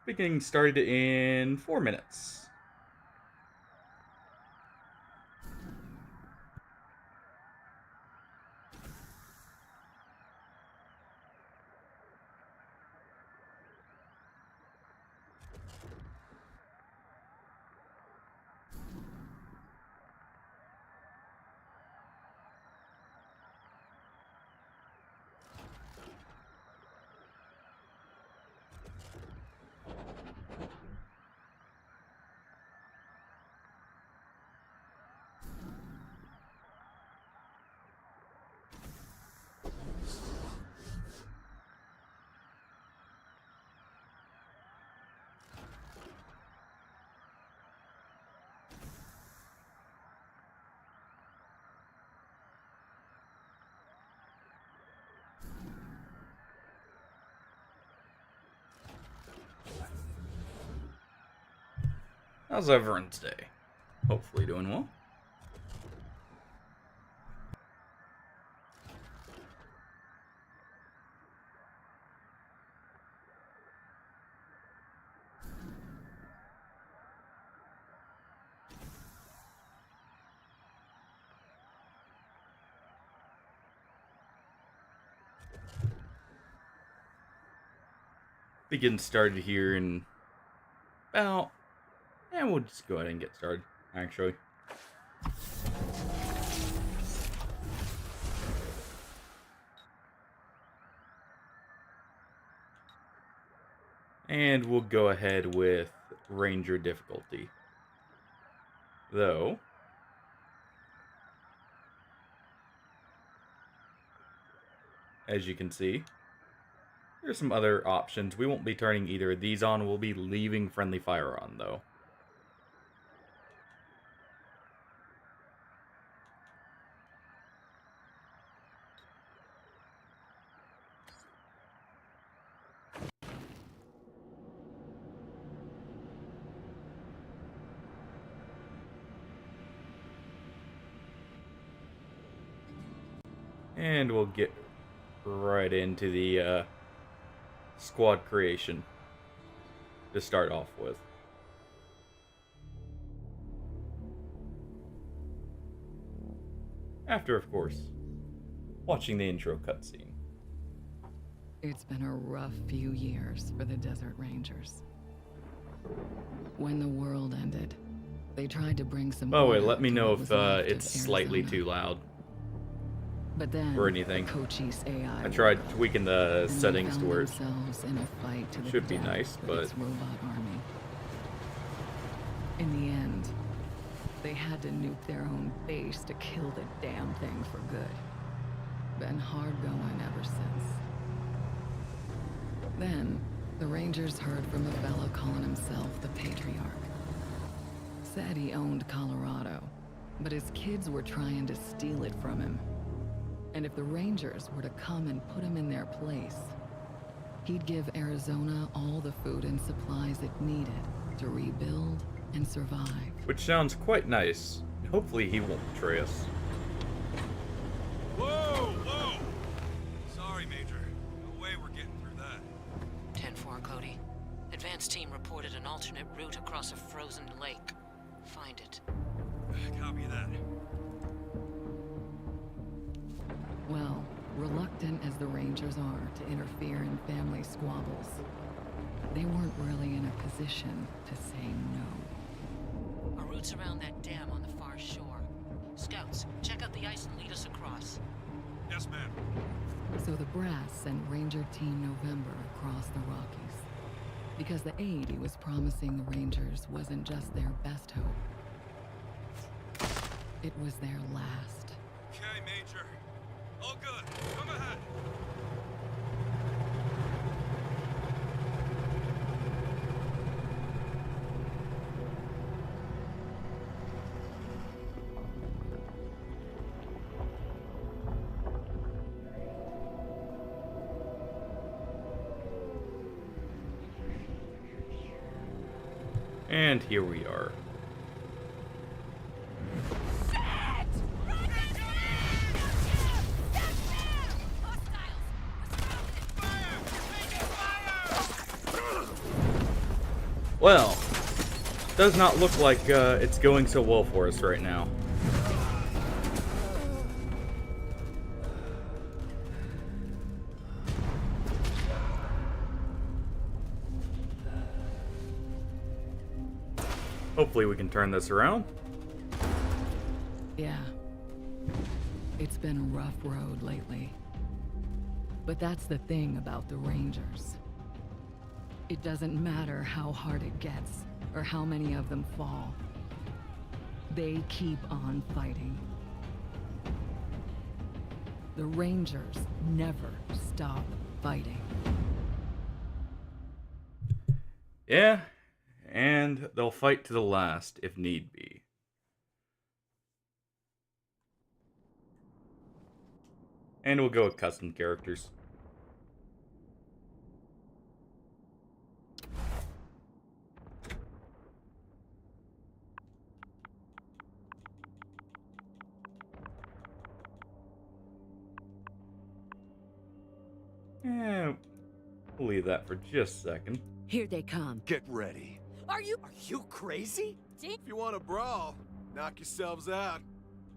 Getting started in 4 minutes. How's everyone's day? Hopefully doing well. Be getting started here in about... And we'll just go ahead and get started, actually. And we'll go ahead with Ranger difficulty. Though, as you can see, there's some other options. We won't be turning either of these on. We'll be leaving friendly fire on, though. And we'll get right into the squad creation to start off with. After, of course, watching the intro cutscene. It's been a rough few years for the Desert Rangers. When the world ended, they tried to bring some... Oh wait, let me to know what if was left it's of slightly Arizona. too loud But then, or anything. Cochise AI I tried woke up, tweaking the and they settings to found where themselves in a fight to the should be death nice, with but its robot army. In the end, they had to nuke their own base to kill the damn thing for good. Been hard going ever since. Then, the Rangers heard from a fellow calling himself the Patriarch. Said he owned Colorado, but his kids were trying to steal it from him. And if the Rangers were to come and put him in their place, he'd give Arizona all the food and supplies it needed to rebuild and survive. which sounds quite nice. Hopefully he won't betray us. Whoa, whoa! Sorry, Major. No way we're getting through that. 10-4, Cody. Advance team reported an alternate route across a frozen lake. Find it. Copy that. Well, reluctant as the Rangers are to interfere in family squabbles, they weren't really in a position to say no. Our route's around that dam on the far shore. Scouts, check out the ice and lead us across. Yes, ma'am. So the brass sent Ranger Team November across the Rockies, because the aid he was promising the Rangers wasn't just their best hope. It was their last. Okay, Major. All good. Come ahead. And here we are. Well, does not look like it's going so well for us right now. Hopefully we can turn this around. Yeah. It's been a rough road lately. But that's the thing about the Rangers. It doesn't matter how hard it gets, or how many of them fall. They keep on fighting. The Rangers never stop fighting. Yeah, and they'll fight to the last if need be. And we'll go with custom characters. Yeah, we'll leave that for just a second. Here they come. Get ready. Are you crazy? See? If you want to brawl, knock yourselves out.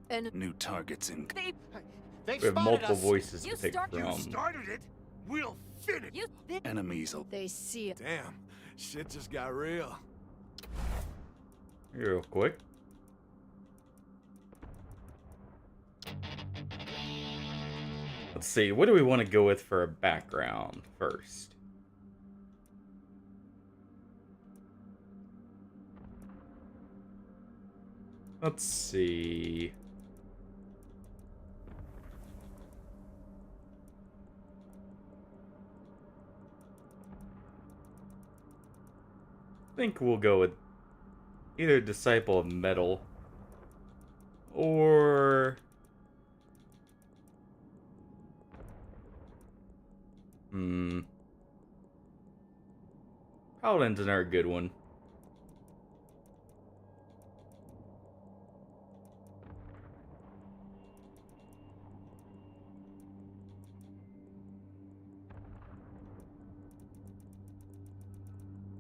And New targets in. We have multiple voices to You pick start- from. Started it. We'll finish. You Enemies. They see it. Damn, shit just got real. Real quick. Let's see, what do we want to go with for a background first? Let's see. I think we'll go with either Disciple of Metal or Paladin's another good one.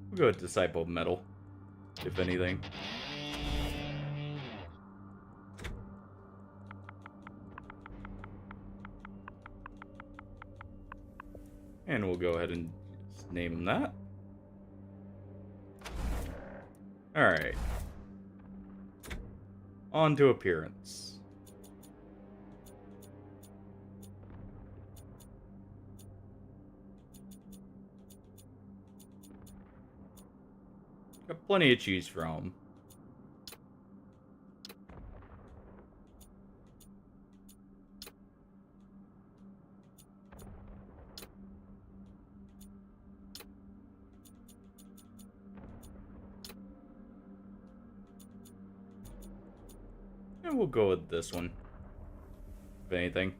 We'll go with Disciple of Metal, if anything. And we'll go ahead and just name him that. Alright. On to appearance. Got plenty to choose from. And we'll go with this one, if anything.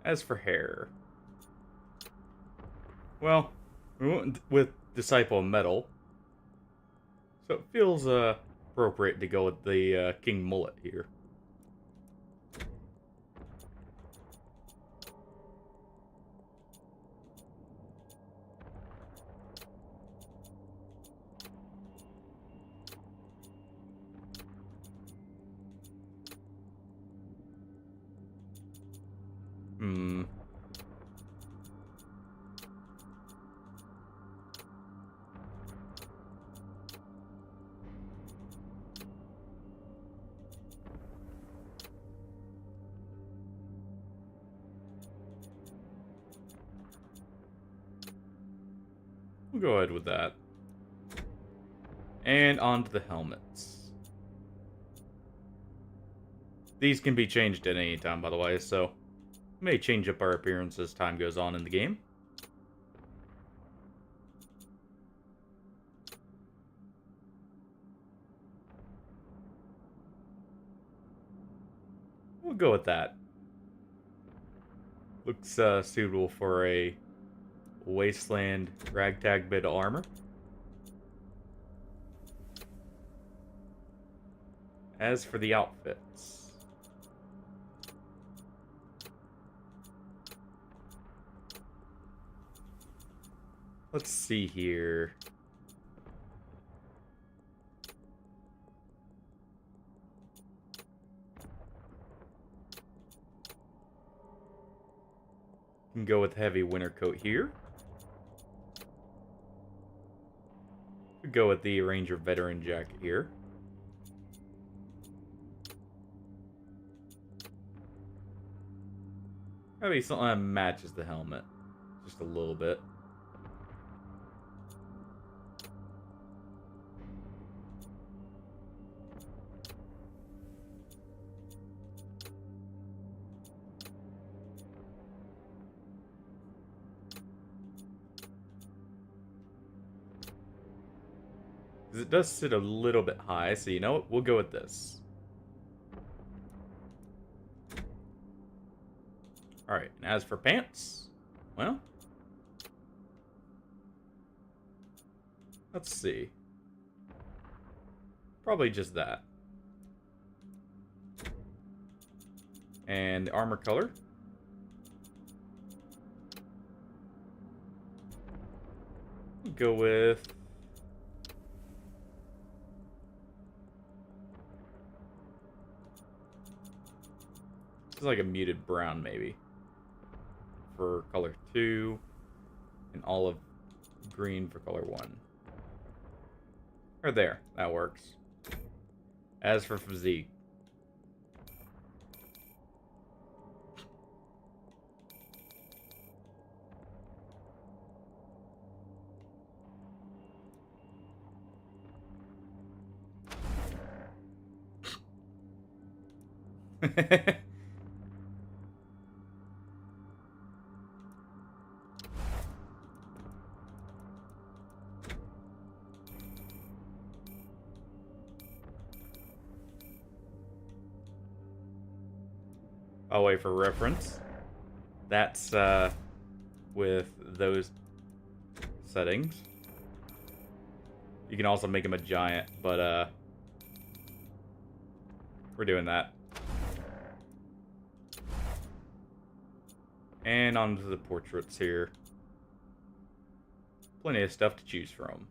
As for hair, well, we went with Disciple of Metal, so it feels appropriate to go with the King Mullet here. We'll go ahead with that. And on to the helmets. These can be changed at any time, by the way, so may change up our appearance as time goes on in the game. We'll go with that. Looks suitable for a Wasteland ragtag bit of armor. As for the outfits, Let's see here. Can go with heavy winter coat here. Could go with the Ranger veteran jacket here. Maybe something that matches the helmet just a little bit. Because it does sit a little bit high, so you know what? We'll go with this. Alright, and as for pants, well, let's see. Probably just that. And the armor color. Go with... It's like a muted brown, maybe. For color 2. And olive green for color 1. Or there. That works. As for physique. Oh, wait, for reference, that's with those settings. You can also make him a giant, but we're doing that. And onto the portraits here. Plenty of stuff to choose from.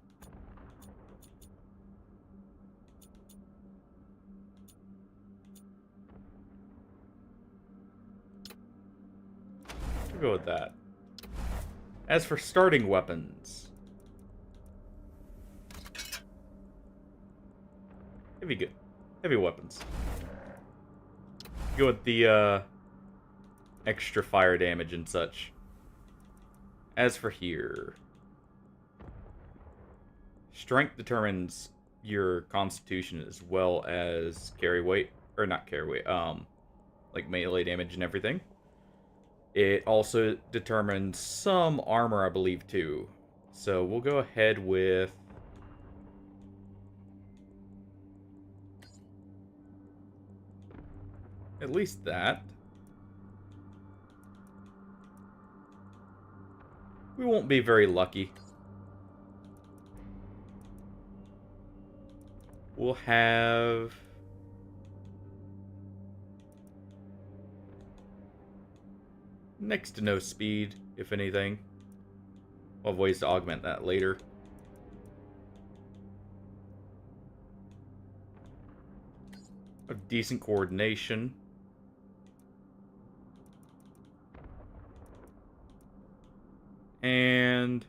We'll go with that. As for starting weapons, heavy weapons. Go with the extra fire damage and such. As for here, strength determines your constitution as well as carry weight, or not carry weight, like melee damage and everything. It also determines some armor, I believe, too. So we'll go ahead with... at least that. We won't be very lucky. We'll have... next to no speed, if anything. We'll have ways to augment that later. Have decent coordination. And...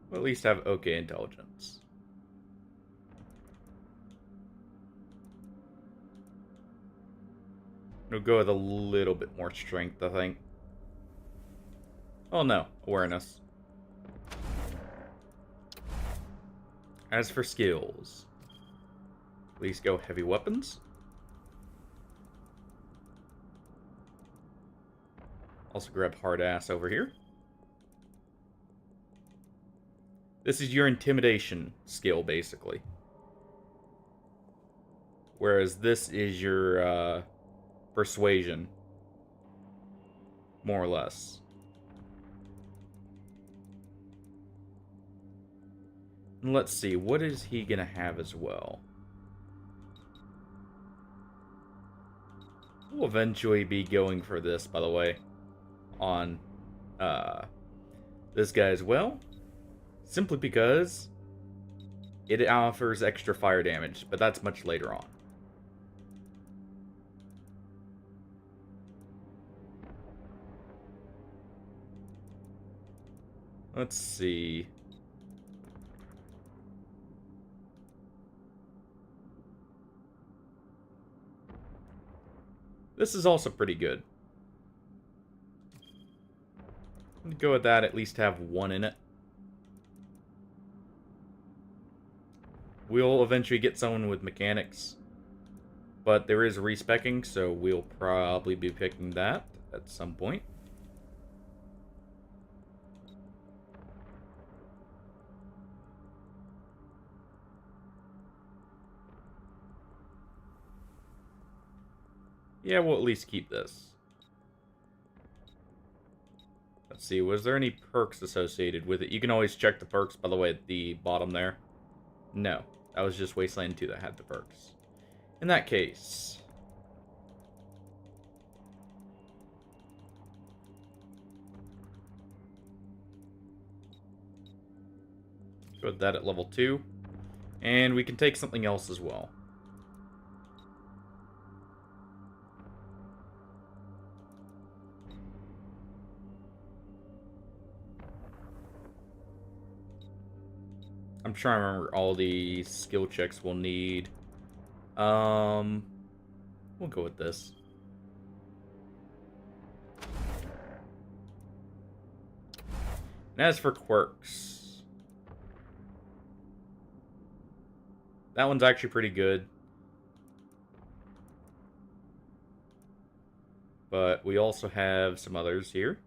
we'll at least have okay intelligence. We'll go with a little bit more strength, I think. Oh no, awareness. As for skills, at least go heavy weapons. Also grab hard ass over here. This is your intimidation skill, basically. Whereas this is your persuasion, more or less. And let's see, what is he gonna have as well? We'll eventually be going for this, by the way. on this guy as well, simply because it offers extra fire damage, but that's much later on. Let's see. This is also pretty good. I'm gonna go with that, at least have one in it. We'll eventually get someone with mechanics, but there is respecking, so we'll probably be picking that at some point. Yeah, we'll at least keep this. Let's see, was there any perks associated with it? You can always check the perks, by the way, at the bottom there. No, that was just Wasteland 2 that had the perks. In that case... go with that at level 2. And we can take something else as well. I'm trying to remember all the skill checks we'll need. We'll go with this. And as for quirks, that one's actually pretty good. But we also have some others here.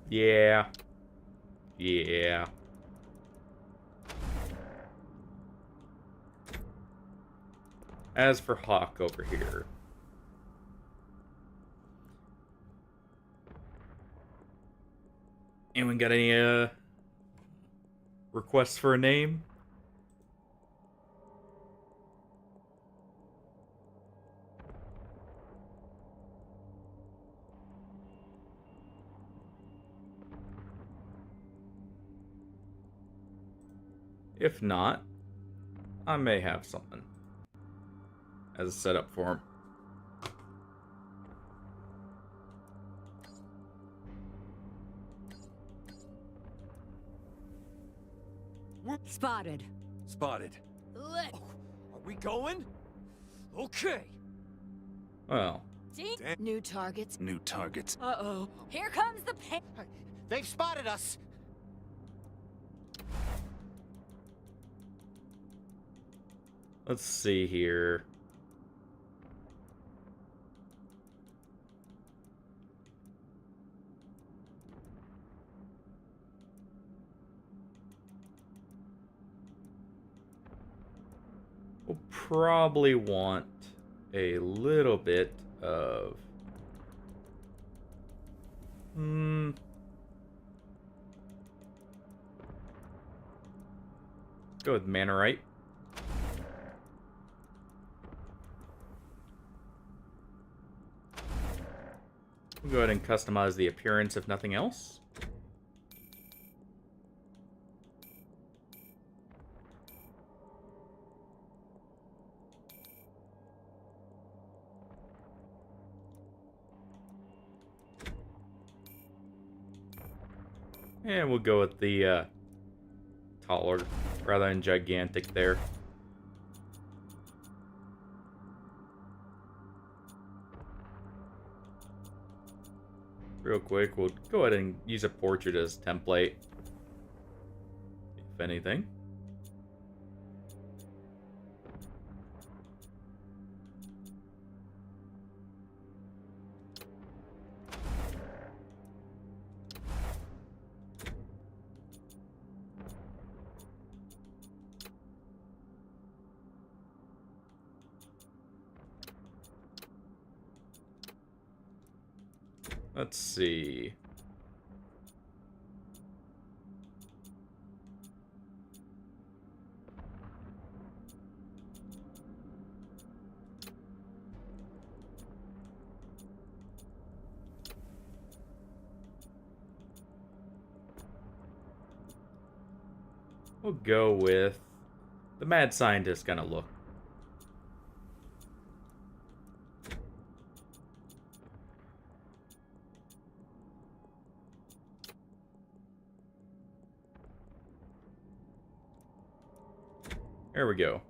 Yeah. Yeah. As for Hawk over here. Anyone got any requests for a name? If not, I may have something as a setup for him. Spotted. Spotted. Let. Are we going? Okay. Well, New targets. New targets. Uh-oh. Here comes the pain. They've spotted us. let's see here. We'll probably want a little bit of... go with Mannerite. We'll go ahead and customize the appearance if nothing else. And we'll go with the taller rather than gigantic there. Real quick, we'll go ahead and use a portrait as template, if anything. Let's see. We'll go with the mad scientist kind of look. There we go.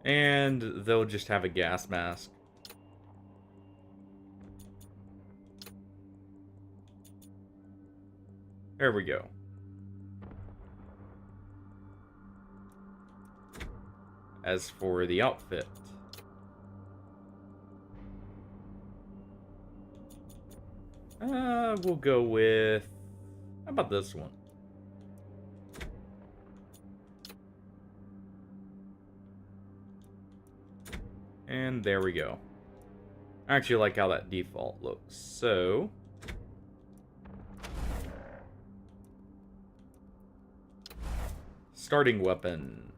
And they'll just have a gas mask. There we go. As for the outfit, we'll go with, how about this one? And there we go. I actually like how that default looks. So, starting weapon.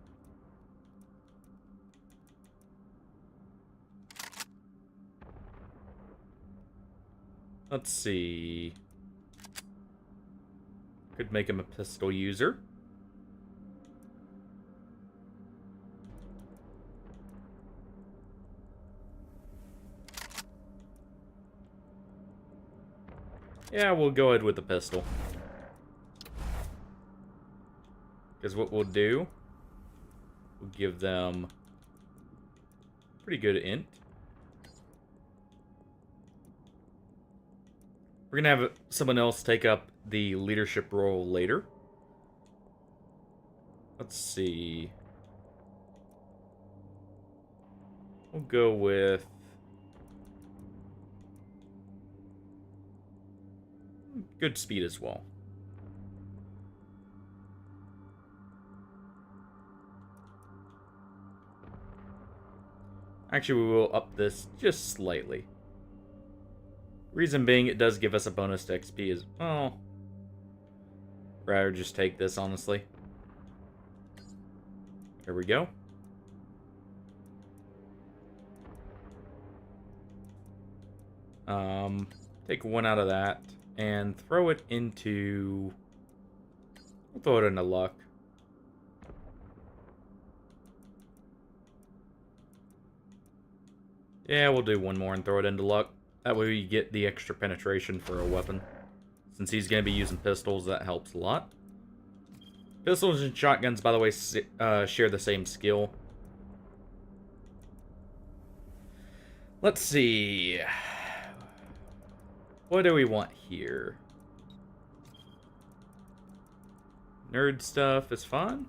Let's see. Could make him a pistol user. Yeah, we'll go ahead with the pistol. Because what we'll do, we'll give them pretty good int. We're going to have someone else take up the leadership role later. Let's see. We'll go with good speed as well. Actually, we will up this just slightly. Reason being, it does give us a bonus to XP as well. Rather just take this, honestly. There we go. Take one out of that and throw it into... We'll throw it into luck. Yeah, we'll do one more and throw it into luck. That way we get the extra penetration for a weapon. Since he's going to be using pistols, that helps a lot. Pistols and shotguns, by the way, share the same skill. Let's see. What do we want here? Nerd stuff is fun.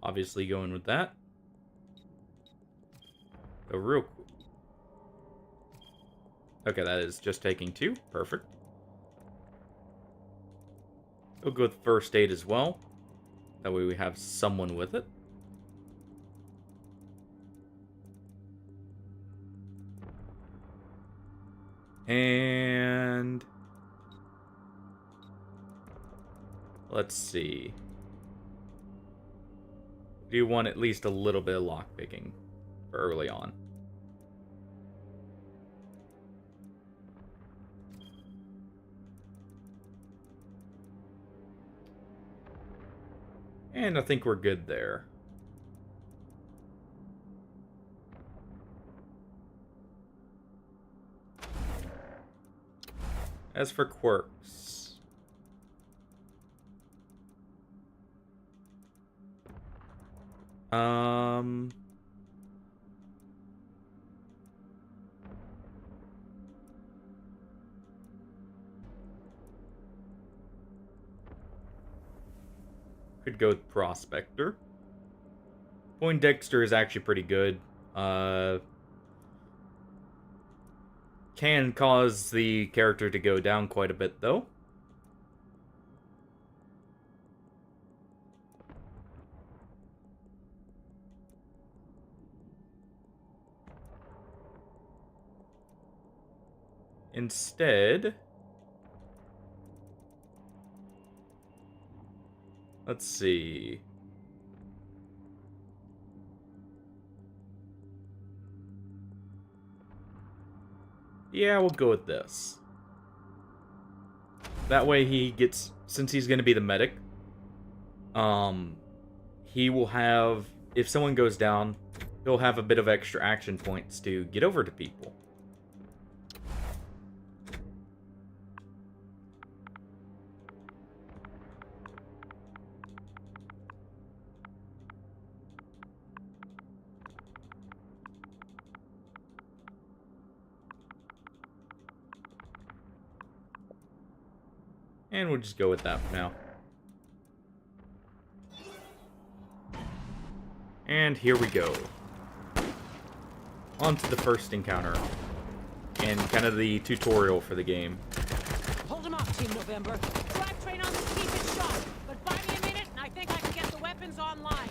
Obviously going with that. Oh, real cool. Okay, that is just taking 2. Perfect. We'll go with first aid as well. That way we have someone with it. And let's see. Do you want at least a little bit of lockpicking for early on? And I think we're good there. As for quirks, could go with Prospector. Poindexter is actually pretty good. Can cause the character to go down quite a bit, though. Instead, let's see. Yeah, we'll go with this. That way he gets, since he's going to be the medic, he will have, if someone goes down, he'll have a bit of extra action points to get over to people. And we'll just go with that for now. And here we go. On to the first encounter. And kind of the tutorial for the game. Hold him off, Team November. Drive train on the steepest shot. But buy me a minute and I think I can get the weapons online.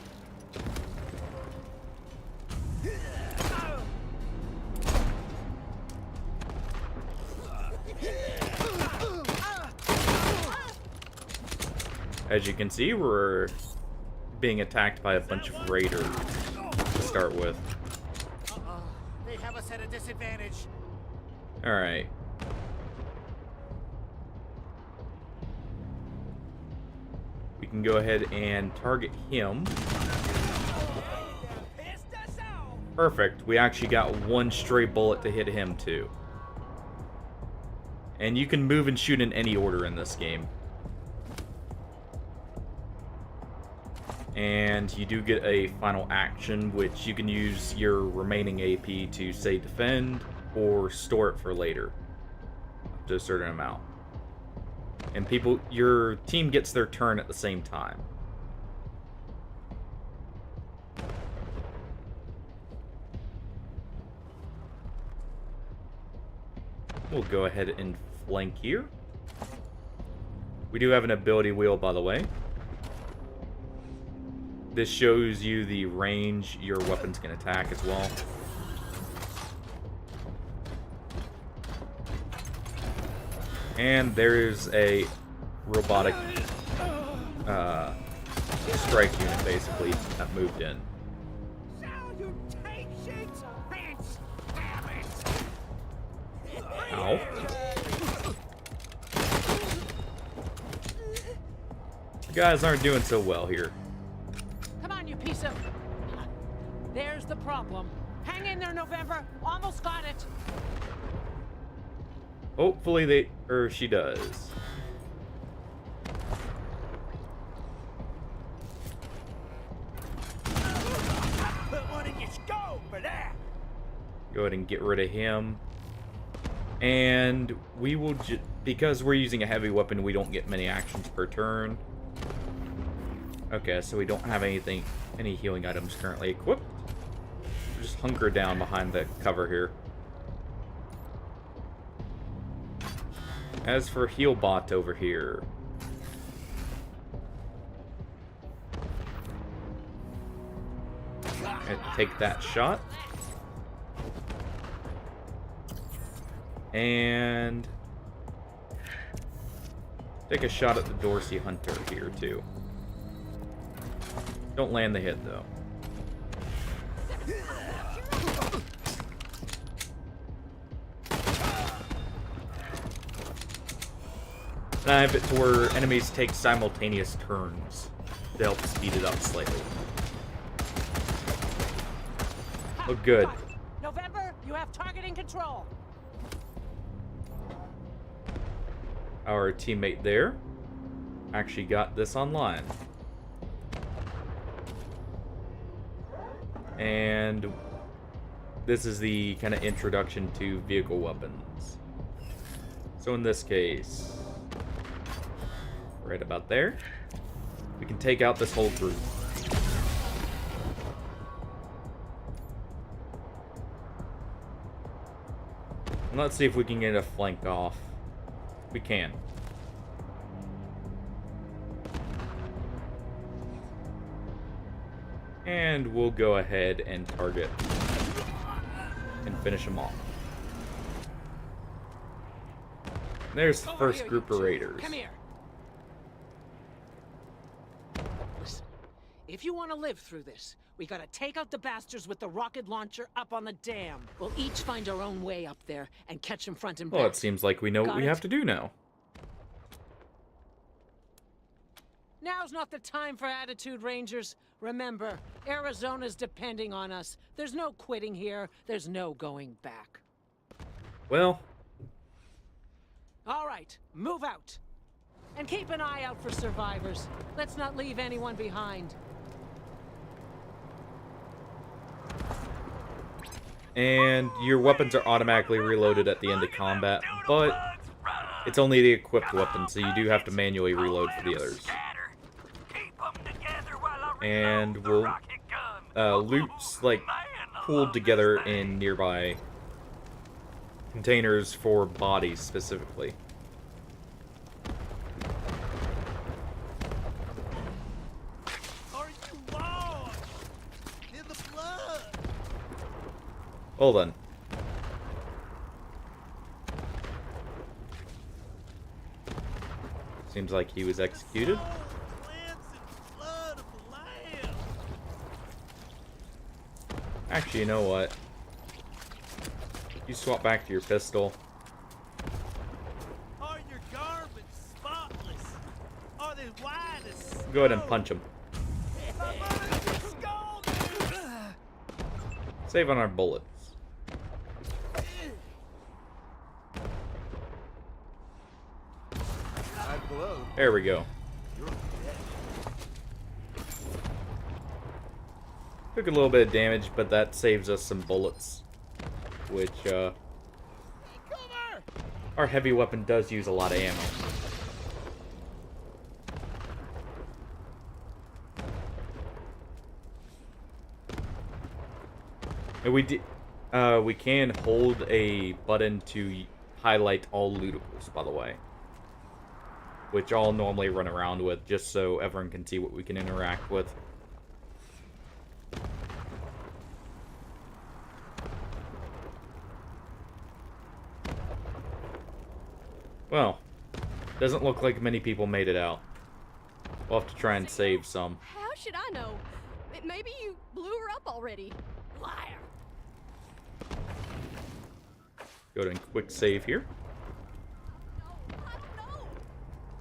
As you can see, we're being attacked by a bunch of raiders to start with. Uh-oh. They have us at a disadvantage. Alright. We can go ahead and target him. Perfect. We actually got one stray bullet to hit him, too. And you can move and shoot in any order in this game. And you do get a final action, which you can use your remaining AP to, say, defend, or store it for later, up to a certain amount. And your team gets their turn at the same time. We'll go ahead and flank here. We do have an ability wheel, by the way. This shows you the range your weapons can attack as well. And there's a robotic strike unit, basically, that moved in. Ow. The guys aren't doing so well here. Come on, you piece of... There's the problem. Hang in there, November. Almost got it. Hopefully she does. Go ahead and get rid of him. And we will because we're using a heavy weapon, we don't get many actions per turn. Okay, so we don't have any healing items currently equipped. We'll just hunker down behind the cover here. As for Healbot over here, take that shot. And take a shot at the Dorsey Hunter here, too. Don't land the hit, though. And I have it to where enemies take simultaneous turns to help speed it up slightly. Oh, good. November, you have targeting control. Our teammate there actually got this online. And this is the kind of introduction to vehicle weapons. So in this case, right about there, we can take out this whole group. And let's see if we can get a flank off. We can. And we'll go ahead and target and finish them off. There's the first group of raiders. Come here. Listen, if you want to live through this, we gotta take out the bastards with the rocket launcher up on the dam. We'll each find our own way up there and catch them front and back. Well, it seems like we know what Got we it? have to do now. Now's not the time for attitude, Rangers. Remember, Arizona's depending on us. There's no quitting here. There's no going back. Well, All right, move out. And keep an eye out for survivors. Let's not leave anyone behind. and your weapons are automatically reloaded at the end of combat, but it's only the equipped weapon, so you do have to manually reload for the others. And we'll loot's like pooled together in nearby containers for bodies specifically. Are you lost? In the blood. Hold on. Seems like he was executed. Actually, you know what? You swap back to your pistol. Are your garments spotless? Are they white as snow? Go ahead and punch him. Save on our bullets. There we go. Took a little bit of damage, but that saves us some bullets. Which, our heavy weapon does use a lot of ammo. And we can hold a button to highlight all lootables, by the way. Which I'll normally run around with, just so everyone can see what we can interact with. Well, doesn't look like many people made it out. We'll have to try and save some. How should I know? Maybe you blew her up already. Liar. Go to quick save here. No, I don't know.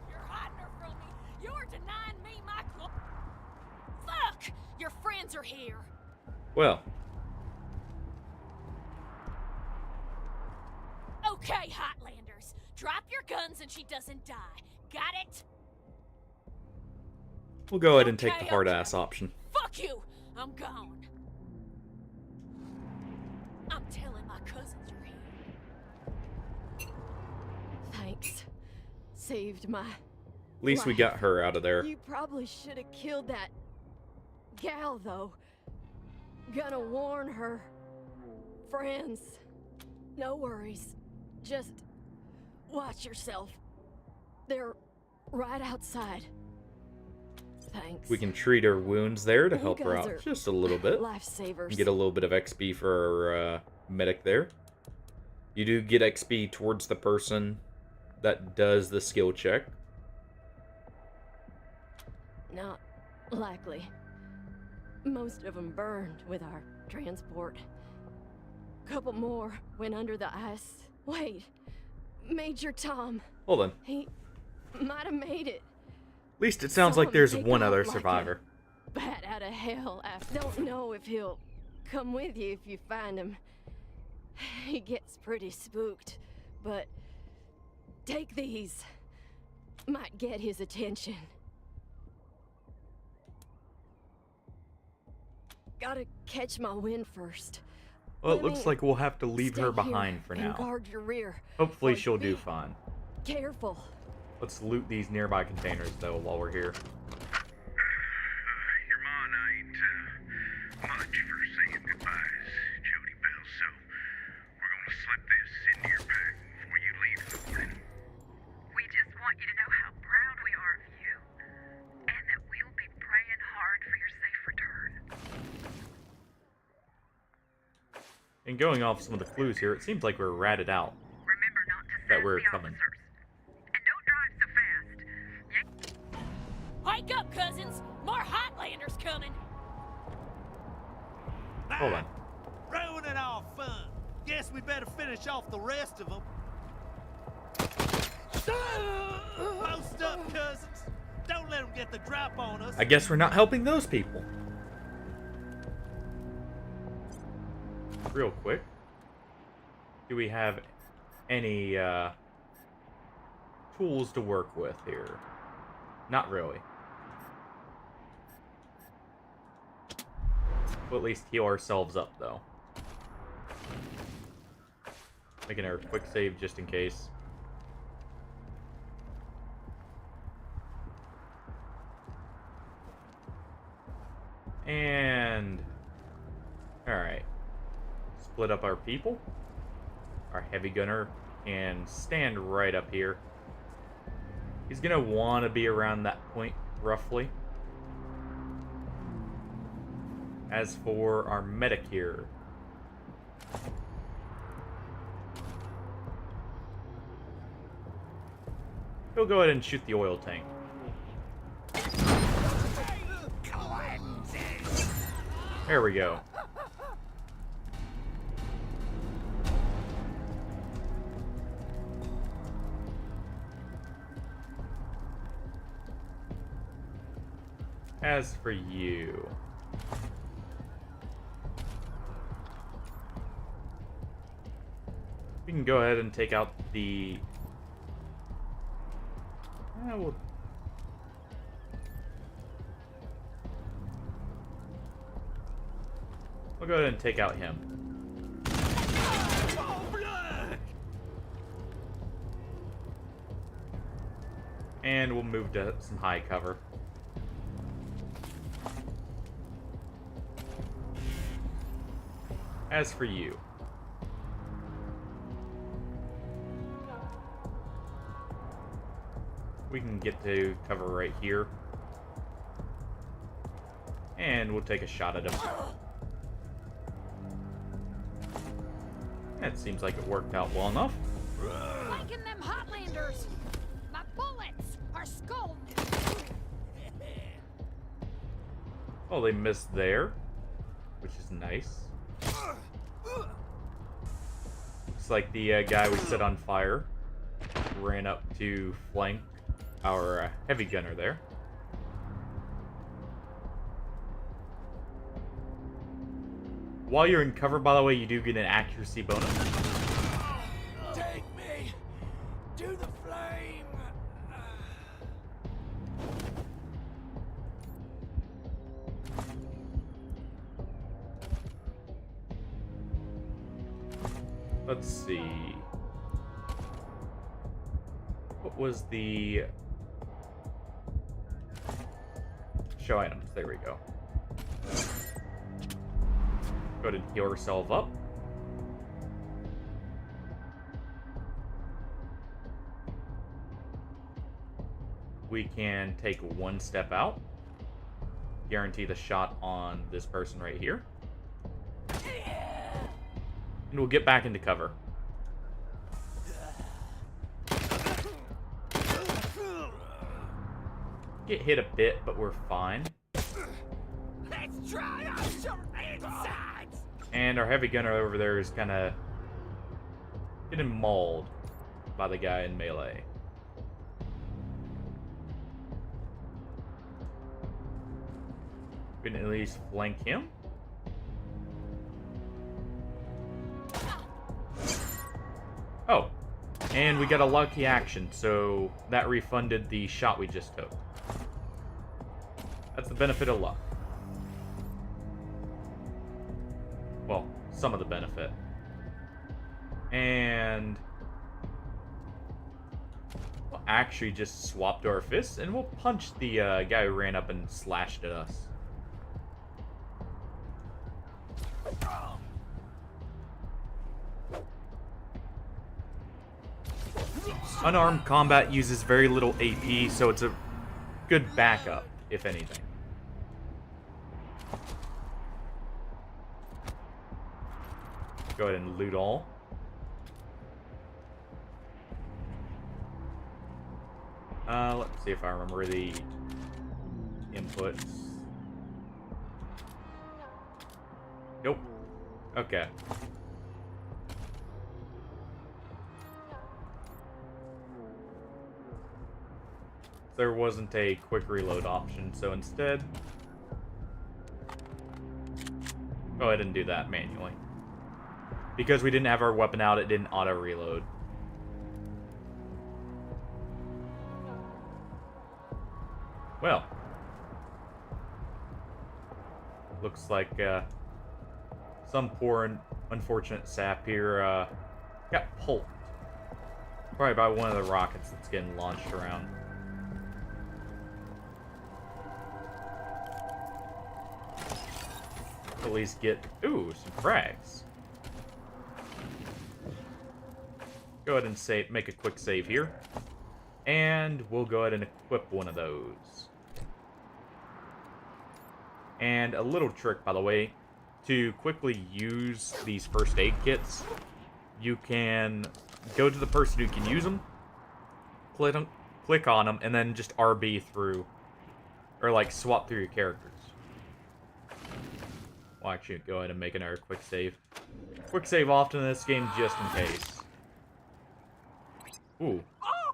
You're hiding her from me. You're denying me my Fuck! Your friends are here. Well, Okay, Hotlanders. Drop your guns and she doesn't die. Got it? we'll go ahead and take the Okay, hard okay. ass option. Fuck you! I'm gone. I'm telling my cousins you're here. Thanks. Saved my... At least we got her out of there. You probably should have killed that gal, though. Gonna warn her. Friends. No worries. Just watch yourself. They're right outside. Thanks. We can treat her wounds there to You help her guys out are just a little bit. Lifesavers. Get a little bit of XP for our medic there. You do get XP towards the person that does the skill check. Not likely. Most of them burned with our transport. Couple more went under the ice. Wait, Major Tom. Hold on. He might have made it. At least it sounds Saw like him there's take one off other like a survivor. Bat out of hell. I don't know if he'll come with you if you find him. He gets pretty spooked, but take these. Might get his attention. Gotta catch my wind first. Well, it Let looks me like we'll have to leave stay her here behind for and now. guard your rear. Hopefully Or she'll do be fine. Careful. Let's loot these nearby containers, though, while we're here. Your ma ain't much for saying goodbyes, Jody Bell, so we're gonna slip this into your pack before you leave in the morning. We just want you to know how proud we are of you, and that we'll be praying hard for your safe return. And going off some of the clues here, it seems like we're ratted out. Remember not to That sass we're the coming. officers. And don't drive so fast. Wake up, cousins! More Hotlanders coming! Hold on. Ruining our fun. Guess we better finish off the rest of them. Post up, cousins. Don't let them get the drop on us. I guess we're not helping those people. Real quick. Do we have any tools to work with here? Not really. We'll at least heal ourselves up, though. Making a quick save just in case. And... alright. Split up our people. Our heavy gunner can stand right up here. He's gonna want to be around that point, roughly. As for our medic here, he'll go ahead and shoot the oil tank. There we go. As for you, we can go ahead and take out the... we'll go ahead and take out him. And we'll move to some high cover. As for you, we can get to cover right here. And we'll take a shot at him. That seems like it worked out well enough. Flanking them Hotlanders! My bullets are scalded! Oh, they missed there, which is nice. Looks like the guy we set on fire ran up to flank our heavy gunner there. While you're in cover, by the way, you do get an accuracy bonus. Take me to the flame. Let's see. What was the... show items? There we go. Go ahead and heal ourselves up. We can take one step out. Guarantee the shot on this person right here. And we'll get back into cover. Get hit a bit, but we're fine. Let's try out some insides. And our heavy gunner over there is kind of getting mauled by the guy in melee. We can at least flank him. Oh, and we got a lucky action, so that refunded the shot we just took. That's the benefit of luck. Well, some of the benefit. And we'll actually just swap to our fists, and we'll punch the guy who ran up and slashed at us. Unarmed combat uses very little AP, so it's a good backup, if anything. Go ahead and loot all. Let's see if I remember the inputs. Nope. Okay. There wasn't a quick reload option, so instead, go ahead and do that manually. Because we didn't have our weapon out, it didn't auto-reload. Well. Looks like some poor and unfortunate sap here got pulped. Probably by one of the rockets that's getting launched around. At least get, ooh, some frags. Go ahead and save, make a quick save here. And we'll go ahead and equip one of those. And a little trick, by the way, to quickly use these first aid kits, you can go to the person who can use them, click on them, and then just RB through, or like swap through your characters. Well, actually, go ahead and make another quick save. Quick save often in this game, just in case. Ooh. Oh,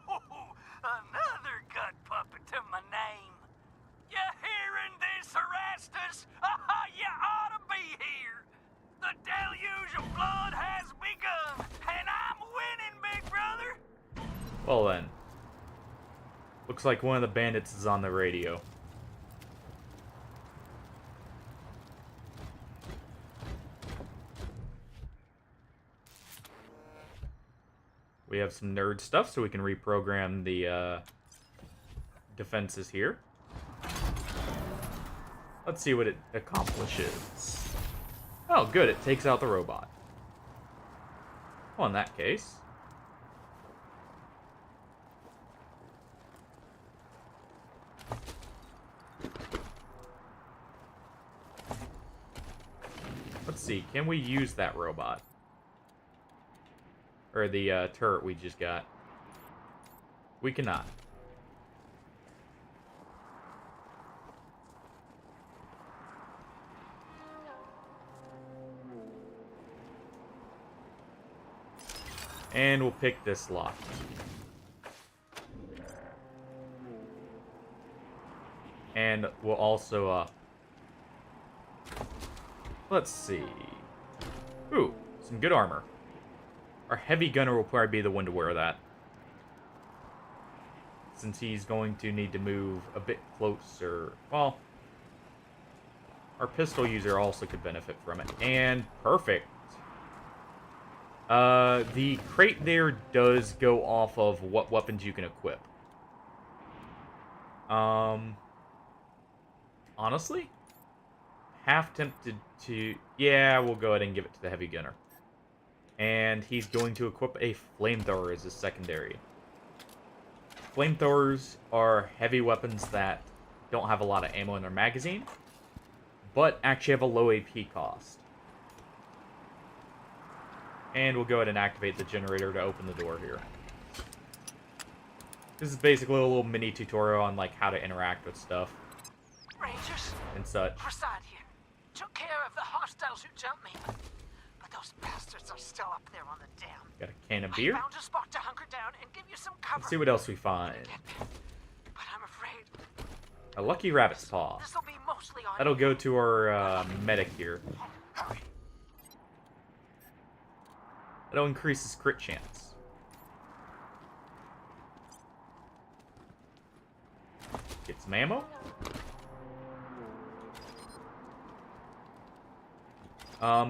another gut puppet to my name. You hearing this, Erastus? You ought to be here. The deluge of blood has begun, and I'm winning, big brother. Well then. Looks like one of the bandits is on the radio. We have some nerd stuff, so we can reprogram the defenses here. Let's see what it accomplishes. Oh, good, it takes out the robot. Well, in that case... let's see, can we use that robot? Or the turret we just got. We cannot. And we'll pick this lock. And we'll also, let's see. Ooh, some good armor. Our heavy gunner will probably be the one to wear that. Since he's going to need to move a bit closer. Well, our pistol user also could benefit from it. And perfect. The crate there does go off of what weapons you can equip. Honestly, half tempted to... yeah, we'll go ahead and give it to the heavy gunner. And he's going to equip a flamethrower as his secondary. Flamethrowers are heavy weapons that don't have a lot of ammo in their magazine, but actually have a low AP cost. And we'll go ahead and activate the generator to open the door here. This is basically a little mini tutorial on like how to interact with stuff. Rangers, and such. Prasad here. Took care of the hostiles who jumped me. But those bastards are still up there on the dam. Got a can of beer. I found a spot to hunker down and give you some cover. Let's see what else we find. But I'm afraid A lucky rabbit's paw. this'll be mostly on That'll go to our medic here. Hurry. That'll increase his crit chance. Get some ammo.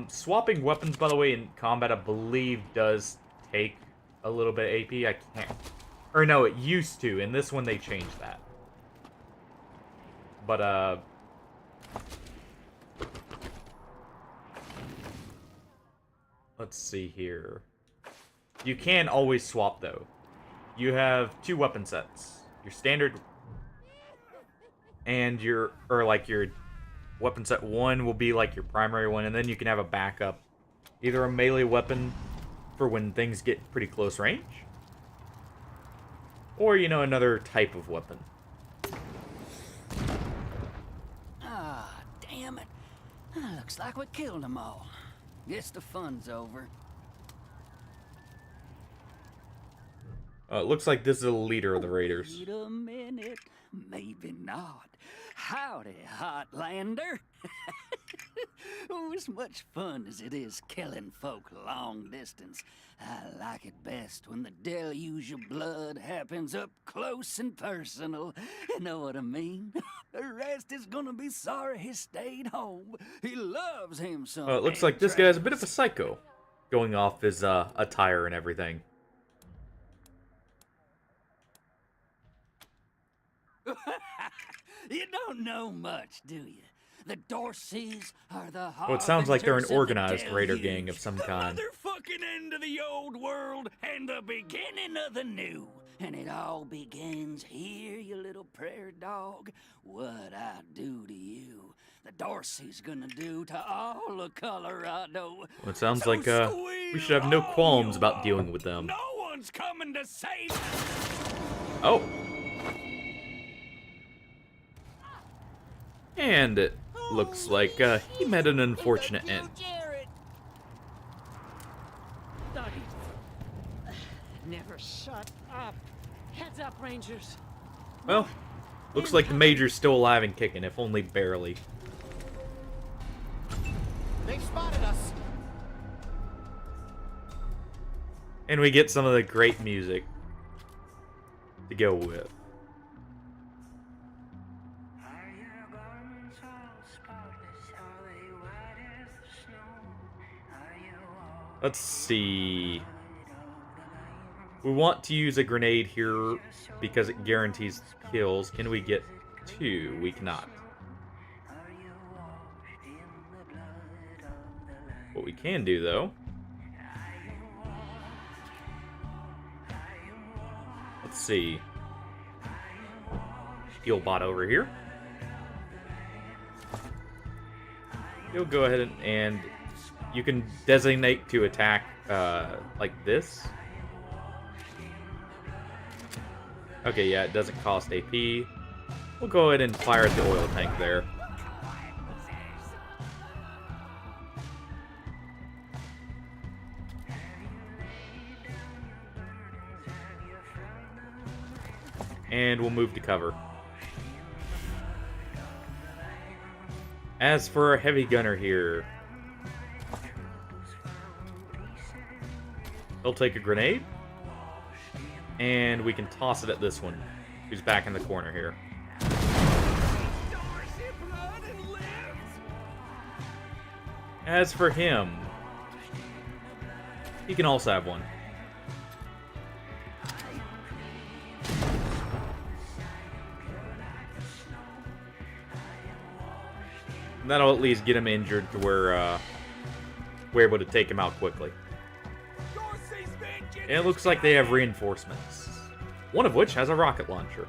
Swapping weapons, by the way, in combat, I believe, does take a little bit of AP. I can't... or no, it used to. In this one, they changed that. But, let's see here. You can always swap, though. You have two weapon sets. Your standard... and your... or, like, your... weapon set 1 will be like your primary one, and then you can have a backup. Either a melee weapon for when things get pretty close range, or, you know, another type of weapon. Ah, damn it. Looks like we killed them all. Guess the fun's over. It looks like this is the leader of the Raiders. Wait a minute. Maybe not. Howdy, Hotlander. Oh, as much fun as it is killing folk long distance, I like it best when the deluge of blood happens up close and personal. You know what I mean? The rest is gonna be sorry he stayed home. He loves him some. It looks like this guy's a bit of a psycho, going off his attire and everything. You don't know much, do you? The Dorseys are the Well, it sounds like they're an harbingers of the organized raider deluge. gang of some kind. The fucking end of the old world and the beginning of the new. And it all begins here, you little prairie dog. What I do to you, the Dorsey's gonna do to all of Colorado. Well, it sounds So like we should have no squeal qualms all about you dealing want. with them. No one's coming to save. Oh. And it looks like he met an unfortunate end. Never shut up. Heads up, Rangers. Well, looks like the Major's still alive and kicking, if only barely. They've spotted us. And we get some of the great music to go with. Let's see. We want to use a grenade here because it guarantees kills. Can we get 2? We cannot. What we can do, though, let's see. Heal bot over here. He'll go ahead and you can designate to attack like this. Okay, yeah, it doesn't cost AP. We'll go ahead and fire at the oil tank there. And we'll move to cover. As for our heavy gunner here, he'll take a grenade, and we can toss it at this one, who's back in the corner here. As for him, he can also have one. That'll at least get him injured to where we're able to take him out quickly. And it looks like they have reinforcements, one of which has a rocket launcher.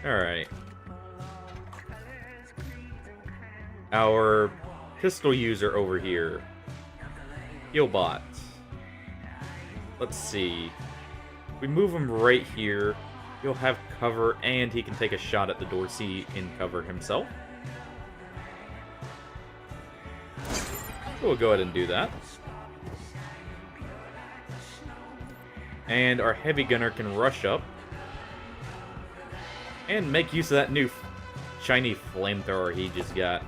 Alright. Our pistol user over here. Healbot. Let's see. We move him right here. He'll have cover, and he can take a shot at the Dorsey in cover himself. We'll go ahead and do that. And our heavy gunner can rush up and make use of that new shiny flamethrower he just got.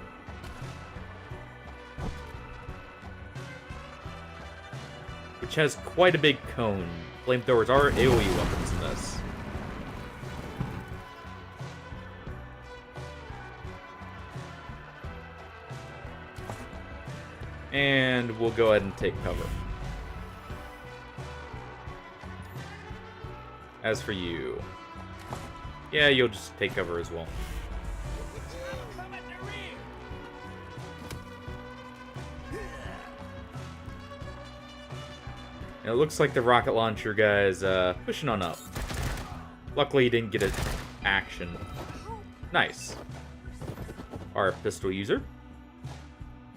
Which has quite a big cone. Flamethrowers are AoE weapons in this. And we'll go ahead and take cover. As for you, yeah, you'll just take cover as well. It looks like the rocket launcher guy's pushing on up. Luckily, he didn't get an action. Nice. Our pistol user.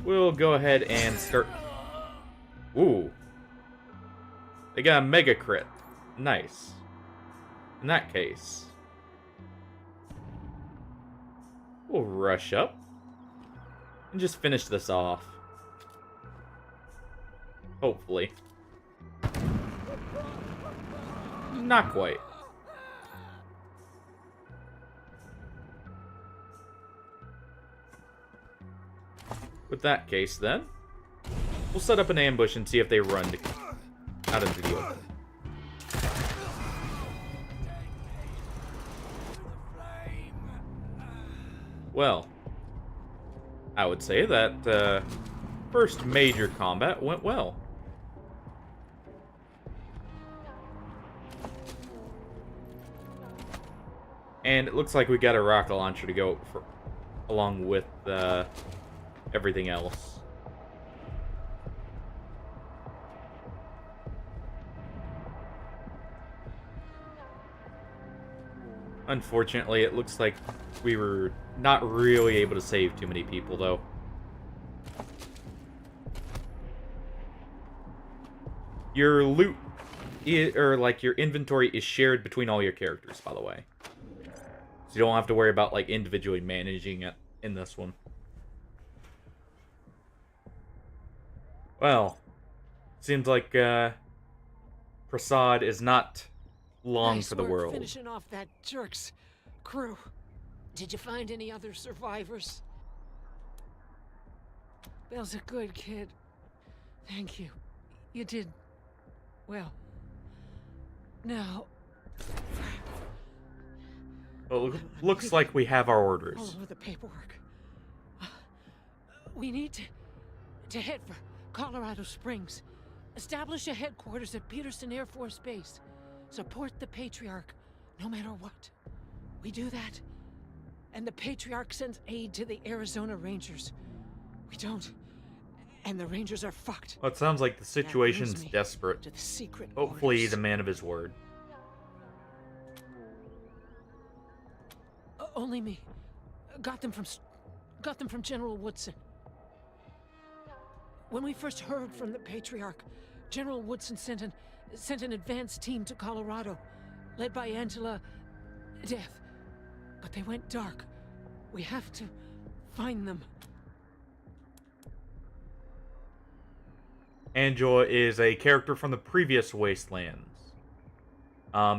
we'll go ahead and start... Ooh. They got a mega crit. Nice. In that case, we'll rush up and just finish this off. Hopefully. Not quite. With that case, then, we'll set up an ambush and see if they run out into the open. Well, I would say that first major combat went well. And it looks like we got a rocket launcher to go for, along with everything else. Unfortunately, it looks like we were not really able to save too many people, though. Your loot, or like your inventory, is shared between all your characters, by the way. So you don't have to worry about like individually managing it in this one. Well, seems like Prasad is not long Nice for the work world. finishing off that jerk's crew. Did you find any other survivors? Bill's a good kid. Thank you. You did well. Now, Well, looks like we have our all orders. over the paperwork. We need to head for Colorado Springs. Establish a headquarters at Peterson Air Force Base. Support the Patriarch, no matter what. We do that, and the Patriarch sends aid to the Arizona Rangers. We don't, and the Rangers are fucked. Well, it sounds like the situation's brings me desperate. to the secret Hopefully, orders. he's a man of his word. Only me. Got them from General Woodson. When we first heard from the Patriarch, General Woodson sent an advance team to Colorado, led by Angela Death. But they went dark. We have to find them. Angela is a character from the previous Wastelands.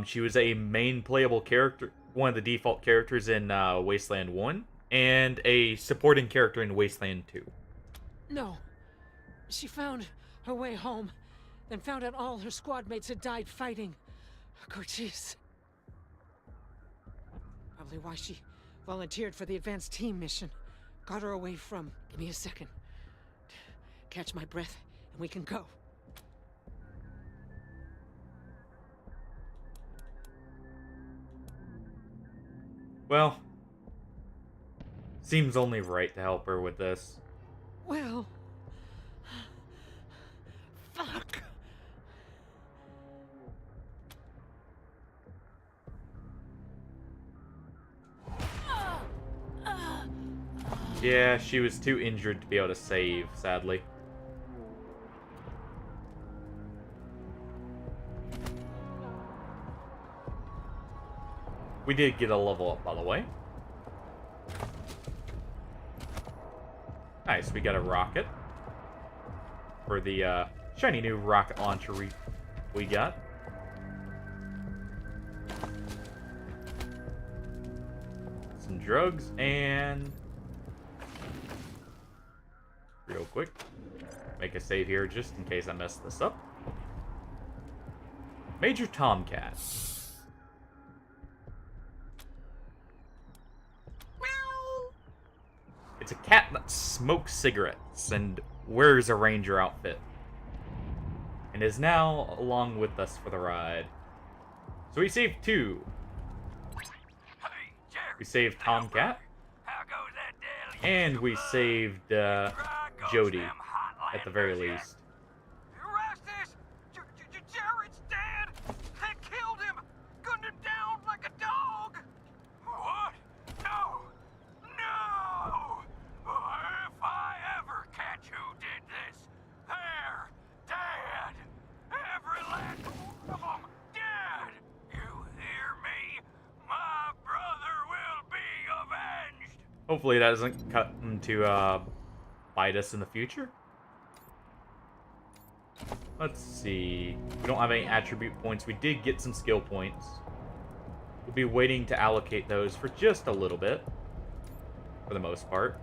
She was a main playable character, one of the default characters in Wasteland 1, and a supporting character in Wasteland 2. No. She found her way home, then found out all her squad mates had died fighting. Cochise. Probably why she volunteered for the advanced team mission. Got her away from... Give me a second. Catch my breath, and we can go. Well, seems only right to help her with this. Well... Fuck. Yeah, she was too injured to be able to save, sadly. We did get a level up, by the way. Nice, we got a rocket. For the shiny new rocket launcher we got. Some drugs, and... real quick. Make a save here just in case I mess this up. Major Tomcat. It's a cat that smokes cigarettes and wears a ranger outfit. And is now along with us for the ride. So we saved two. Hey, Jerry. We saved Tomcat. How goes that deluge And of we blood? saved There goes Jody, them at the very Hotlanders, yeah. least. Erastus! Jared's dead! They killed him! Gunned him down like a dog! What? No! No! If I ever catch Hopefully that doesn't cut into bite us in the future. Let's see. We don't have any attribute points. We did get some skill points. We'll be waiting to allocate those for just a little bit, for the most part.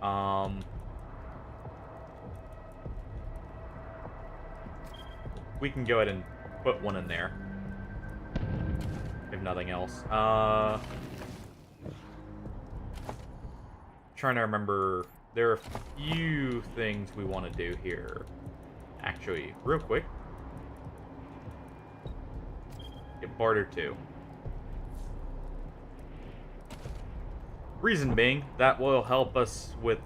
We can go ahead and put one in there, if nothing else. Trying to remember, there are a few things we want to do here. Actually, real quick. Get barter 2. Reason being, that will help us with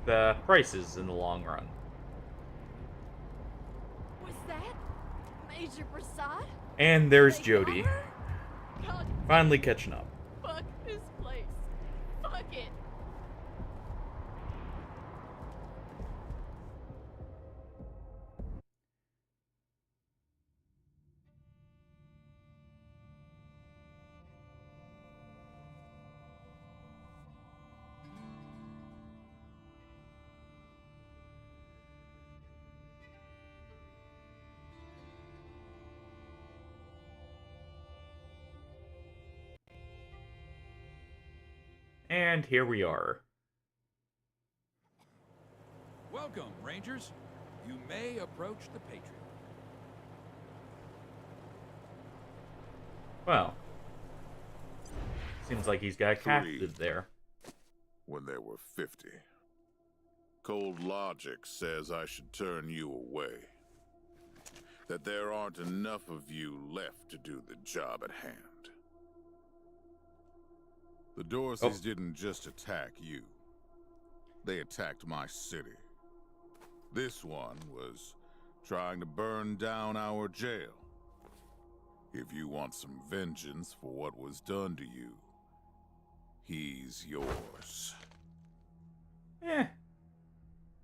prices in the long run. Was that Major Prasad? And there's They Jody. got her? God, Finally catching up. fuck this place. Fuck it. And here we are. Welcome, Rangers. You may approach the Patriot. Well, seems like he's got a captive there. When there were 50. Cold logic says I should turn you away. That there aren't enough of you left to do the job at hand. The Dorseys didn't just attack you. They attacked my city. This one was trying to burn down our jail. If you want some vengeance for what was done to you, he's yours.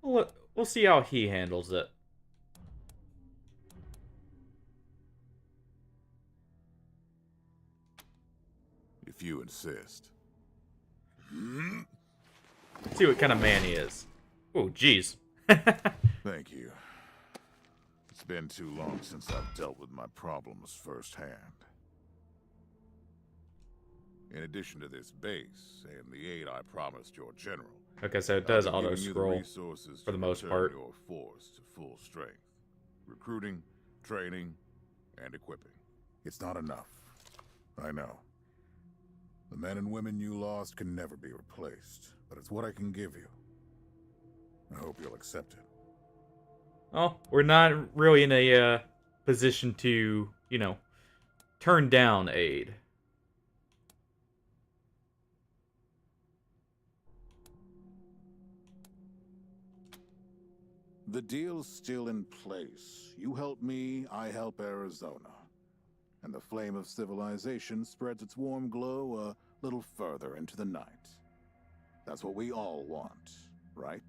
We'll see how he handles it. If you insist. Let's see what kind of man he is. Oh, jeez. Thank you. It's been too long since I've dealt with my problems firsthand. In addition to this base and the aid I promised your general, Okay, so it does I've been giving you the auto-scroll resources for the to most return part. your force to full strength. Recruiting, training, and equipping. It's not enough. I know. The men and women you lost can never be replaced, but it's what I can give you. I hope you'll accept it. Oh, we're not really in a position to, you know, turn down aid. The deal's still in place. You help me, I help Arizona. And the flame of civilization spreads its warm glow a little further into the night. That's what we all want, right?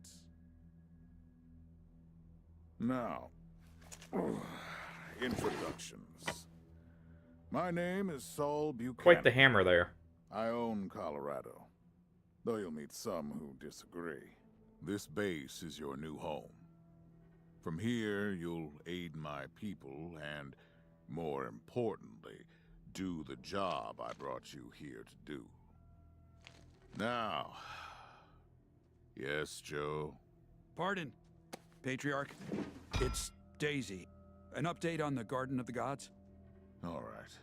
Now, introductions. My name is Saul Buchanan. Quite the hammer there. I own Colorado, though you'll meet some who disagree. This base is your new home. From here, you'll aid my people and, more importantly, do the job I brought you here to do. Now, yes, Joe? Pardon, Patriarch. It's Daisy. An update on the Garden of the Gods? All right.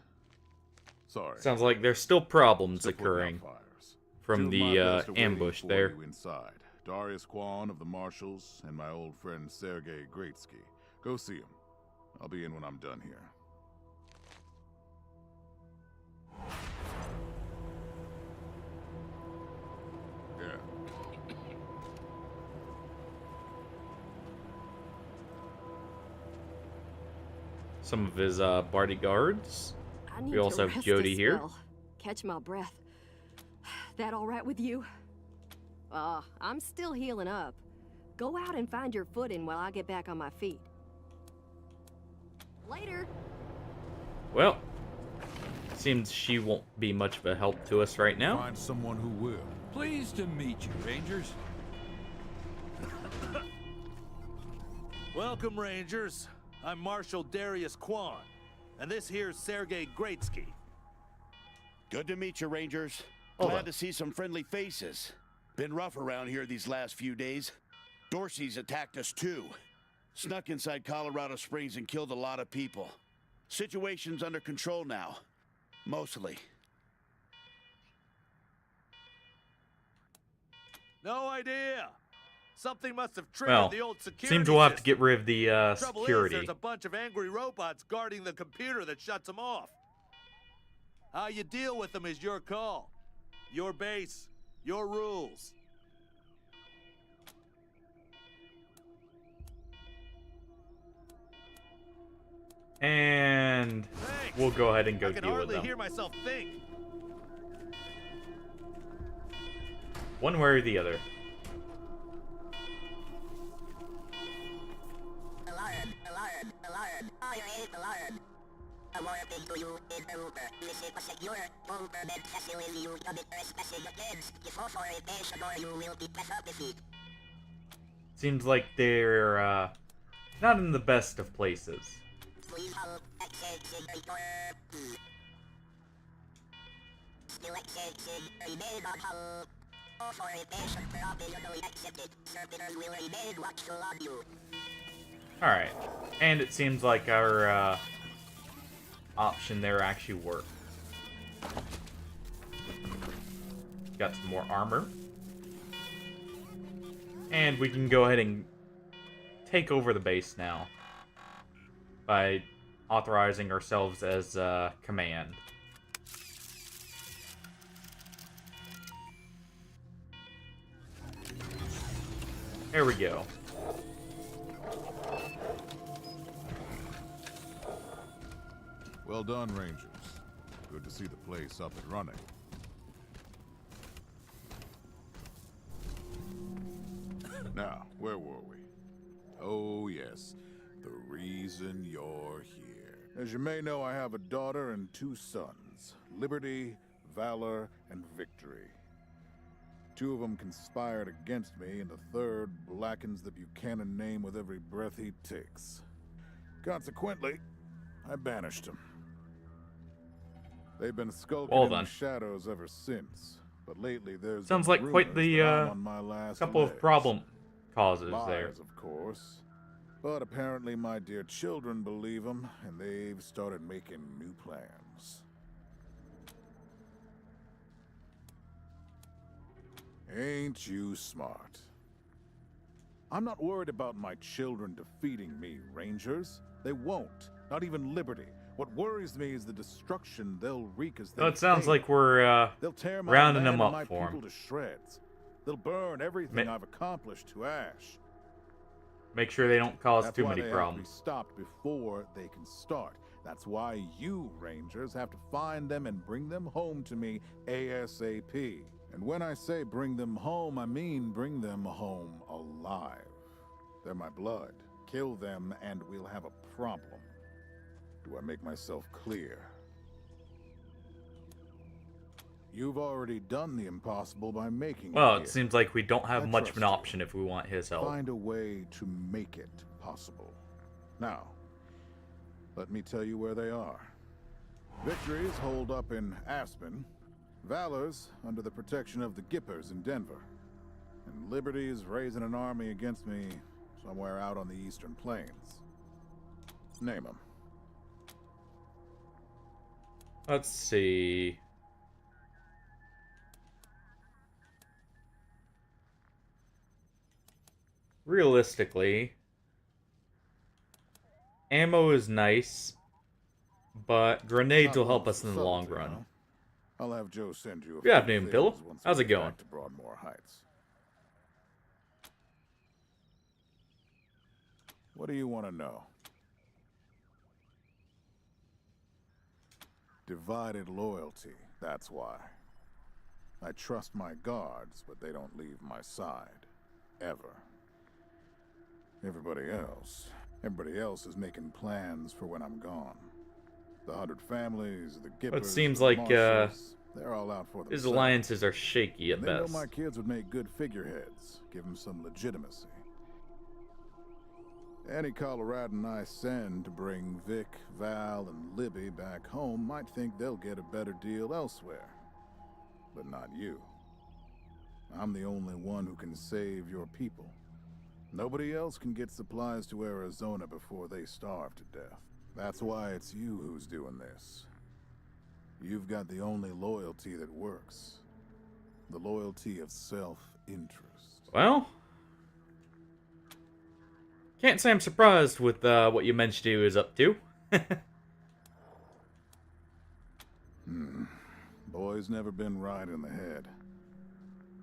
Sorry. Sounds like there's still problems Still putting occurring out fires. from Two of my the best are waiting ambush for there. you inside. Darius Kwan of the Marshals and my old friend Sergei Greatsky. Go see him. I'll be in when I'm done here. Yeah. Some of his bodyguards. I need We also to have rest Jody a here. spell. Catch my breath. That all right with you? I'm still healing up. Go out and find your footing while I get back on my feet. Later. Well, seems she won't be much of a help to us right now. Find someone who will. Pleased to meet you, Rangers. Welcome, Rangers. I'm Marshal Darius Kwan, and this here's Sergei Greatsky. Good to meet you, Rangers. Hold Glad on. to see some friendly faces. Been rough around here these last few days. Dorsey's attacked us too. Snuck inside Colorado Springs and killed a lot of people. Situation's under control now. Mostly. No idea. Something must have triggered Well, the old security seems we'll have to system. get rid of the Trouble security. is, there's a bunch of angry robots guarding the computer that shuts them off. How you deal with them is your call. Your base, your rules. And Thanks. we'll go ahead and go I can deal with hardly them. hear myself think. One way or the other. Seems like they're not in the best of places. Alright, and it seems like our option there actually worked. Got some more armor. And we can go ahead and take over the base now by authorizing ourselves as command. There we go. Well done, Rangers. Good to see the place up and running. Now, where were we? Oh, yes. The reason you're here. As you may know, I have a daughter and 2 sons. Liberty, Valor, and Victory. 2 of them conspired against me, and the third blackens the Buchanan name with every breath he takes. Consequently, I banished him. They've been skulking Well in done. the shadows ever since, but lately there's Sounds been like quite rumors the that I'm on my last couple of legs. problem causes Lies, there. of course. But apparently my dear children believe them, and they've started making new plans. Ain't you smart? I'm not worried about my children defeating me, Rangers. They won't. Not even Liberty. What worries me is the destruction they'll wreak as they Well, it sounds fail. like we're They'll tear my rounding land them and up my for 'em. people to shreds. They'll burn everything I've accomplished to ash. Make sure they don't cause That's too why many they problems. have to be stopped before they can start. That's why you, Rangers, have to find them and bring them home to me ASAP. And when I say bring them home, I mean bring them home alive. They're my blood. Kill them and we'll have a problem. Do I make myself clear? You've already done the impossible by making Well, it it seems like we don't have I much of trust an you. option if we want his help. Find a way to make it possible. Now, let me tell you where they are. Victory's holed up in Aspen. Valor's under the protection of the Gippers in Denver. And Liberty's raising an army against me somewhere out on the eastern plains. Name them. Let's see. Realistically, ammo is nice, but grenades will help us in the long run. I'll have Joe send you a Good few afternoon, things Bill. once How's we it get going? back to Broadmoor Heights. What do you want to know? Divided loyalty, that's why. I trust my guards, but they don't leave my side. Ever. Everybody else is making plans for when I'm gone. The 100 families, the Gippers, It seems the like Marshalls, they're all out for his themselves. alliances are shaky at And they know best. my kids would make good figureheads, give them some legitimacy. Any Coloradan I send to bring Vic, Val, and Libby back home might think they'll get a better deal elsewhere. But not you. I'm the only one who can save your people. Nobody else can get supplies to Arizona before they starve to death. That's why it's you who's doing this. You've got the only loyalty that works. The loyalty of self-interest. Well, can't say I'm surprised with what you mentioned he was up to. Boy's never been right in the head.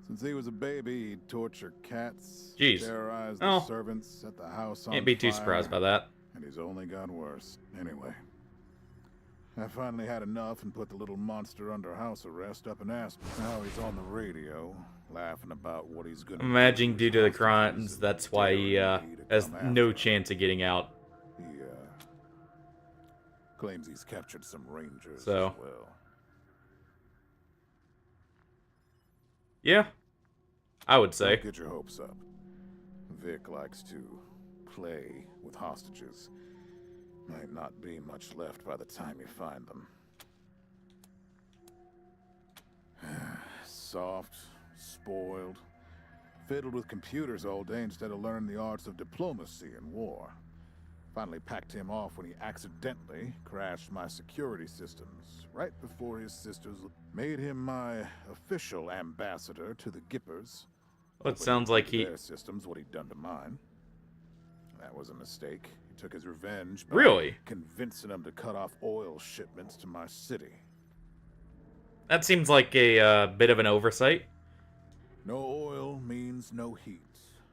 Since he was a baby, he'd torture cats, terrorize the servants, set the house on fire. Can't be too surprised by that. And he's only got worse. Anyway, I finally had enough and put the little monster under house arrest up and asked him. Now he's on the radio, laughing about what he's gonna Imagine due to the crimes, that's why he has no chance of getting out. He claims he's captured some rangers as So, well. yeah, I would say. Don't get your hopes up. Vic likes to play with hostages. Might not be much left by the time you find them. Soft, spoiled, fiddled with computers all day instead of learning the arts of diplomacy and war. Finally packed him off when he accidentally crashed my security systems right before his sisters made him my official ambassador to the Gippers. Well, it sounds like he... Their systems, what he'd done to mine. That was a mistake. He took his revenge by Really? convincing them to cut off oil shipments to my city. That seems like a bit of an oversight. No oil means no heat,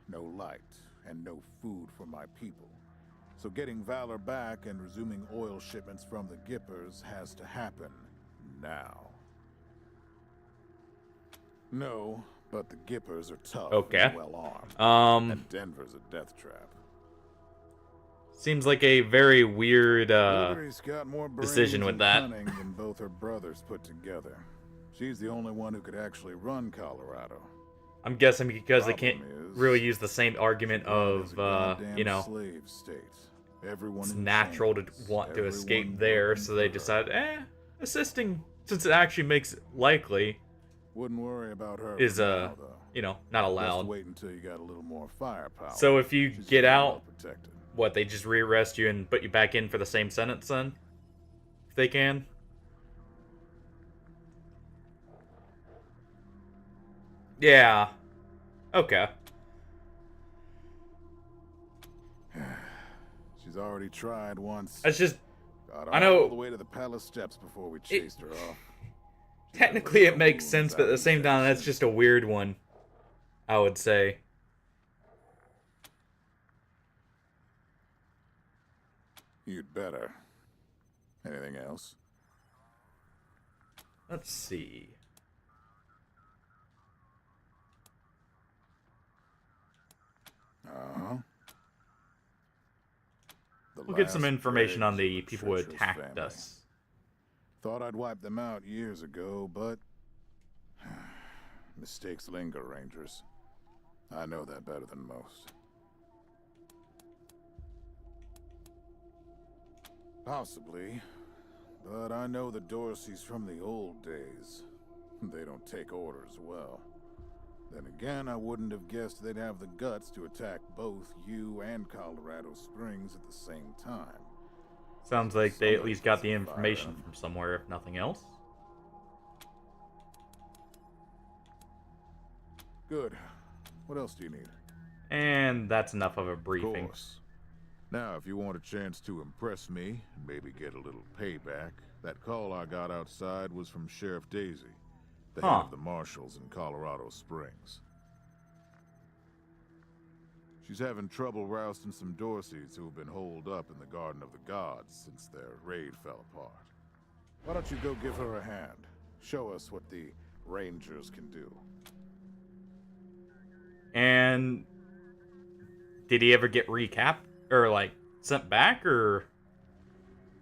no light, and no food for my people. So getting Valor back and resuming oil shipments from the Gippers has to happen now. No, but the Gippers are tough and well armed. And Denver's a death trap. Seems like a very weird Liberty's got more decision brains with and that. cunning than both her brothers put together. She's the only one who could actually run Colorado. I'm guessing because they Problem can't is, really use the same argument of, goddamn you know, slave state. Everyone it's in natural to chains, want to escape everyone there, working so they for her. decided, assisting, since it actually makes it likely, Wouldn't worry about her is, for now, though. you know, not Just allowed. wait until you got a little more firepower. So if you She's get well out, protected. what, they just rearrest you and put you back in for the same sentence then? If they can? Yeah. Okay. She's already tried once. It's just, Got I know- all the way to the palace steps before we chased her off. technically it makes sense, but at the same time, that's just a weird one, I would say. You'd better. Anything else? Let's see. Uh-huh. We'll get some last information on dregs the of people who treacherous attacked family. us. Thought I'd wiped them out years ago, but mistakes linger, Rangers. I know that better than most. Possibly, but I know the Dorseys from the old days. They don't take orders well. Then again, I wouldn't have guessed they'd have the guts to attack both you and Colorado Springs at the same time. Sounds like they at Somebody least got the must have information fired 'em. from somewhere, if nothing else. Good. What else do you need? And that's enough of a Of briefing. course. Now, if you want a chance to impress me, and maybe get a little payback, that call I got outside was from Sheriff Daisy, the head of the marshals in Colorado Springs. She's having trouble rousting some Dorseys who have been holed up in the Garden of the Gods since their raid fell apart. Why don't you go give her a hand? Show us what the Rangers can do. And did he ever get recapped or like sent back, or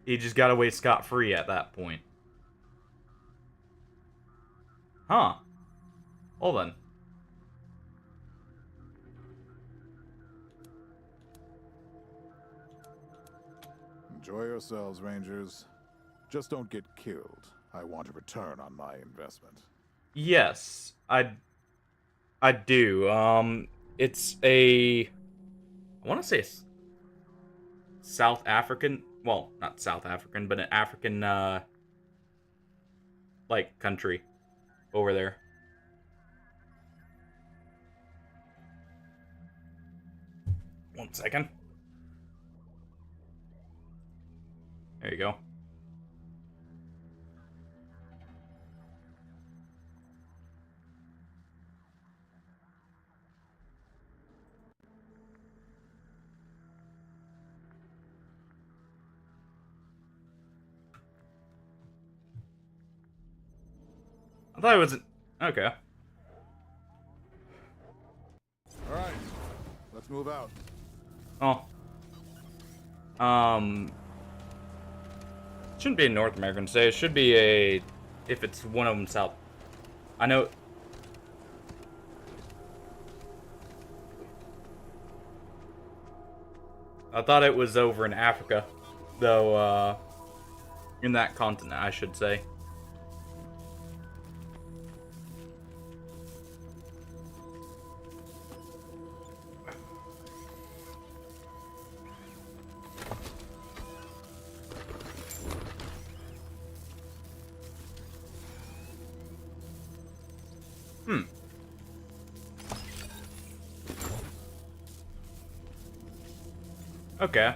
he just got away scot-free at that point? Huh. Well then. Enjoy yourselves, Rangers. Just don't get killed. I want a return on my investment. Yes, I do. It's a, I want to say South African, well, not South African, but an African, like, country over there. One second. There you go. I thought it was... Okay. Alright, let's move out. Oh. Shouldn't be a North American state. It should be a... If it's one of them South... I know... I thought it was over in Africa. Though, in that continent, I should say. Okay.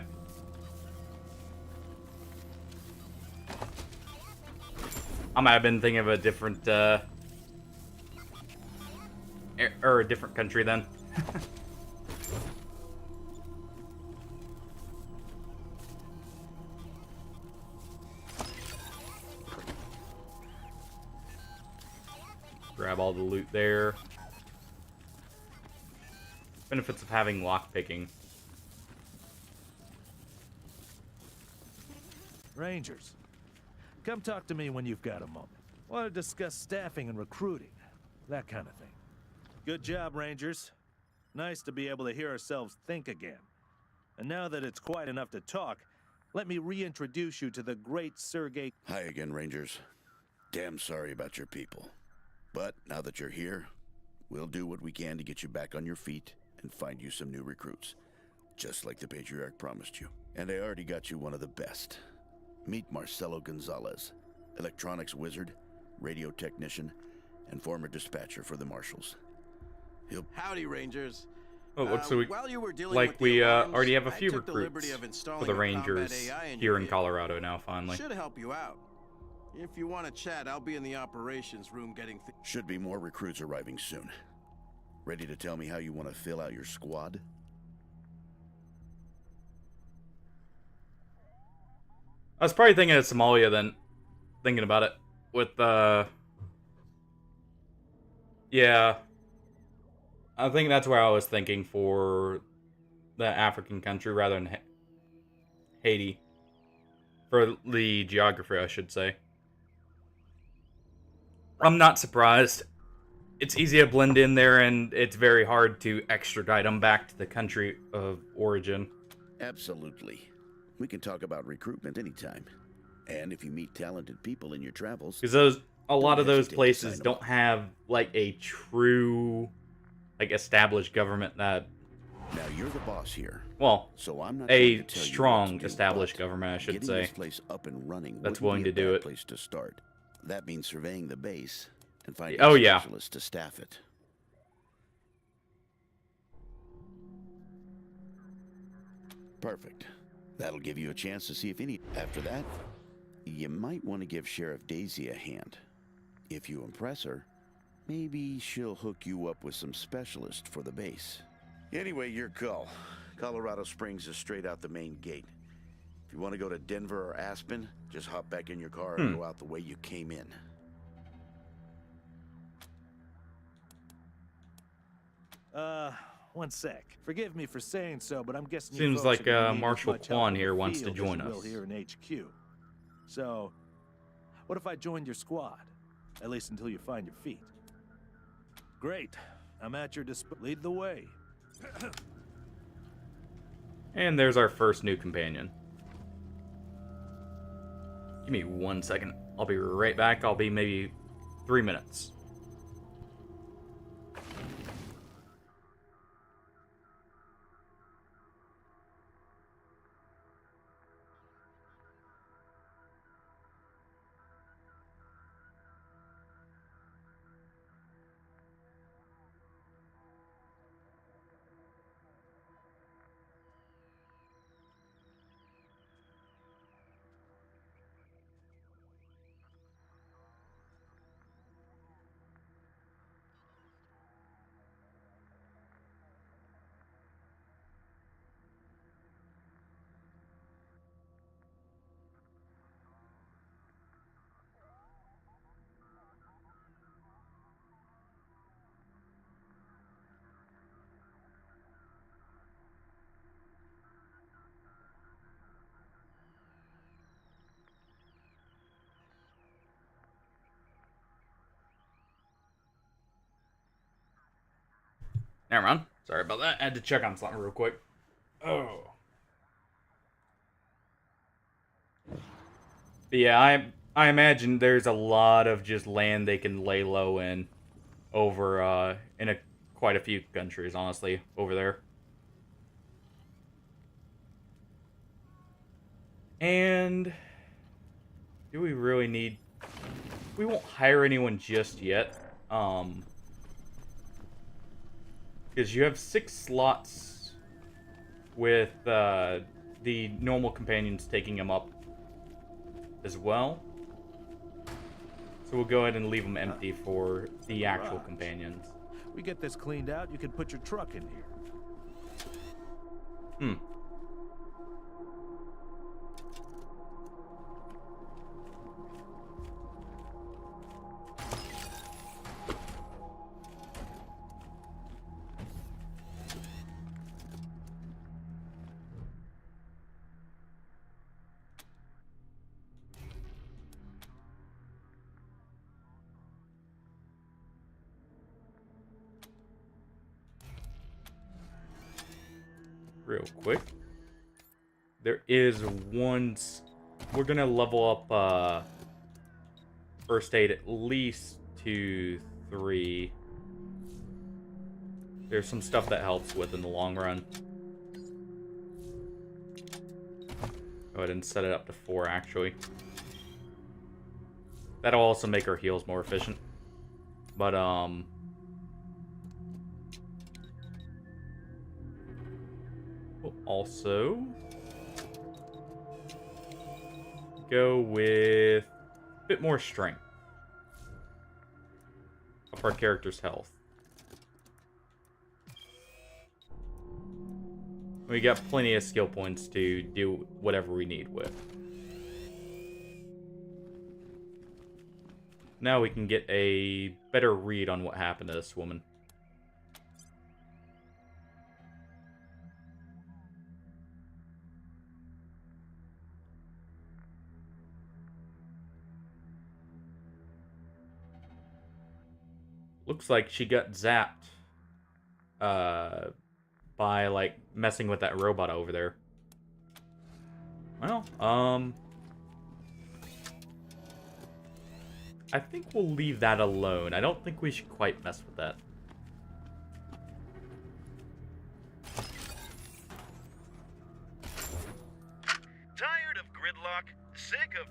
I might have been thinking of a different, or a different country then. Grab all the loot there. Benefits of having lockpicking. Rangers, come talk to me when you've got a moment. Want to discuss staffing and recruiting, that kind of thing. Good job, Rangers. Nice to be able to hear ourselves think again. And now that it's quiet enough to talk, let me reintroduce you to the great Sergei... Hi again, Rangers. Damn sorry about your people. But now that you're here, we'll do what we can to get you back on your feet and find you some new recruits. Just like the Patriarch promised you. And I already got you one of the best. Meet Marcelo Gonzalez, electronics wizard, radio technician, and former dispatcher for the Marshals. Howdy, Rangers. Oh, so we, while you were dealing like with we the alarms, already have a I few took the recruits liberty of installing for the a combat Rangers AI in here your in vehicle. Colorado now, finally. Should help you out. If you want to chat, I'll be in the operations room getting Should be more recruits arriving soon. Ready to tell me how you want to fill out your squad? I was probably thinking of Somalia then, thinking about it, with, yeah, I think that's where I was thinking for the African country rather than Haiti, for the geography, I should say. I'm not surprised. It's easy to blend in there, and it's very hard to extradite them back to the country of origin. Absolutely. We can talk about recruitment anytime. And if you meet talented people in your travels... Because a lot of those places don't have, like, a true, like, established government that... Now, you're the boss here. Well, so I'm not a strong established government, I should say. This place up and running that's willing to do it. Place to start. That means surveying the base and finding specialists to staff it. Perfect. That'll give you a chance to see if any... After that, you might want to give Sheriff Daisy a hand. If you impress her, maybe she'll hook you up with some specialists for the base. Anyway, your call. Colorado Springs is straight out the main gate. If you want to go to Denver or Aspen, just hop back in your car and go out the way you came in. One sec. Forgive me for saying so, but I'm guessing seems like Marshal Quan here wants to join us. Here in HQ. So, what if I joined your squad? At least until you find your feet. Great. I'm at your disposal. Lead the way. And there's our first new companion. Give me 1 second. I'll be right back. I'll be maybe 3 minutes. Never mind. Sorry about that. I had to check on something real quick. Oh. But yeah, I imagine there's a lot of just land they can lay low in over in quite a few countries, honestly, over there. And do we really need... We won't hire anyone just yet. Because you have 6 slots with the normal companions taking them up as well. So we'll go ahead and leave them empty for the actual companions. We get this cleaned out, you can put your truck in here. Real quick. There is one... We're going to level up first aid at least to 3. There's some stuff that helps with in the long run. Go ahead and set it up to 4, actually. That'll also make our heals more efficient. But, we'll also go with a bit more strength. Up our character's health. We got plenty of skill points to do whatever we need with. Now we can get a better read on what happened to this woman. Looks like she got zapped by, like, messing with that robot over there. Well, I think we'll leave that alone. I don't think we should quite mess with that. Tired of gridlock? Sick of...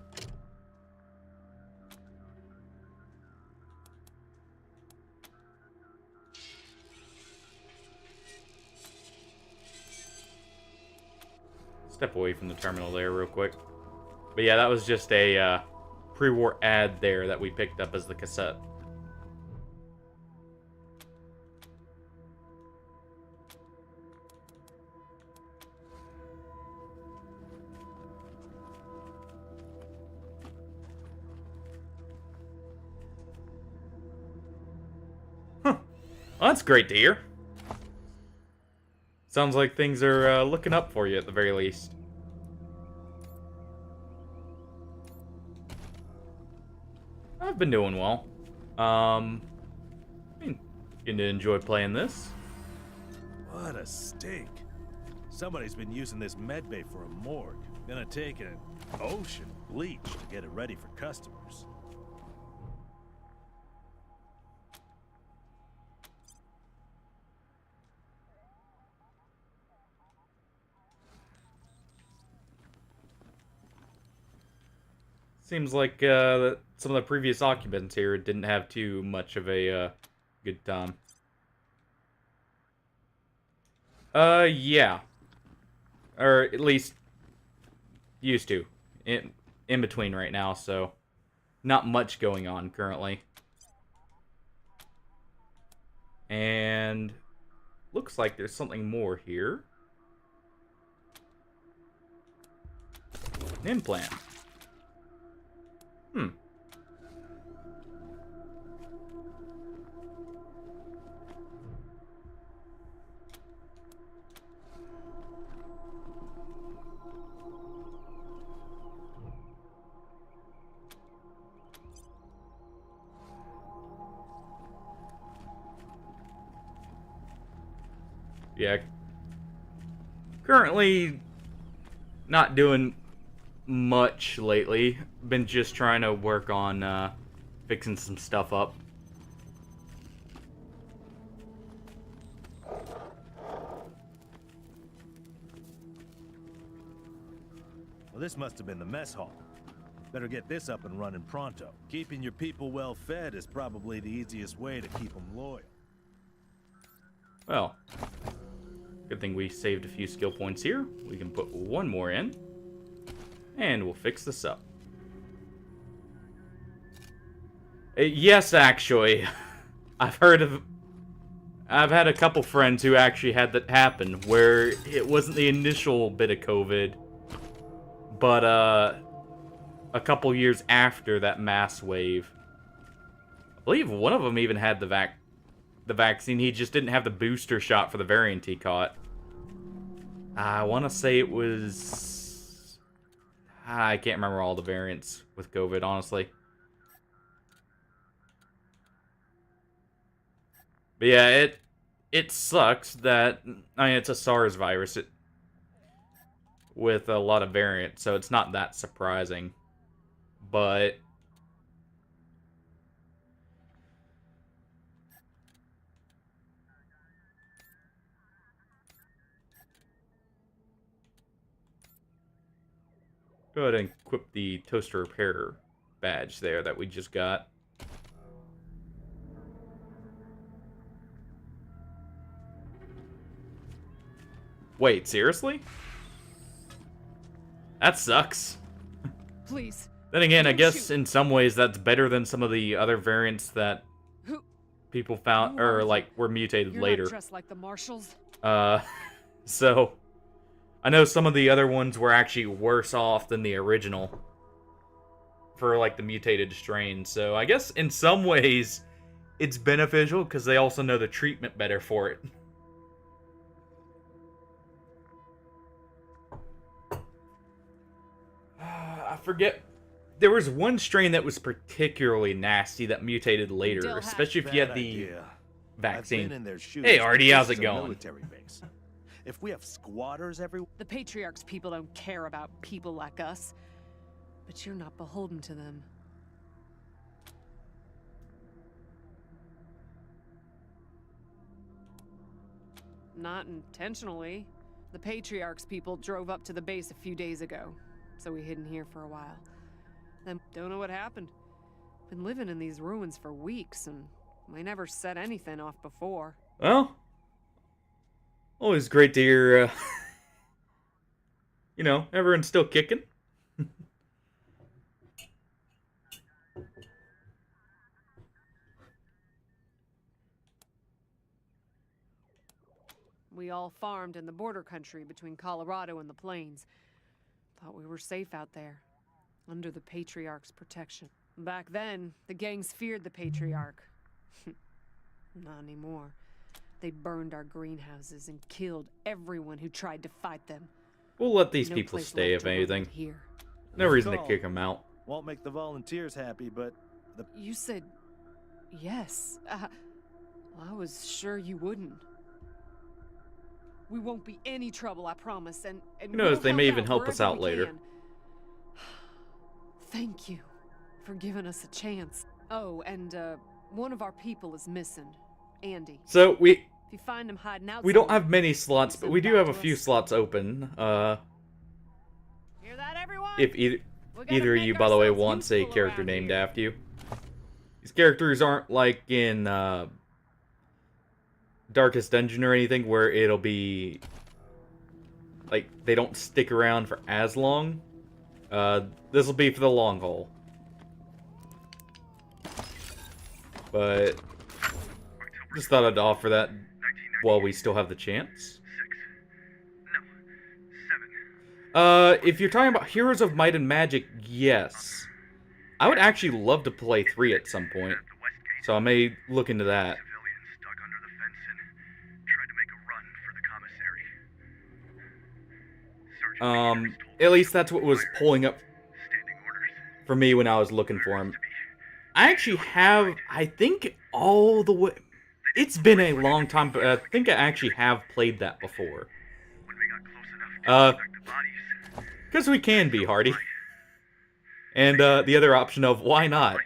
Step away from the terminal there real quick. But yeah, that was just a pre-war ad there that we picked up as the cassette. Huh. Well, that's great to hear. Sounds like things are looking up for you at the very least. I've been doing well. I mean, getting to enjoy playing this. What a steak. Somebody's been using this medbay for a morgue. Gonna take an ocean of bleach to get it ready for customers. Seems like some of the previous occupants here didn't have too much of a good time. Yeah. Or at least used to. In between right now, so not much going on currently. And looks like there's something more here. An implant. Hmm. Yeah. Currently not doing much lately. Been just trying to work on fixing some stuff up. Well, this must have been the mess hall. Better get this up and running pronto. Keeping your people well fed is probably the easiest way to keep them loyal. Well, good thing we saved a few skill points here. We can put one more in. And we'll fix this up. Yes, actually. I've had a couple friends who actually had that happen, where it wasn't the initial bit of COVID, but a couple years after that mass wave. I believe one of them even had the vaccine. He just didn't have the booster shot for the variant he caught. I want to say it was... I can't remember all the variants with COVID, honestly. But yeah, it sucks that... I mean, it's a SARS virus with a lot of variants, so it's not that surprising. But... go ahead and equip the toaster repair badge there that we just got. Wait, seriously? That sucks. Please. Then again, I Don't guess shoot. in some ways that's better than some of the other variants that people found, Who are or you? like were mutated You're later. not dressed like the marshals. So I know some of the other ones were actually worse off than the original for like the mutated strain. So I guess in some ways it's beneficial because they also know the treatment better for it. I forget. There was one strain that was particularly nasty that mutated later, Still especially if you bad had the idea. vaccine. I've been in their shoes, Hey, but Artie, this how's is it a going? military base. If we have squatters everywhere... The Patriarch's people don't care about people like us. But you're not beholden to them. Not intentionally. The Patriarch's people drove up to the base a few days ago, so we hid in here for a while. Then, don't know what happened. Been living in these ruins for weeks, and we never set anything off before. Well, always great to hear, you know, everyone's still kicking. We all farmed in the border country between Colorado and the plains. Thought we were safe out there, under the Patriarch's protection. Back then, the gangs feared the Patriarch. Not anymore. They burned our greenhouses and killed everyone who tried to fight them. We'll let these No people place stay, left if to run anything. but here. No reason to Call. kick them out. Won't make the volunteers happy, but the... You said yes. Well, I was sure you wouldn't. We won't be any trouble, I promise. And Who knows, we'll they may help even out help us wherever out we later. can. Thank you for giving us a chance. Oh, and one of our people is missing, Andy. So If you find him hiding out we don't somewhere, have many slots, but we do have a few slots open. Hear that, everyone? If either of you, by the way, wants a character named after you. These characters aren't like in Darkest Dungeon or anything where it'll be like they don't stick around for as long. This will be for the long haul. But just thought I'd offer that while we still have the chance. If you're talking about Heroes of Might and Magic, yes. I would actually love to play 3 at some point, so I may look into that. At least that's what was pulling up for me when I was looking for him. I actually have, I think, all the way... It's been a long time, but I think I actually have played that before. Because we can be, Hardy. And the other option of, why not?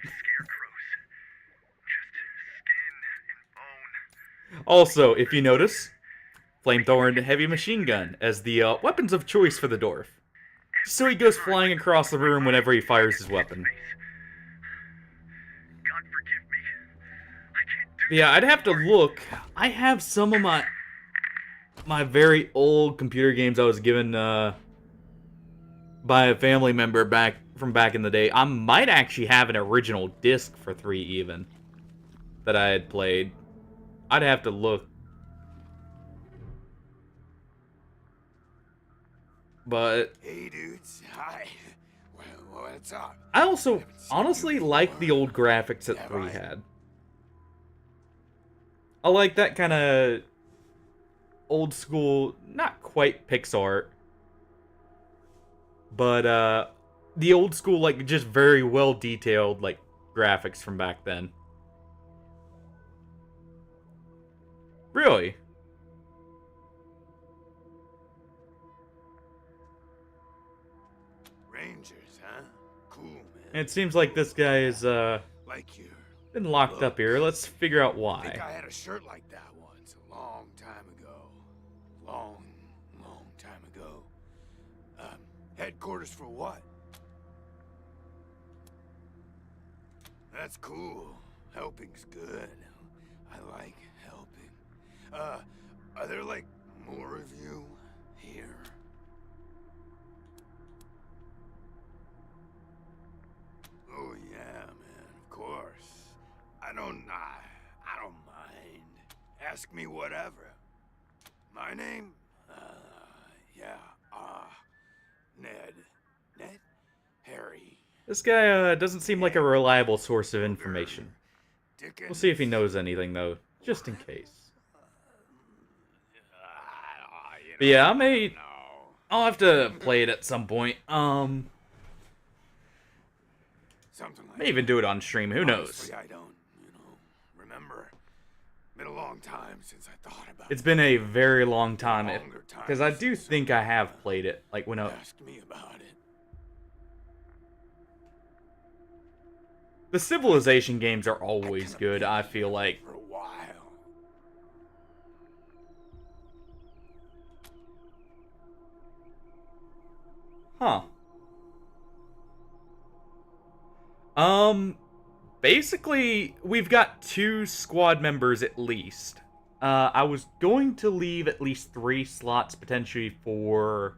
Also, if you notice, flamethrower and heavy machine gun as the weapons of choice for the dwarf. So he goes flying across the room whenever he fires his weapon. Yeah, I'd have to look. I have some of my very old computer games I was given by a family member back in the day. I might actually have an original disc for 3 even that I had played. I'd have to look. But hey dudes, hi. Well, what's up? I also honestly like the old graphics that 3 had. I like that kind of old school, not quite Pixar, but the old school, like, just very well detailed, like, graphics from back then. Really? Rangers, huh? Cool, man. And it seems like this guy is, like you. Been locked up here. Let's figure out why. I think I had a shirt like that once, a long time ago. Long time ago. Headquarters for what? That's cool. Helping's good. I like helping. Are there, like, more of you here? Oh, yeah, man, of course. I don't mind. Ask me whatever. My name? Ned? Harry. This guy doesn't seem like a reliable source of information. We'll see if he knows anything, though, just in case. But yeah, I'll have to play it at some point. May even do it on stream, who knows? Honestly, I don't, remember. Been a long time since I thought about it. It's been a very long time, because I do think I have played it, like when I... Ask me about it. The Civilization games are always good, I feel like. For a while. Huh. Basically, we've got 2 squad members at least. I was going to leave at least 3 slots potentially for,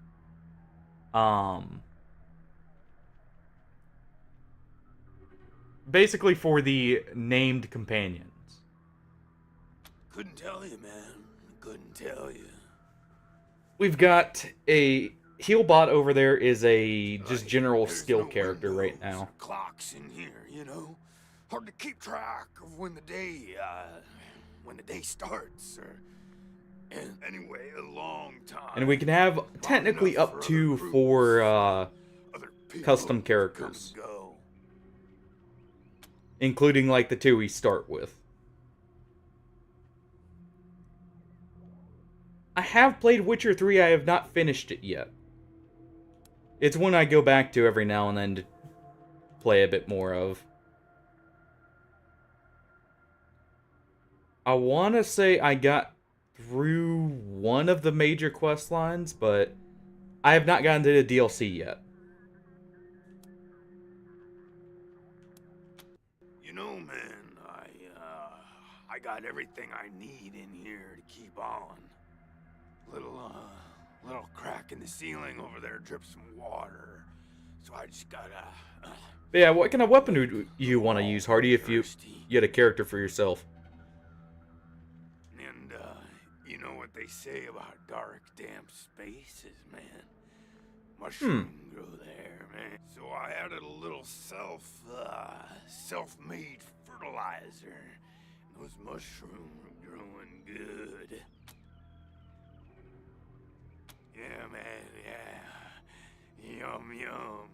basically for the named companions. Couldn't tell you, man. Couldn't tell you. We've got a Healbot over there is a just general skill character right now. Clocks in here, hard to keep track of when the day starts. Anyway, a long time. And we can have technically up to 4 custom characters, including like the 2 we start with. I have played Witcher 3, I have not finished it yet. It's one I go back to every now and then to play a bit more of. I want to say I got through one of the major quest lines, but I have not gotten to the DLC yet. You know, man, I got everything I need in here to keep on. Little crack in the ceiling over there drips some water. So I just gotta... Yeah, what kind of weapon do you want to use, Hardy, if you get a character for yourself? And, you know what they say about dark, damp spaces, man? Mushroom grow there, man. So I added a little self-made fertilizer. Those mushrooms are growing good. Yeah, man, yeah. Yum, yum.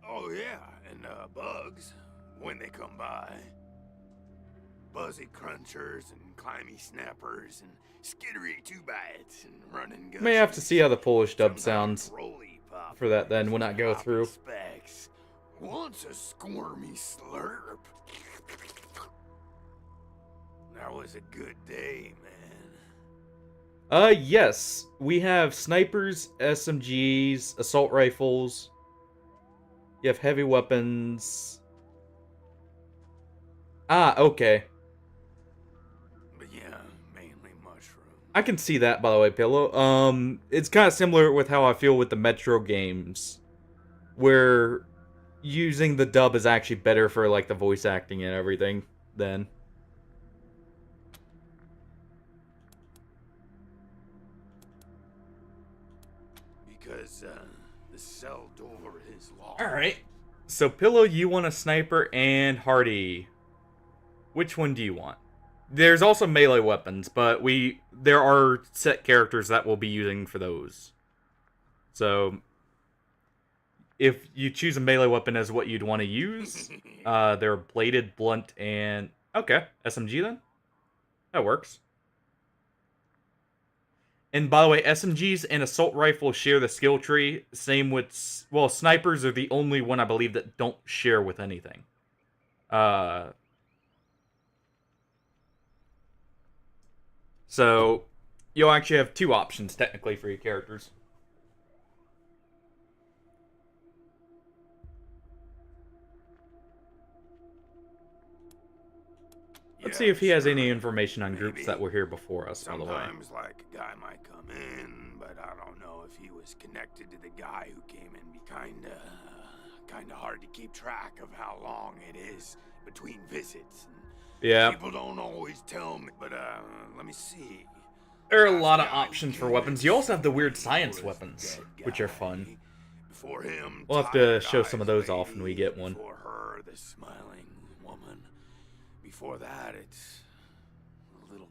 Oh, yeah, and bugs, when they come by. Buzzy crunchers and climby snappers and skittery two-bites and running guns. May have to see how the Polish dub sounds for that then when I go through. Specs. Once a squirmy slurp. That was a good day, man. Yes. We have snipers, SMGs, assault rifles. You have heavy weapons. Ah, okay. But yeah, mainly mushroom. I can see that, by the way, Pillow. It's kind of similar with how I feel with the Metro games, where using the dub is actually better for, like, the voice acting and everything, then. Because, the cell door is locked. Alright. So, Pillow, you want a sniper, and Hardy. Which one do you want? There's also melee weapons, but there are set characters that we'll be using for those. So, if you choose a melee weapon as what you'd want to use, they're bladed, blunt, and... Okay, SMG then? That works. And by the way, SMGs and assault rifles share the skill tree. Same with... Well, snipers are the only one, I believe, that don't share with anything. So, you'll actually have two options, technically, for your characters. Let's see if he has any information on groups that were here before us, by the way. Sometimes, like, a guy might come in, but I don't know if he was connected to the guy who came in. Be kinda hard to keep track of how long it is between visits. Yeah. People don't always tell me, but, let me see. There are a lot of options for weapons. You also have the weird science weapons, which are fun. Before him, We'll have to show some of those off when we get one. before her, the smiling woman. Before that, it's a little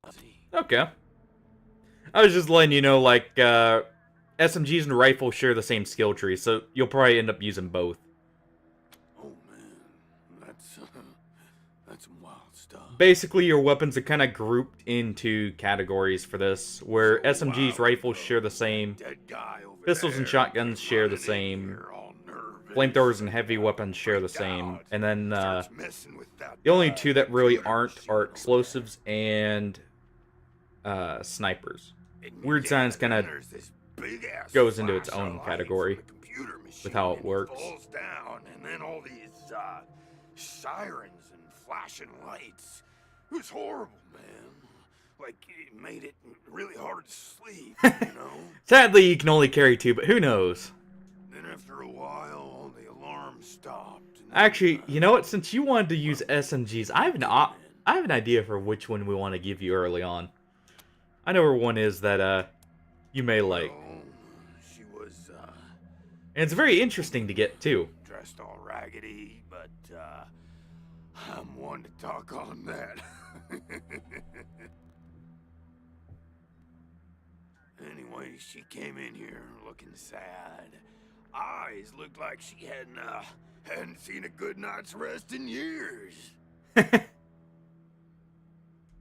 fuzzy. Okay. I was just letting you know, like, SMGs and rifles share the same skill tree, so you'll probably end up using both. Oh man, that's some wild stuff. Basically, your weapons are kind of grouped into categories for this, where SMGs, rifles share the same, pistols and shotguns share the same, flamethrowers and heavy weapons share the same, and then the only two that really aren't are explosives and snipers. Weird Science kind of goes into its own category with how it works. Falls down, and then all these sirens and flashing lights. It was horrible, man. Like, it made it really hard to sleep, you know? Sadly, you can only carry two, but who knows? Then after a while, the alarm stopped. Actually, you know what? Since you wanted to use SMGs, I have an idea for which one we want to give you early on. I know where one is that you may like. She was And it's very interesting to get too. dressed all raggedy, but I'm one to talk on that. Anyway, she came in here looking sad. Eyes looked like she hadn't seen a good night's rest in years.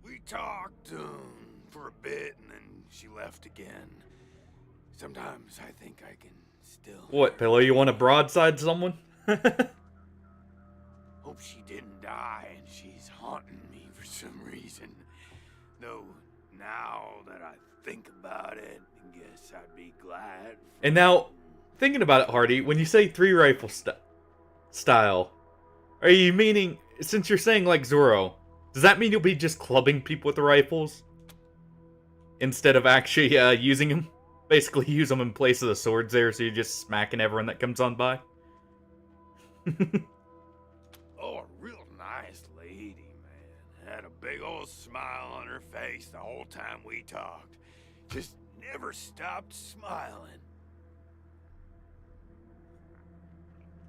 We talked for a bit, and then she left again. Sometimes I think I can still... What, Pillow, you want to broadside someone? Hope she didn't die and she's haunting me for some reason. Though, now that I think about it, I guess I'd be glad. And now, thinking about it, Hardy, when you say 3-rifle style, are you meaning, since you're saying like Zorro, does that mean you'll be just clubbing people with the rifles? Instead of actually using them? Basically use them in place of the swords there, so you're just smacking everyone that comes on by? Oh, a real nice lady, man. Had a big old smile on her face the whole time we talked. Just never stopped smiling.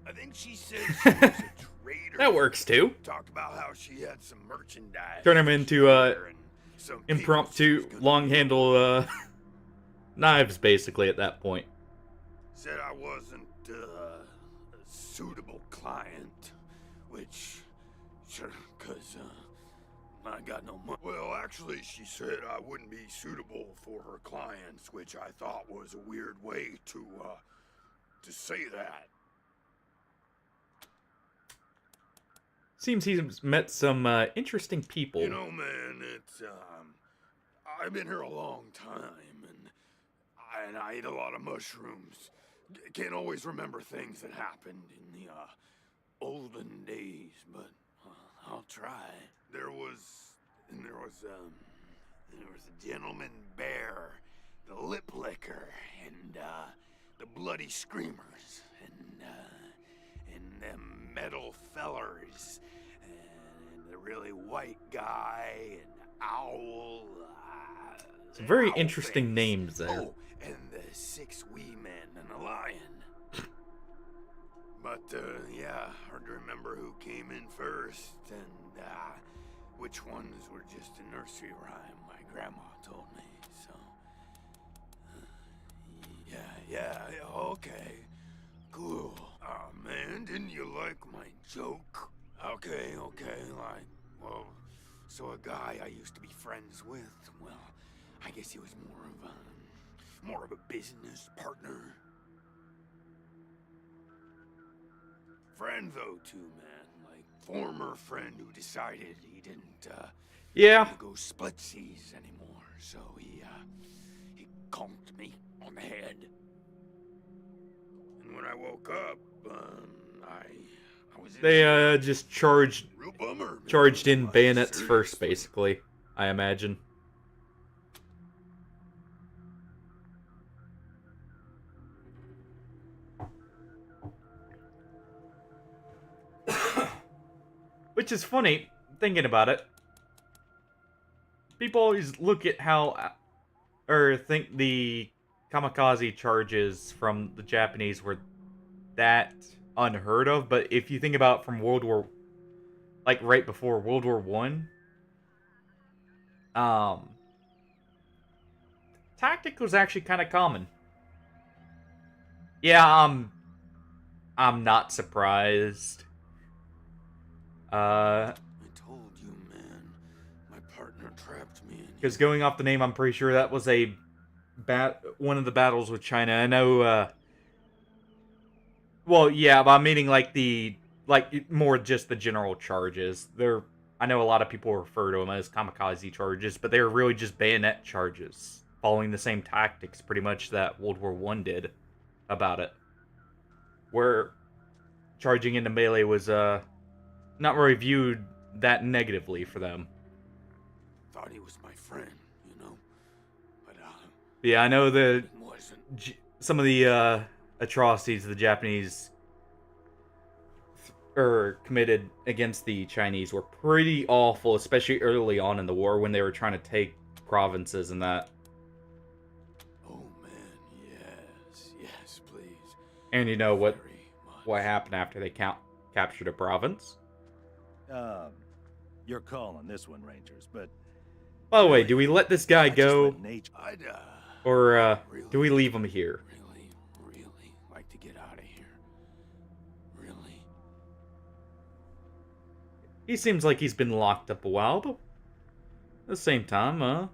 I think she said she was a trader. That works too. Talked about how she had some merchandise. Turn them into impromptu long-handle knives, basically, at that point. Said I wasn't a suitable client, which, sure, cause I got no money. Well, actually, she said I wouldn't be suitable for her clients, which I thought was a weird way to say that. Seems he's met some interesting people. You know, man, it's I've been here a long time, and I eat a lot of mushrooms. Can't always remember things that happened in the olden days, but I'll try. There was a gentleman bear, the lip licker, and the bloody screamers, and them metal fellers, and the really white guy, and owl. Some very interesting names there. Oh, and the 6 wee men and a lion. But, yeah, hard to remember who came in first, and, which ones were just a nursery rhyme my grandma told me, so... Yeah, okay. Cool. Aw, man, didn't you like my joke? Okay, like, well, so a guy I used to be friends with, well, I guess he was more of a business partner. Friend, though, too, man. Like, former friend who decided he didn't, go splitsies anymore, so he conked me on the head. And when I woke up, I was in... They, just charged in bayonets first, basically, I imagine. Which is funny, thinking about it. People always look at how, or think the kamikaze charges from the Japanese were that unheard of, but if you think about from World War, like right before World War I, tactic was actually kind of common. Yeah, I'm not surprised. I told you, man. My partner trapped me in... Because going off the name, I'm pretty sure that was one of the battles with China. I know, well, yeah, but I'm meaning more just the general charges. I know a lot of people refer to them as kamikaze charges, but they're really just bayonet charges, following the same tactics pretty much that World War I did about it. Where charging into melee was, not really viewed that negatively for them. Thought he was my friend, you know? But, yeah, I know some of the, atrocities the Japanese committed against the Chinese were pretty awful, especially early on in the war when they were trying to take provinces and that. Oh man, yes, please. And you know what happened after they captured a province? Your call on this one, Rangers, but... By the way, do we let this guy go? I'd, Or, do we leave him here? Really like to get out of here. Really. He seems like he's been locked up a while, but at the same time, well,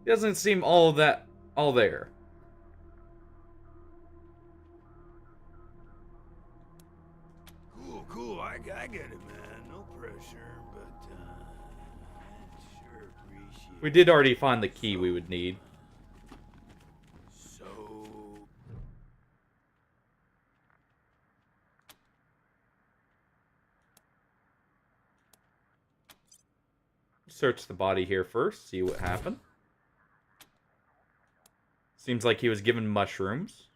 doesn't seem all there. Cool, I get it, man. No pressure, but, sure appreciate We did already find the key we would need. So... Search the body here first, see what happened. Seems like he was given mushrooms.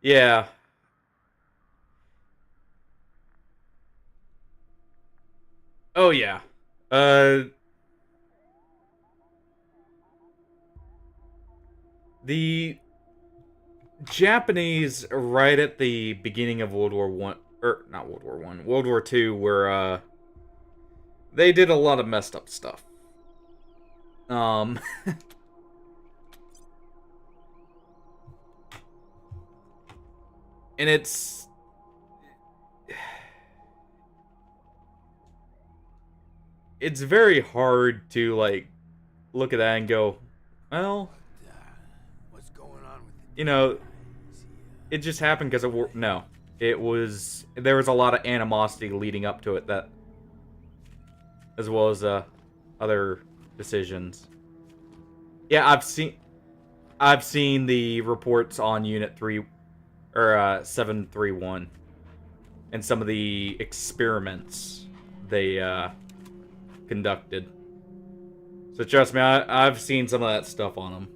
Yeah. Oh, yeah. The Japanese, right at the beginning of World War One, or not World War One, World War Two, were they did a lot of messed up stuff. And it's very hard to like look at that and go, well, What's going on with you know, it just happened because of war. No, there was a lot of animosity leading up to it, that as well as other decisions. Yeah, I've seen the reports on Unit 3 or 731 and some of the experiments they conducted. So trust me, I've seen some of that stuff on them.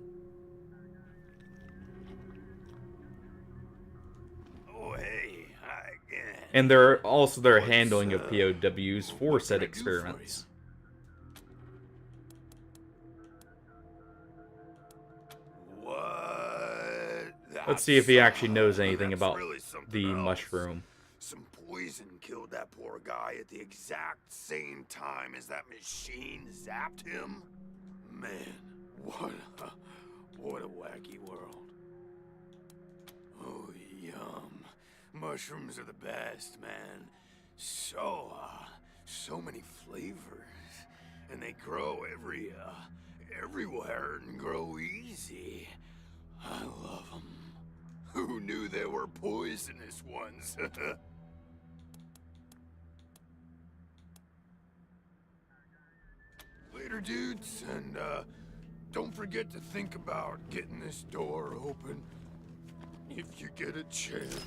Oh, hey, And their handling of POWs for said experiments. Let's see if he actually knows anything about the mushroom. Some poison killed that poor guy at the exact same time as that machine zapped him. Man, what a wacky world. Oh, yum. Mushrooms are the best, man. So many flavors. And they grow everywhere and grow easy. I love them. Who knew there were poisonous ones? Later, dudes, and don't forget to think about getting this door open if you get a chance.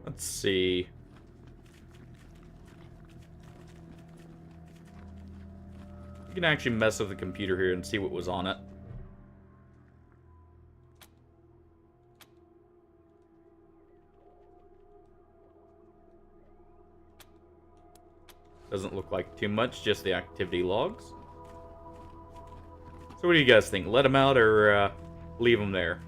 Let's see. You can actually mess with the computer here and see what was on it. Doesn't look like too much, just the activity logs. So what do you guys think? Let them out or leave them there?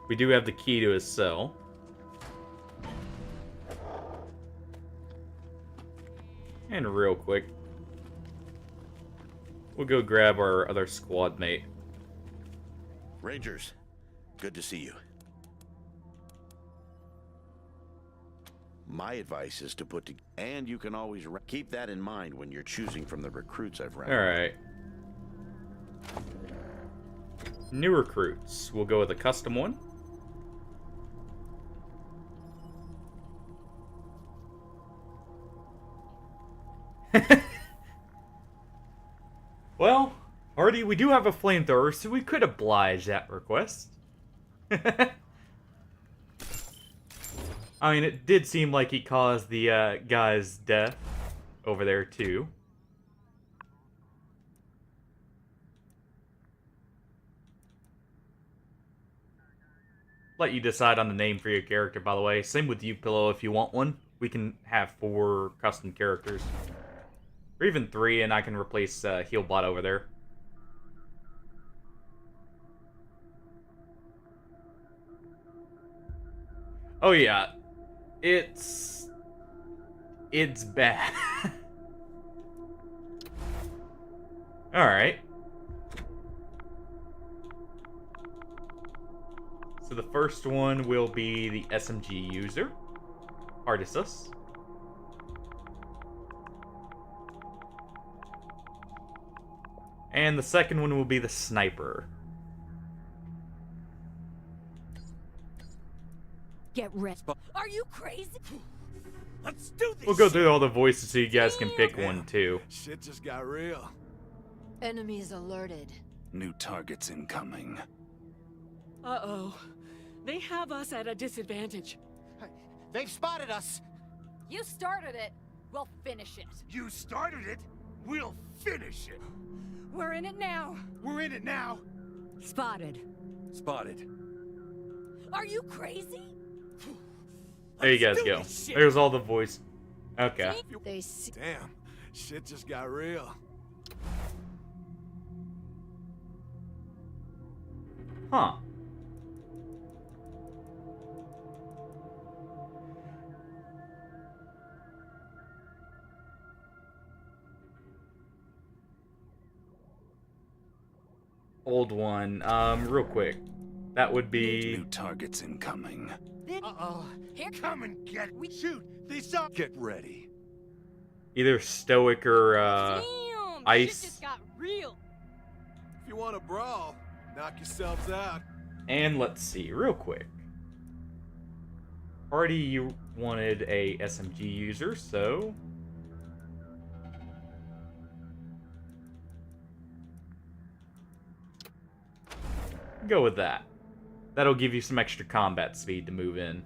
We do have the key to his cell. And real quick, we'll go grab our other squad mate. Rangers, good to see you. My advice is to and you can always keep that in mind when you're choosing from the recruits I've run. Alright. New recruits. We'll go with a custom one. Well, Artie, we do have a flamethrower, so we could oblige that request. I mean, it did seem like he caused the guy's death over there, too. Let you decide on the name for your character, by the way. Same with you, Pillow, if you want one. We can have 4 custom characters. Or even 3, and I can replace Healbot over there. Oh yeah. It's bad. Alright. So the first one will be the SMG user, Artisus. And the second one will be the sniper. Get ready. Are you crazy? Let's do this. We'll go through all the voices so you guys can pick one too. Shit just got real. Enemies alerted. New targets incoming. Uh-oh. They have us at a disadvantage. They've spotted us. You started it. We'll finish it. You started it. We'll finish it. We're in it now. We're in it now. Spotted. Spotted. Are you crazy? There you guys go. There's all the voice. Okay. They see. Damn, shit just got real. Huh. Old one. Real quick. That would be... New targets incoming. Uh-oh. Here. Come and get me. Shoot. They saw. Get ready. either Stoic or, Damn, Ice. Shit just got real. If you want to brawl, knock yourselves out. And let's see, real quick. Already you wanted a SMG user, so... go with that. That'll give you some extra combat speed to move in.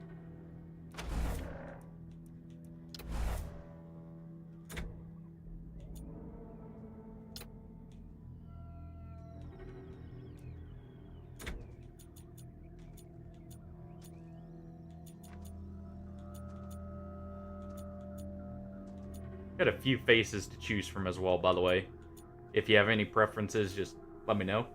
Got a few faces to choose from as well, by the way. If you have any preferences, just let me know.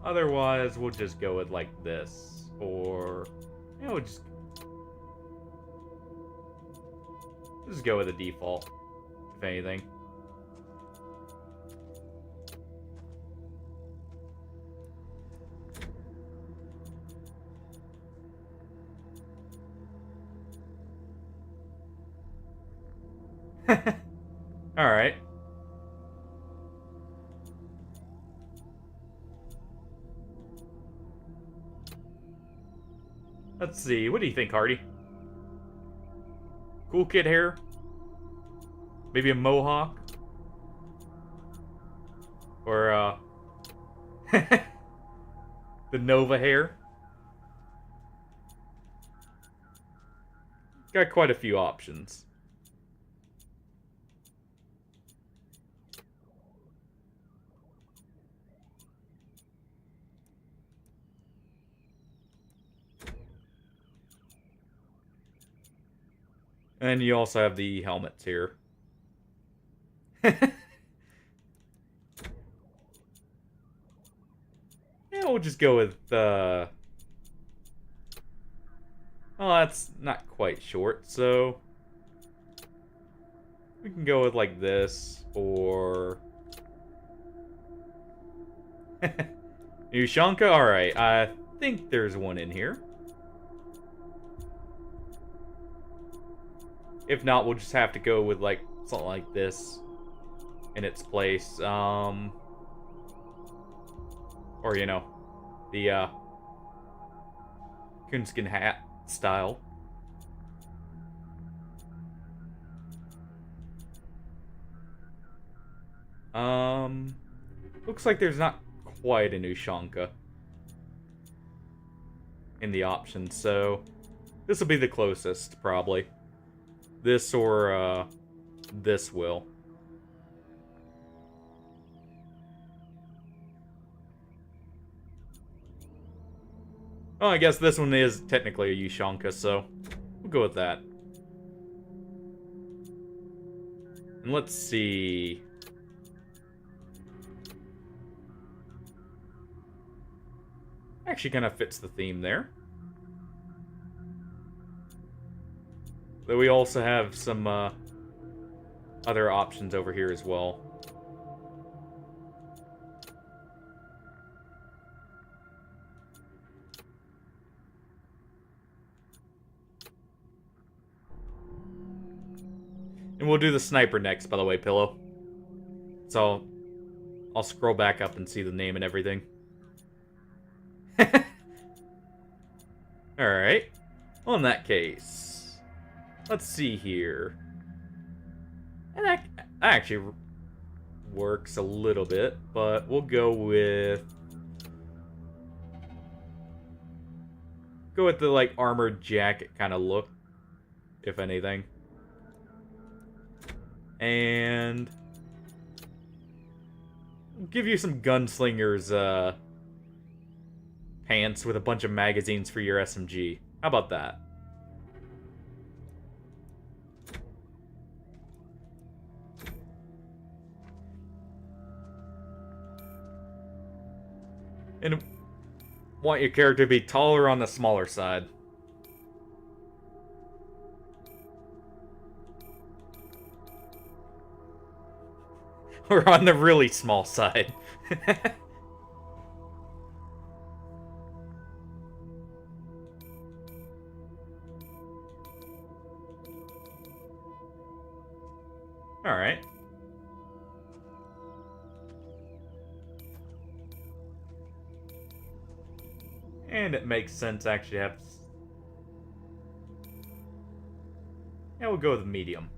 Otherwise, we'll just go with like this, or you know, we'll just go with the default, if anything. All right. Let's see. What do you think, Hardy? Cool kid hair? Maybe a mohawk? Or, the Nova hair? Got quite a few options. And you also have the helmets here. Yeah, we'll just go with, well, that's not quite short, so... we can go with, like, this, or... Ushanka? Alright, I think there's one in here. If not, we'll just have to go with, like, something like this in its place. Or, you know, the, coonskin hat style. Looks like there's not quite a new Ushanka in the options, so this will be the closest, probably. This or, this will. Oh, I guess this one is technically a Ushanka, so we'll go with that. And let's see. Actually kind of fits the theme there. But we also have some other options over here as well. And we'll do the sniper next, by the way, Pillow. So I'll scroll back up and see the name and everything. Alright. Well, in that case, let's see here. And that actually works a little bit, but we'll go with the like armored jacket kind of look, if anything. And give you some gunslinger's pants with a bunch of magazines for your SMG. How about that? And want your character to be taller on the smaller side. Or on the really small side. Alright. And it makes sense actually have... Yeah, we'll go with medium.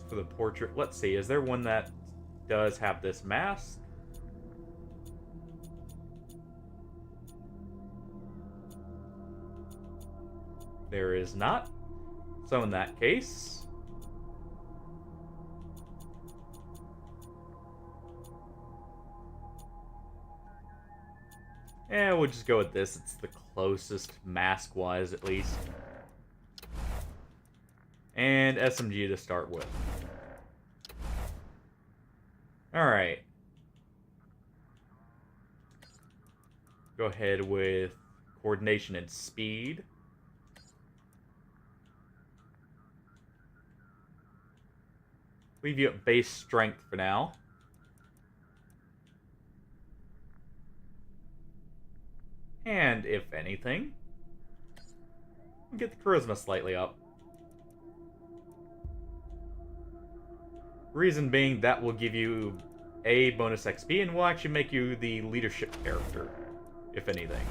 For the portrait, let's see, is there one that does have this mask? There is not. So in that case, yeah, we'll just go with this. It's the closest mask-wise, at least. And SMG to start with. Alright. Go ahead with coordination and speed. Leave you at base strength for now. And if anything, get the charisma slightly up. Reason being, that will give you a bonus XP and will actually make you the leadership character, if anything.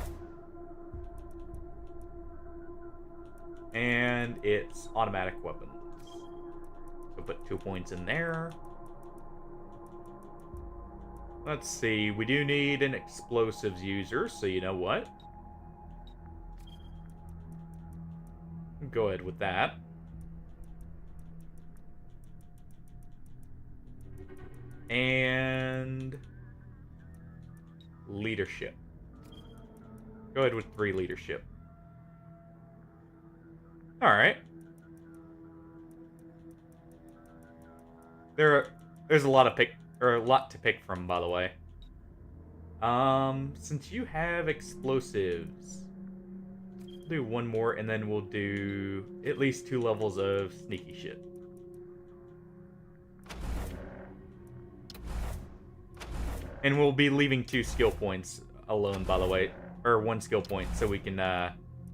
And it's automatic weapons. So put 2 points in there. Let's see, we do need an explosives user, so you know what? Go ahead with that. And leadership. Go ahead with 3 leadership. Alright. There's a lot to pick from, by the way. Since you have explosives, do one more and then we'll do at least 2 levels of sneaky shit. And we'll be leaving 2 skill points alone, by the way. Or 1 skill point, so we can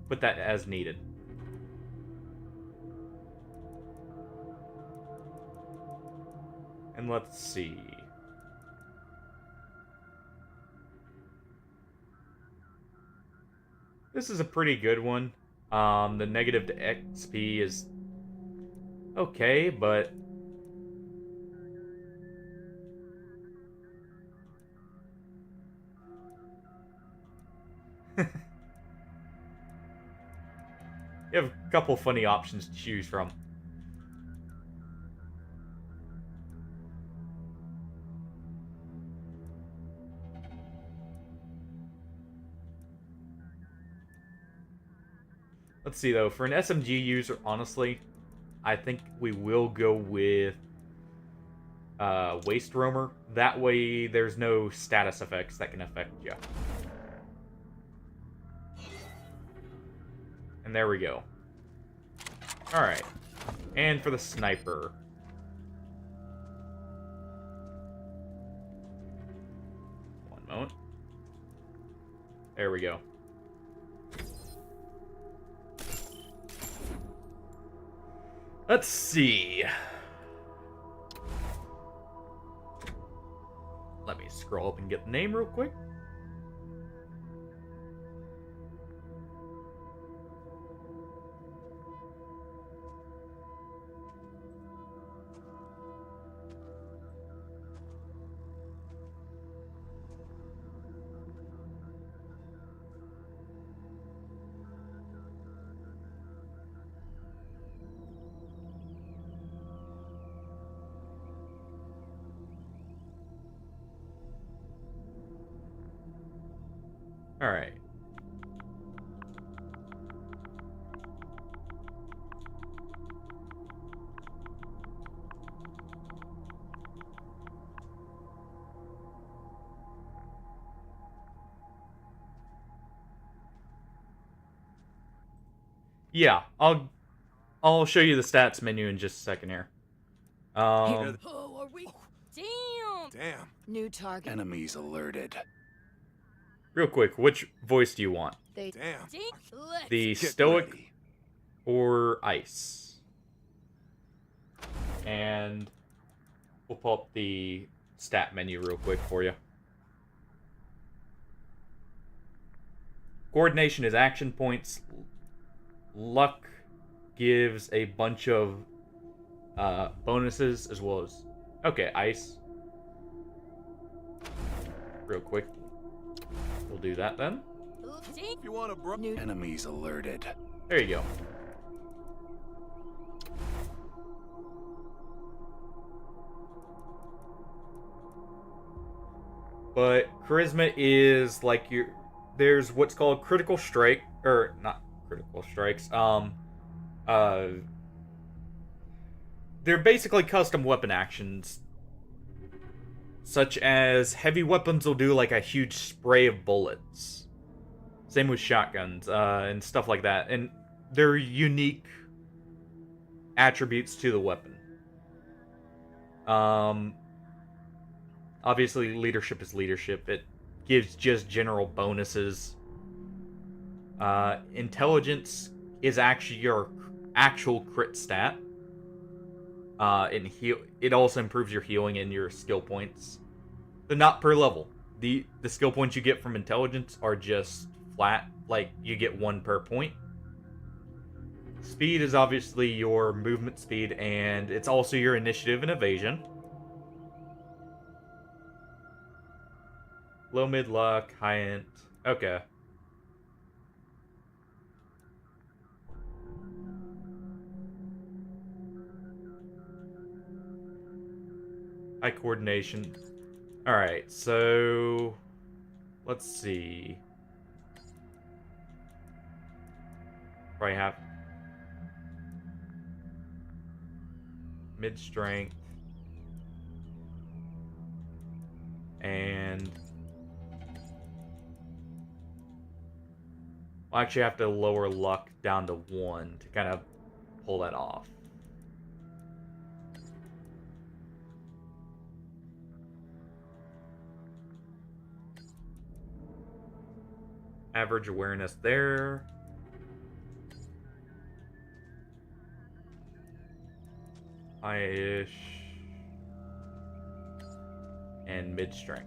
put that as needed. And let's see. This is a pretty good one. The negative to XP is okay, but you have a couple funny options to choose from. Let's see, though. For an SMG user, honestly, I think we will go with Waste Roamer. That way, there's no status effects that can affect you. And there we go. Alright. And for the sniper. One moment. There we go. Let's see. Let me scroll up and get the name real quick. Alright. Yeah, I'll show you the stats menu in just a second here. Oh, are we? Damn! Damn. New target. Enemies alerted. Real quick, which voice do you want? They Damn. The Get stoic ready. or ice? And we'll pull up the stat menu real quick for you. Coordination is action points. Luck gives a bunch of bonuses as well as... Okay, ice. Real quick. We'll do that then. If you want to Enemies alerted. There you go. But charisma is like your... There's what's called critical strike, or not critical strikes. They're basically custom weapon actions, such as heavy weapons will do like a huge spray of bullets. Same with shotguns and stuff like that, and they're unique attributes to the weapon. Obviously, leadership is leadership. It gives just general bonuses. Intelligence is actually your actual crit stat. It also improves your healing and your skill points. They're not per level. The skill points you get from intelligence are just flat, like you get 1 per point. Speed is obviously your movement speed, and it's also your initiative and evasion. Low mid luck, high int. Okay. High coordination. Alright, so let's see. Probably have mid strength and I'll actually have to lower luck down to 1 to kind of pull that off. Average awareness there. High-ish. And mid-strength.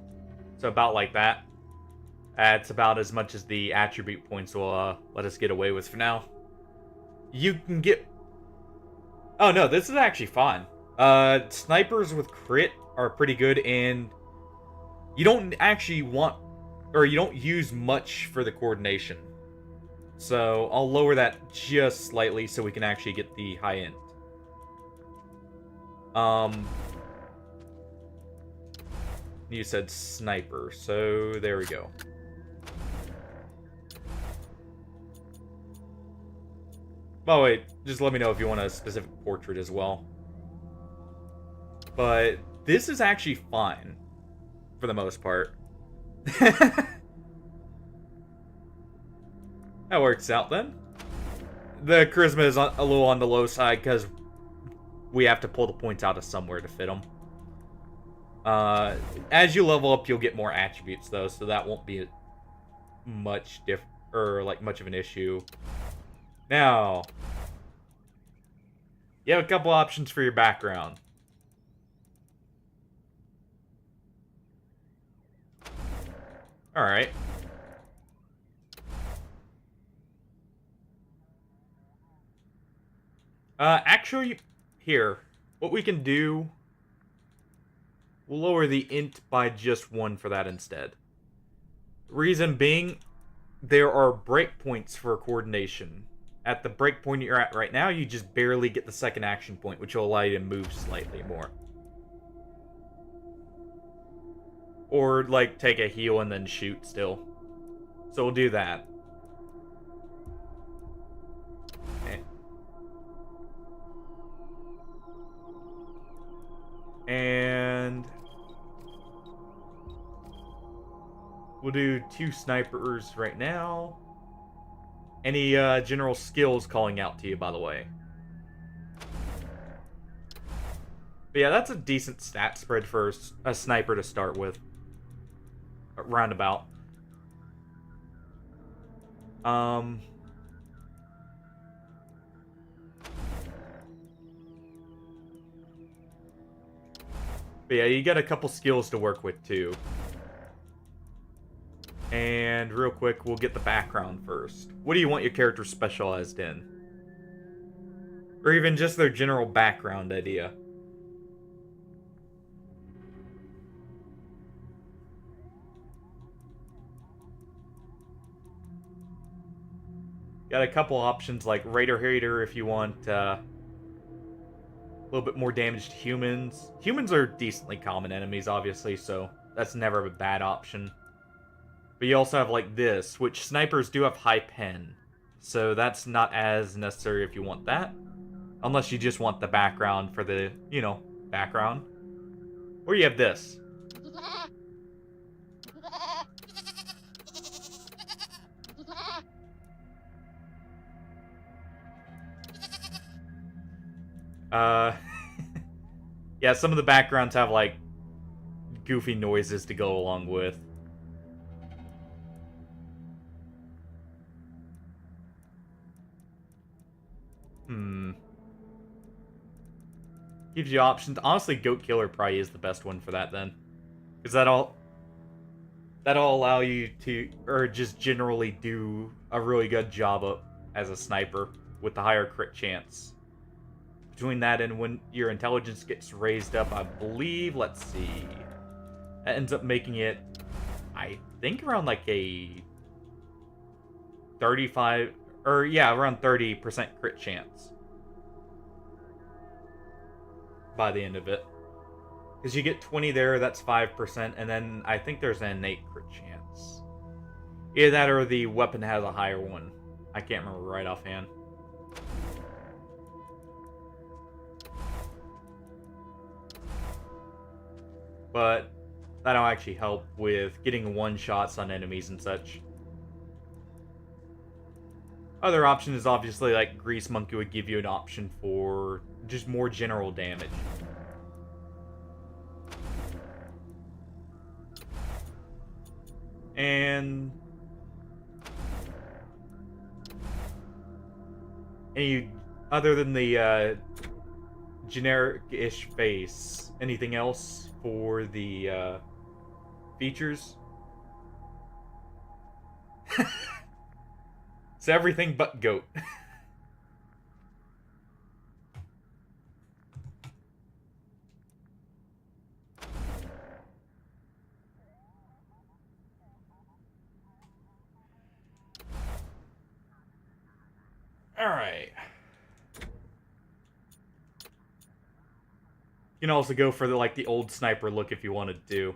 So about like that. That's about as much as the attribute points will let us get away with for now. You can get... Oh no, this is actually fine. Snipers with crit are pretty good, and you don't actually want... Or you don't use much for the coordination. So I'll lower that just slightly so we can actually get the high end. You said sniper, so there we go. Oh wait, just let me know if you want a specific portrait as well. But this is actually fine, for the most part. That works out then. the charisma is a little on the low side because we have to pull the points out of somewhere to fit them. As you level up, you'll get more attributes though, so that won't be much much of an issue. Now, you have a couple options for your background. All right. Actually, here, what we can do, we'll lower the int by just 1 for that instead. Reason being, there are breakpoints for coordination. At the breakpoint you're at right now, you just barely get the second action point, which will allow you to move slightly more. Or, like, take a heal and then shoot still. So we'll do that. Okay. And we'll do 2 snipers right now. Any general skills calling out to you, by the way. But yeah, that's a decent stat spread for a sniper to start with. Roundabout. But yeah, you got a couple skills to work with too. And real quick, we'll get the background first. What do you want your character specialized in? Or even just their general background idea. Got a couple options like Raider Hater if you want a little bit more damage to humans. Humans are decently common enemies, obviously, so that's never a bad option. But you also have like this, which snipers do have high pen. So that's not as necessary if you want that. Unless you just want the background for the, you know, background. Or you have this. Yeah, some of the backgrounds have like goofy noises to go along with. Gives you options. Honestly, Goat Killer probably is the best one for that then. Because that'll allow you to, or just generally do a really good job as a sniper with the higher crit chance. Between that and when your intelligence gets raised up, I believe, let's see. That ends up making it, I think, around like a 35, or yeah, around 30% crit chance. By the end of it. Because you get 20 there, that's 5%, and then I think there's an innate crit chance. Either that or the weapon has a higher one. I can't remember right offhand. But that'll actually help with getting one-shots on enemies and such. Other option is obviously like Grease Monkey would give you an option for just more general damage. And any other than the generic-ish face, anything else for the features? It's everything but goat. Alright. You can also go for the old sniper look if you wanted to.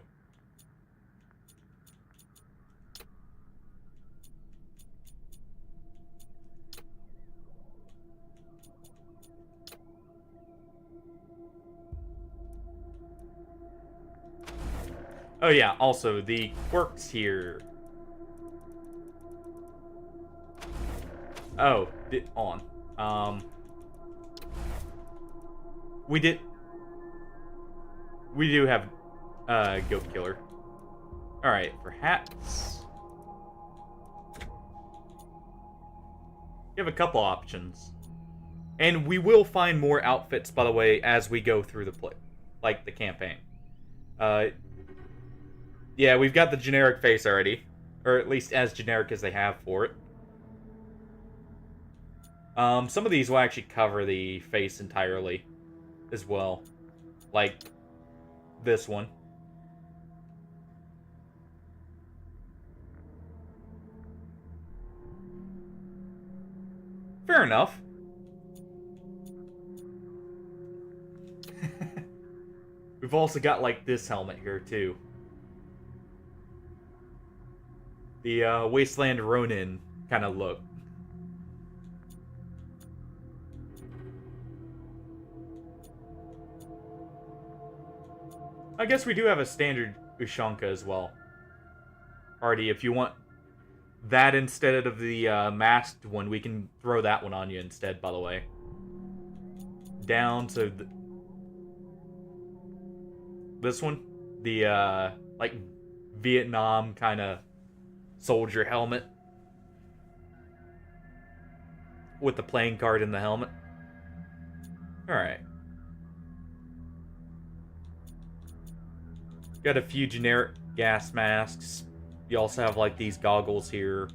Oh yeah, also the quirks here. Oh, on. We do have Goat Killer. Alright, for hats. You have a couple options. And we will find more outfits, by the way, as we go through the campaign. Yeah, we've got the generic face already. Or at least as generic as they have for it. Some of these will actually cover the face entirely as well. Like this one. Fair enough. We've also got, like, this helmet here, too. The, Wasteland Ronin kind of look. I guess we do have a standard Ushanka as well. Already, if you want that instead of the, masked one, we can throw that one on you instead, by the way. Down to... this one, the like Vietnam kind of soldier helmet with the playing card in the helmet. All right, got a few generic gas masks. You also have like these goggles here,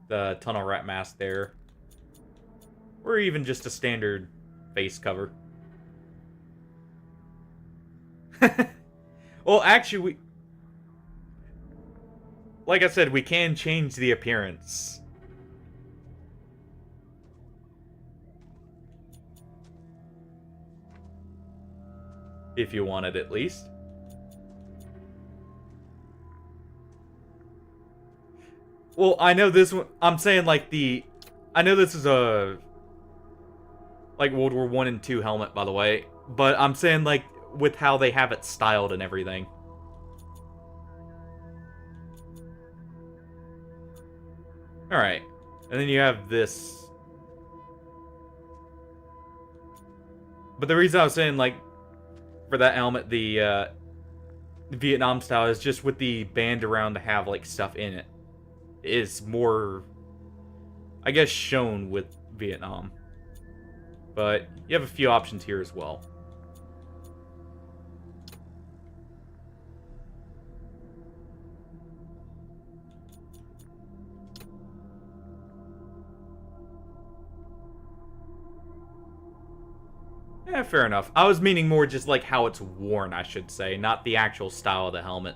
the tunnel rat mask there, or even just a standard face cover. Well, actually, like I said, we can change the appearance. If you want it, at least. Well, I know this one, I'm saying like I know this is a, like World War I and II helmet, by the way, but I'm saying like, with how they have it styled and everything. Alright. And then you have this. But the reason I was saying, like, for that helmet, the Vietnam style is just with the band around to have, like, stuff in it. Is more, I guess, shown with Vietnam. But you have a few options here as well. Yeah, fair enough. I was meaning more just like how it's worn, I should say, not the actual style of the helmet.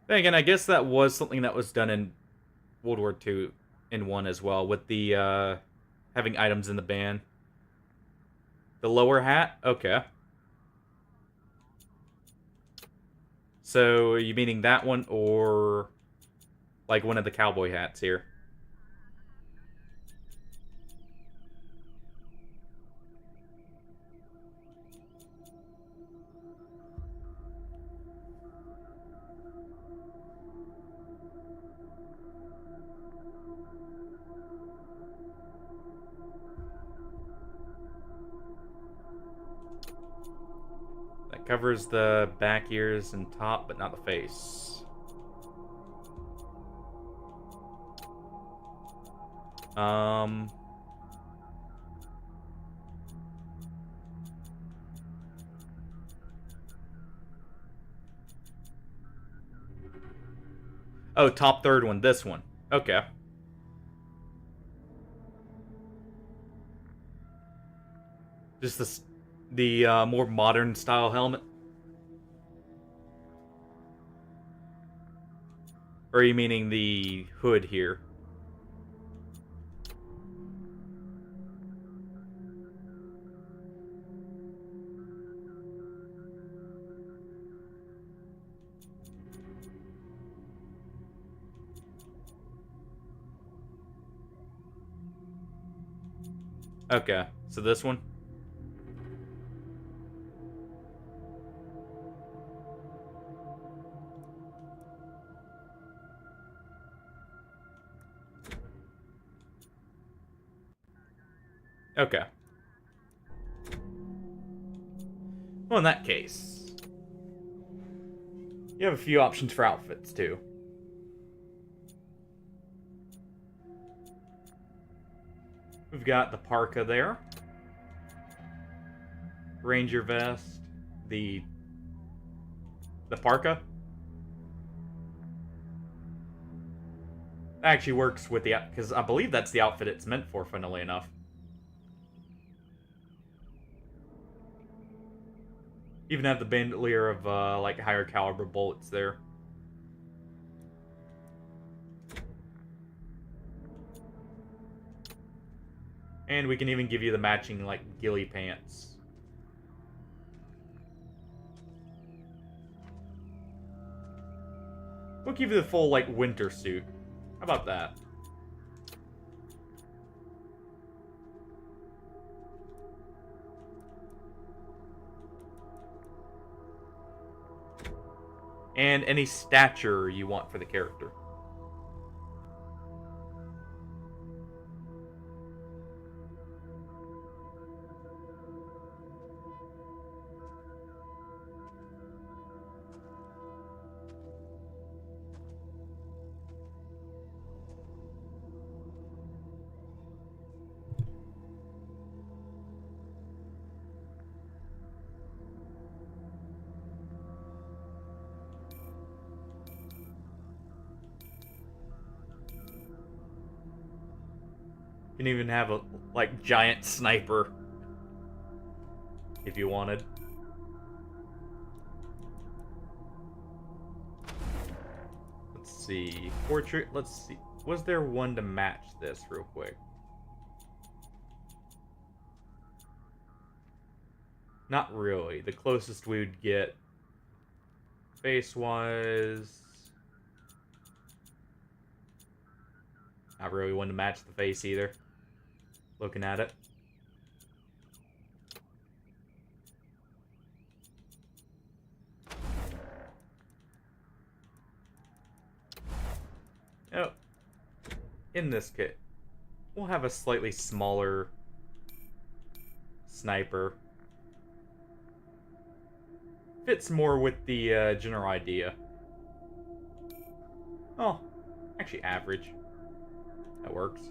Then again, I guess that was something that was done in World War II in 1 as well, with the having items in the band. The lower hat? Okay. So, are you meaning that one, or like one of the cowboy hats here? That covers the back ears and top, but not the face. Oh, top third one, this one. Okay. Just the more modern style helmet? Or are you meaning the hood here? Okay, So this one. Okay. Well, in that case, you have a few options for outfits, too. We've got the parka there. Ranger vest. The parka. Actually works with the... because I believe that's the outfit it's meant for, funnily enough. Even have the bandolier of, like, higher caliber bullets there. And we can even give you the matching, like, ghillie pants. We'll give you the full, like, winter suit. How about that? And any stature you want for the character. You can even have a, like, giant sniper. If you wanted. Let's see. Portrait, let's see. Was there one to match this real quick? Not really. The closest we would get face-wise... Not really one to match the face either. Looking at it. Oh. In this kit, we'll have a slightly smaller sniper. Fits more with the general idea. Oh, actually average. That works.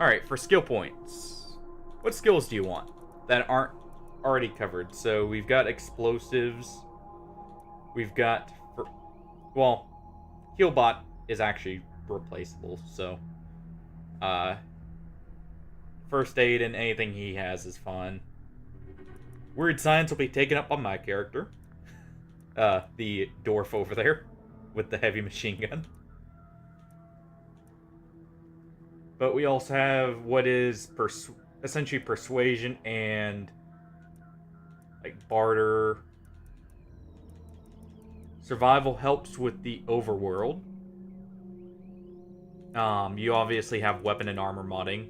Alright, for skill points. What skills do you want that aren't already covered? So we've got explosives. We've got... well, Healbot is actually replaceable, so... first aid and anything he has is fine. Weird science will be taken up by my character. The dwarf over there with the heavy machine gun. But we also have what is essentially persuasion and like barter. Survival helps with the overworld. You obviously have weapon and armor modding,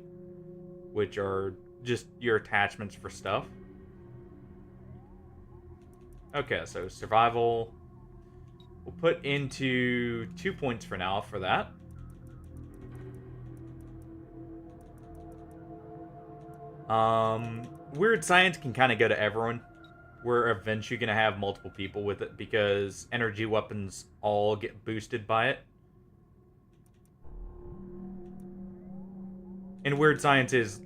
which are just your attachments for stuff. Okay, so survival, we'll put into 2 points for now for that. Weird science can kind of go to everyone. We're eventually going to have multiple people with it because energy weapons all get boosted by it. And weird science is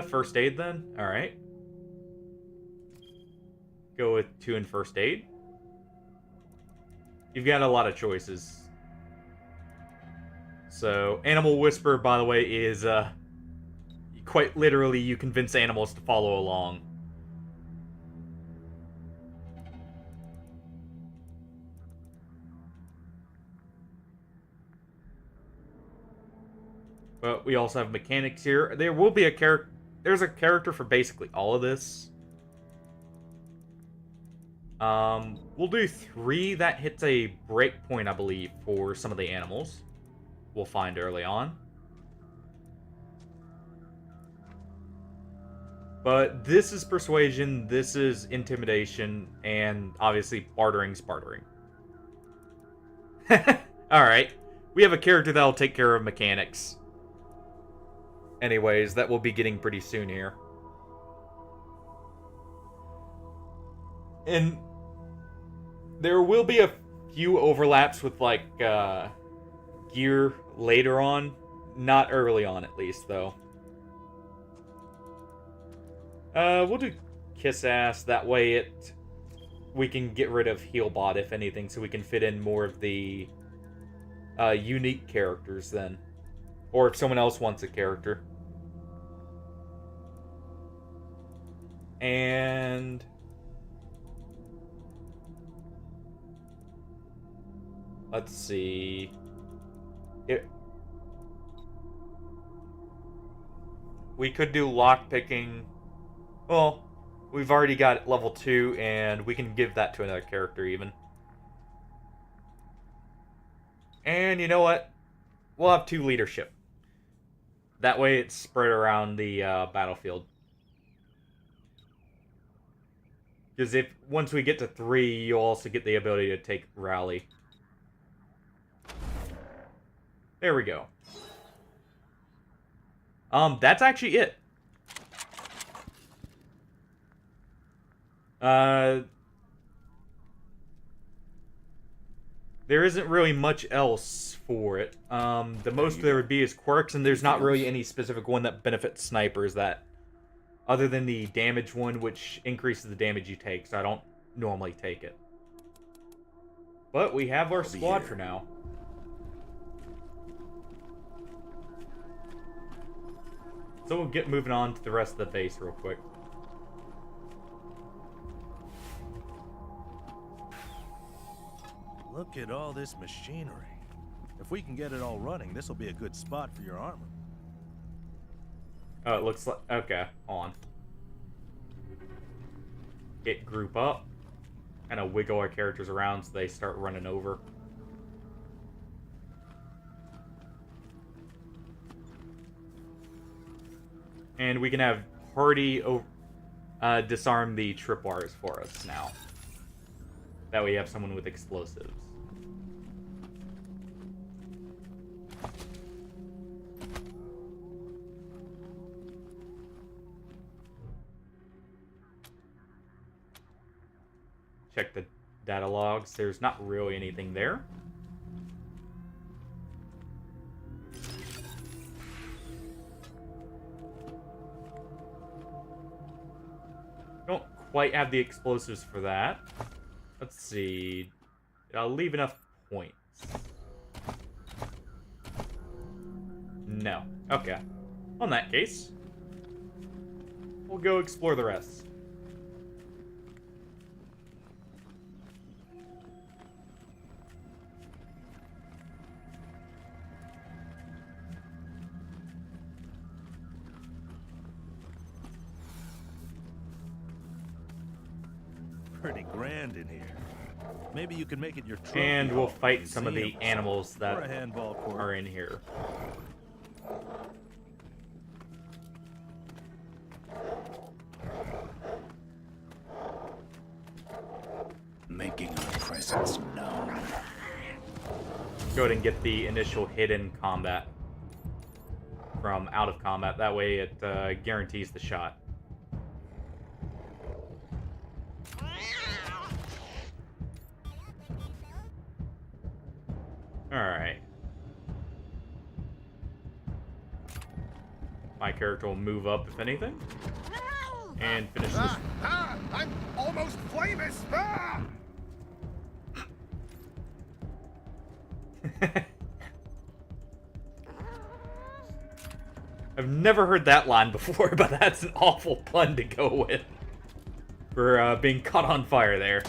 first aid then. All right. Go with 2 in first aid. You've got a lot of choices. So, Animal Whisper, by the way, is quite literally you convince animals to follow along. But we also have mechanics here. There will be a character. There's a character for basically all of this. We'll do 3. That hits a break point, I believe, for some of the animals. We'll find early on. But this is persuasion, this is intimidation, and obviously bartering's bartering. Alright. We have a character that'll take care of mechanics. Anyways, that will be getting pretty soon here. And there will be a few overlaps with, like, gear later on. Not early on, at least, though. We'll do Kiss Ass. That way we can get rid of Healbot, if anything, so we can fit in more of the unique characters then. Or if someone else wants a character. And... let's see... we could do lockpicking. Well, we've already got level 2, and we can give that to another character, even. And you know what? We'll have 2 leadership. That way it's spread around the battlefield. Because once we get to 3, you'll also get the ability to take rally. There we go. That's actually it. There isn't really much else for it. The most there would be is quirks, and there's not really any specific one that benefits snipers other than the damage one, which increases the damage you take, so I don't normally take it. But we have our squad for now. So we'll get moving on to the rest of the base real quick. Look at all this machinery. If we can get it all running, this will be a good spot for your armor. Oh, it looks like... okay, hold on. Hit group up. Kind of wiggle our characters around so they start running over. And we can have Hardy disarm the tripwires for us now. That way you have someone with explosives. Check the data logs. There's not really anything there. Don't quite have the explosives for that. Let's see. I'll leave enough points. No. Okay. On that case, we'll go explore the rest. Pretty grand in here. Maybe you can make it your trophy. And we'll fight some of the animals that or a handball court. are in here. Making our presence known. Go ahead and get the initial hidden combat from out of combat. That way it guarantees the shot. Alright. My character will move up, if anything. And finish this. I'm almost famous! I've never heard that line before, but that's an awful pun to go with. For being caught on fire there.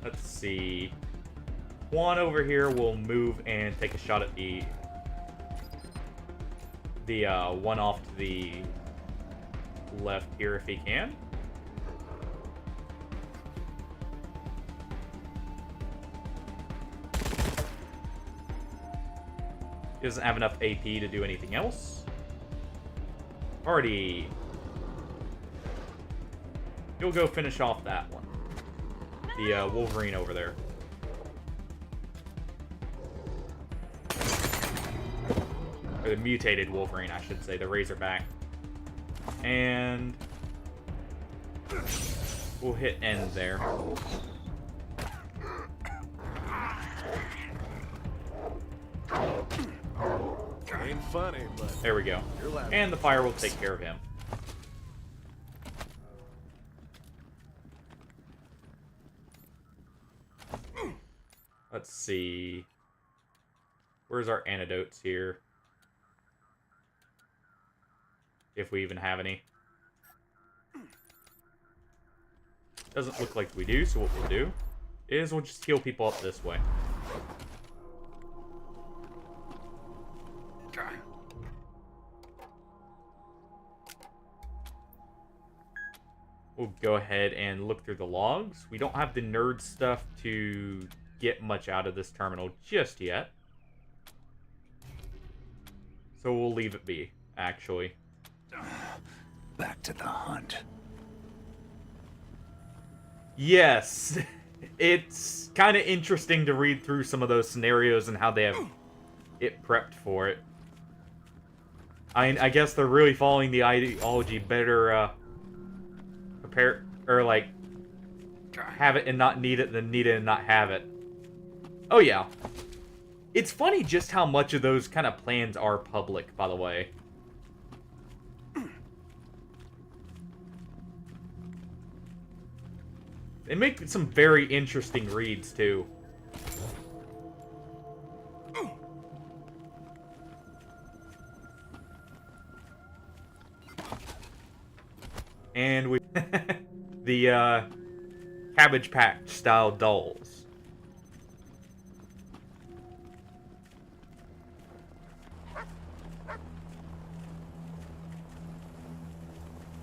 Let's see. Juan over here will move and take a shot at the one off to the left here if he can. He doesn't have enough AP to do anything else. Hardy. You'll go finish off that one. The Wolverine over there. Or the mutated Wolverine, I should say. The Razorback. And we'll hit end there. Ain't funny, but there we go. And the fire will take care of him. Let's see. Where's our antidotes here? If we even have any. Doesn't look like we do, so what we'll do is we'll just heal people up this way. We'll go ahead and look through the logs. We don't have the nerd stuff to get much out of this terminal just yet. So we'll leave it be, actually. Back to the hunt. Yes. It's kind of interesting to read through some of those scenarios and how they have it prepped for it. I guess they're really following the ideology better, prepare, or like, have it and not need it than need it and not have it. Oh yeah. It's funny just how much of those kind of plans are public, by the way. They make some very interesting reads, too. And we... the, Cabbage Patch style dolls.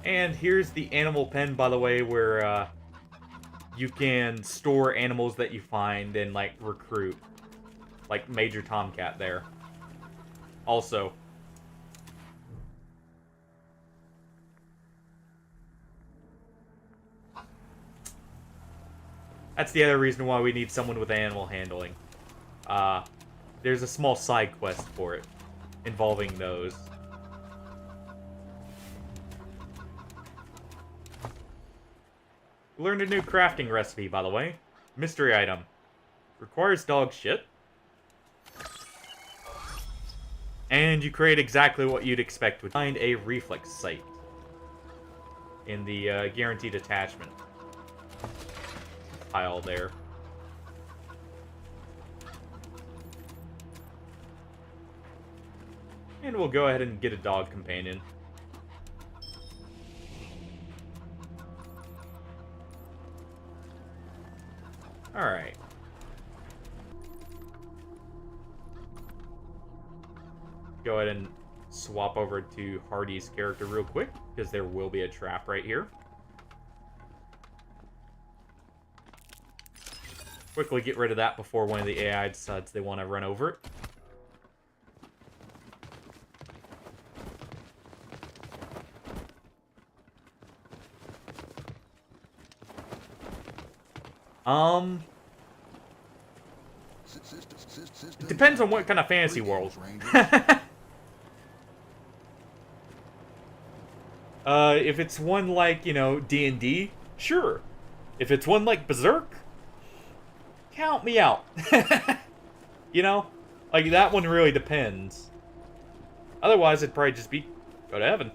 And here's the animal pen, by the way, where, you can store animals that you find and, like, recruit. Like Major Tomcat there. Also. That's the other reason why we need someone with animal handling. There's a small side quest for it. Involving those. Learned a new crafting recipe, by the way. Mystery item. Requires dog shit. And you create exactly what you'd expect. Find a reflex sight. In the guaranteed attachment pile there. And we'll go ahead and get a dog companion. Alright. Go ahead and swap over to Hardy's character real quick, because there will be a trap right here. Quickly get rid of that before one of the AI decides they want to run over it. It depends on what kind of fantasy world. If it's one like, you know, D&D, sure. If it's one like Berserk, count me out. You know? Like, that one really depends. Otherwise, it'd probably just be go to heaven.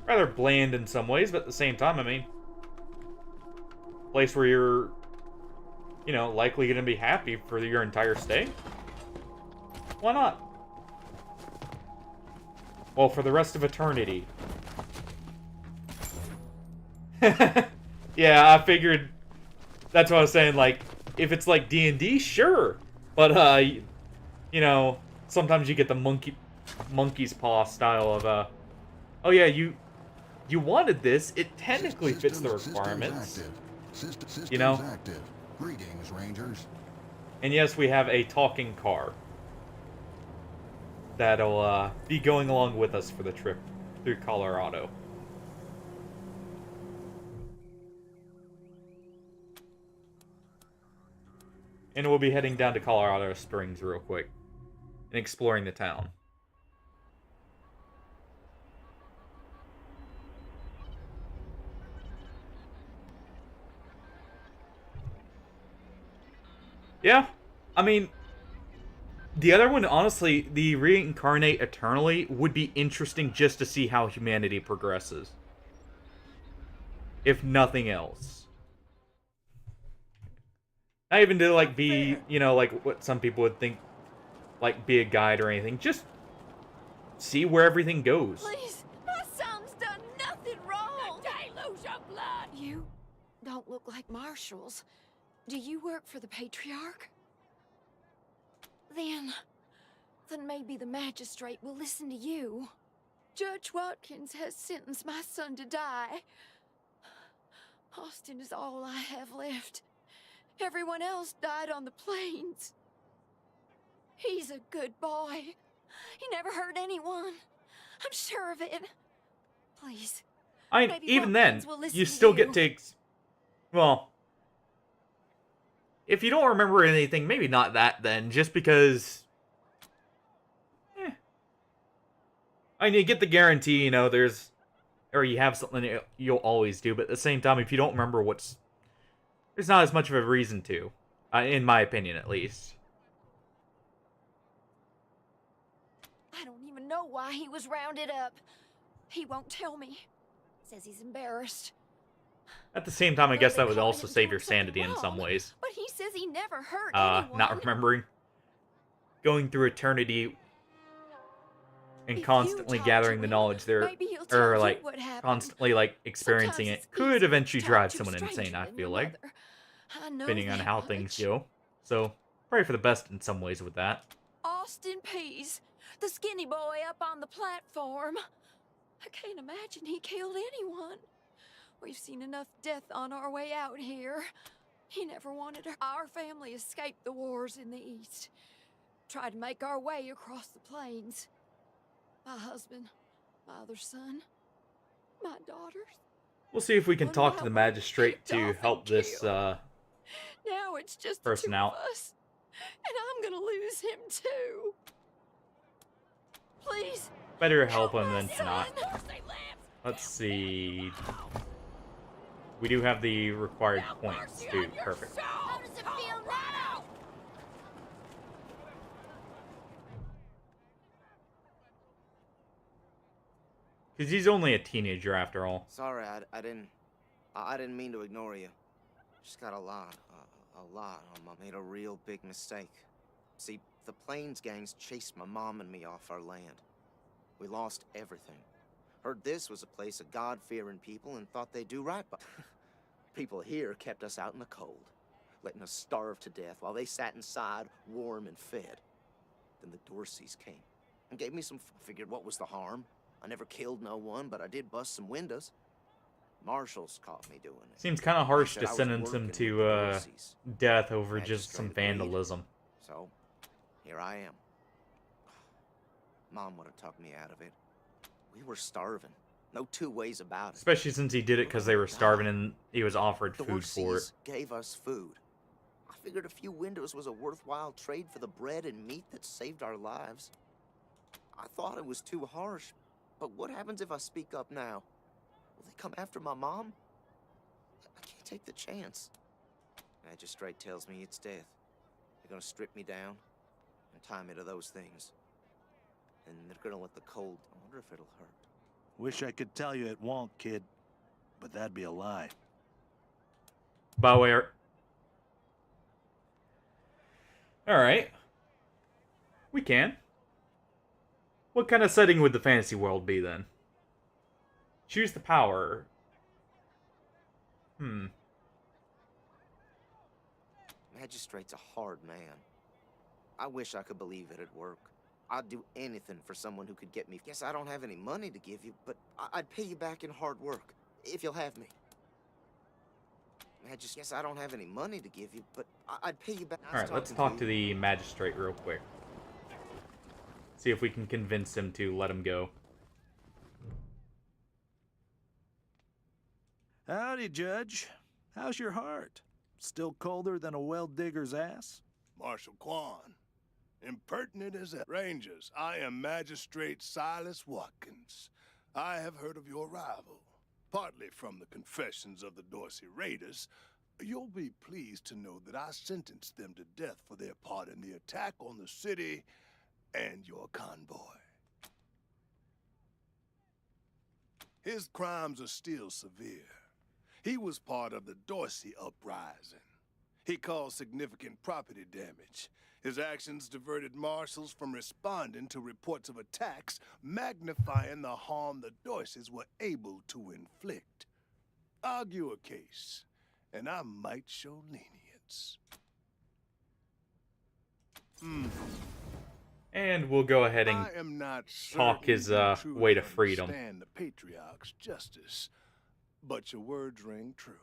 Rather bland in some ways, but at the same time, I mean, place where you're, you know, likely going to be happy for your entire stay. Why not? Well, for the rest of eternity. Yeah, I figured that's what I was saying, like, if it's like D&D, sure. But, you know, sometimes you get the monkey's paw style of oh yeah, you wanted this. It technically fits the requirements. You know? Active. Greetings, Rangers. And yes, we have a talking car that'll be going along with us for the trip through Colorado. And we'll be heading down to Colorado Springs real quick and exploring the town. Yeah, I mean, the other one, honestly, the Reincarnate Eternally, would be interesting just to see how humanity progresses. If nothing else. Not even to, like, be, you know, like what some people would think, like, be a guide or anything. Just see where everything goes. Please, my son's done nothing wrong. The deluge of blood. You don't look like marshals. Do you work for the Patriarch? Then maybe the magistrate will listen to you. Judge Watkins has sentenced my son to die. Austin is all I have left. Everyone else died on the plains. He's a good boy. He never hurt anyone. I'm sure of it. Please. I mean, even then, you still get to... Well... If you don't remember anything, maybe not that then, just because... I mean, you get the guarantee, you know, there's... Or you have something you'll always do, but at the same time, if you don't remember what's... There's not as much of a reason to. In my opinion, at least. I don't even know why he was rounded up. He won't tell me. Says he's embarrassed. At the same time, I guess that would also save your sanity in some ways. But he says he never hurt anyone. Not remembering. Going through eternity and constantly gathering the knowledge there, or like constantly like experiencing it, could eventually drive someone insane, I feel like. Depending on how things go. So, pray for the best in some ways with that. Austin Pease, the skinny boy up on the platform. I can't imagine he killed anyone. We've seen enough death on our way out here. He never wanted her. Our family escaped the wars in the East. Tried to make our way across the plains. My husband, my other son, my daughters. We'll see if we can talk to the magistrate to help this now it's just person the two out. of us, and I'm gonna lose him too. Please. Better help him than not. Let's see. We do have the required points, too. Perfect. How does it feel now? Because he's only a teenager, after all. Sorry, I didn't mean to ignore you. Just got a lot. I made a real big mistake. See, the Plains gangs chased my mom and me off our land. We lost everything. Heard this was a place of God-fearing people and thought they'd do right by. People here kept us out in the cold, letting us starve to death while they sat inside, warm and fed. Then the Dorseys came and gave me some. Figured what was the harm? I never killed no one, but I did bust some windows. Marshals caught me doing it. Seems kind of harsh Said to I was sentence him working to with the Dorseys. death over just some Magistrate agreed. vandalism. So, here I am. Mom would have talked me out of it. We were starving. No two ways about it. Especially since he did it because they were starving and he was offered food for it. Dorseys gave us food. I figured a few windows was a worthwhile trade for the bread and meat that saved our lives. I thought it was too harsh, but what happens if I speak up now? Will they come after my mom? I can't take the chance. Magistrate tells me it's death. They're gonna strip me down and tie me to those things. And they're gonna let the cold. I wonder if it'll hurt. Wish I could tell you it won't, kid. But that'd be a lie. By the way, alright. We can. What kind of setting would the fantasy world be then? Choose the power. Magistrate's a hard man. I wish I could believe it'd work. I'd do anything for someone who could get me. Guess I don't have any money to give you, but I'd pay you back in hard work, if you'll have me. I just guess I don't have any money to give you, but I'd pay you back. Alright, let's talk to the magistrate real quick. See if we can convince him to let him go. Howdy, Judge. How's your heart? Still colder than a well digger's ass? Marshal Quan, impertinent as that. Rangers, I am Magistrate Silas Watkins. I have heard of your arrival, partly from the confessions of the Dorsey Raiders. You'll be pleased to know that I sentenced them to death for their part in the attack on the city and your convoy. His crimes are still severe. He was part of the Dorsey uprising. He caused significant property damage. His actions diverted marshals from responding to reports of attacks, magnifying the harm the Dorseys were able to inflict. Argue a case, and I might show lenience. And we'll go ahead and I am not talk his certain you truly way to freedom. understand the Patriarch's justice, but your words ring true.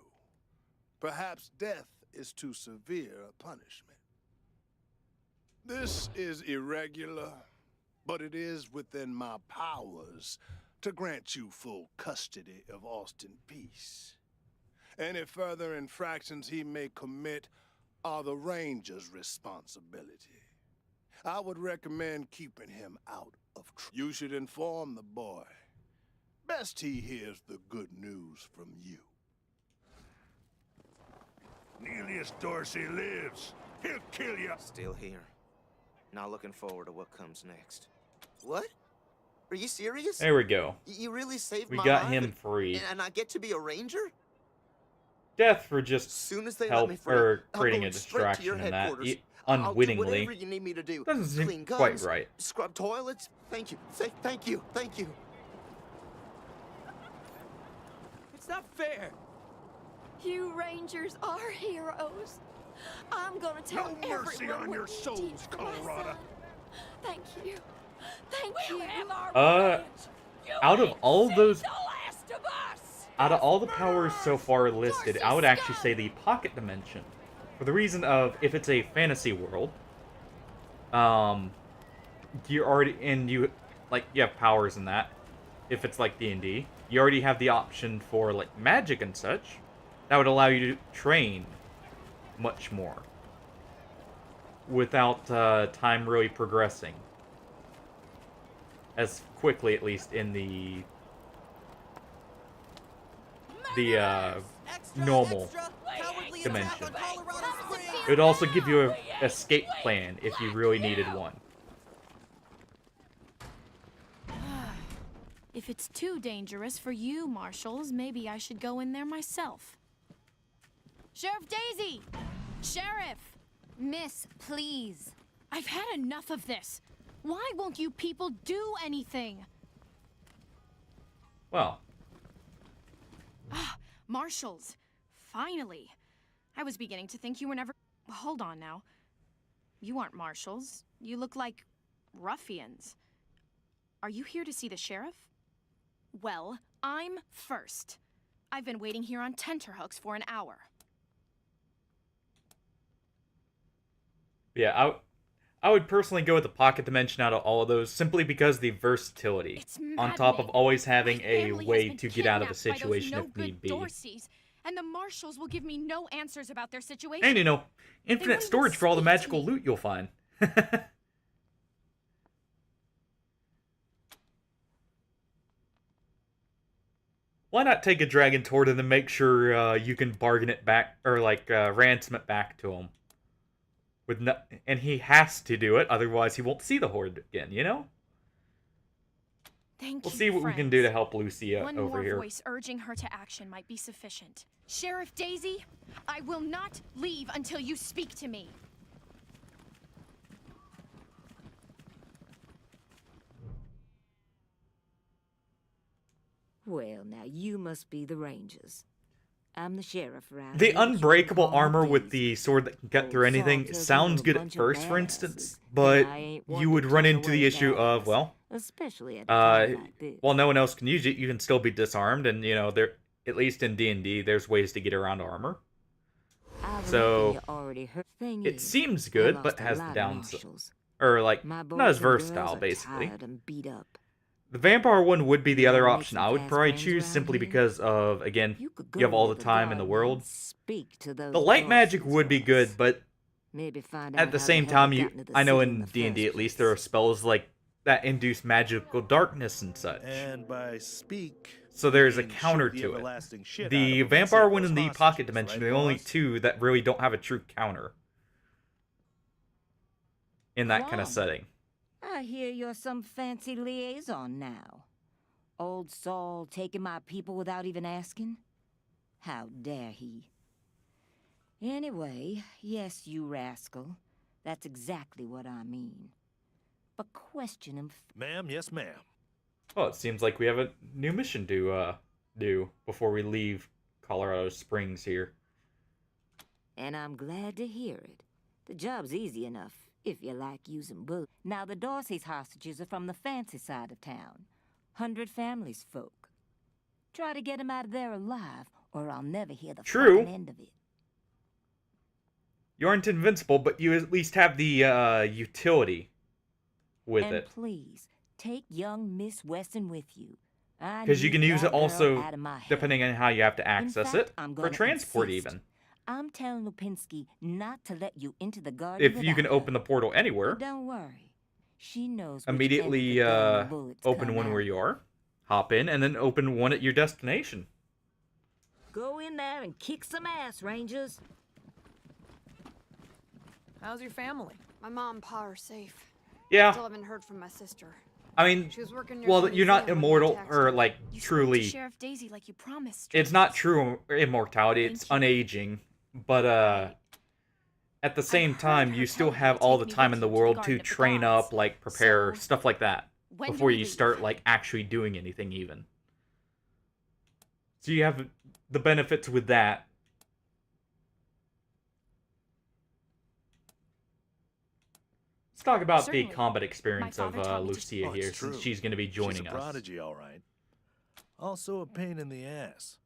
Perhaps death is too severe a punishment. This is irregular, but it is within my powers to grant you full custody of Austin Peace. Any further infractions he may commit are the Ranger's responsibility. I would recommend keeping him out of trouble. You should inform the boy. Best he hears the good news from you. Neelius Dorsey lives. He'll kill you. Still here. Not looking forward to what comes next. What? Are you serious? There we go. You really saved We my got life him free. And I get to be a ranger? Death for just Soon as they help let me free, or I'm creating going a straight to your distraction in that headquarters. unwittingly. I'll do whatever you need me to do. Doesn't seem Clean guns, quite right. Scrub toilets. Thank you. Thank you. Thank you. It's not fair. You Rangers are heroes. I'm gonna tell No mercy everyone on what your you souls, did for my Colorado. son. Thank you. Thank you. Out of all those, The last of us. out of all the powers so far listed, I would actually say the pocket dimension, for the reason of if it's a fantasy world, you already you have powers in that. If it's like D&D, you already have the option for like magic and such. That would allow you to train much more without time really progressing as quickly, at least in the normal dimension. It would also give you an escape plan if you really needed one. If it's too dangerous for you, Marshals, maybe I should go in there myself. Sheriff Daisy! Sheriff! Miss, please. I've had enough of this. Why won't you people do anything? Well. Marshals. Finally. I was beginning to think you were never... Hold on now. You aren't marshals. You look like ruffians. Are you here to see the sheriff? Well, I'm first. I've been waiting here on tenterhooks for an hour. Yeah, I would personally go with the pocket dimension out of all of those, simply because the versatility, on top of always having a way to get out of a situation if need be. Dorseys, and the marshals will give me no answers about their situation. And, infinite storage for all the magical loot you'll find. Why not take a dragon toward him and make sure you can bargain it back, or ransom it back to him? And he has to do it, otherwise he won't see the horde again, Thank We'll you, see what we can do to help Lucia One over more here. voice urging her to action might be sufficient. Sheriff Daisy, I will not leave until you speak to me. Well, now you must be the Rangers. I'm the sheriff around The here, but you can unbreakable call me armor with Daisy. the sword that can cut through Old Saul anything tells me sounds you're a good at bunch of first, for badasses, instance, and but I ain't one you to would run kiss into the away issue of, gas, well, especially at a time like this. while no one else can use it, you can still be disarmed, and, you know, there, at least in D&D, there's ways to get around armor. I reckon So, you already heard. Thing it is, seems I good, lost but a has the lot of downside. marshals. Or, like, My not boys as and girls versatile, are basically. tired and beat up. The vampire one would be the You other wanna make option some I would fast probably friends choose, around simply here? because of, again, You could you have go all to the the time in the garden and world. speak to The those light magic Dorsey's would be boys. good, but Maybe find at out the how same the hell time, they you, got into the I know city in in the D&D first at least there are spells like that induce magical darkness and such. And by speak, So you there's a mean counter shoot the to it. everlasting shit out The of 'em and vampire save one those and the pocket hostages, dimension right, are the only boss? two that really don't have a true counter in that kind of Crum. setting. I hear you're some fancy liaison now. Old Saul taking my people without even asking? How dare he? Anyway, yes, you rascal. That's exactly what I mean. But question him. Ma'am, yes, ma'am. Oh, it seems like we have a new mission to do before we leave Colorado Springs here. And I'm glad to hear it. The job's easy enough, if you like using bullets. Now, the Dorsey's hostages are from the fancy side of town. 100 families folk. Try to get 'em out of there alive, or I'll never hear the True. fucking end of it. You aren't invincible, but you at least have the utility with And it. please, take young Miss Weston with you. Because you can use it also, depending on how you have to In access fact, it, I'm for gonna transport insist. even. I'm telling Lupinski not to let you into the garden If you can without her. open the portal anywhere, But don't worry. She knows which immediately end of the gun the bullets open come one out. where you are, hop in, and then open one at your destination. Go in there and kick some ass, Rangers. How's your family? My mom and pa are safe. Yeah. Still haven't heard from my sister. I mean, She was working near well, some you're not museum when we immortal, attacked or her. like You spoke to truly. Sheriff Daisy like you promised. It's not true immortality, it's unaging. But at the same time, you still have all the time in the world to train up, like prepare, stuff like that, when do before we you leave? start like actually doing anything even. So you have the benefits with that. Let's talk about Certainly. the combat experience My of father taught me to- Lucia Oh, here, it's since true. she's going to be joining She's a us. prodigy, all right. Also a pain in the ass.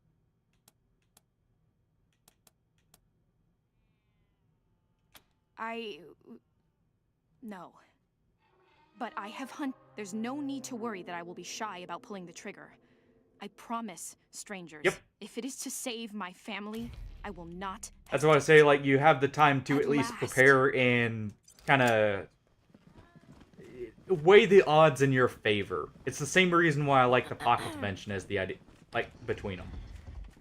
No. But I have There's no need to worry that I will be shy about pulling the trigger. I promise, strangers. Yep. If it is to save my family, I will not. That's why I say, like, you have the time to At at least last. prepare and kind of weigh the odds in your favor. It's the same reason why I like the pocket dimension as the idea, like, between them.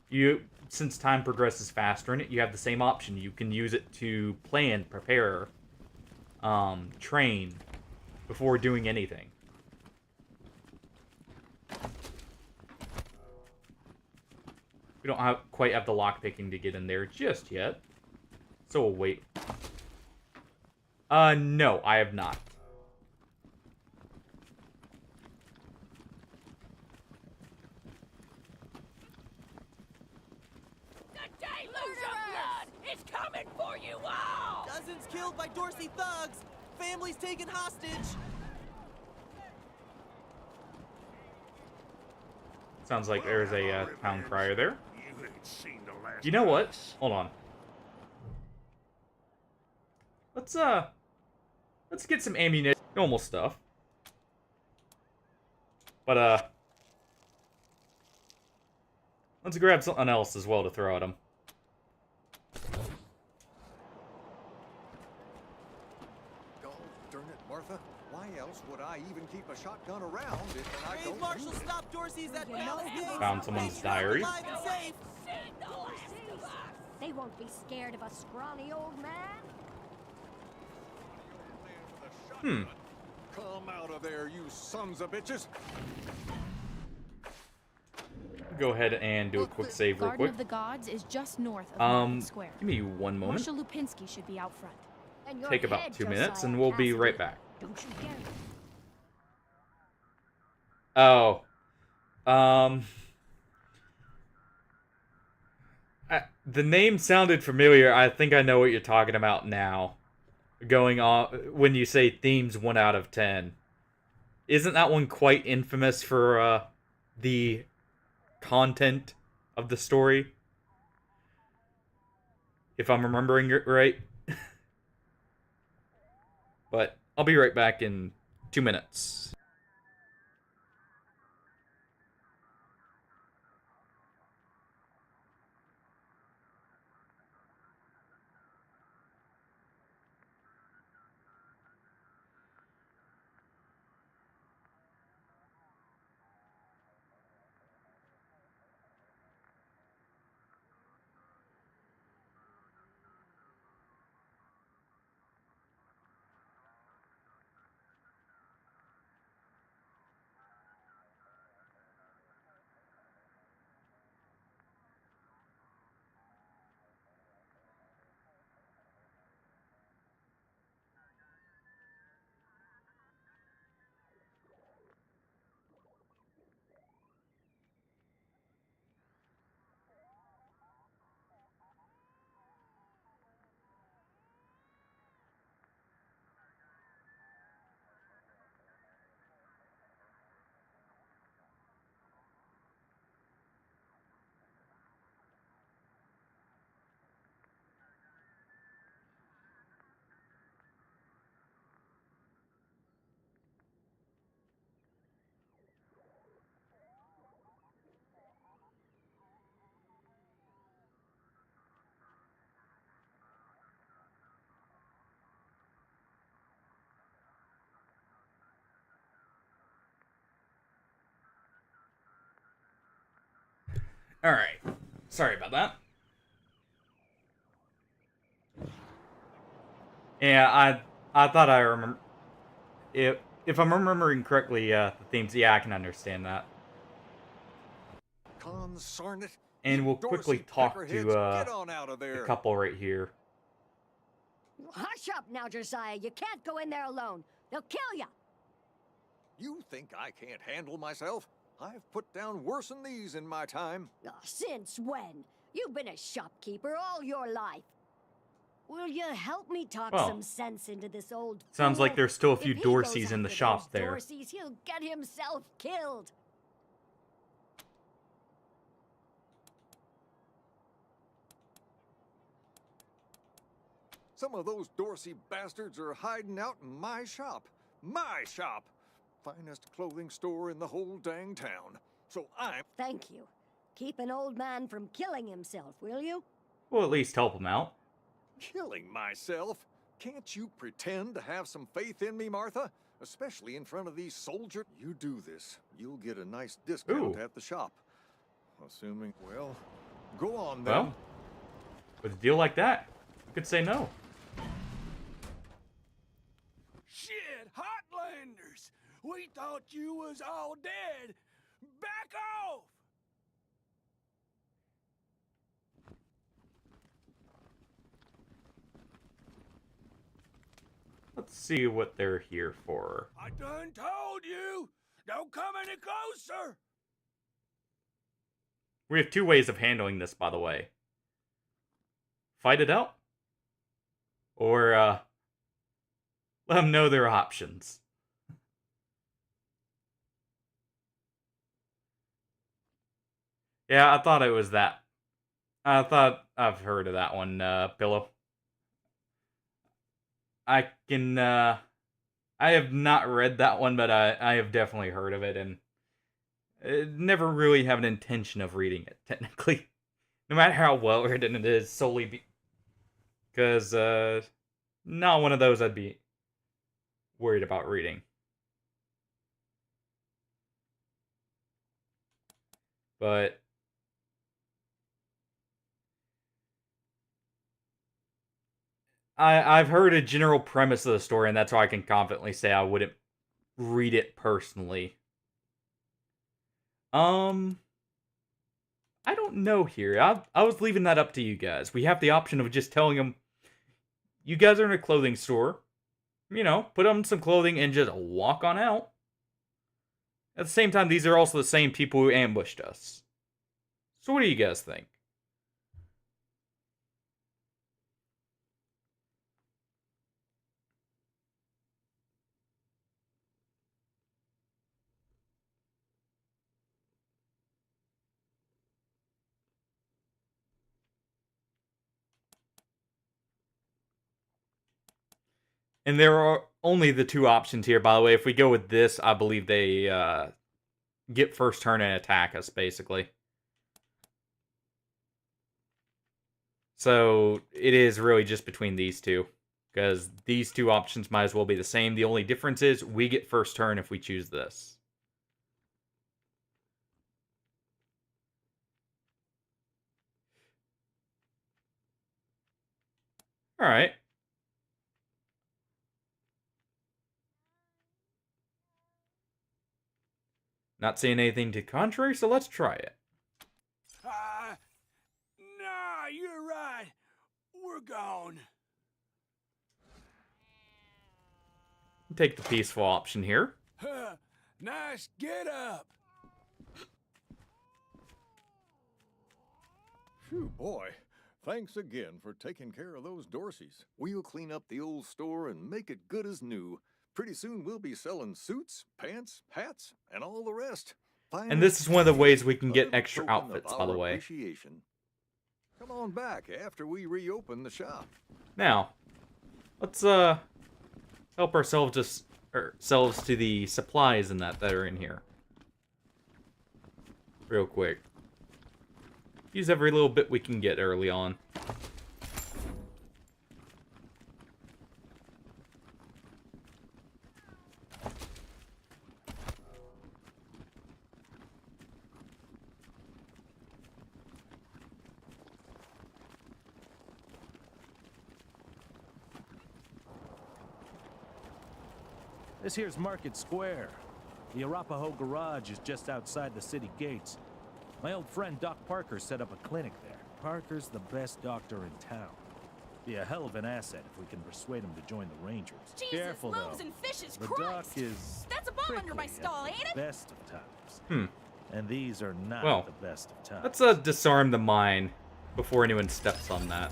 You, since time progresses faster in it, you have the same option. You can use it to plan, prepare, train before doing anything. We don't quite have the lockpicking to get in there just yet. So we'll wait. No, I have not. The deluge of blood is coming for you all! Dozens killed by Dorsey thugs! Families taken hostage! Sounds like there's a town crier there. You ain't seen the last You know of what? us. Hold on. Let's get some ammunition, normal stuff. But let's grab something else as well to throw at him. Oh, darn it, Martha. Why else would I even keep a shotgun around if I Brave don't Marshal use it? stop Dorsey's at Palace Gates! Found someone's diary. Alive and safe! They won't be scared of a scrawny old man. Hmm. Come out of there, you sons of bitches! Go ahead and do a quick save real Garden quick. of the Gods is just north of Market Square. Give me one moment. Marshal Lupinski should be out front. And your Take about head, 2 minutes, Josiah and we'll be Cassidy. right back. Don't you dare. Oh. The name sounded familiar. I think I know what you're talking about now. Going on when you say themes 1 out of 10. Isn't that one quite infamous for the content of the story? If I'm remembering it right. But I'll be right back in 2 minutes. Alright. Sorry about that. Yeah, I thought I remember... If I'm remembering correctly, the themes, yeah, I can understand that. Consarn it. And we'll quickly talk to Get on out of the there. couple right here. Hush up now, Josiah. You can't go in there alone. They'll kill you. You think I can't handle myself? I've put down worse than these in my time. Since when? You've been a shopkeeper all your life. Will you help me talk Well, some sense into this old sounds like fool? there's still a few If he goes Dorseys in the after shop those there. Dorseys, he'll get himself killed. Some of those Dorsey bastards are hiding out in my shop. My shop! Finest clothing store in the whole dang town. So I'm... Thank you. Keep an old man from killing himself, will you? We'll at least help him out. Killing myself? Can't you pretend to have some faith in me, Martha? Especially in front of these soldiers. You do this, you'll get a nice discount at the shop. Assuming, well, go on then. Well, with a deal like that, you could say no. Shit, Hotlanders! We thought you was all dead! Back off! Let's see what they're here for. I done told you! Don't come any closer! We have 2 ways of handling this, by the way. Fight it out. Or, let them know their options. Yeah, I thought it was that. I thought I've heard of that one, Pillow. I can, I have not read that one, but I have definitely heard of it, and never really have an intention of reading it, technically. No matter how well written it is, solely because, not one of those I'd be worried about reading. But I've heard a general premise of the story, and that's why I can confidently say I wouldn't read it personally. I don't know here. I was leaving that up to you guys. We have the option of just telling them, you guys are in a clothing store. You know, put on some clothing and just walk on out. At the same time, these are also the same people who ambushed us. So what do you guys think? And there are only the two options here, by the way. If we go with this, I believe they get first turn and attack us, basically. So it is really just between these two, because these two options might as well be the same. The only difference is we get first turn if we choose this. All right. Not seeing anything to the contrary, so let's try it. Nah, you're right. We're gone. Take the peaceful option here. Nice get up. Phew, boy. Thanks again for taking care of those Dorseys. We'll clean up the old store and make it good as new. Pretty soon we'll be selling suits, pants, hats, and all the rest. And this is one of the ways we can get extra outfits, by the way. Come on back after we reopen the shop. Now, let's help ourselves to the supplies and that are in here. Real quick. Use every little bit we can get early on. This here's Market Square. The Arapahoe Garage is just outside the city gates. My old friend Doc Parker set up a clinic there. Parker's the best doctor in town. Be a hell of an asset if we can persuade him to join the Rangers. Jesus, Careful, loaves though. and fishes, The Christ! Doc is That's a bomb under my prickly stall, at ain't the it? best of times. Hmm. And these are not Well, the best of times. let's disarm the mine before anyone steps on that.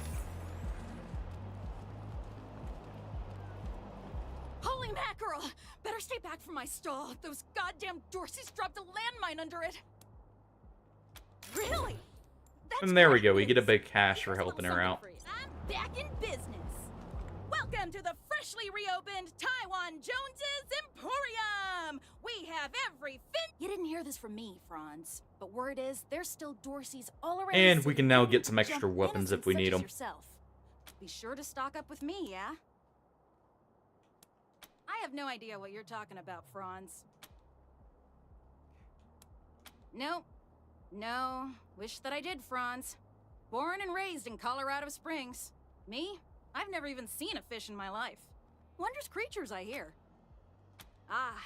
Holy mackerel! Better stay back from my stall. Those goddamn Dorseys dropped a landmine under it. Really? And there we go. We get a big cash for helping her out. I'm back in business. Welcome to the freshly reopened Taiwan Jones's Emporium. We have every You didn't hear this from me, Franz. But word is, there's still Dorseys all around. And the we city can now waiting get to some extra jump weapons if we innocents need such as them. yourself. Be sure to stock up with me, yeah? I have no idea what you're talking about, Franz. Nope. No. Wish that I did, Franz. Born and raised in Colorado Springs. Me? I've never even seen a fish in my life. Wondrous creatures, I hear. Ah,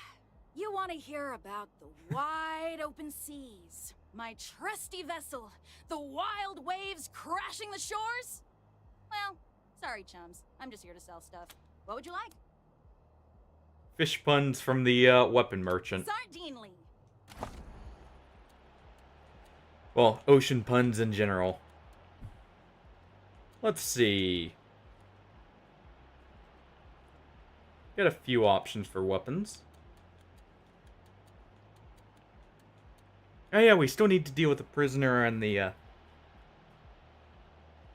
you want to hear about the wide open seas? My trusty vessel, the wild waves crashing the shores? Well, sorry, chums. I'm just here to sell stuff. What would you like? Fish puns from the weapon merchant. Sardinely. Well, ocean puns in general. Let's see. Got a few options for weapons. Oh yeah, we still need to deal with the prisoner and the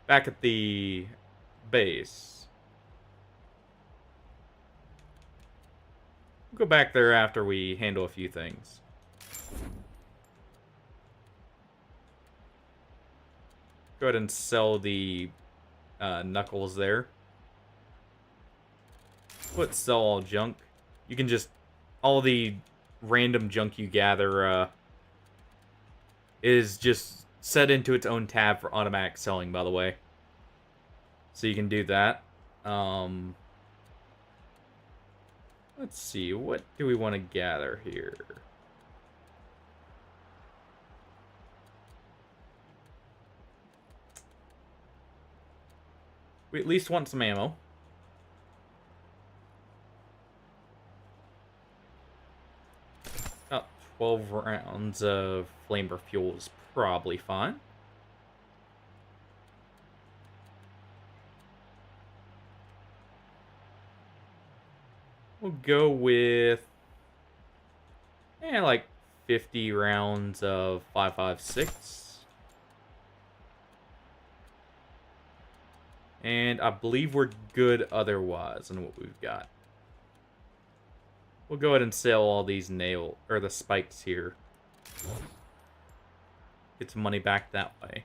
back at the base. We'll go back there after we handle a few things. Go ahead and sell the knuckles there. Let's sell all junk. You can just... all the random junk you gather is just set into its own tab for automatic selling, by the way. So you can do that. Let's see, what do we want to gather here? We at least want some ammo. About 12 rounds of flamer fuel is probably fine. We'll go with like 50 rounds of 5.56. And I believe we're good otherwise on what we've got. We'll go ahead and sell all these the spikes here. Get some money back that way.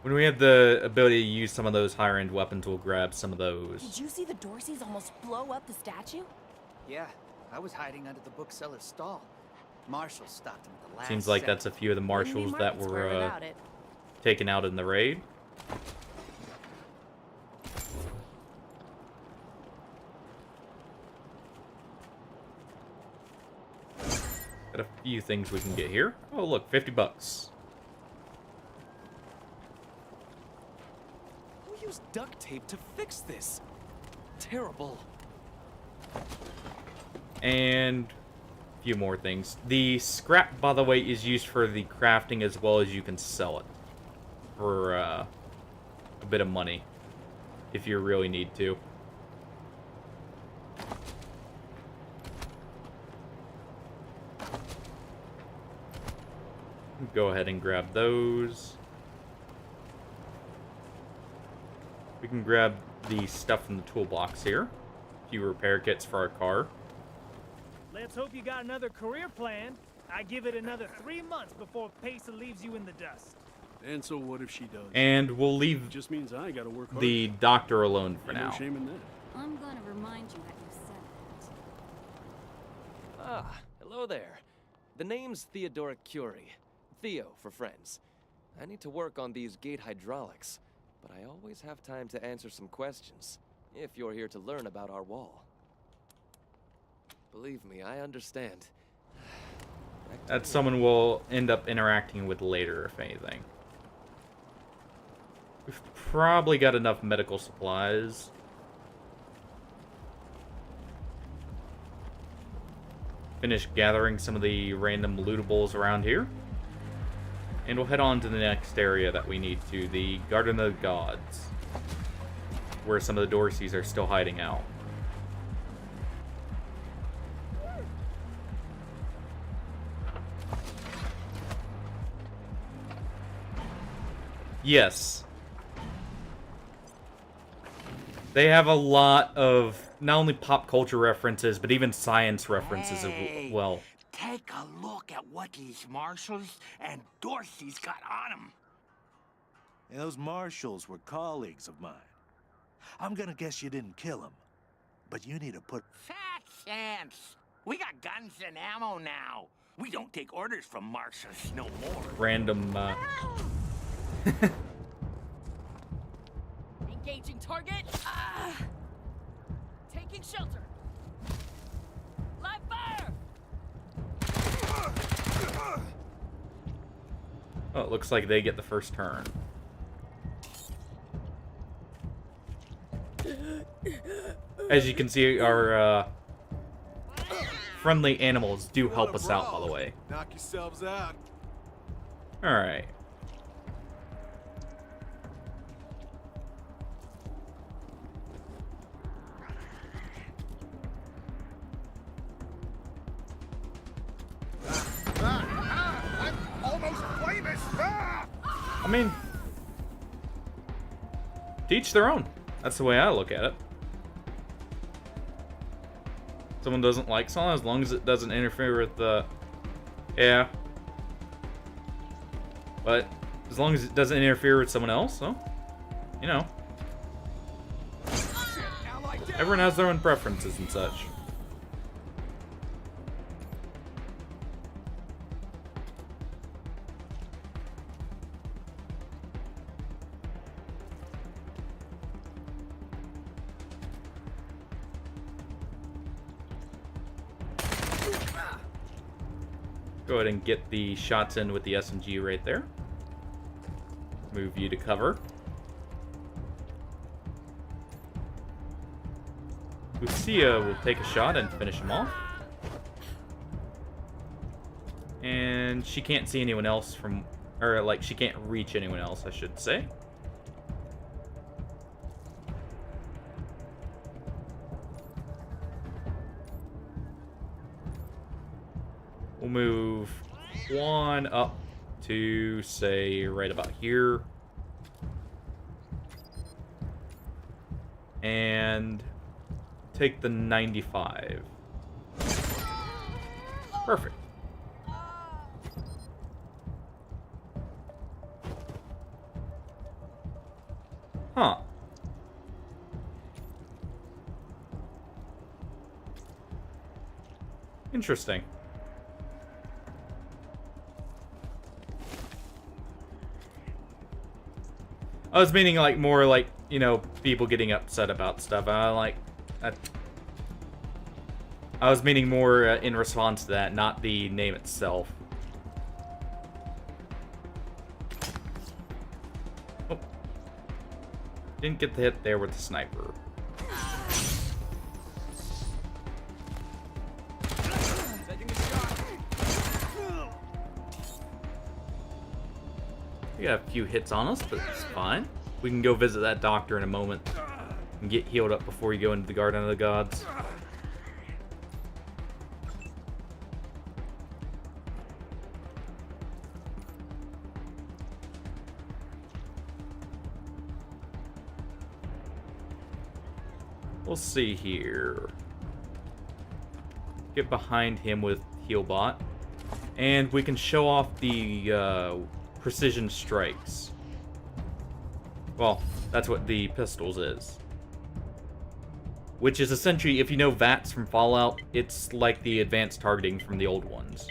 When we have the ability to use some of those higher-end weapons, we'll grab some of those. Did you see the Dorseys almost blow up the statue? Yeah, I was hiding under the bookseller's stall. Marshall stopped him at the last Seems like second. that's a few of the marshals that were taken out in the raid. Got a few things we can get here. Oh, look, 50 bucks. Who used duct tape to fix this? Terrible. And a few more things. The scrap, by the way, is used for the crafting as well as you can sell it for a bit of money if you really need to. Go ahead and grab those. We can grab the stuff from the toolbox here. A few repair kits for our car. Let's hope you got another career planned. I give it another 3 months before Pesa leaves you in the dust. And so what if she does? And we'll leave just means I gotta work hard. the doctor alone for Ain't no now. shame in that. I'm gonna remind you that you said that. Ah, hello there. The name's Theodoric Curie. Theo for friends. I need to work on these gate hydraulics, but I always have time to answer some questions, if you're here to learn about our wall. Believe me, I understand. That's someone we'll end up interacting with later, if anything. We've probably got enough medical supplies. Finish gathering some of the random lootables around here. And we'll head on to the next area that we need to, the Garden of the Gods, where some of the Dorseys are still hiding out. Yes. They have a lot of not only pop culture references, but even science references as well. Take a look at what these marshals and Dorsey's got on them. And those marshals were colleagues of mine. I'm gonna guess you didn't kill them, but you need to put... Fat chance. We got guns and ammo now. We don't take orders from marshals no more. Random, Engaging target. Taking shelter. Live fire. Oh, it looks like they get the first turn. As you can see, our friendly animals do help us out, by the way. Knock yourselves out. Alright. I'm almost famous. I mean, to each their own. That's the way I look at it. Someone doesn't like something, as long as it doesn't interfere with the... Yeah. But as long as it doesn't interfere with someone else, so, you know. Everyone has their own preferences and such. Go ahead and get the shots in with the SMG right there. Move you to cover. Lucia will take a shot and finish him off. And she can't see anyone else from... Or, like, she can't reach anyone else, I should say. We'll move one up to, say, right about here. And take the 95. Perfect. Huh. Interesting. I was meaning like more like, you know, people getting upset about stuff. I was meaning more in response to that, not the name itself. Oh. Didn't get the hit there with the sniper. We got a few hits on us, but it's fine. We can go visit that doctor in a moment and get healed up before you go into the Garden of the Gods. We'll see here. Get behind him with Healbot. And we can show off the precision strikes. Well, that's what the pistols is. Which is essentially, if you know VATS from Fallout, it's like the advanced targeting from the old ones.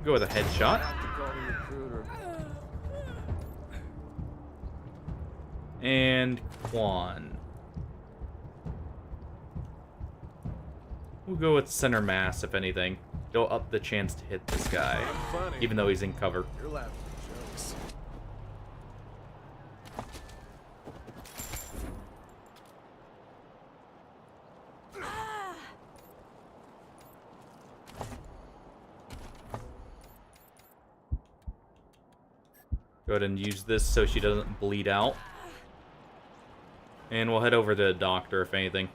Go with a headshot. And Quan. We'll go with center mass, if anything. Go up the chance to hit this guy, even though he's in cover. You're laughing at jokes. Go ahead and use this so she doesn't bleed out. And we'll head over to the doctor, if anything.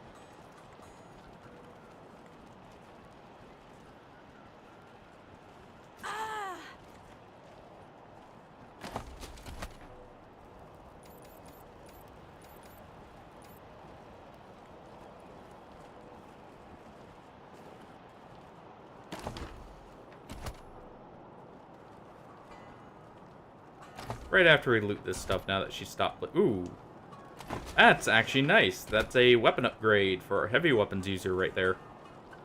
Right after we loot this stuff, now that she stopped. Ooh. That's actually nice. That's a weapon upgrade for our heavy weapons user right there.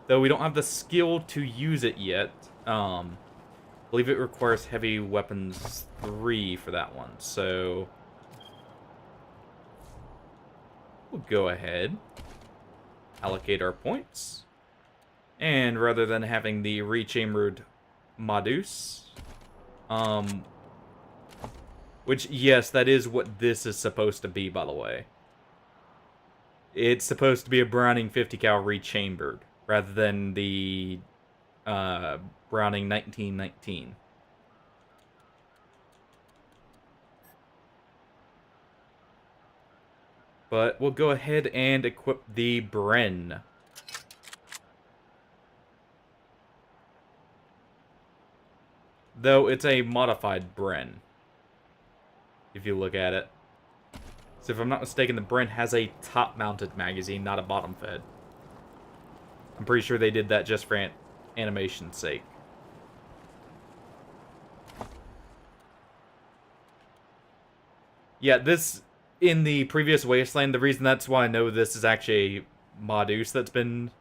Though we don't have the skill to use it yet. I believe it requires heavy weapons 3 for that one. So we'll go ahead. Allocate our points. And rather than having the rechambered Modus, which, yes, that is what this is supposed to be, by the way. It's supposed to be a Browning 50 cal rechambered, rather than the Browning 1919. But we'll go ahead and equip the Bren. Though it's a modified Bren, if you look at it. So if I'm not mistaken, the Bren has a top-mounted magazine, not a bottom-fed. I'm pretty sure they did that just for animation's sake. Yeah, this, in the previous Wasteland, the reason that's why I know this is actually a Modus that's been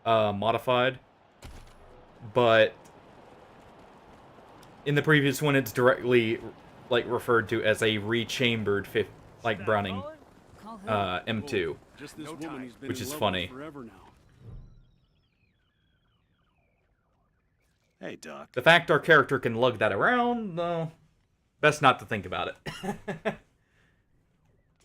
modified. But in the previous one, it's directly like referred to as a rechambered Browning M2, which is funny. Hey, Doc. The fact our character can lug that around, though, best not to think about it.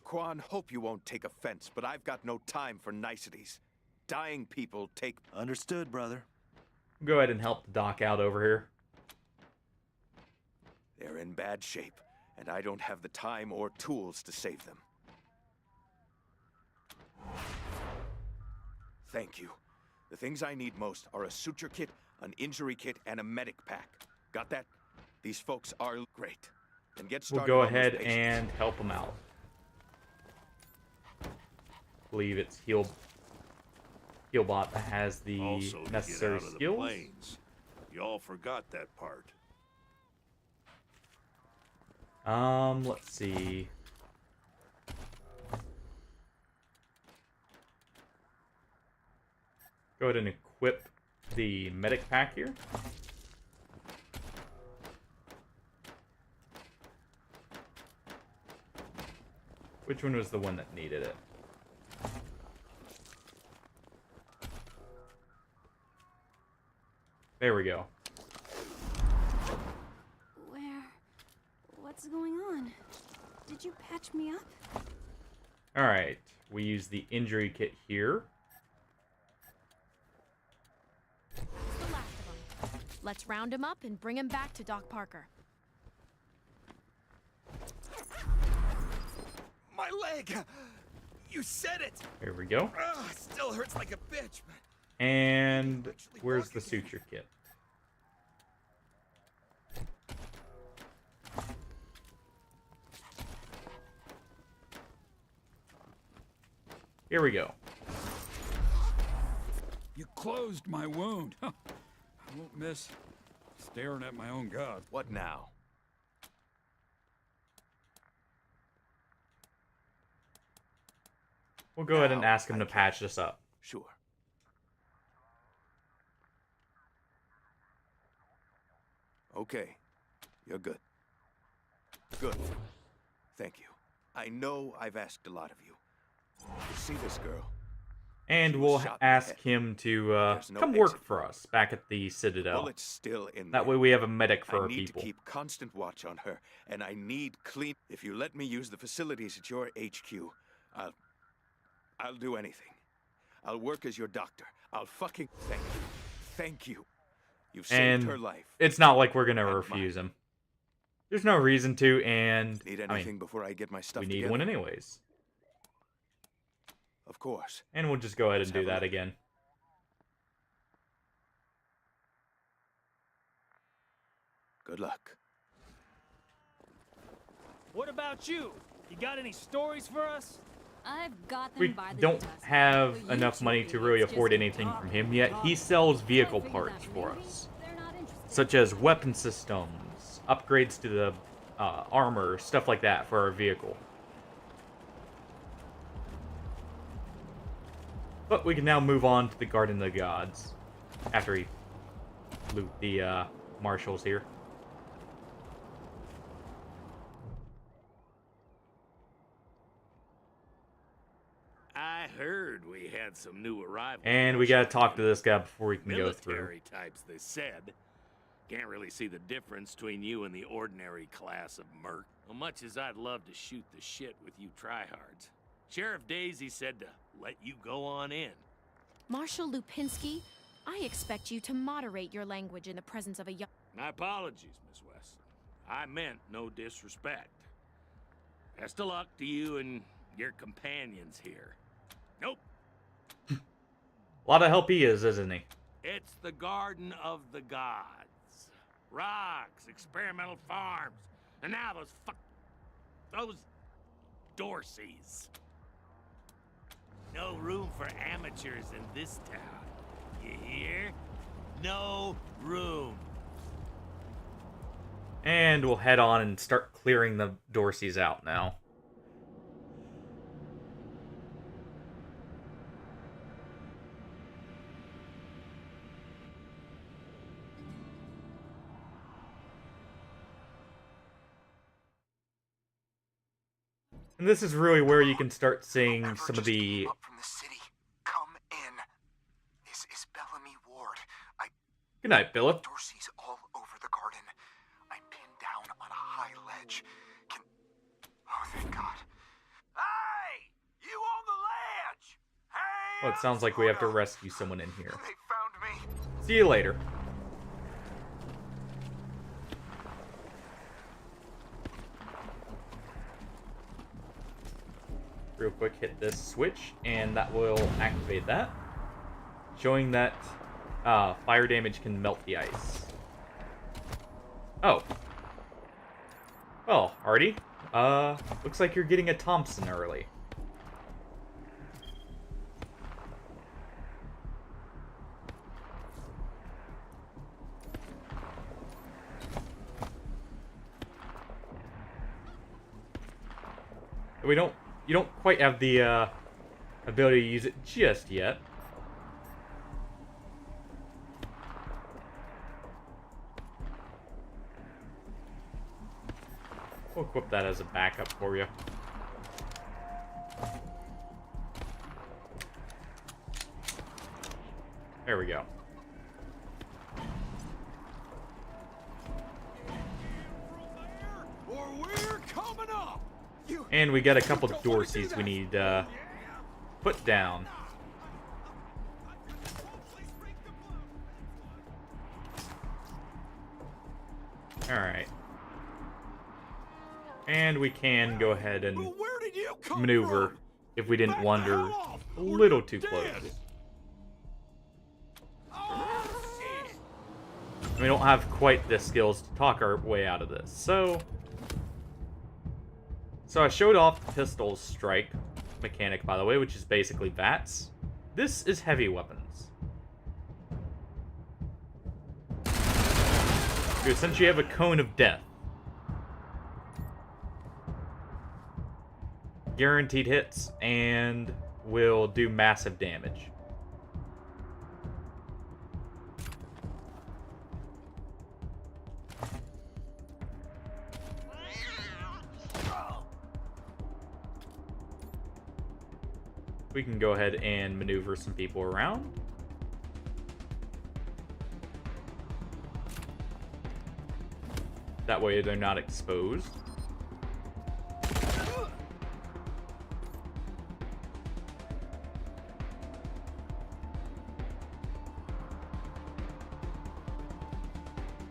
Quan, hope you won't take offense, but I've got no time for niceties. Dying people take... Understood, brother. Go ahead and help the Doc out over here. They're in bad shape, and I don't have the time or tools to save them. Thank you. The things I need most are a suture kit, an injury kit, and a medic pack. Got that? These folks are great. And get We'll started go on those ahead patients. and help them out. Believe it's Healbot that has the Also, to necessary get out of the skills. planes. Y'all forgot that part. Let's see. Go ahead and equip the medic pack here. Which one was the one that needed it? There we go. What's going on? Did you patch me up? Alright, we use the injury kit here. The last of them. Let's round him up and bring him back to Doc Parker. My leg! You said it! There we go. Still hurts like a bitch, but... And where's the suture kit? Here we go. You closed my wound. I won't miss staring at my own god. What now? We'll go ahead and ask him to patch this up. Sure. Okay. You're good. Good. Thank you. I know I've asked a lot of you. You see this girl? And we'll ask him to come work for us back at the Citadel. Bullet's still in That there. way we have a medic for I our need people. to keep constant watch on her, and I need clean. If you let me use the facilities at your HQ, I'll do anything. I'll work as your doctor. I'll fucking thank you. Thank you. You've saved And her life. it's not like we're gonna refuse him. There's no reason to, and Need I anything mean, before I get my stuff we need together? one anyways. Of course. And we'll just go ahead and do have a that look. again. Good luck. What about you? You got any stories for us? I've got them We by the don't dozen. have But you enough two money to really idiots afford just anything talk from him and yet. talk. He sells vehicle I figured parts that for maybe us, they're not interested. such as weapon systems, upgrades to the armor, stuff like that for our vehicle. But we can now move on to the Garden of the Gods after we loot the marshals here. I heard we had some new arrivals. And we gotta talk to this guy before we can go through. Military types, they said. Can't really see the difference between you and the ordinary class of merc. Well, much as I'd love to shoot the shit with you tryhards, Sheriff Daisy said to let you go on in. Marshal Lupinski, I expect you to moderate your language in the presence of a young... My apologies, Miss Weston. I meant no disrespect. Best of luck to you and your companions here. Nope. A lot of help he is, isn't he? It's the Garden of the Gods. Rocks, experimental farms, and now those Dorseys. No room for amateurs in this town. You hear? No room. And we'll head on and start clearing the Dorseys out now. And this is really where you can start seeing some of the... From the city, come in. This is Bellamy Ward. Good night, Billa. Dorsey's all over the garden. I'm pinned down on a high ledge. Oh, thank God. Hey! You on the ledge! Hey! Well, it sounds like we have to rescue someone in here. They found me. See you later. Real quick, hit this switch, and that will activate that, showing that Fire damage can melt the ice. Oh. Well, Artie, looks like you're getting a Thompson early. You don't quite have the, ability to use it just yet. We'll equip that as a backup for you. There we go. Or we're coming up. And we got a couple Dorseys we need put down. Alright. And we can go ahead and maneuver if we didn't wander a little too close. We don't have quite the skills to talk our way out of this, so I showed off the pistol strike mechanic, by the way, which is basically VATS. This is heavy weapons. You essentially have a cone of death. Guaranteed hits and will do massive damage. We can go ahead and maneuver some people around. That way they're not exposed.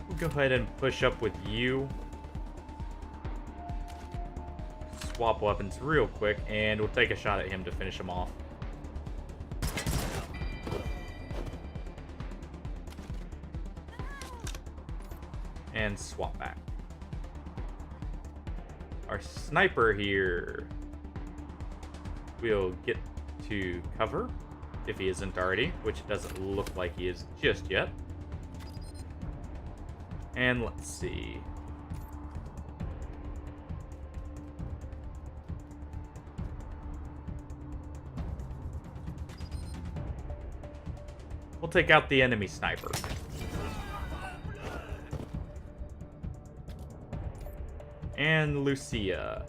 We'll go ahead and push up with you. Swap weapons real quick, and we'll take a shot at him to finish him off. And swap back. Our sniper here will get to cover, if he isn't already, which it doesn't look like he is just yet. And let's see. We'll take out the enemy sniper. And Lucia.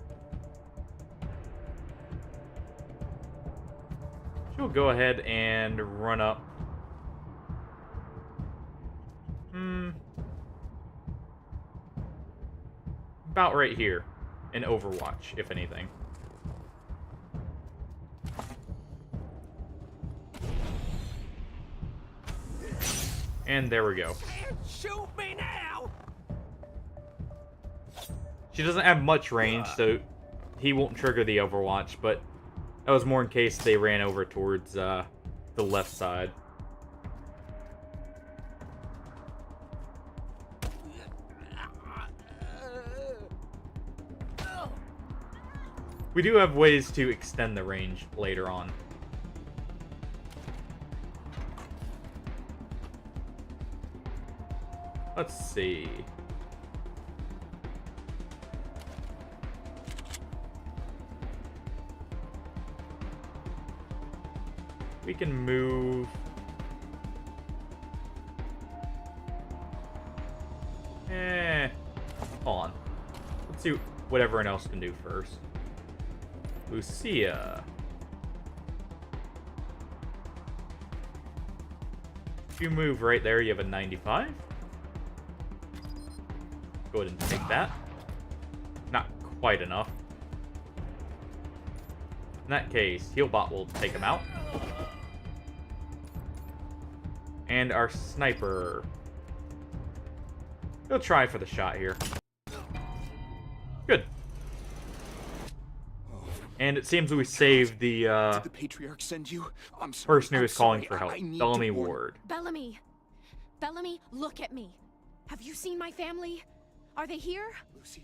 She'll go ahead and run up. About right here in Overwatch, if anything. And there we go. Shoot me now! She doesn't have much range, so he won't trigger the Overwatch, but that was more in case they ran over towards the left side. We do have ways to extend the range later on. Let's see. We can move. Hold on. Let's see what everyone else can do first. Lucia. If you move right there, you have a 95. Go ahead and take that. Not quite enough. In that case, Healbot will take him out. And our sniper. He'll try for the shot here. Good. And it seems we saved the Did the Patriarch send you? I'm sorry. person who was calling for help, Bellamy Ward. Bellamy, Bellamy, look at me. Have you seen my family? Are they here? Lucia?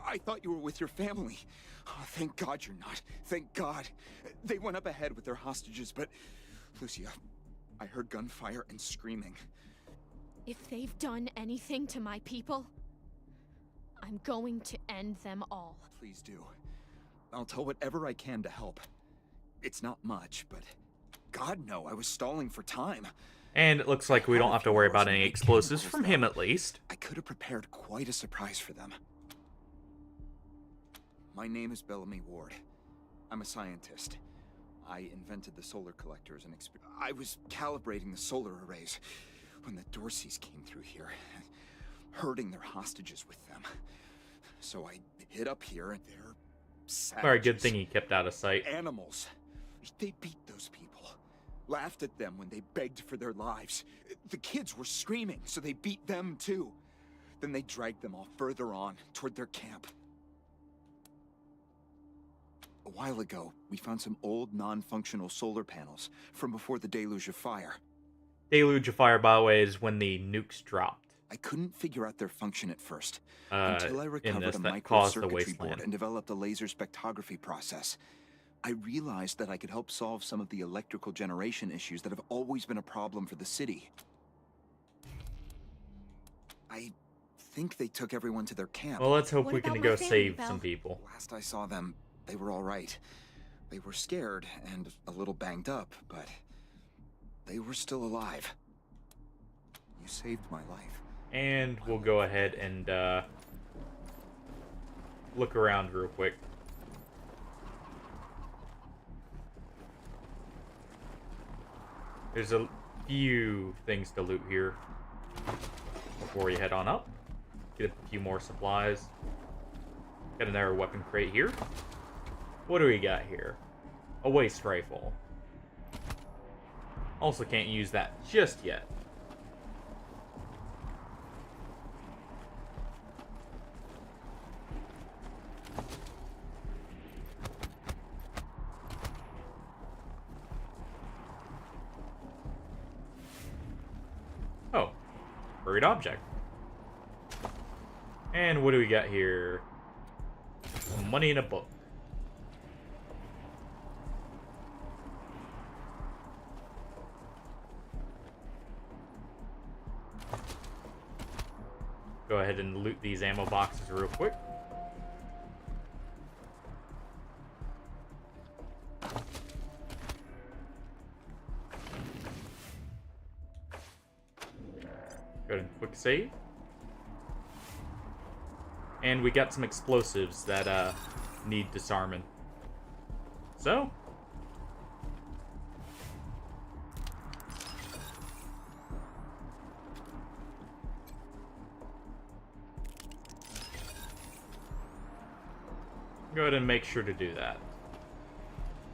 I thought you were with your family. Oh, thank God you're not. Thank God. They went up ahead with their hostages, but... Lucia, I heard gunfire and screaming. If they've done anything to my people, I'm going to end them all. Please do. I'll tell whatever I can to help. It's not much, but... God, no, I was stalling for time. And it looks like we don't have to worry about any explosives from him, at least. I could have prepared quite a surprise for them. My name is Bellamy Ward. I'm a scientist. I invented the solar collectors and I was calibrating the solar arrays when the Dorseys came through here, herding their hostages with them. So I hid up here and they're savages. Very good thing he kept out of sight. Animals. They beat those people. Laughed at them when they begged for their lives. The kids were screaming, so they beat them too. Then they dragged them all further on, toward their camp. A while ago, we found some old, non-functional solar panels from before the deluge of fire. Deluge of fire, by the way, is when the nukes dropped. I couldn't figure out their function at first, until I recovered a that caused the microcircuitry Wasteland. board and developed a laser spectrography process. I realized that I could help solve some of the electrical generation issues that have always been a problem for the city. I think they took everyone to their camp. Well, let's hope we can go save some people. Last I saw them, they were all right. They were scared and a little banged up, but they were still alive. You saved my life. And we'll go ahead and look around real quick. There's a few things to loot here before you head on up. Get a few more supplies. Got another weapon crate here. What do we got here? A waste rifle. Also can't use that just yet. Oh, buried object. And what do we got here? Money in a book. Go ahead and loot these ammo boxes real quick. Go ahead and quick save. And we got some explosives that need disarming. So, go ahead and make sure to do that.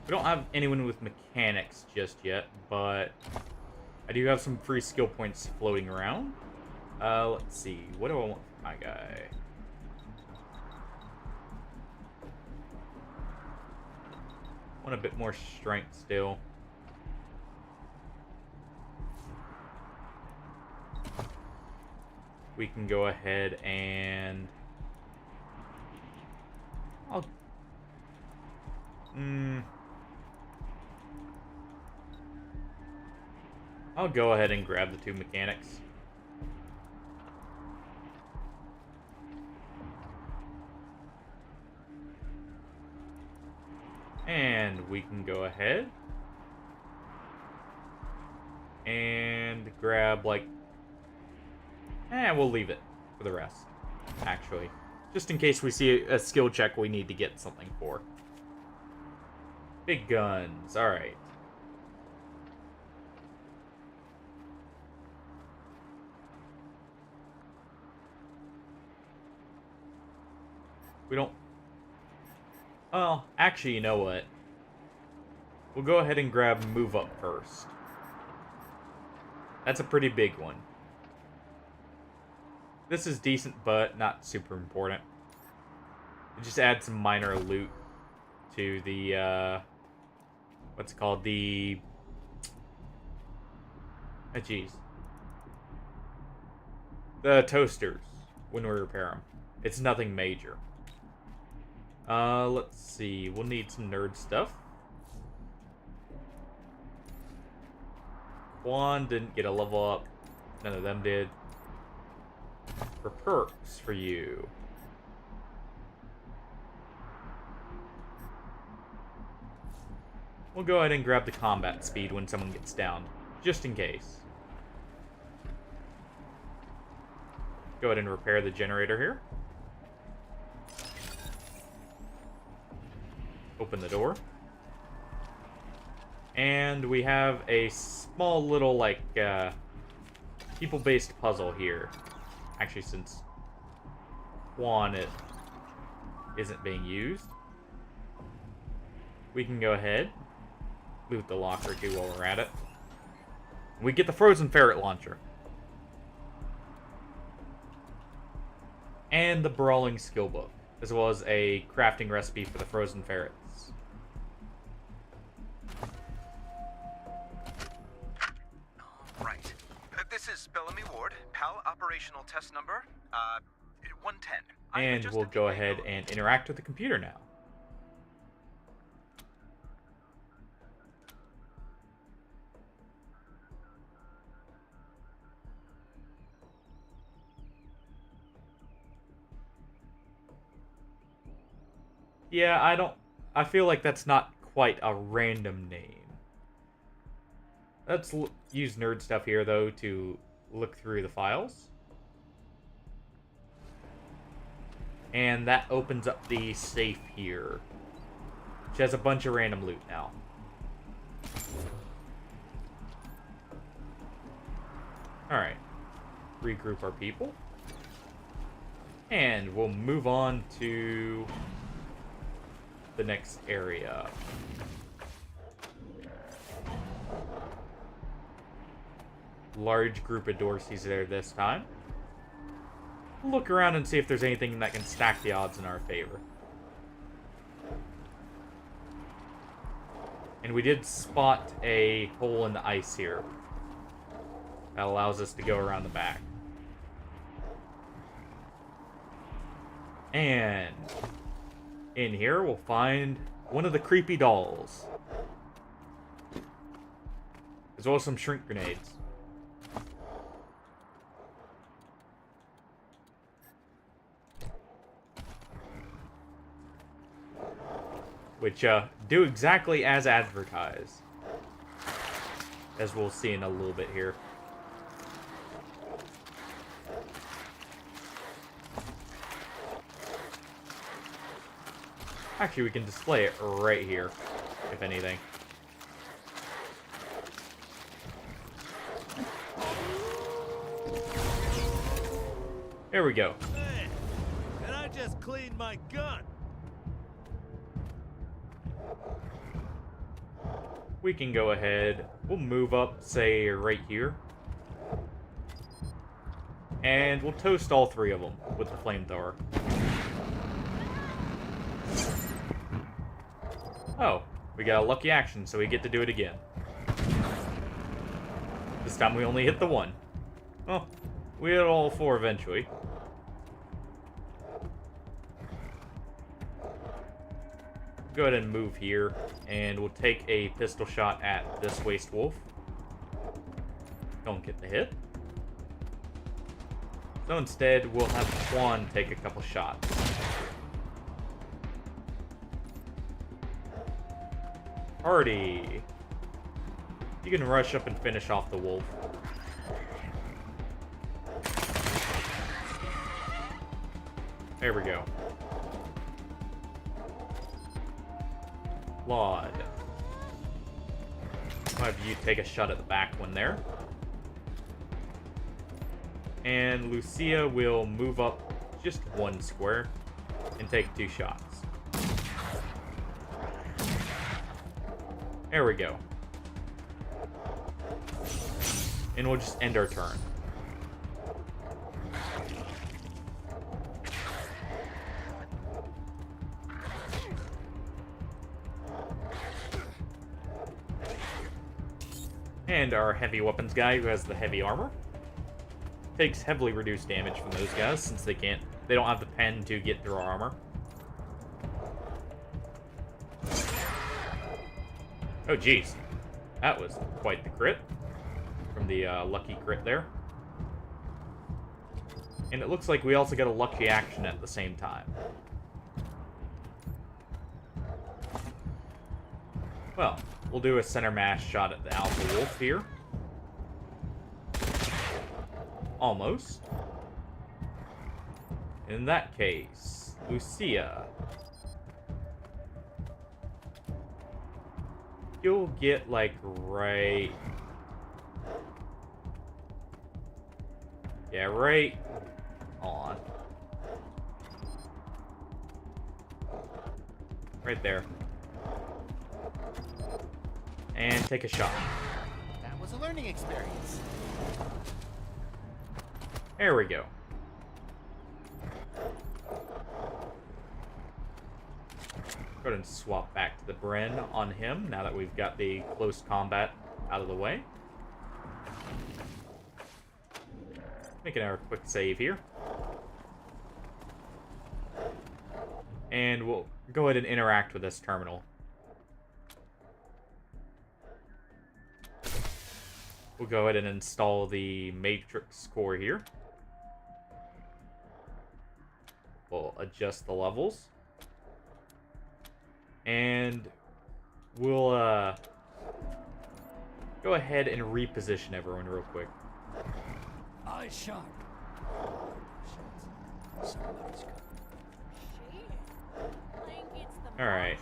We don't have anyone with mechanics just yet, but I do have some free skill points floating around. Let's see. What do I want for my guy? Want a bit more strength still. We can go ahead and I'll go ahead and grab the two mechanics. And we can go ahead and grab, like, we'll leave it for the rest, actually. Just in case we see a skill check we need to get something for. Big guns, alright. We don't... Well, actually, you know what? We'll go ahead and grab move up first. That's a pretty big one. This is decent, but not super important. It just adds some minor loot to the, what's it called? The Ah, jeez. The toasters, when we repair them. It's nothing major. Let's see. We'll need some nerd stuff. Juan didn't get a level up. None of them did. For perks for you. We'll go ahead and grab the combat speed when someone gets down, just in case. Go ahead and repair the generator here. Open the door. And we have a small little, like, people-based puzzle here. Actually, since Juan it isn't being used, we can go ahead, loot the locker too while we're at it. We get the frozen ferret launcher. And the brawling skill book, as well as a crafting recipe for the frozen ferrets. Right. This is Bellamy Ward, PAL operational test number, 110. And we'll go ahead and interact with the computer now. Yeah, I feel like that's not quite a random name. Let's use nerd stuff here, though, to look through the files. And that opens up the safe here, which has a bunch of random loot now. Alright. Regroup our people. And we'll move on to the next area. Large group of Dorseys there this time. Look around and see if there's anything that can stack the odds in our favor. And we did spot a hole in the ice here. That allows us to go around the back. And in here we'll find one of the creepy dolls. As well as some shrink grenades. Which do exactly as advertised. As we'll see in a little bit here. Actually, we can display it right here, if anything. There we go. Hey, and I just cleaned my gun. We can go ahead. We'll move up, say, right here. And we'll toast all three of them with the flamethrower. Oh, we got a lucky action, so we get to do it again. This time we only hit the one. Oh, we hit all four eventually. Go ahead and move here, and we'll take a pistol shot at this waste wolf. Don't get the hit. So instead, we'll have Juan take a couple shots. Party! You can rush up and finish off the wolf. There we go. Laud. I'll have you take a shot at the back one there. And Lucia will move up just one square and take 2 shots. There we go. And we'll just end our turn. And And our heavy weapons guy, who has the heavy armor, takes heavily reduced damage from those guys since they don't have the pen to get through our armor. Oh jeez, that was quite the crit from the lucky crit there. And it looks like we also get a lucky action at the same time. Well, we'll do a center mass shot at the Alpha Wolf here. Almost. In that case, Lucia. You'll get, like, right... Yeah, right on. Right there. And take a shot. That was a learning experience. There we go. Go ahead and swap back to the Bren on him now that we've got the close combat out of the way. Making our quick save here. And we'll go ahead and interact with this terminal. We'll go ahead and install the Matrix core here. We'll adjust the levels. And we'll go ahead and reposition everyone real quick. I shot. Somebody's Alright.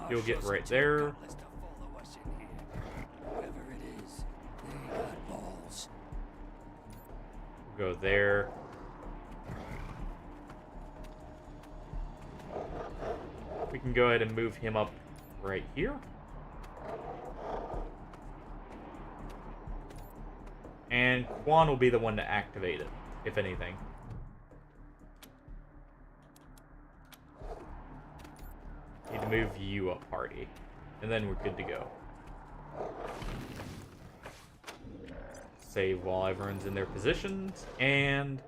You'll get right there. We'll go there. We can go ahead and move him up right here. And Quan will be the one to activate it, if anything. Need to move you up, party. And then we're good to go. Save while everyone's in their positions. And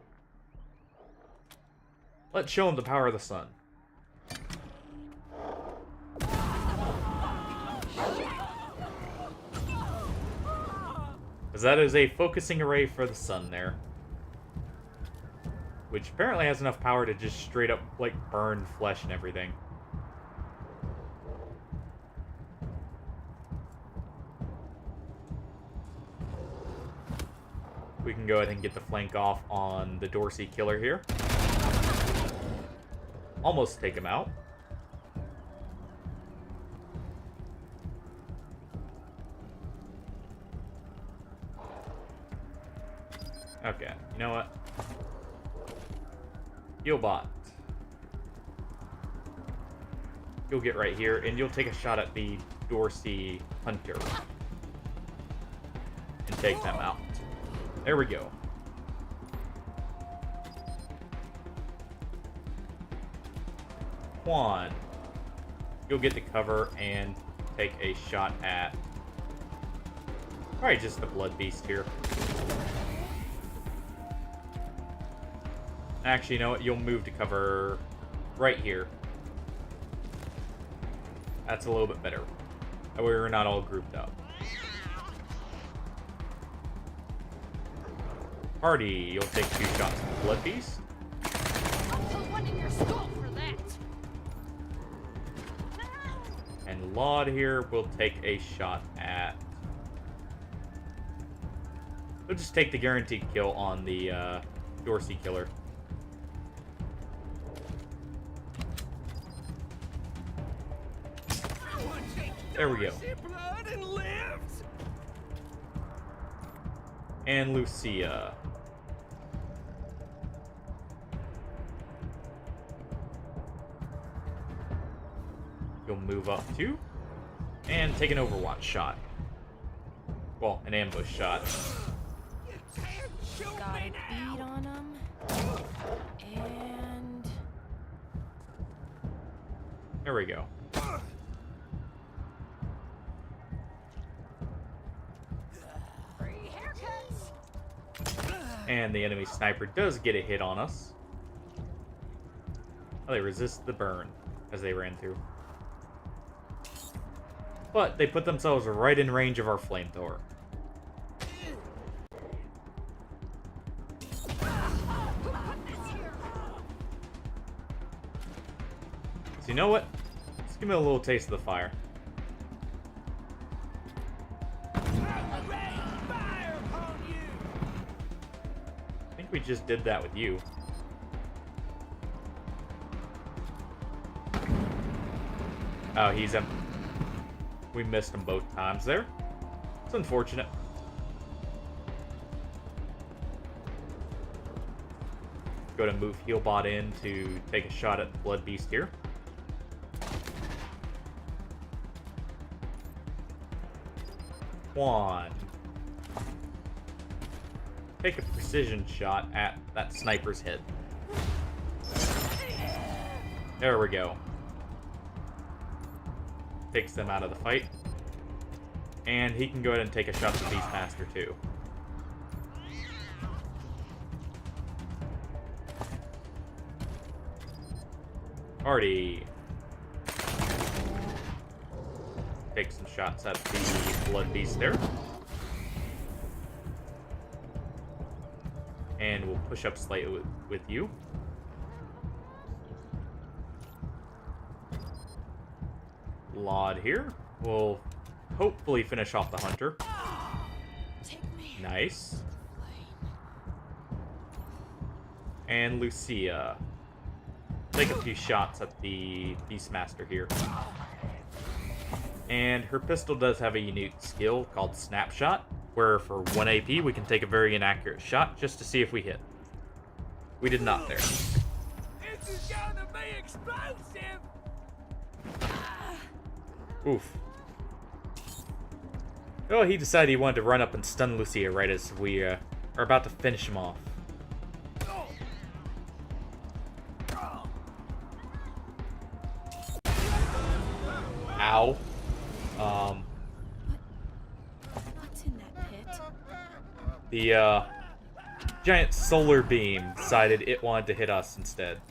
let's show them the power of the sun. Because that is a focusing array for the sun there. Which apparently has enough power to just straight up, like, burn flesh and everything. We can go ahead and get the flank off on the Dorsey killer here. Almost take him out. Okay, you know what? You'll bot. You'll get right here, and you'll take a shot at the Dorsey Hunter. And take them out. There we go. Quan, you'll get to cover and take a shot at probably just the Blood Beast here. Actually, you know what? You'll move to cover right here. That's a little bit better. That way we're not all grouped up. Party, you'll take 2 shots at the Blood Beast. I'll put one in your skull for that. And Laud here will take a shot at... We'll just take the guaranteed kill on the Dorsey killer. There we go. And Lucia. You'll move up too. And take an Overwatch shot. Well, an ambush shot. Got a bead on him. And... There we go. And the enemy sniper does get a hit on us. Oh, they resist the burn as they ran through. But they put themselves right in range of our flamethrower. So you know what? Let's give me a little taste of the fire. I think we just did that with you. Oh, he's empty. We missed him both times there. It's unfortunate. Go to move Healbot in to take a shot at the Blood Beast here. One. Take a precision shot at that sniper's head. There we go. Takes them out of the fight. And he can go ahead and take a shot at the Beastmaster too. Already. Take some shots at the Blood Beast there. And we'll push up slightly with you. Laud here. We'll hopefully finish off the Hunter. Nice. And Lucia. Take a few shots at the Beastmaster here. And her pistol does have a unique skill called Snapshot, where for 1 AP we can take a very inaccurate shot just to see if we hit. We did not there. This is gonna be explosive! Oof. Oh, he decided he wanted to run up and stun Lucia right as we are about to finish him off. Ow. What's in that pit? The giant solar beam decided it wanted to hit us instead.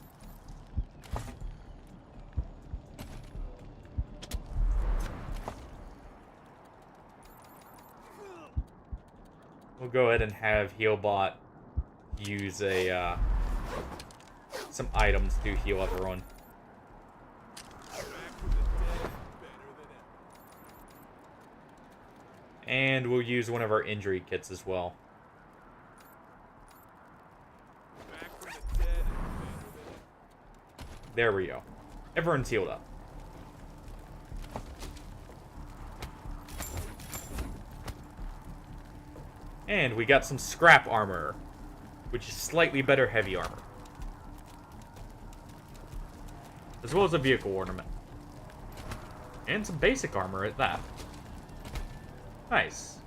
We'll go ahead and have Healbot use a some items to heal everyone. And we'll use one of our injury kits as well. There we go. Everyone's healed up. And we got some scrap armor, which is slightly better heavy armor. As well as a vehicle ornament. And some basic armor at that. Nice.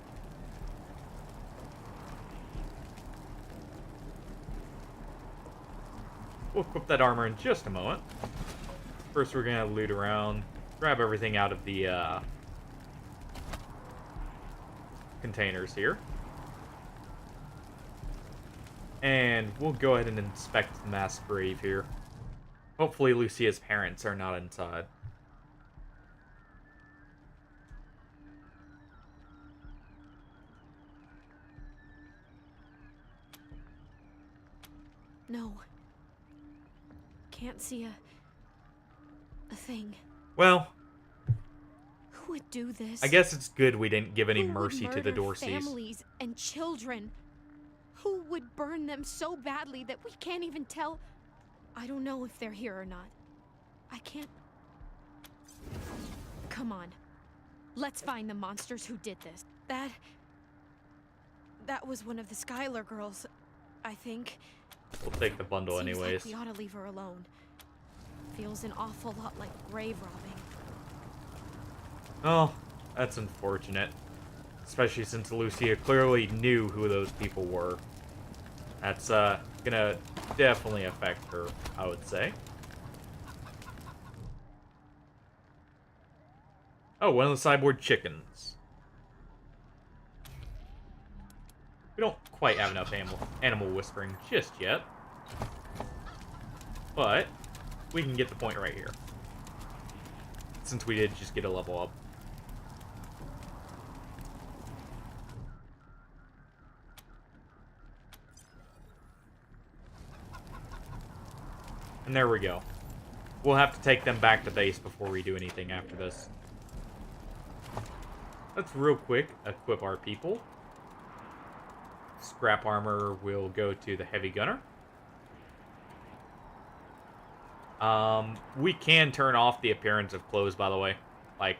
We'll equip that armor in just a moment. First, we're gonna loot around, grab everything out of the containers here. And we'll go ahead and inspect the mass grave here. Hopefully Lucia's parents are not inside. No. Can't see a thing. Well, Who would do this? I guess it's good we didn't give any Who would mercy to the murder Dorseys. families and children? Who would burn them so badly that we can't even tell? I don't know if they're here or not. I can't... Come on. Let's find the monsters who did this. That was one of the Skylar girls, I think. We'll take the bundle Seems anyways. like we ought to leave her alone. Feels an awful lot like grave robbing. Oh, that's unfortunate. Especially since Lucia clearly knew who those people were. That's gonna definitely affect her, I would say. Oh, one of the cyborg chickens. We don't quite have enough animal whispering just yet. But we can get the point right here. Since we did just get a level up. And there we go. We'll have to take them back to base before we do anything after this. Let's real quick equip our people. Scrap armor will go to the heavy gunner. We can turn off the appearance of clothes, by the way. Like,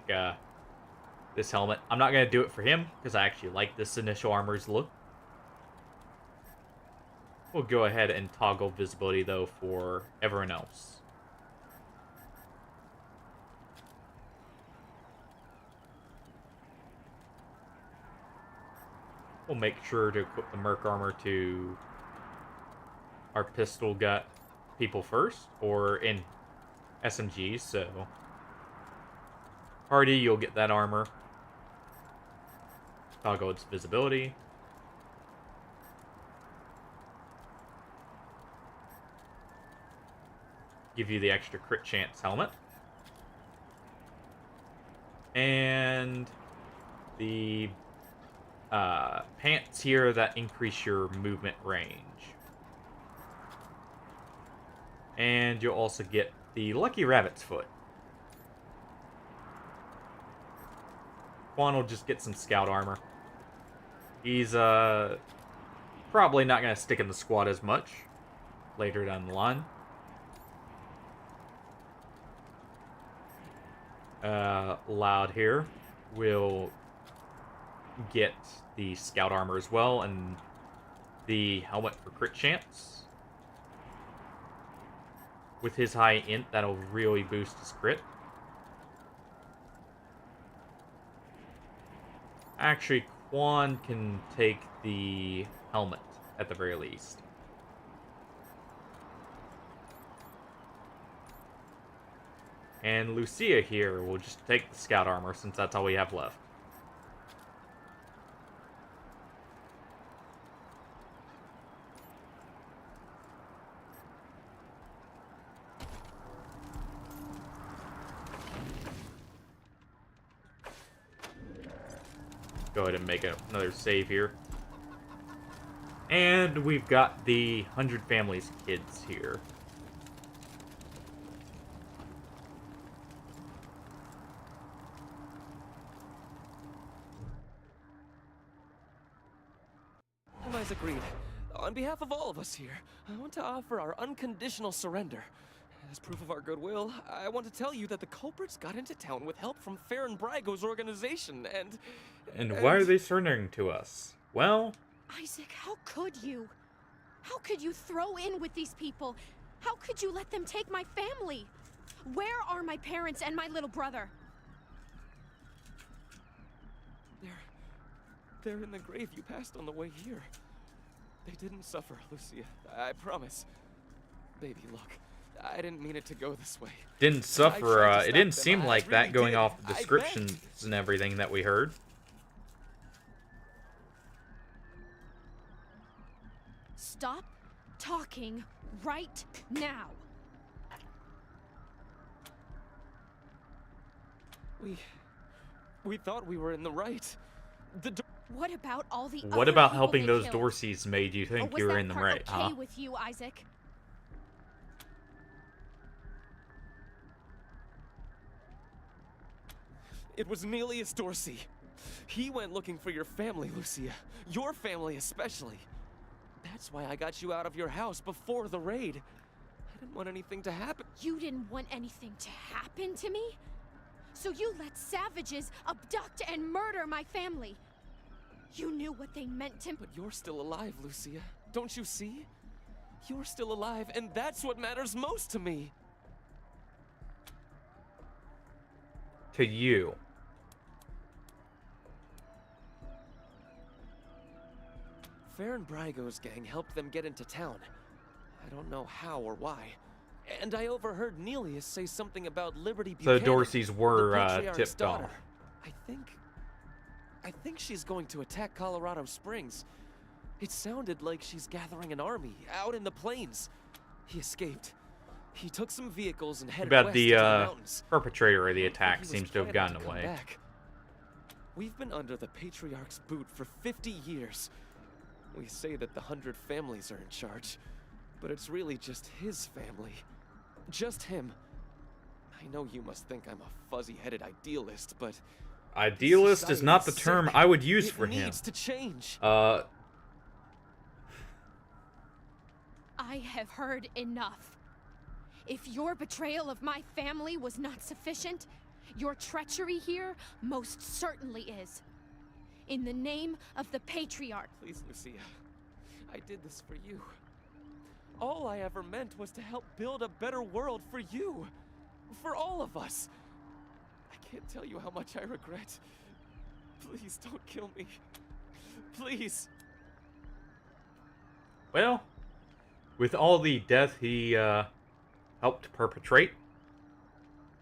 this helmet. I'm not going to do it for him, because I actually like this initial armor's look. We'll go ahead and toggle visibility, though, for everyone else. We'll make sure to equip the Merc armor to our pistol gut people first, or in SMGs, so Hardy, you'll get that armor. Toggle its visibility. Give you the extra crit chance helmet. And the pants here that increase your movement range. And you'll also get the Lucky Rabbit's Foot. Quan will just get some scout armor. He's probably not going to stick in the squad as much later down the line. Loud here will get the scout armor as well, and the helmet for crit chance. With his high int, that'll really boost his crit. Actually, Quan can take the helmet at the very least. And Lucia here will just take the scout armor since that's all we have left. Go ahead and make another save here. And we've got the 100 Families kids here. Otherwise agreed. On behalf of all of us here, I want to offer our unconditional surrender. As proof of our goodwill, I want to tell you that the culprits got into town with help from Farron Brago's organization, And why are they surrendering to us? Well... Isaac, how could you? How could you throw in with these people? How could you let them take my family? Where are my parents and my little brother? They're in the grave you passed on the way here. They didn't suffer, Lucia. I promise. Baby, look. I didn't mean it to go this way. Didn't suffer, it didn't seem them. like I that really going did. off the descriptions and everything that we heard. Stop talking right now. We thought we were in the right. What about all the What other about people helping they those killed? Dorseys made you think Or you was were that in the part right, okay huh? with you, Isaac? It was Nelius Dorsey. He went looking for your family, Lucia. Your family especially. That's why I got you out of your house before the raid. I didn't want anything to happen. You didn't want anything to happen to me? So you let savages abduct and murder my family. You knew what they meant to me. But you're still alive, Lucia. Don't you see? You're still alive, and that's what matters most to me. To you. Farron Brago's gang helped them get into town. I don't know how or why. And I overheard Nelius say something about Liberty So Buchanan, Dorseys were the patriarch's tipped daughter. off. I think she's going to attack Colorado Springs. It sounded like she's gathering an army out in the plains. He escaped. He took some vehicles and headed About west the into the mountains. perpetrator of the He attack was seems to have planning gotten come away. back. We've been under the Patriarch's boot for 50 years. We say that the 100 families are in charge, but it's really just his family. Just him. I know you must think I'm a fuzzy-headed idealist, but... Idealist is not the term I would use for him. It needs to change. I have heard enough. If your betrayal of my family was not sufficient, your treachery here most certainly is. In the name of the Patriarch. Please, Lucia. I did this for you. All I ever meant was to help build a better world for you. For all of us. I can't tell you how much I regret. Please don't kill me. Please. Well, with all the death he helped perpetrate,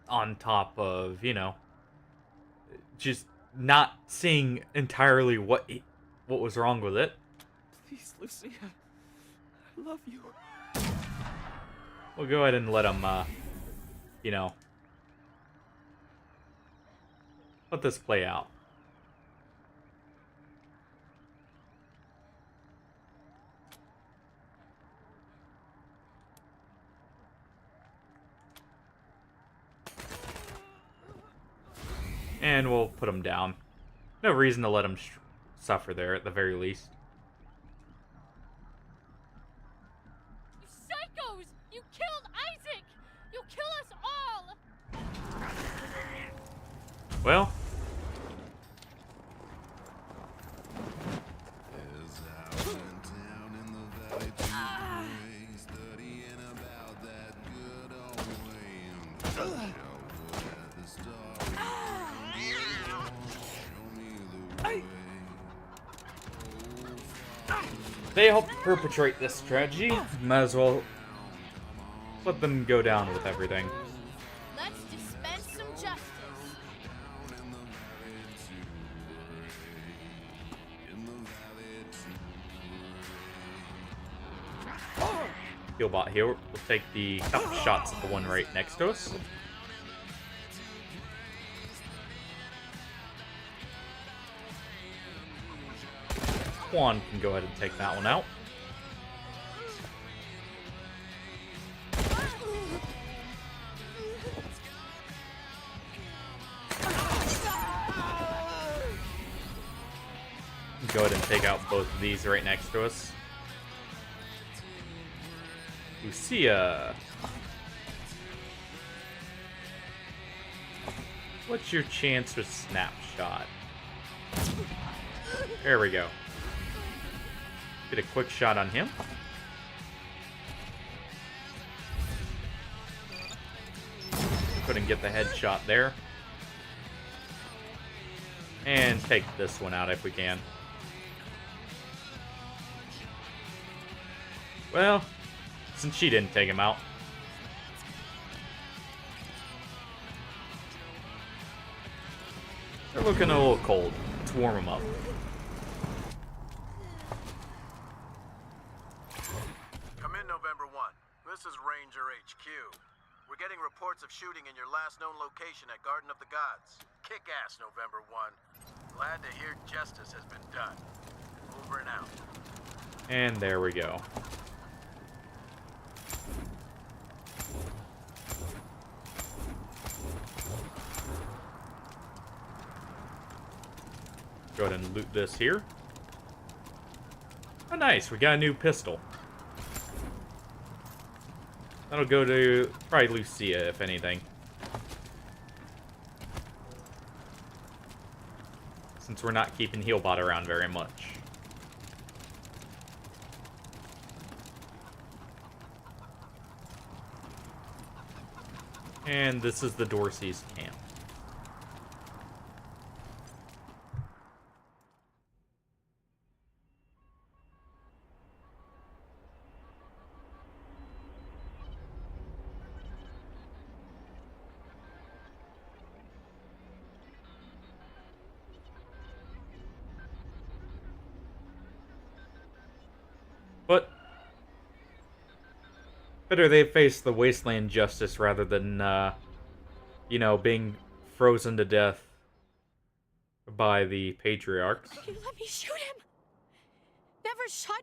on top of, you know, just not seeing entirely what was wrong with it. Please, Lucia. I love you. We'll go ahead and let him, you know, let this play out. And we'll put him down. No reason to let him suffer there, at the very least. You psychos! You killed Isaac! You kill us all! Well. They helped perpetrate this tragedy. Might as well let them go down with everything. Let's dispense some justice. Healbot here. We'll take the couple shots at the one right next to us. Juan can go ahead and take that one out. Go ahead and take out both of these right next to us. Lucia. What's your chance with Snapshot? There we go. Get a quick shot on him. Couldn't get the headshot there. And take this one out if we can. Well, since she didn't take him out. They're looking a little cold. Let's warm them up. Come in, November 1. This is Ranger HQ. We're getting reports of shooting in your last known location at Garden of the Gods. Kick ass, November 1. Glad to hear justice has been done. Over and out. And there we go. Go ahead and loot this here. Oh, nice. We got a new pistol. That'll go to probably Lucia, if anything. Since we're not keeping Healbot around very much. And this is the Dorsey's camp. But better they face the Wasteland justice rather than, you know, being frozen to death by the patriarchs. You let me shoot him. Never shot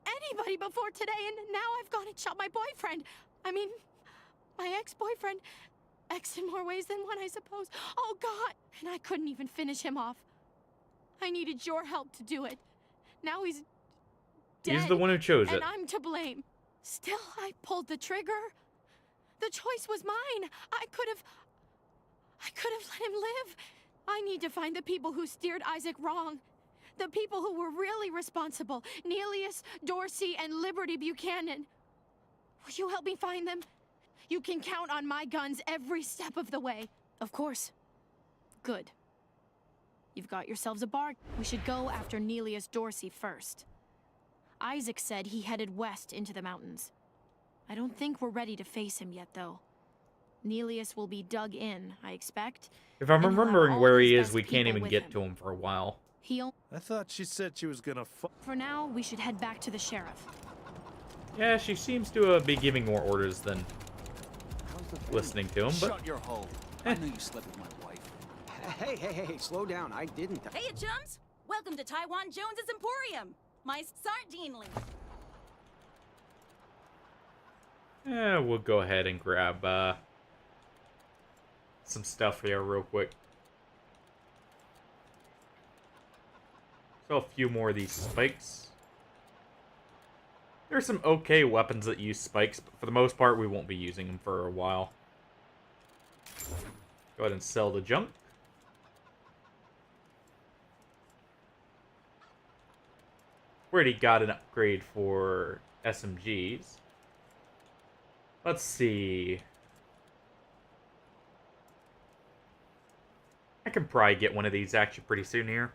anybody before today, and now I've gone and shot my boyfriend. I mean, my ex-boyfriend. Ex in more ways than one, I suppose. Oh, God! And I couldn't even finish him off. I needed your help to do it. Now he's dead. He's the one who chose it. And I'm to blame. Still, I pulled the trigger. The choice was mine. I could have let him live. I need to find the people who steered Isaac wrong. The people who were really responsible. Nelius, Dorsey, and Liberty Buchanan. Will you help me find them? You can count on my guns every step of the way. Of course. Good. You've got yourselves a bargain. We should go after Nelius Dorsey first. Isaac said he headed west into the mountains. I don't think we're ready to face him yet, though. Nelius will be dug in, I expect. If I'm and he'll have remembering all where his he is, best we can't people even with get him. to him for a while. I thought she said she was gonna For now, we should head back to the sheriff. Yeah, she seems to be giving more orders than listening to him, but... Shut your hole. I knew you slept with my wife. Hey, slow down. I didn't. Hey, chums! Welcome to Taiwan Jones's Emporium. My sardinely. Yeah, we'll go ahead and grab some stuff here real quick. So a few more of these spikes. There's some okay weapons that use spikes, but for the most part we won't be using them for a while. Go ahead and sell the junk. Already got an upgrade for SMGs. Let's see. I can probably get one of these actually pretty soon here.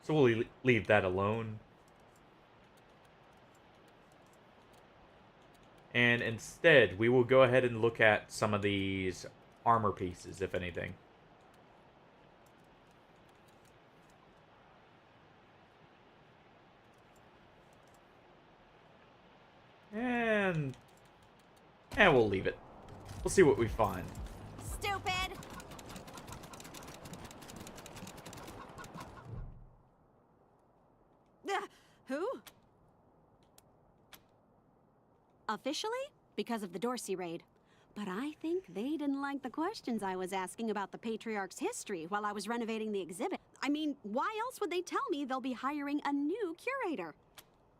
So we'll leave that alone. And instead, we will go ahead and look at some of these armor pieces, if anything. And we'll leave it. We'll see what we find. Stupid! Who? Officially, because of the Dorsey raid. But I think they didn't like the questions I was asking about the Patriarch's history while I was renovating the exhibit. I mean, why else would they tell me they'll be hiring a new curator?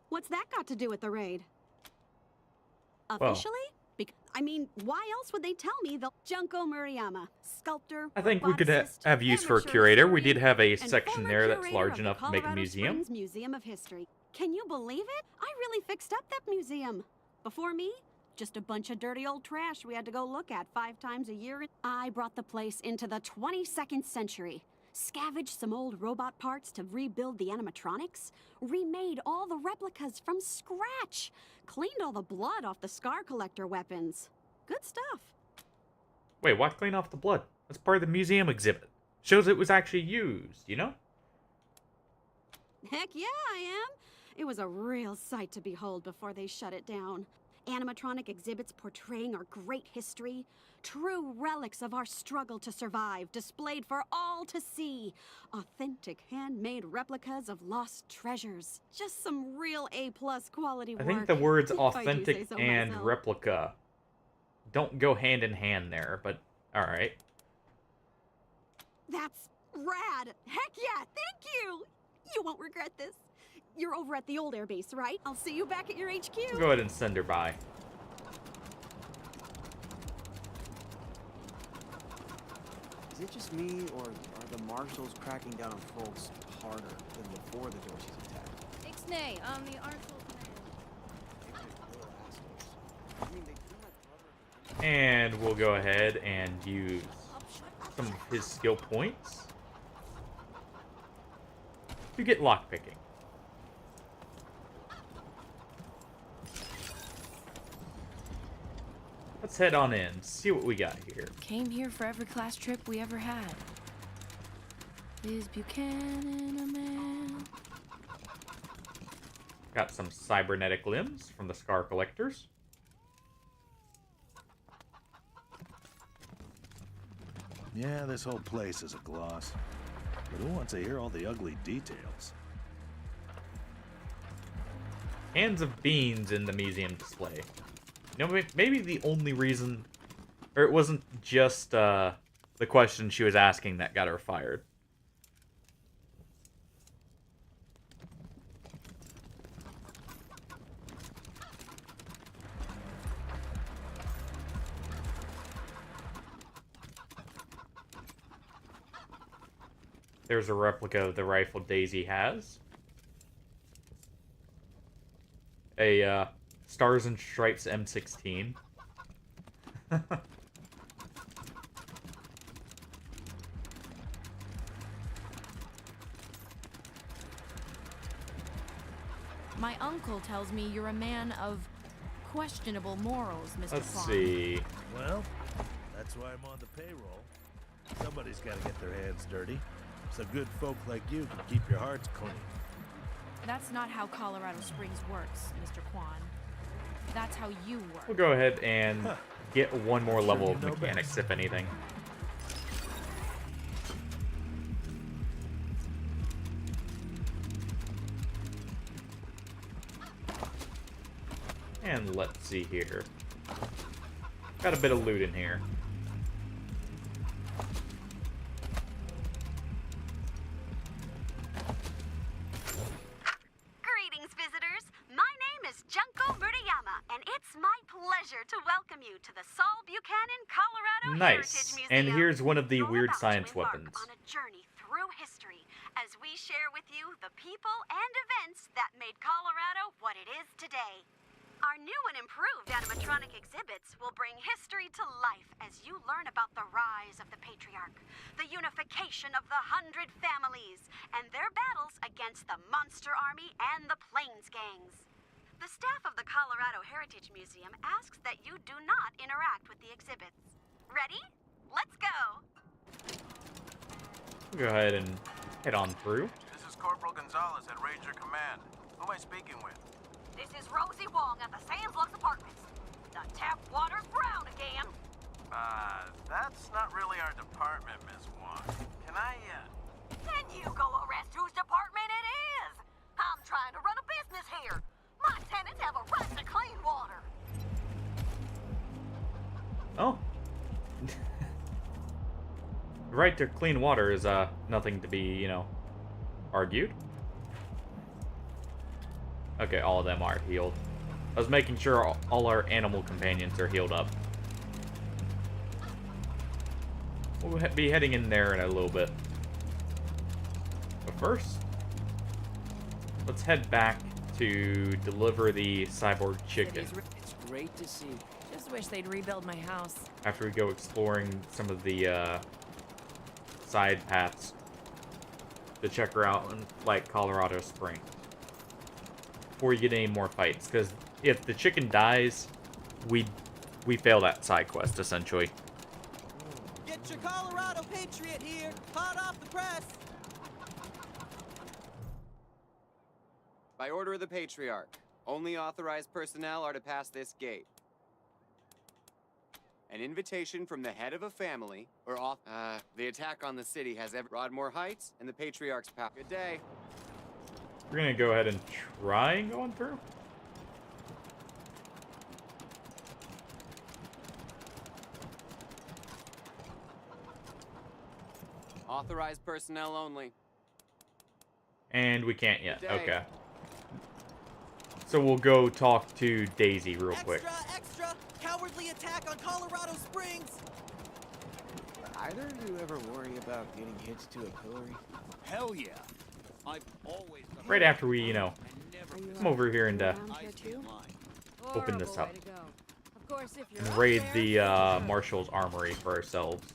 What's that got to do with the raid? Officially? I mean, why else would they tell me they'll... Junko Murayama, sculptor, I think we could have use for a curator. We did have a section there that's large enough to make a museum. Springs Museum of History. Can you believe it? I really fixed up that museum. Before me, just a bunch of dirty old trash we had to go look at 5 times a year. I brought the place into the 22nd century. Scavenged some old robot parts to rebuild the animatronics. Remade all the replicas from scratch. Cleaned all the blood off the Scar Collector weapons. Good stuff. Wait, why clean off the blood? That's part of the museum exhibit. Shows it was actually used, you know? Heck yeah, I am. It was a real sight to behold before they shut it down. Animatronic exhibits portraying our great history. True relics of our struggle to survive, displayed for all to see. Authentic handmade replicas of lost treasures. Just some real A-plus quality work. I think the words if I do say authentic so and myself. replica don't go hand in hand there, but alright. That's rad. Heck yeah, thank you. You won't regret this. You're over at the old airbase, right? I'll see you back at your HQ. Go ahead and send her by. Is it just me, or are the marshals cracking down on folks harder than before the Dorseys attacked? Ixnay, the arsenal And we'll go ahead and use some of his skill points to get lockpicking. Let's head on in, see what we got here. Came here for every class trip we ever had. Is Buchanan a man? Got some cybernetic limbs from the Scar Collectors. Yeah, this whole place is a gloss. But who wants to hear all the ugly details? Cans of beans in the museum display. You know, maybe the only reason... Or it wasn't just the question she was asking that got her fired. There's a replica of the rifle Daisy has. A Stars and Stripes M16. My uncle tells me you're a man of questionable morals, Mr. Let's Kwan. see. Well, that's why I'm on the payroll. Somebody's got to get their hands dirty, so good folk like you can keep your hearts clean. That's not how Colorado Springs works, Mr. Kwan. That's how you work. We'll go ahead and get one more level Sure of you know mechanics, best. if anything. And let's see here. Got a bit of loot in here. Greetings, visitors. My name is Junko Murayama, and it's my pleasure to welcome you to the Saul Buchanan Colorado Heritage Nice. Museum. And here's one of the You're weird about science to embark weapons. on a journey through history as we share with you the people and events that made Colorado what it is today. Our new and improved animatronic exhibits will bring history to life as you learn about the rise of the Patriarch, the unification of the 100 families, and their battles against the Monster Army and the Plains Gangs. The staff of the Colorado Heritage Museum asks that you do not interact with the exhibits. Ready? Let's go! We'll go ahead and head on through. This is Corporal Gonzalez at Ranger Command. Who am I speaking with? This is Rosie Wong at the Sands Lux Apartments. The tap water's brown again. That's not really our department, Miss Wong. Can I, Then you go arrest whose department it is. I'm trying to run a business here. My tenants have a right to clean water. Oh. The right to clean water is nothing to be, you know, argued. Okay, all of them are healed. I was making sure all our animal companions are healed up. We'll be heading in there in a little bit. But first, let's head back to deliver the cyborg chicken. It's great to see. Just wish they'd rebuild my house. After we go exploring some of the side paths to check her out in like Colorado Springs. Before we get any more fights, because if the chicken dies, we fail that side quest essentially. Get your Colorado Patriot here, hot off the press. By order of the Patriarch, only authorized personnel are to pass this gate. An invitation from the head of a family, or the attack on the city has Broadmoor Heights and the Patriarch's power. Good day. We're gonna go ahead and try going through. Authorized personnel only. And we can't yet. Good day. Okay. So we'll go talk to Daisy real quick. Extra! Cowardly attack on Colorado Springs! Either of you ever worry about getting hitched to a pillory? Hell yeah. I've always done Right after we, you know, come over here and Around here too? open this Horrible up. way to go. Of course, if you're And up raid there, the Marshal's armory for ourselves.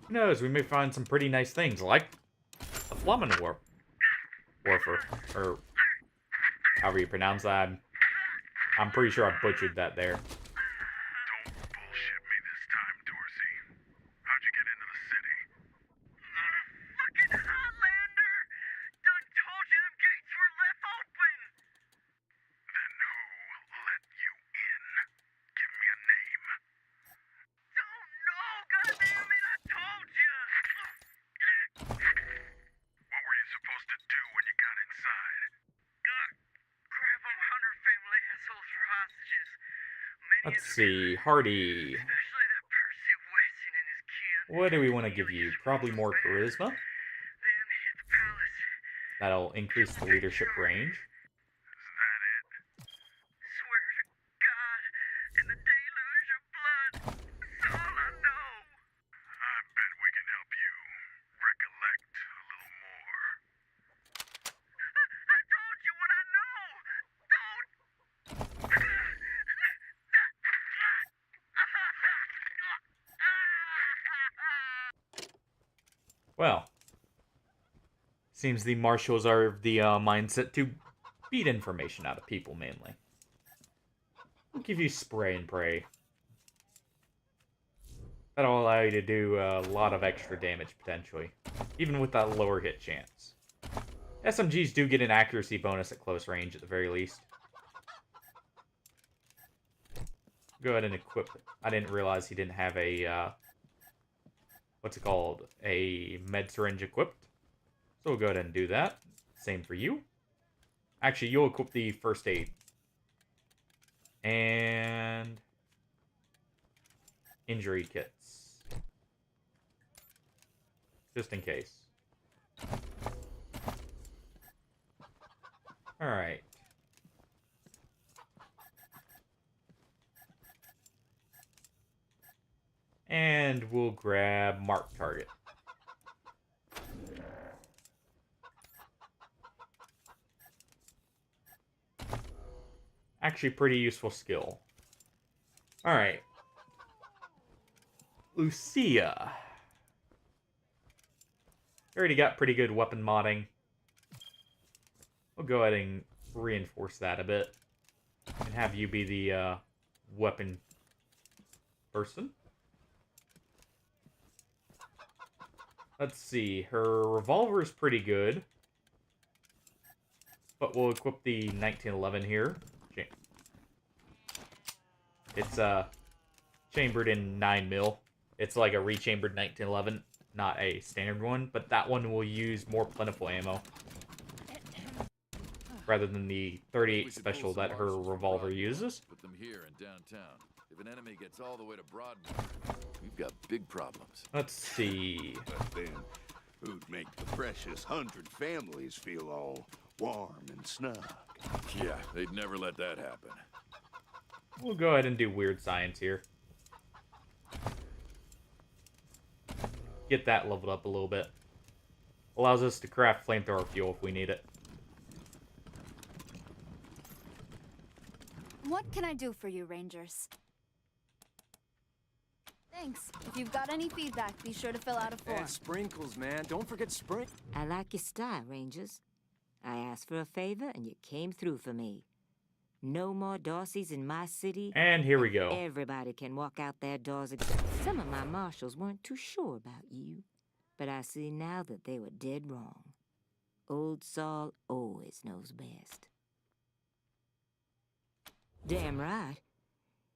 Who knows, we may find some pretty nice things, like a Flamen Warfer, or however you pronounce that. I'm pretty sure I butchered that there. Don't bullshit me this time, Dorsey. How'd you get into the city? Fucking Highlander! Done told you them Let's see, Hardy. What do we want to give you? Probably more charisma. That'll increase the leadership range. Well, seems the marshals are of the mindset to beat information out of people mainly. We'll give you spray and pray. That'll allow you to do a lot of extra damage potentially, even with that lower hit chance. SMGs do get an accuracy bonus at close range at the very least. Go ahead and equip it. I didn't realize he didn't have a, what's it called? A med syringe equipped. So we'll go ahead and do that. Same for you. Actually, you'll equip the first aid. And injury kits. Just in case. Alright. And we'll grab Mark Target. Actually, pretty useful skill. Alright. Lucia. Already got pretty good weapon modding. We'll go ahead and reinforce that a bit. And have you be the weapon person. Let's see. Her revolver is pretty good. But we'll equip the 1911 here. It's chambered in 9mm. It's like a rechambered 1911, not a standard one. But that one will use more plentiful ammo. Rather than the 38 special that her revolver uses. Put them here in downtown. If an enemy gets all the way to Broadmoor, we've got big problems. Let's see. But then, who'd make the precious 100 families feel all warm and snug? Yeah, they'd never let that happen. We'll go ahead and do weird science here. Get that leveled up a little bit. Allows us to craft flamethrower fuel if we need it. What can I do for you, Rangers? Thanks. If you've got any feedback, be sure to fill out a form. And sprinkles, man. Don't forget sprinkles. I like your style, Rangers. I asked for a favor, and you came through for me. No more Darcys in my city. And here we go. Everybody can walk out their doors again. Some of my marshals weren't too sure about you, but I see now that they were dead wrong. Old Saul always knows best. Damn right.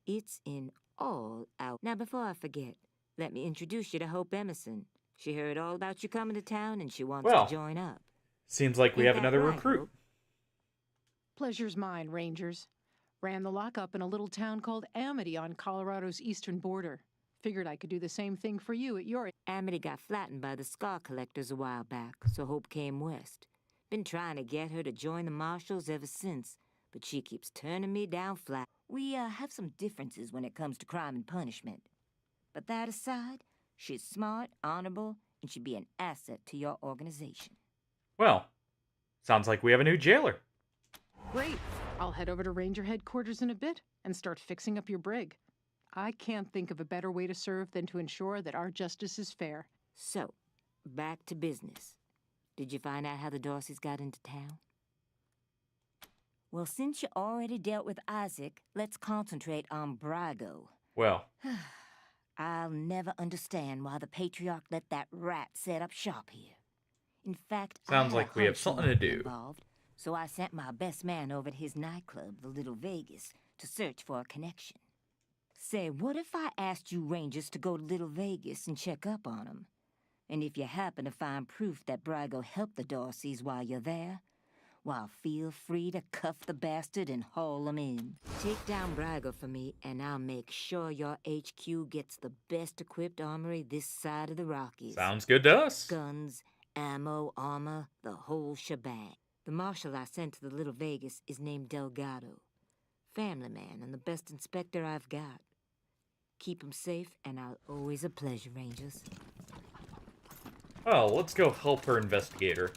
It's in all out. Now, before I forget, let me introduce you to Hope Emerson. She heard all about you coming to town, and she wants to join up. Seems like we have another recruit. Pleasure's mine, Rangers. Ran the lockup in a little town called Amity on Colorado's eastern border. Figured I could do the same thing for you at your... Amity got flattened by the scar collectors a while back, so Hope came west. Been trying to get her to join the marshals ever since, but she keeps turning me down flat. We have some differences when it comes to crime and punishment. But that aside, she's smart, honorable, and should be an asset to your organization. Well, sounds like we have a new jailer. Great. I'll head over to Ranger headquarters in a bit and start fixing up your brig. I can't think of a better way to serve than to ensure that our justice is fair. So, back to business. Did you find out how the Darcys got into town? Well, since you already dealt with Isaac, let's concentrate on Brago. Well. I'll never understand why the Patriarch let that rat set up shop here. In fact, sounds like we have something to do. Involved, so I sent my best man over to his nightclub, the Little Vegas, to search for a connection. Say, what if I asked you Rangers to go to Little Vegas and check up on him? And if you happen to find proof that Brago helped the Darcys while you're there, Well, feel free to cuff the bastard and haul him in. Take down Brago for me, and I'll make sure your HQ gets the best equipped armory this side of the Rockies. Sounds good to us. Guns, ammo, armor, the whole shebang. The marshal I sent to the Little Vegas is named Delgado. Family man and the best inspector I've got. Keep him safe, and I'll always a pleasure, Rangers. Well, let's go help her investigate her.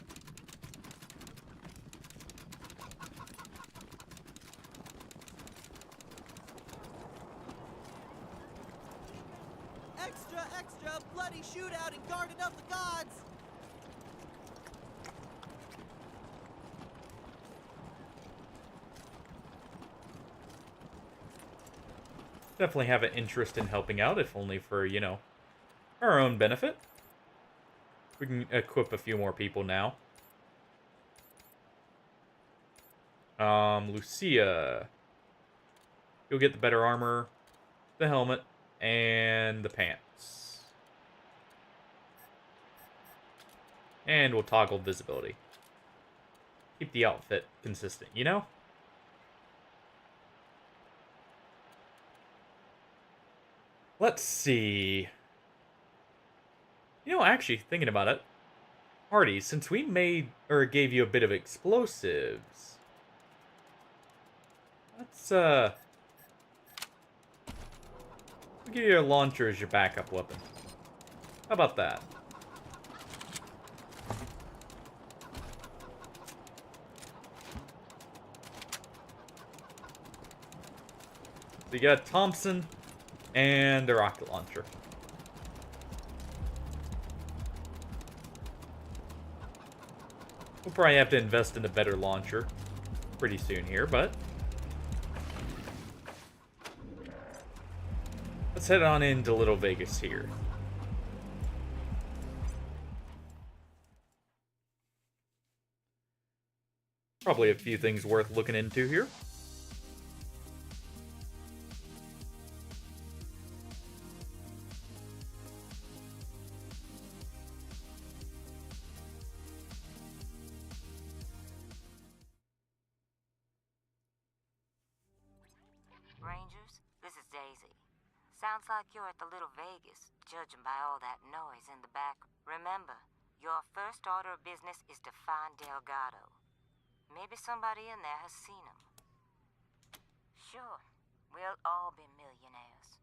Extra, extra, bloody shootout in Garden of the Gods! Definitely have an interest in helping out, if only for, you know, our own benefit. We can equip a few more people now. Lucia. You'll get the better armor, the helmet, and the pants. And we'll toggle visibility. Keep the outfit consistent, you know? Let's see. You know, actually, thinking about it, Hardy, since we made, or gave you a bit of explosives, let's, we'll give you a launcher as your backup weapon. How about that? So you got Thompson and a rocket launcher. We'll probably have to invest in a better launcher pretty soon here, but let's head on into Little Vegas here. Probably a few things worth looking into here. Rangers, this is Daisy. Sounds like you're at the Little Vegas, judging by all that noise in the back. Remember, your first order of business is to find Delgado. Maybe somebody in there has seen him. Sure, we'll all be millionaires.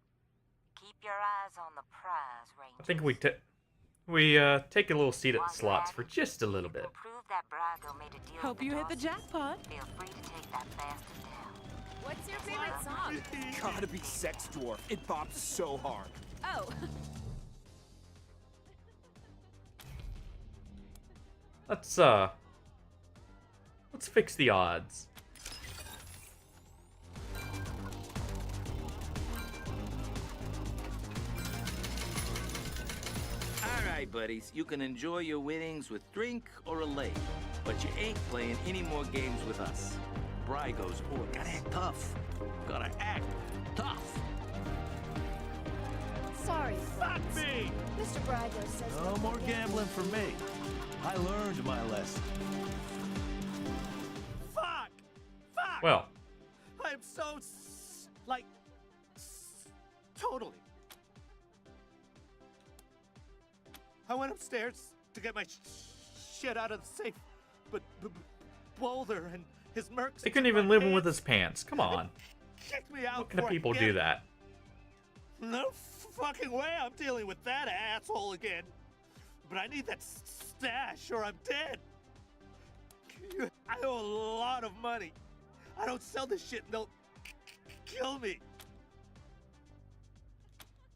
Keep your eyes on the prize, Rangers. I think we take a little seat at the slots for just a little bit. Prove that Brago made a deal. Hope you hit the jackpot. Feel free to take that bastard down. What's your favorite song? Gotta be Sex Dwarf. It bops so hard. Oh. Let's fix the odds. Alright, buddies. You can enjoy your winnings with drink or a lake, but you ain't playing any more games with us. Brago's orders. Gotta act tough. Gotta act tough. Sorry, Fuck friends. me! Mr. Brago says No more gambling for me. I learned my lesson. Fuck! Fuck! Well, I'm so, totally. I went upstairs to get my shit out of the safe, but Boulder and his mercs... they couldn't even live with his pants. Come on. Kicked me out. What kind of before I people get do it. that? No fucking way I'm dealing with that asshole again. But I need that stash or I'm dead. I owe a lot of money. I don't sell this shit and they'll kill me.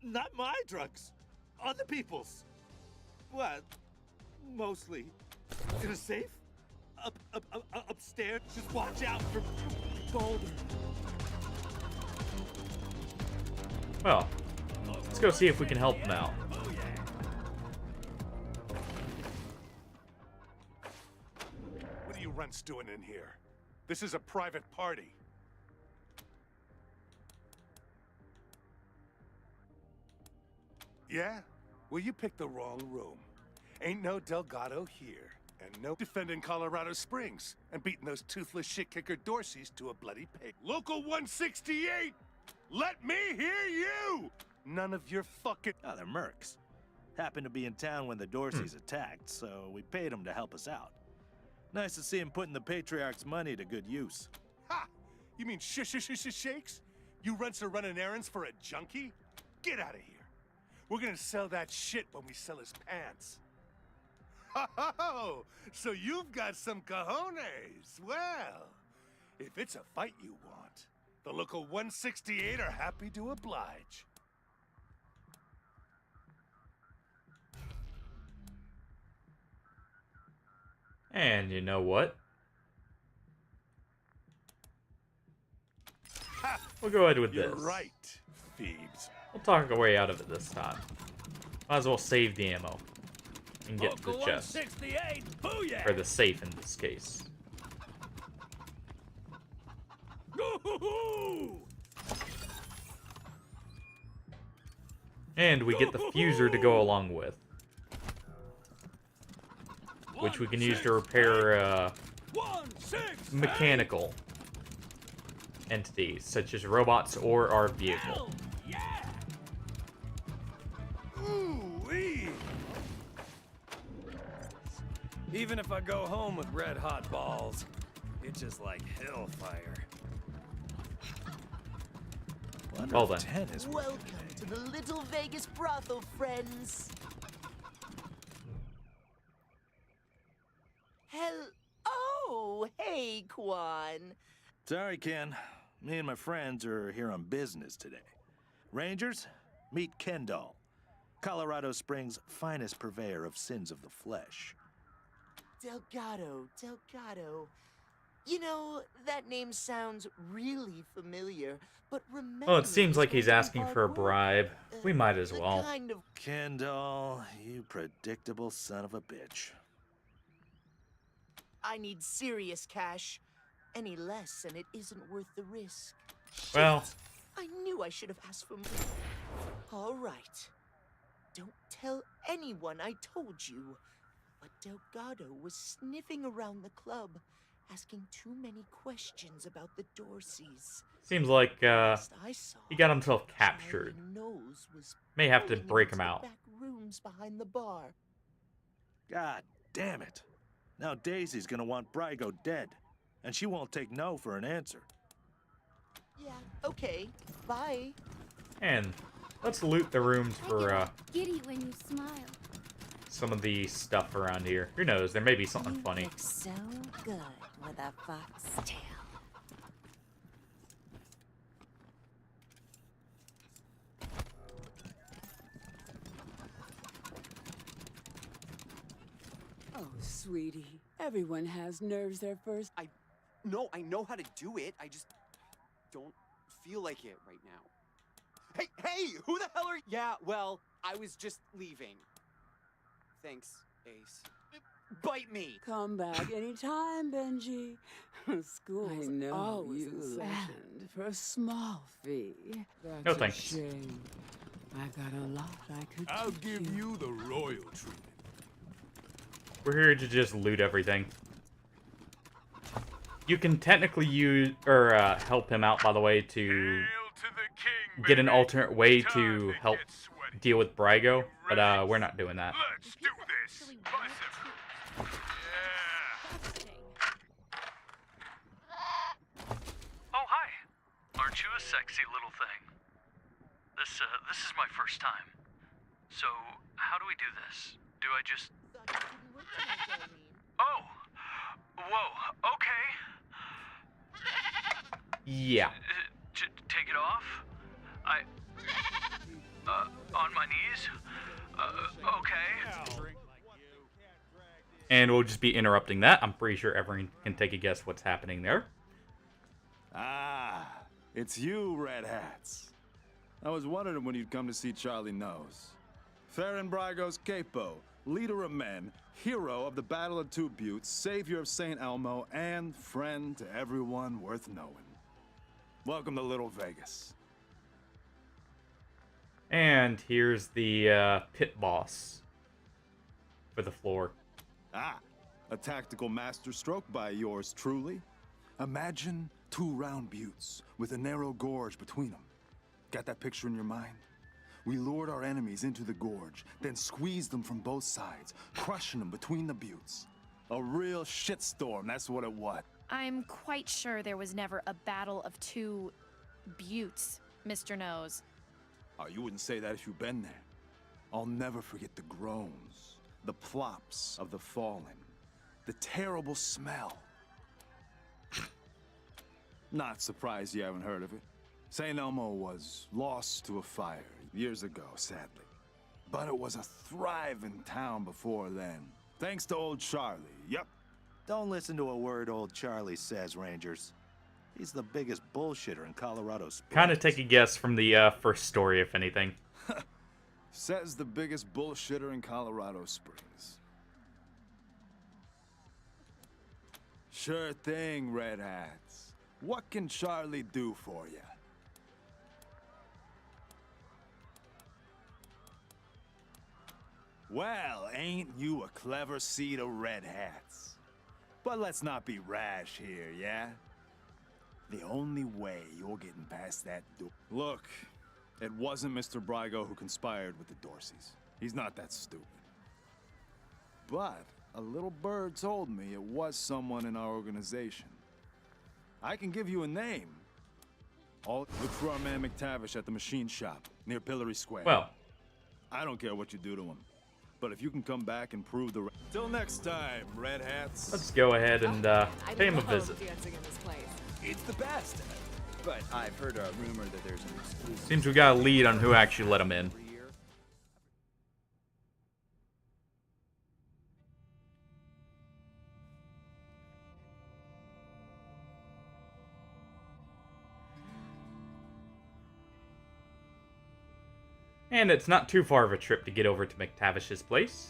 Not my drugs. Other people's. What? Mostly. In a safe? Upstairs? Just watch out for Boulder. Well, let's go see if we can help them out. What are you runts doing in here? This is a private party. Yeah? Well, you picked the wrong room. Ain't no Delgado here. And no defending Colorado Springs and beating those toothless shit-kicker Dorseys to a bloody pig. Local 168! Let me hear you! None of your fucking... Oh, they're mercs. Happened to be in town when the Dorseys attacked, so we paid them to help us out. Nice to see him putting the Patriarch's money to good use. Ha! You mean shakes? You runts are running errands for a junkie? Get out of here. We're gonna sell that shit when we sell his pants. Oh, so you've got some cojones. Well, if it's a fight you want, the local 168 are happy to oblige. And you know what? We'll go ahead with this. You're right, Phoebes. We'll talk our way out of it this time. Might as well save the ammo and get to the chest. 168, booyah! Or the safe in this case. And we get the fuser to go along with, which we can use to repair mechanical entities, such as robots or our vehicle. Ooh-wee. Even if I go home with red hot balls, it's just like hellfire. Well then. Welcome to the Little Vegas brothel, friends. Oh, hey, Quan. Sorry, Ken. Me and my friends are here on business today. Rangers, meet Kendall, Colorado Springs' finest purveyor of sins of the flesh. Delgado. You know, that name sounds really familiar, but remember... Well, it seems like he's asking for a bribe. We might as well. Kendall, you predictable son of a bitch. I need serious cash. Any less, and it isn't worth the risk. Well... I knew I should have asked for more. All right. Don't tell anyone I told you. But Delgado was sniffing around the club, asking too many questions about the Dorseys. Seems like I saw, he got himself captured. nose was May have to pulling break into him the out. Back rooms behind the bar. God damn it. Now Daisy's gonna want Brygo dead, and she won't take no for an answer. Yeah, okay. Bye. And let's loot the rooms for Giddy when you smile. some of the stuff around here. Who knows? There may be something funny. Look so good with a foxtail. Oh, sweetie. Everyone has nerves their first... No, I know how to do it. I just don't feel like it right now. Hey, who the hell are... Yeah, well, I was just leaving. Thanks, Ace. Bite me! Come back anytime, Benji. School's always in session for a small fee. That's No a thanks. shame. I got a lot I could I'll teach give you the royal treatment. We're here to just loot everything. You can technically use or help him out, by the way, to get an alternate way to help deal with Brygo, but we're not doing that. Let's do this. Oh, hi. Aren't you a sexy little thing? This is my first time. So, how do we do this? Do I just... Oh! Whoa, okay. Yeah. Take it off? On my knees? Okay. And we'll just be interrupting that. I'm pretty sure everyone can take a guess what's happening there. Ah, it's you, Red Hats. I was wondering when you'd come to see Charlie Nose. Theron Brygo's capo, leader of men, hero of the Battle of Two Buttes, savior of St. Elmo, and friend to everyone worth knowing. Welcome to Little Vegas. And here's the pit boss for the floor. Ah, A tactical masterstroke by yours truly. Imagine 2 round buttes with a narrow gorge between them. Got that picture in your mind? We lured our enemies into the gorge, then squeezed them from both sides, crushing them between the buttes. A real shitstorm, that's what it was. I'm quite sure there was never a battle of 2 buttes, Mr. Nose. Oh, you wouldn't say that if you've been there. I'll never forget the groans, the plops of the fallen, the terrible smell. Not surprised you haven't heard of it. St. Elmo was lost to a fire years ago, sadly. But it was a thriving town before then. Thanks to old Charlie, yep. Don't listen to a word old Charlie says, Rangers. He's the biggest bullshitter in Colorado Springs. Kind of take a guess from the first story, if anything. Says the biggest bullshitter in Colorado Springs. Sure thing, Red Hats. What can Charlie do for you? Well, ain't you a clever seed of Red Hats? But let's not be rash here, yeah? The only way you're getting past that door... Look, it wasn't Mr. Brygo who conspired with the Dorseys. He's not that stupid. But a little bird told me it was someone in our organization. I can give you a name. Look for our man McTavish at the machine shop, near Pillory Square. Well. I don't care what you do to him. But if you can come back and prove the... Till next time, Red Hats. Let's go ahead and pay him a visit. Dancing in this place. It's the best. But I've heard a rumor that there's an exclusive... Seems we got a lead on who actually let him in. And it's not too far of a trip to get over to McTavish's place.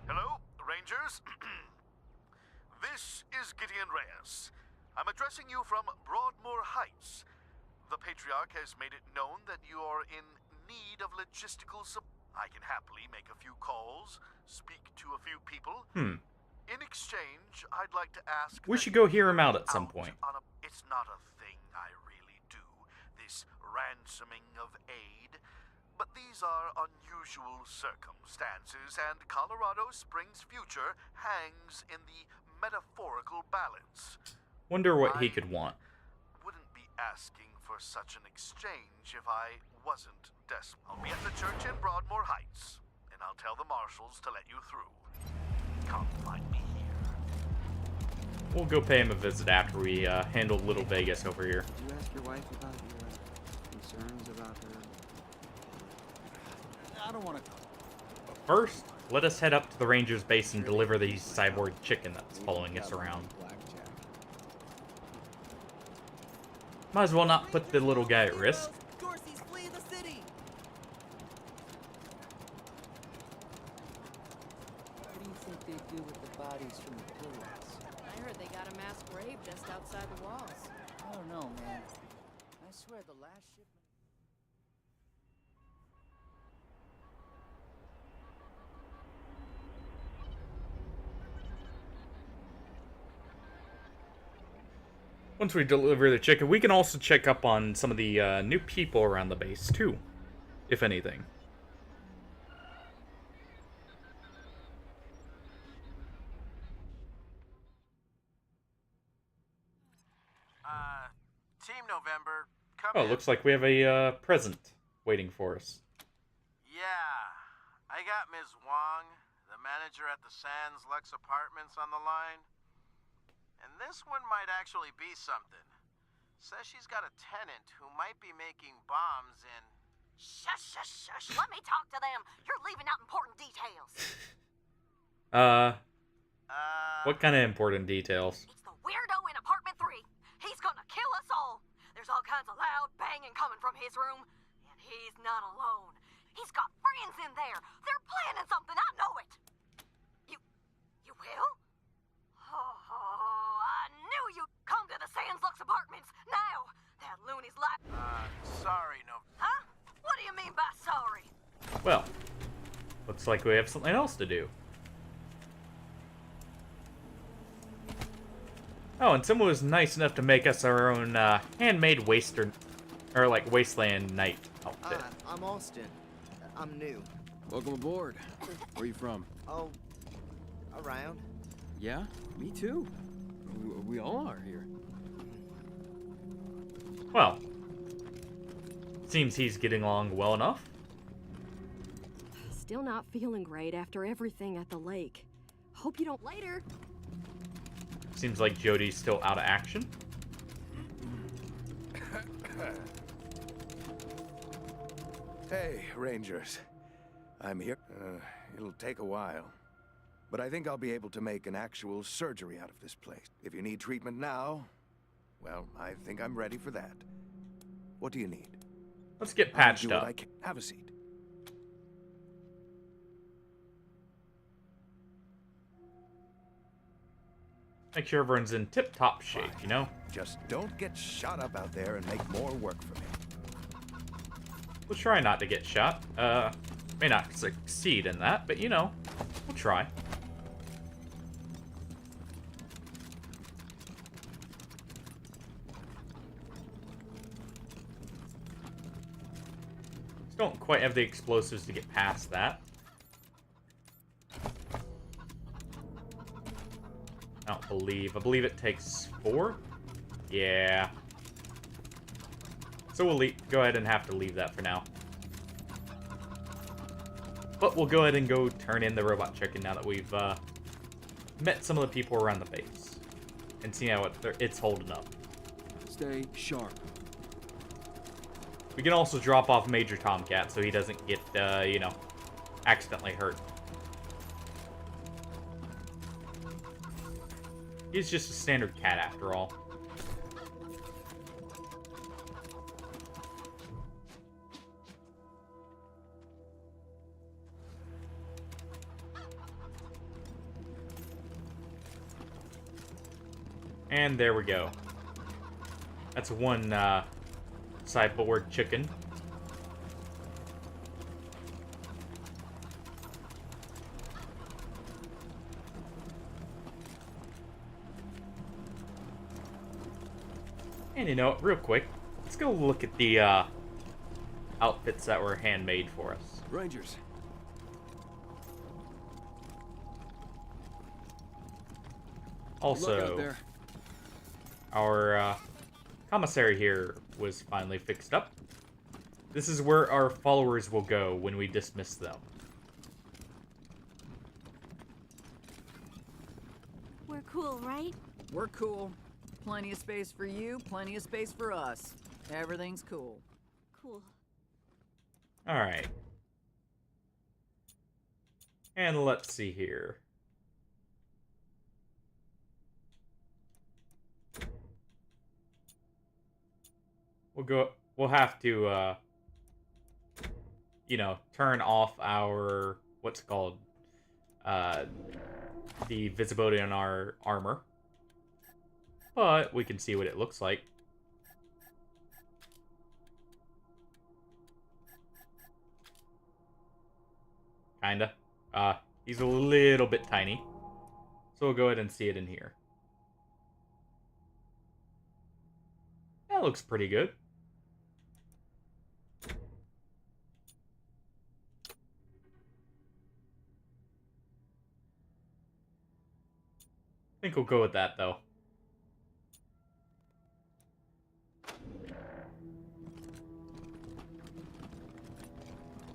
Hello, Rangers. This is Gideon Reyes. I'm addressing you from Broadmoor Heights. The Patriarch has made it known that you are in need of logistical support. I can happily make a few calls, speak to a few people. In exchange, I'd like to ask... We should go hear him out at some point. It's not a thing I really do, this ransoming of aid. But these are unusual circumstances, and Colorado Springs' future hangs in the metaphorical balance. Wonder what he could want. Wouldn't be asking for such an exchange if I wasn't desperate. I'll be at the church in Broadmoor Heights, and I'll tell the marshals to let you through. Come find me here. We'll go pay him a visit after we handle Little Vegas over here. Did you ask your wife about your concerns about her? I don't want to... But first, let us head up to the Rangers base and deliver the cyborg chicken that's following us around. Might as well not put the little guy at risk. Dorseys, flee the city! What do you think they do with the bodies from the pillars? I heard they got a mass grave just outside the walls. I don't know, man. I swear the last shipment... Once we deliver the chicken, we can also check up on some of the new people around the base, too. If anything. Team November, come Oh, in. looks like we have a present waiting for us. Yeah, I got Ms. Wong, the manager at the Sands Lux Apartments, on the line. And this one might actually be something. Says she's got a tenant who might be making bombs in... Shush, shush, shush. Let me talk to them. You're leaving out important details. What kind of important details? It's the weirdo in apartment 3. He's gonna kill us all. There's all kinds of loud banging coming from his room. And he's not alone. He's got friends in there. They're planning something. I know it. You will? Oh, apartments, now! That loony's life. Sorry, no. Huh? What do you mean by sorry? Well, looks like we have something else to do. Oh, and someone was nice enough to make us our own handmade Wasteland night outfit. I'm Austin. I'm new. Welcome aboard. Where are you from? Oh, around. Yeah, me too. We all are here. Well, seems he's getting along well enough. Still not feeling great after everything at the lake. Hope you don't later. Seems like Jody's still out of action. Hey, Rangers. I'm here. It'll take a while. But I think I'll be able to make an actual surgery out of this place. If you need treatment now, well, I think I'm ready for that. What do you need? Let's get patched I'll do what up. I can. Have a seat. Make sure everyone's in tip-top shape, you know? Just don't get shot up out there and make more work for me. We'll try not to get shot. May not succeed in that, but you know, we'll try. Just don't quite have the explosives to get past that. I believe it takes 4? Yeah. So we'll go ahead and have to leave that for now. But we'll go ahead and go turn in the robot chicken now that we've met some of the people around the base. And see how it's holding up. Stay sharp. We can also drop off Major Tomcat so he doesn't get, you know, accidentally hurt. He's just a standard cat after all. And there we go. That's one sideboard chicken. And you know what, real quick, let's go look at the outfits that were handmade for us. Rangers. Also, our commissary here was finally fixed up. This is where our followers will go when we dismiss them. We're cool, right? We're cool. Plenty of space for you, plenty of space for us. Everything's cool. Cool. Alright. And let's see here. We'll have to, you know, turn off our, what's it called, the visibility on our armor. But we can see what it looks like. Kinda. He's a little bit tiny. So we'll go ahead and see it in here. That looks pretty good. I think we'll go with that, though.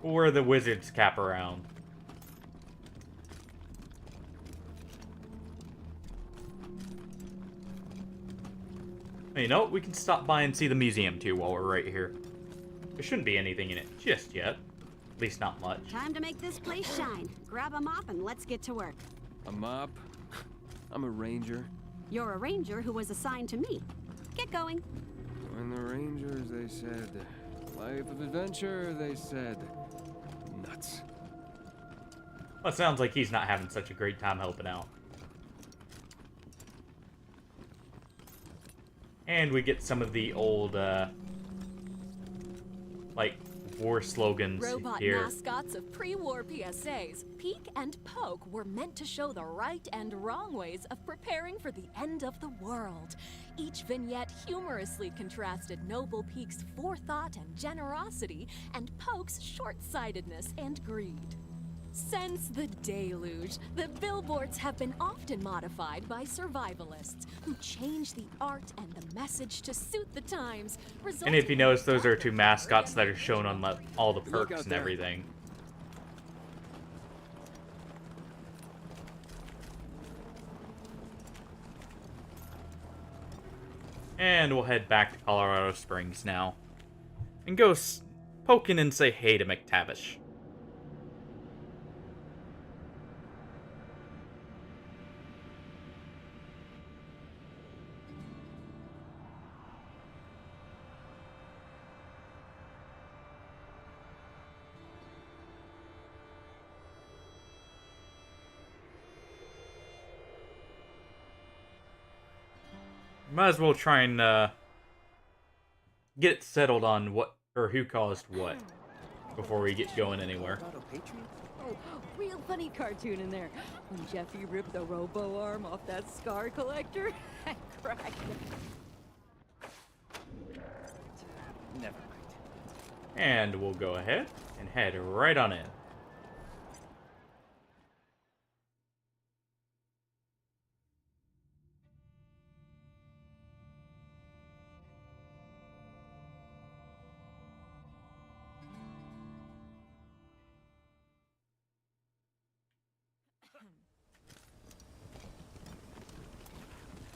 We'll wear the wizard's cap around. You know, we can stop by and see the museum, too, while we're right here. There shouldn't be anything in it just yet. At least not much. Time to make this place shine. Grab a mop and let's get to work. A mop? I'm a ranger. You're a ranger who was assigned to me. Get going. When the Rangers, they said, life of adventure, they said, nuts. Well, it sounds like he's not having such a great time helping out. And we get some of the old, like, war slogans Robot here. mascots of pre-war PSAs, Peek and Poke were meant to show the right and wrong ways of preparing for the end of the world. Each vignette humorously contrasted Noble Peek's forethought and generosity and Poke's short-sightedness and greed. Since the deluge, the billboards have been often modified by survivalists who change the art and the message to suit the times. And if you notice, those are two mascots that are shown on all the perks and everything. And we'll head back to Colorado Springs now. And go poke in and say hey to McTavish. Might as well try and get it settled on what or who caused what before we get going anywhere. Oh, real funny cartoon in there. When Jeffy ripped the robo arm off that scar collector, I cracked. Never mind. And we'll go ahead and head right on in.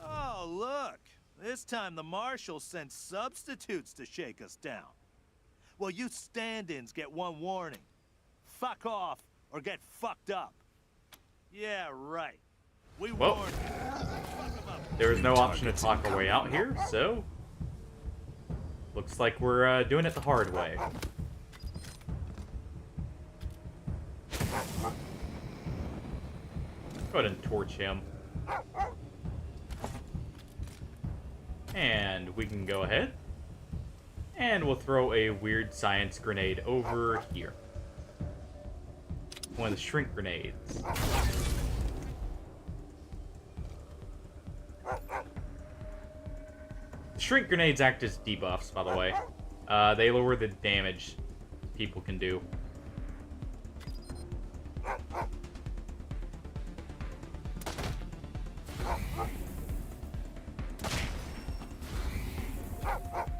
Oh, look! This time the marshal sent substitutes to shake us down. Well, you stand-ins get one warning. Fuck off, or get fucked up. Yeah, right. We warned you. There is no option to talk our way out here, so looks like we're doing it the hard way. Go ahead and torch him. And we can go ahead. And we'll throw a weird science grenade over here. One of the shrink grenades. The shrink grenades act as debuffs, by the way. They lower the damage people can do.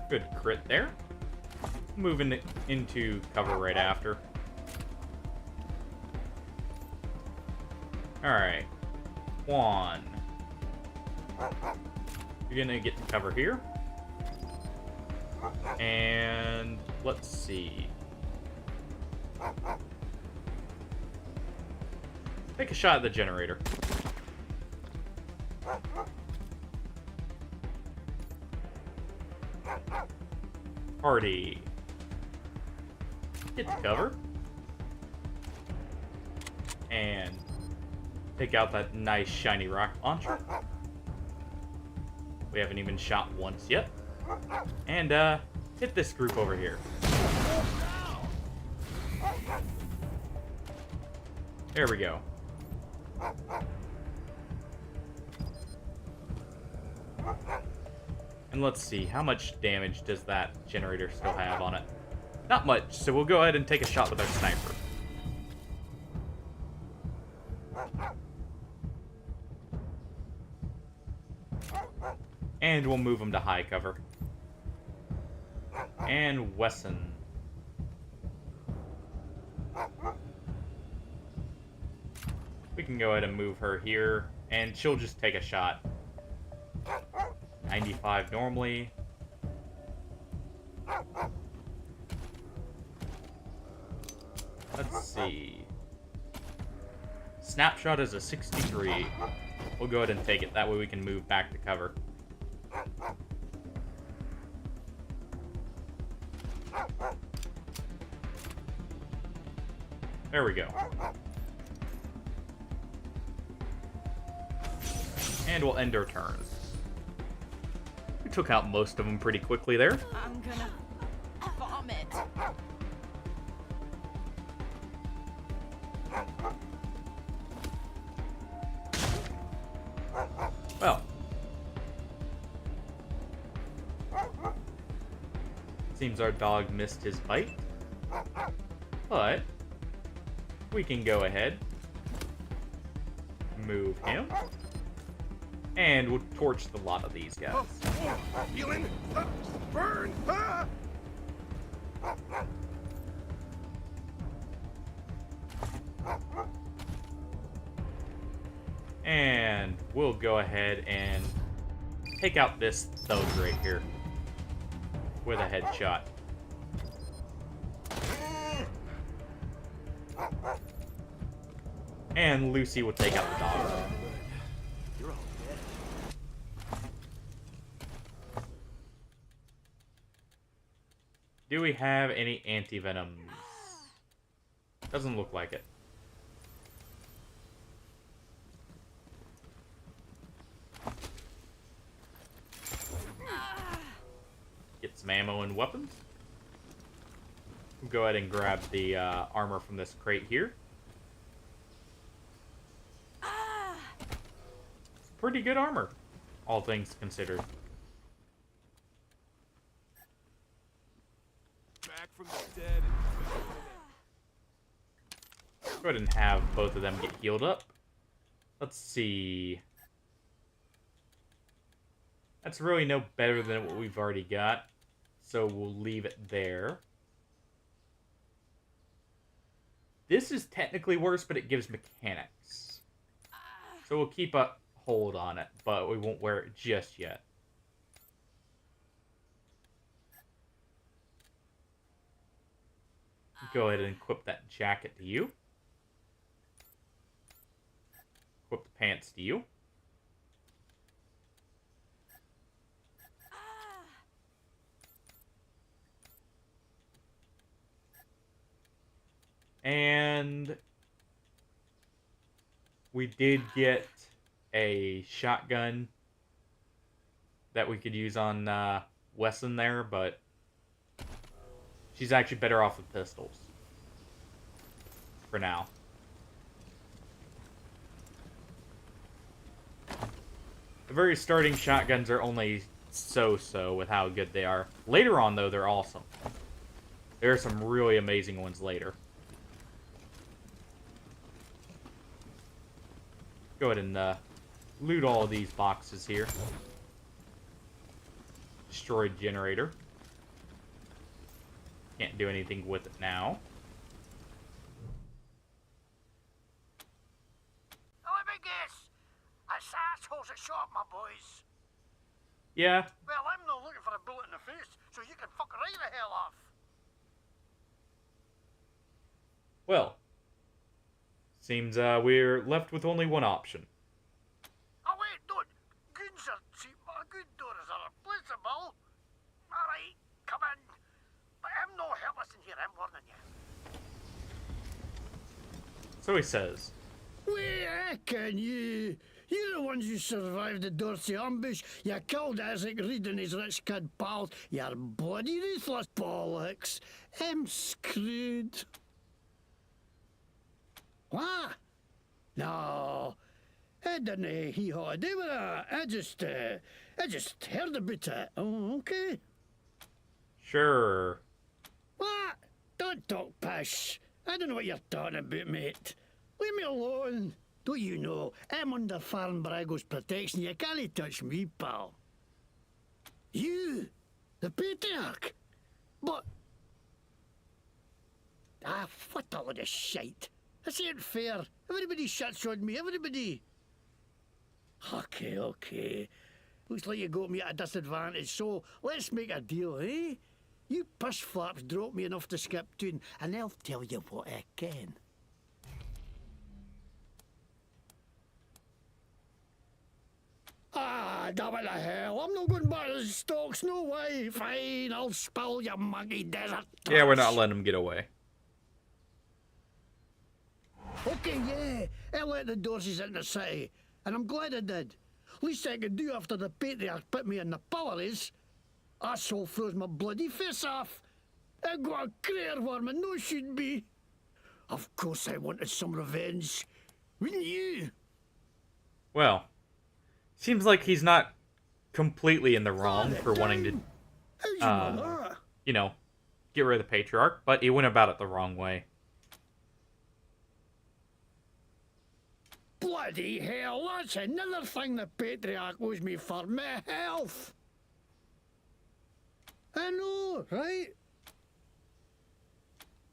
Good crit there. Moving into cover right after. Alright. Juan. You're gonna get to cover here. And let's see. Take a shot at the generator. Party. Get to cover. And take out that nice shiny rocket launcher. We haven't even shot once yet. And hit this group over here. There we go. And let's see, how much damage does that generator still have on it? Not much, so we'll go ahead and take a shot with our sniper. And we'll move him to high cover. And Wesson. We can go ahead and move her here, and she'll just take a shot. 95 normally. Let's see. Snapshot is a 63. We'll go ahead and take it. That way we can move back to cover. There we go. And we'll end our turn. took out most of them pretty quickly there. I'm gonna vomit. Well. Seems our dog missed his bite. But we can go ahead, move him, and we'll torch the lot of these guys. Healing! Burn! And we'll go ahead and take out this thug right here with a headshot. And Lucy will take out the dog. You're all dead. Do we have any anti-venoms? Doesn't look like it. Get some ammo and weapons. We'll go ahead and grab the armor from this crate here. Pretty good armor, all things considered. Back from the dead. Go ahead and have both of them get healed up. Let's see. That's really no better than what we've already got, so we'll leave it there. This is technically worse, but it gives mechanics. So we'll keep a hold on it, but we won't wear it just yet. Go ahead and equip that jacket to you. Equip the pants to you. And we did get a shotgun that we could use on Wasteland there, but she's actually better off with pistols for now. The very starting shotguns are only so-so with how good they are. Later on, though, they're awesome. There are some really amazing ones later. Go ahead and loot all of these boxes here. Destroyed generator. Can't do anything with it now. Let me guess. It's assholes that shot my boys. Yeah. Well, I'm not looking for a bullet in the face, so you can fuck right the hell off. Well. Seems we're left with only one option. Oh, wait, don't. Guns are cheap, but good doors are replaceable. Alright, come in. But I'm no helpless in here, I'm warning you. So he says. We reckon you. You're the ones who survived the Dorsey ambush. You killed Isaac Reed and his rich kid pals. You're bloody ruthless bollocks. I'm screwed. What? No. I didn't hee-haw to do with that. I just heard about it. Oh, okay. Sure. What? Don't talk pish. I don't know what you're talking about, mate. Leave me alone. Don't you know, I'm under Farn Brago's protection. You can't touch me, pal. You? The patriarch? But... what a load of shite. This ain't fair. Everybody shuts on me, everybody. Okay. Looks like you got me at a disadvantage, so let's make a deal, eh? You push flaps drop me enough to skip town, and I'll tell you what I can. Damn it to hell. I'm not going back to the stocks, no way. Fine, I'll spill your monkey desert. Yeah, we're not letting him get away. Okay, yeah, I let the Dorseys in the city, and I'm glad I did. Least I could do after the patriarch put me in the pillories. Asshole throws my bloody face off. I got a crater where my nose should be. Of course I wanted some revenge. Wouldn't you? Well, seems like he's not completely in the wrong for wanting to, you know, get rid of the patriarch, but he went about it the wrong way. Bloody hell, that's another thing the patriarch owes me for my health. I know, right?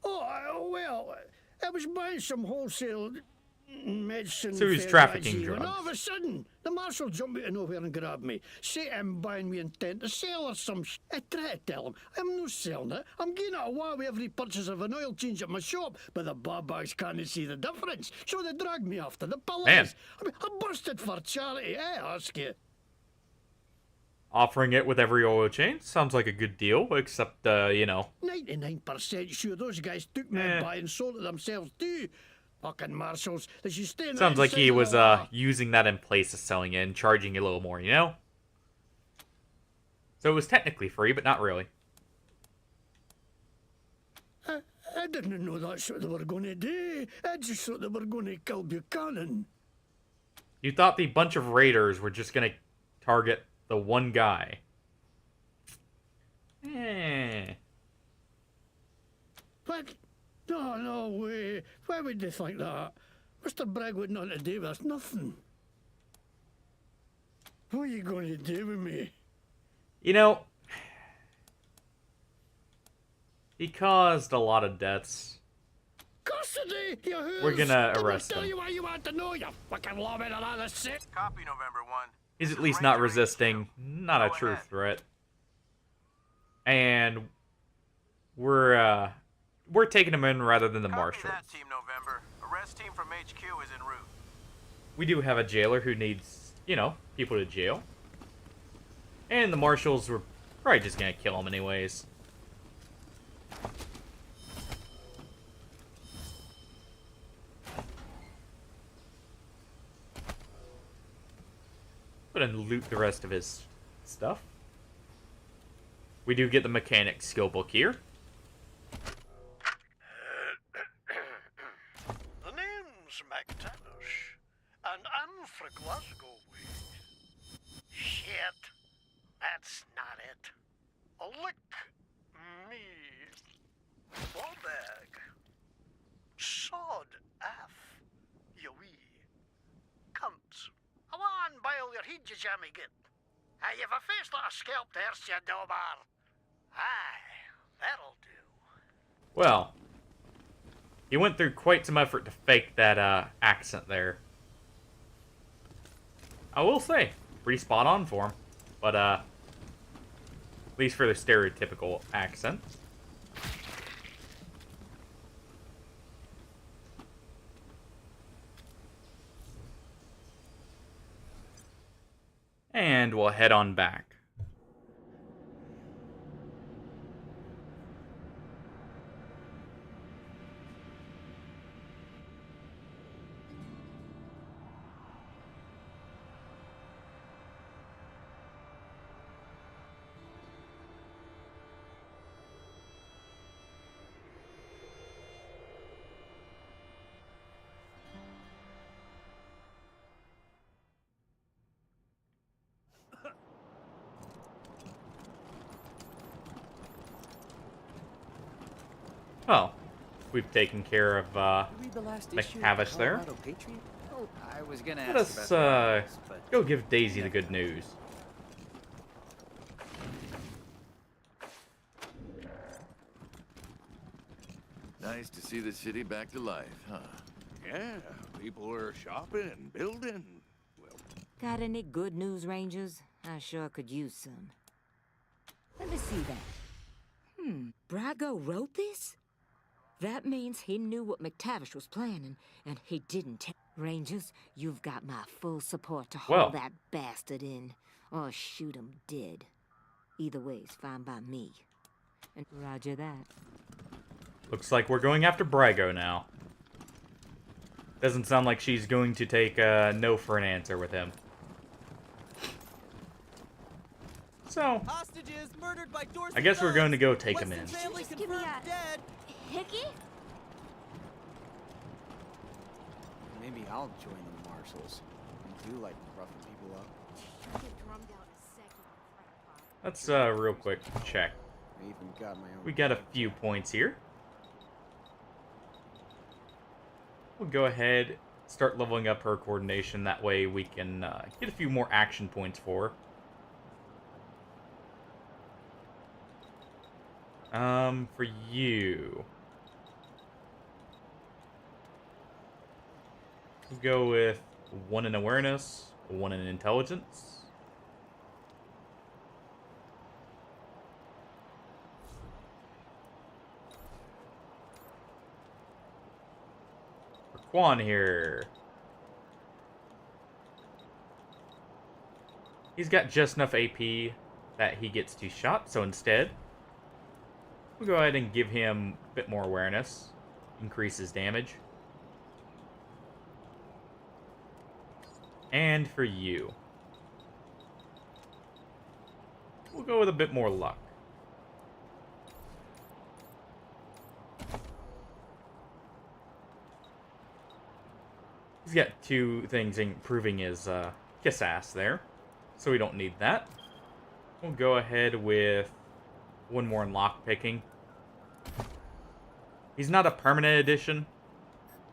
Oh, well, I was buying some wholesale medicine. So he's for trafficking Reggie, when drugs. all of a sudden, the marshal jumped out of nowhere and grabbed me. Say I'm buying me intent to sell or some I try to tell him, I'm no selling it. I'm getting it away with every purchase of an oil change at my shop, but the babags can't see the difference, so they dragged me off to the police. Man. I mean, I busted for charity, I ask you. Offering it with every oil change sounds like a good deal, except, you know. 99% sure those guys took my buy and sold it themselves too. Fucking marshals, they should stay in Sounds the like he inside of was the law. using that in place of selling it and charging you a little more, you know? So it was technically free, but not really. I didn't know that's what they were going to do. I just thought they were going to kill Buchanan. You thought the bunch of raiders were just gonna target the one guy. What? No way. Why would they think that? Mr. Bragg would not to do with us, nothing. What are you going to do with me? You know, he caused a lot of deaths. Custody, you whores! We're gonna Didn't I arrest tell him. you what you want to know, you fucking lobby of all this shit. Copy November 1. He's at least not resisting, not a true threat. And we're taking him in rather than the marshal. That team November. Arrest team from HQ is en route. We do have a jailer who needs, you know, people to jail. And the marshals were probably just gonna kill him anyways. But then loot the rest of his stuff. We do get the mechanic skill book here. The name's McTavish, and I'm for Glasgow way. Shit, that's not it. Lick me. Ballbag. Sod F. You wee. Cumps. I want bile your head, you jammy git. Hey, you've a face like a scalped horse, you dobar. Aye, that'll do. Well, he went through quite some effort to fake that accent there. I will say, pretty spot on for him. But at least for the stereotypical accent. And we'll head on back. Well, we've taken care of McTavish there. Oh, I was gonna Let ask us about the but go give Daisy the good news. Nice to see the city back to life, huh? Yeah, people are shopping and building. Got any good news, Rangers? I sure could use some. Let me see that. Brago wrote this? That means he knew what McTavish was planning, and he didn't tell. Rangers, you've got my full support to hold Well. that bastard in, or shoot him dead. Either way's fine by me. And roger that. Looks like we're going after Brago now. Doesn't sound like she's going to take no for an answer with him. So, Hostages murdered by Dorsey I guess we're thugs. going to go take him in. Weston family Just give me confirmed a dead. hickey? Maybe I'll join the marshals. I do like roughing people up. Get drummed out in a second, crackpot. Let's real quick check. I even got my own. We got a few points here. We'll go ahead, start leveling up her coordination. That way we can get a few more action points for her. For you, we'll go with 1 in awareness, 1 in intelligence. For Quan here, he's got just enough AP that he gets 2 shots, so instead we'll go ahead and give him a bit more awareness, increase his damage. And for you, we'll go with a bit more luck. He's got 2 things improving his kiss ass there, so we don't need that. We'll go ahead with 1 more in lock picking. He's not a permanent addition.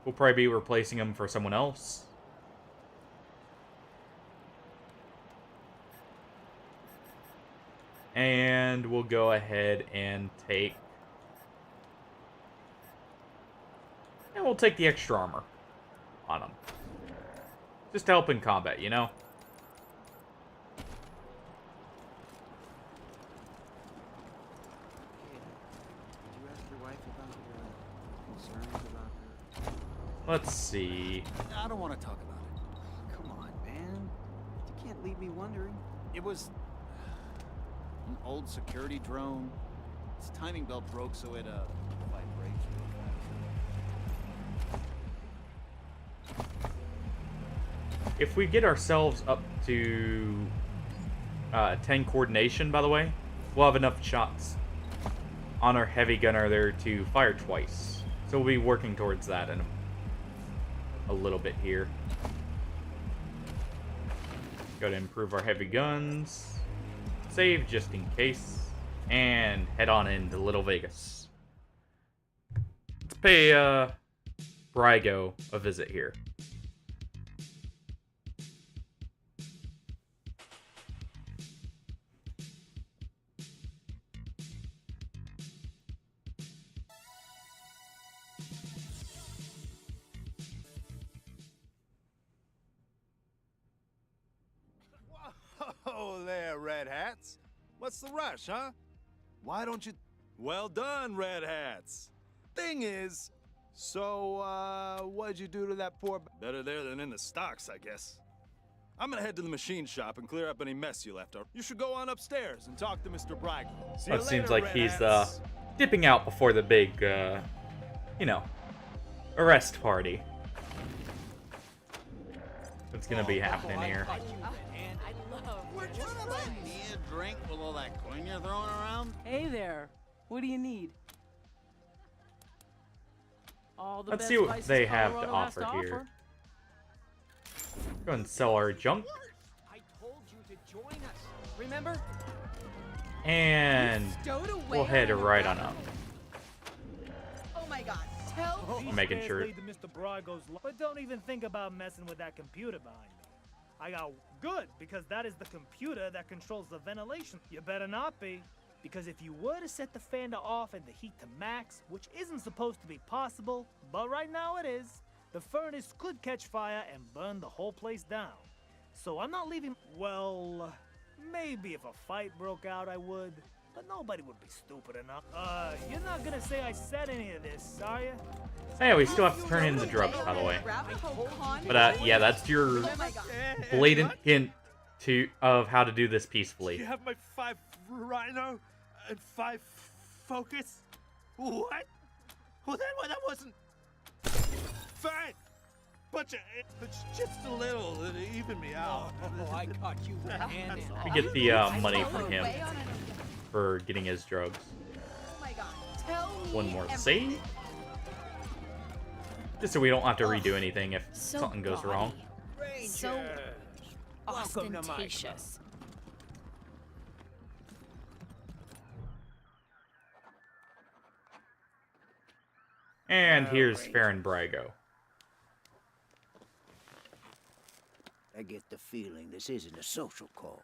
We'll probably be replacing him for someone else. And we'll go ahead and take... And we'll take the extra armor on him. Just to help in combat, you know? Let's see. I don't want to talk about it. Come on, man. You can't leave me wondering. It was an old security drone. Its timing belt broke, so it vibrates real fast. If we get ourselves up to 10 coordination, by the way, we'll have enough shots on our heavy gunner there to fire twice. So we'll be working towards that in a little bit here. Got to improve our heavy guns. Save just in case. And head on into Little Vegas. Let's pay Brygo a visit here. Whoa there, Red Hats. What's the rush, huh? Why don't you... Well done, Red Hats. Thing is, so, what'd you do to that poor... Better there than in the stocks, I guess. I'm gonna head to the machine shop and clear up any mess you left. You should go on upstairs and talk to Mr. Brygo. See you It seems later, like Red he's Hats. dipping out before the big, you know, arrest party. That's gonna be happening here. Would you let me a drink with all that coin you're throwing around? Hey there. What do you need? All the Let's best see what spices they have to Colorado has offer here. Go and sell our junk. I told you to join us. Remember? And Stowed away we'll head on the right ground. on up. Oh my god. Tell I'm making sure. Lead to Mr. Brygo's but don't even think about messing with that computer behind me. I got good, because that is the computer that controls the ventilation. You better not be, because if you were to set the fan to off and the heat to max, which isn't supposed to be possible, but right now it is, the furnace could catch fire and burn the whole place down. So I'm not leaving. Well, maybe if a fight broke out, I would. But nobody would be stupid enough. You're not gonna say I said any of this, are you? Hey, we still have to turn in the drugs, by the way. But yeah, that's your blatant hint of how to do this peacefully. You have my 5 rhino and 5 focus? What? Well, that wasn't... Fine. bunch of... It's just a little to even me out. Oh, I caught you red-handed. We get the money from him for getting his drugs. Oh my god. Tell me One more everything. save. Just so we don't have to redo anything if So something goes wrong. So Welcome to my ostentatious. And here's Farron Brago. I get the feeling this isn't a social call.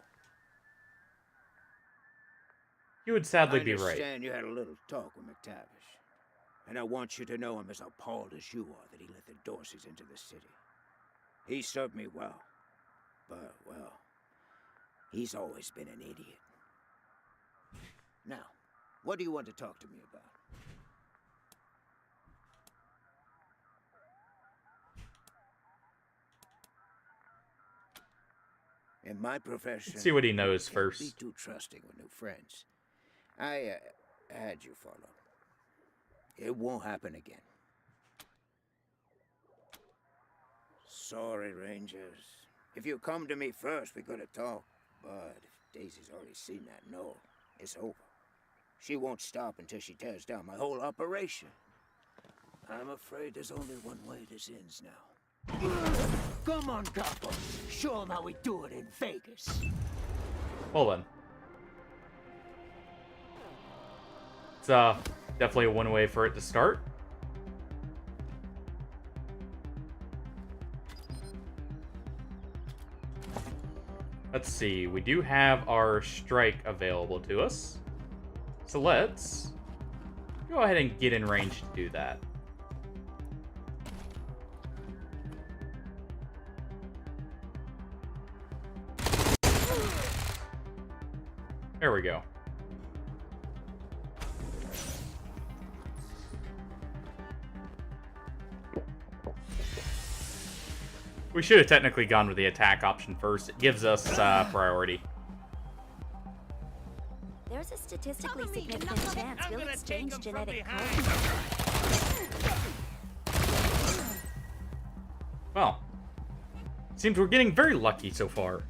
You would sadly be I right. understand you had a little talk with McTavish. And I want you to know I'm as appalled as you are that he let the Dorseys into the city. He served me well. But, well, he's always been an idiot. Now, what do you want to talk to me about? In my profession, Let's see what he knows you can't first. Be too trusting with new friends. I had you follow. It won't happen again. Sorry, Rangers. If you come to me first, we could have talked. But if Daisy's already seen that no, it's over. She won't stop until she tears down my whole operation. I'm afraid there's only one way this ends now. Come on, Capo. Show 'em how we do it in Vegas. Hold on. It's definitely one way for it to start. Let's see, we do have our strike available to us. So let's go ahead and get in range to do that. There we go. We should have technically gone with the attack option first. It gives us priority. There's a statistically significant chance we'll exchange genetic code. Well, seems we're getting very lucky so far.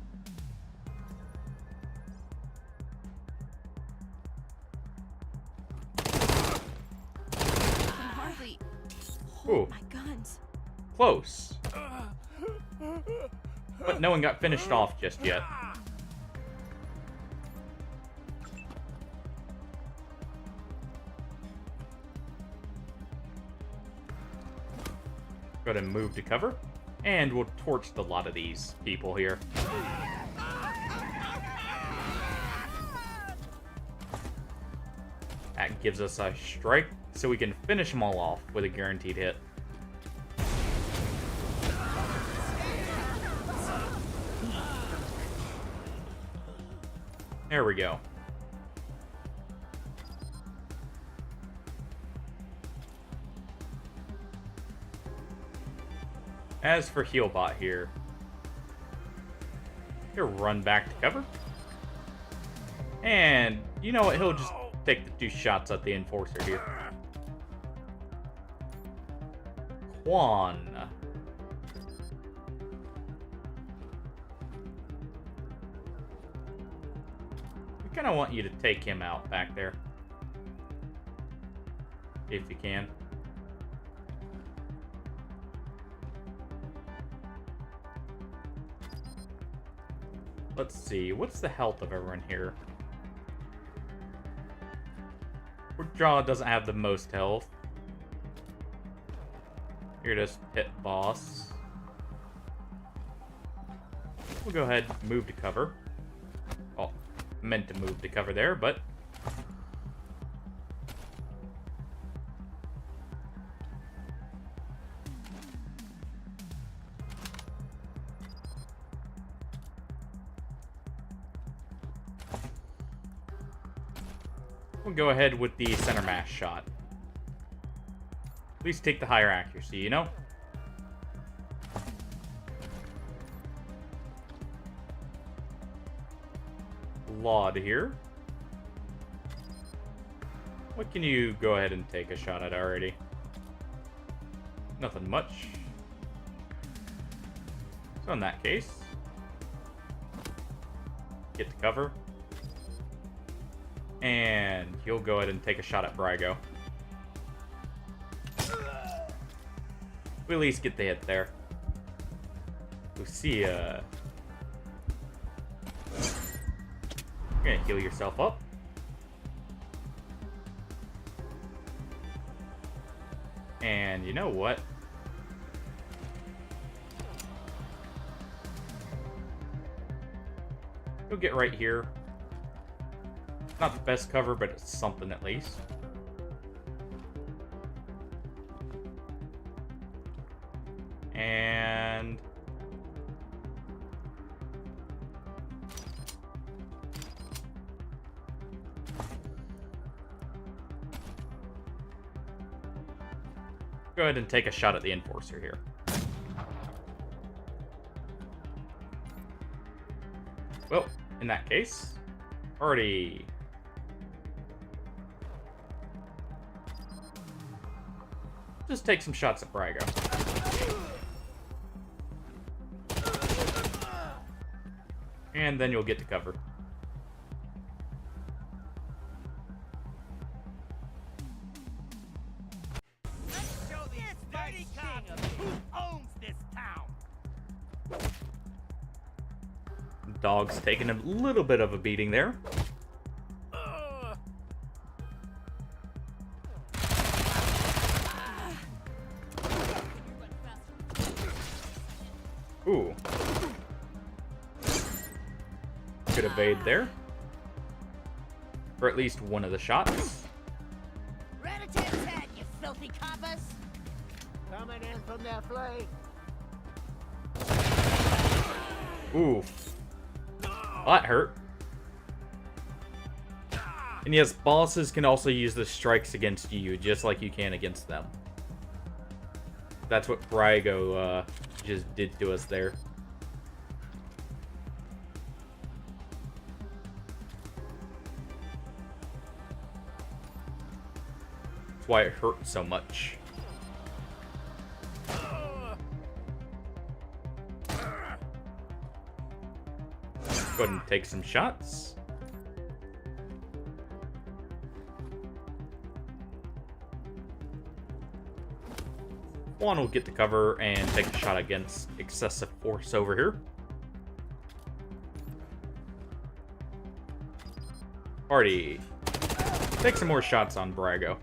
Hardly. Ooh, My guns. close. But no one got finished off just yet. Go ahead and move to cover. And we'll torch a lot of these people here. That gives us a strike, so we can finish them all off with a guaranteed hit. There we go. As for Healbot here, he'll run back to cover. And you know what? He'll just take the 2 shots at the Enforcer here. Quan. We kind of want you to take him out back there. If you can. Let's see, what's the health of everyone here? Jaw doesn't have the most health. Here it is, Pit Boss. We'll go ahead and move to cover. Oh, meant to move to cover there, but... we'll go ahead with the center mass shot. At least take the higher accuracy, you know? Laud here. What can you go ahead and take a shot at already? Nothing much. So in that case, get to cover. And he'll go ahead and take a shot at Brago. We at least get the hit there. Lucia. You're gonna heal yourself up. And you know what? You'll get right here. Not the best cover, but it's something at least. And go ahead and take a shot at the Enforcer here. Well, in that case, already just take some shots at Brago. And then you'll get to cover. Let's show these dirty cops who owns this town. Dog's taking a little bit of a beating there. Ooh. Could evade there. For at least one of the shots. Rat-a-tat-tat, you filthy coppers! Coming in from their flank. Ooh. That hurt. And yes, bosses can also use the strikes against you, just like you can against them. That's what Brago just did to us there. That's why it hurt so much. Go ahead and take some shots. One will get to cover and take a shot against excessive force over here. Party. Take some more shots on Brago.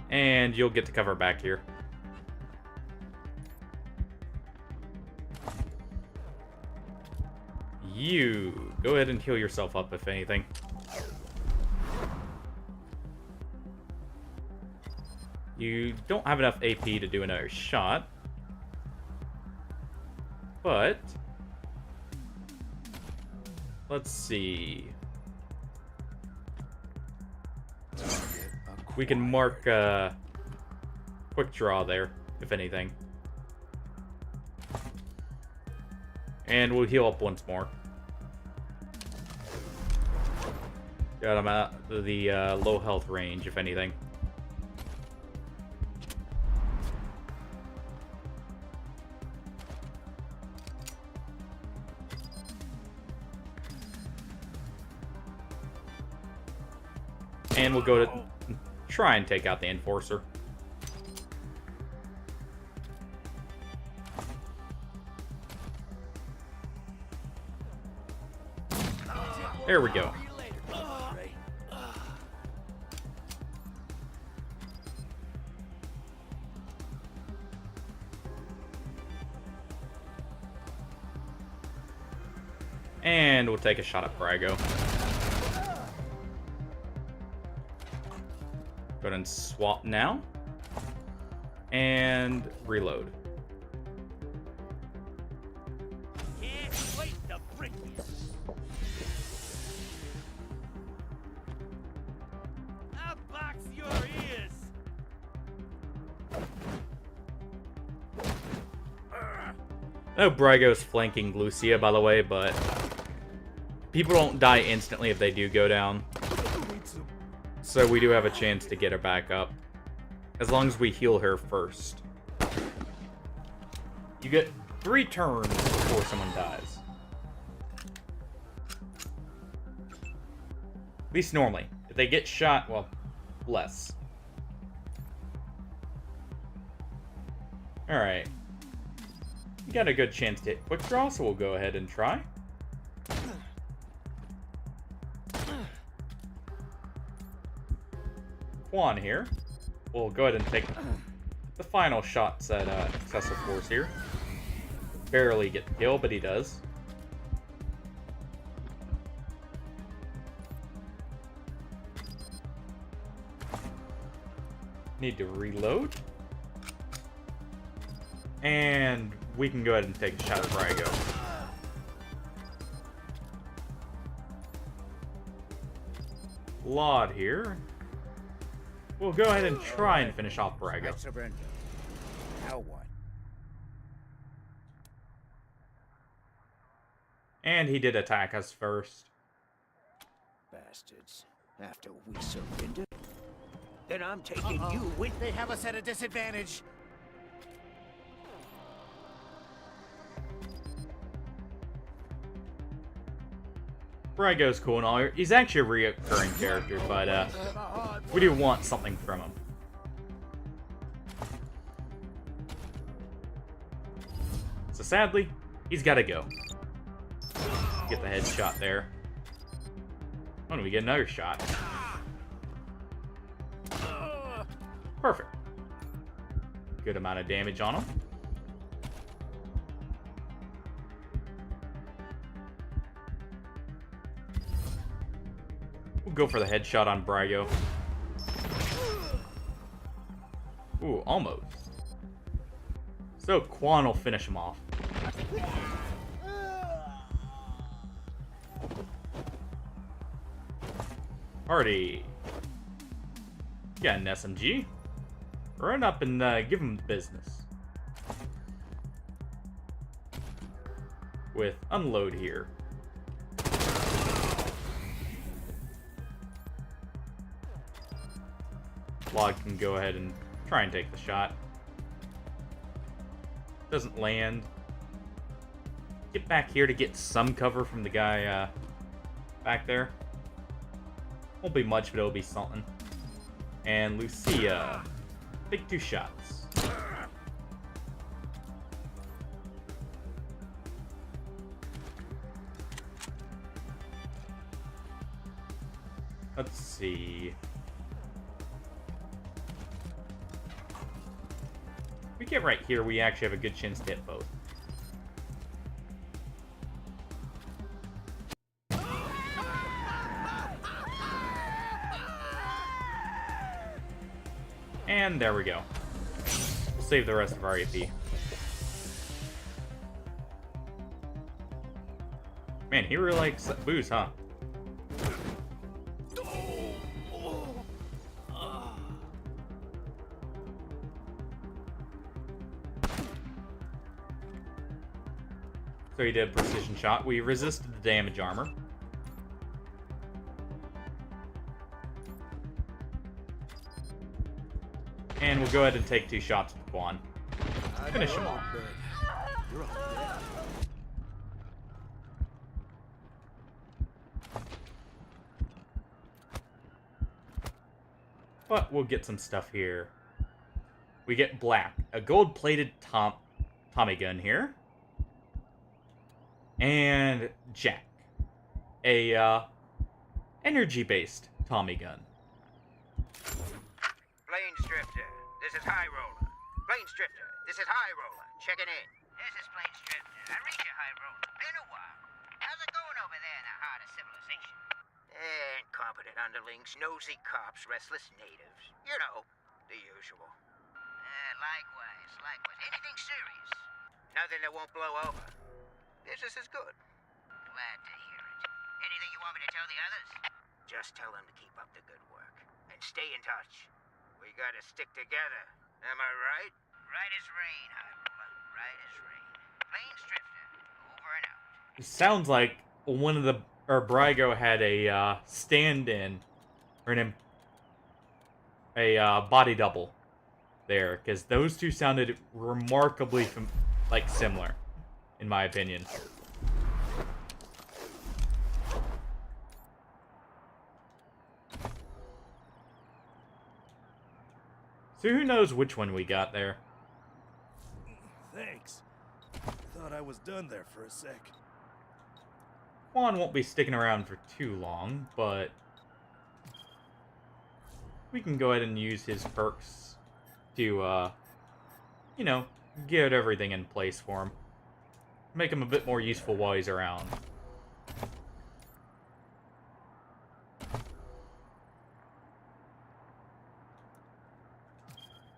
And you'll get to cover back here. You go ahead and heal yourself up, if anything. You don't have enough AP to do another shot. But let's see. We can mark quick draw there, if anything. And we'll heal up once more. Got him out the low health range, if anything. And we'll go to try and take out the Enforcer. There we go. And we'll take a shot at Brago. Go ahead and swap now. And reload. Can't wait to break you. I'll box your ears. I know Brago's flanking Lucia, by the way, but people don't die instantly if they do go down. So we do have a chance to get her back up. As long as we heal her first. You get 3 turns before someone dies. At least normally. If they get shot, well, less. Alright. We got a good chance to hit quick draw, so we'll go ahead and try. Quan here. We'll go ahead and take the final shots at excessive force here. Barely get the kill, but he does. Need to reload. And we can go ahead and take a shot at Brago. Laud here. We'll go ahead and try and finish off Brago. Now what? And he did attack us first. Bastards. After we surrender? Then I'm taking you with... They have us at a disadvantage. Brago's cool and all. He's actually a recurring character, but we do want something from him. So sadly, he's got to go. Get the headshot there. Oh, do we get another shot? Perfect. Good amount of damage on him. We'll go for the headshot on Brago. Ooh, almost. So Quan will finish him off. Already got an SMG. Run up and give him business. With unload here. Log can go ahead and try and take the shot. Doesn't land. Get back here to get some cover from the guy back there. Won't be much, but it'll be something. And Lucia, take 2 shots. Let's see. If we get right here, we actually have a good chance to hit both. And there we go. We'll save the rest of our AP. Man, he really likes booze, huh? So he did a precision shot. We resisted the damage armor. And we'll go ahead and take 2 shots with Quan. Finish him off. But we'll get some stuff here. We get black. A gold-plated Tommy gun here. And Jack. A energy-based Tommy gun. Plains Drifter, this is High Roller. Plains Drifter, this is High Roller. Checking in. This is Plains Drifter. I read you, High Roller. Been a while. How's it going over there in the heart of civilization? Incompetent underlings, nosy cops, restless natives. You know, the usual. Likewise. Anything serious? Nothing that won't blow over. Business is good. Glad to hear it. Anything you want me to tell the others? Just tell them to keep up the good work. And stay in touch. We gotta stick together. Am I right? Right as rain, High Roller. Right as rain. Plains Drifter, over and out. It sounds like one of the Brago had a stand-in or a body double there, because those two sounded remarkably like, similar, in my opinion. So who knows which one we got there? Thanks. Thought I was done there for a sec. Juan won't be sticking around for too long, but we can go ahead and use his perks to, you know, get everything in place for him. Make him a bit more useful while he's around.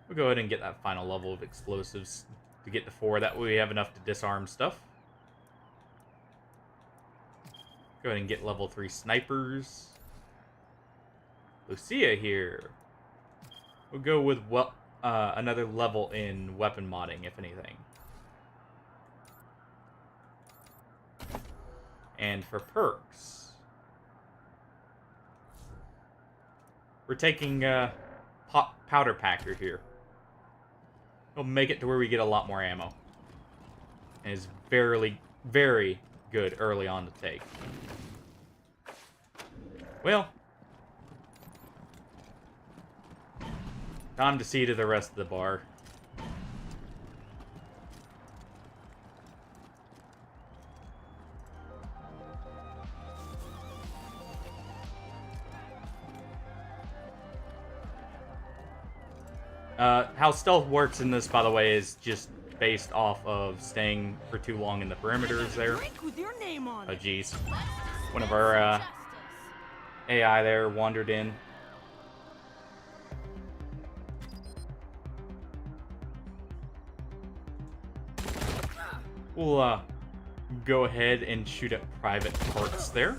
We'll go ahead and get that final level of explosives to get to 4. That way we have enough to disarm stuff. Go ahead and get level 3 snipers. Lucia here. We'll go with another level in weapon modding, if anything. And for perks, we're taking Powder Packer here. It'll make it to where we get a lot more ammo. And is very, very good early on to take. Well, time to see to the rest of the bar. How stealth works in this, by the way, is just based off of staying for too long in the perimeters there. Oh, geez. One of our AI there wandered in. We'll go ahead and shoot at private parts there.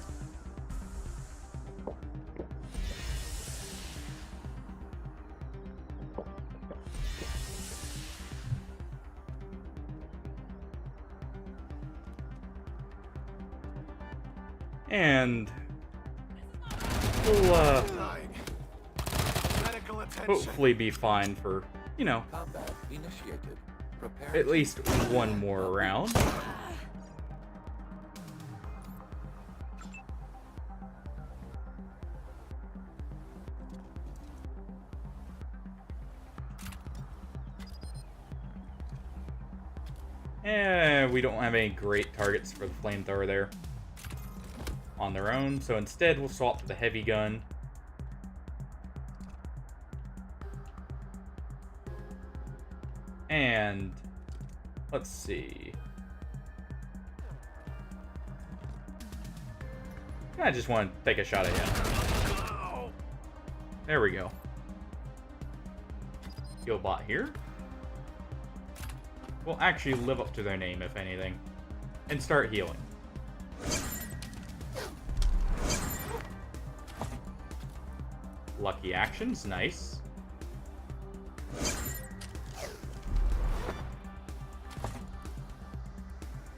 And we'll hopefully be fine for, you know, at least one more round. We don't have any great targets for the flamethrower there on their own, so instead we'll swap to the heavy gun. And let's see. I just want to take a shot at you. There we go. Heal bot here. We'll actually live up to their name, if anything, and start healing. Lucky actions, nice.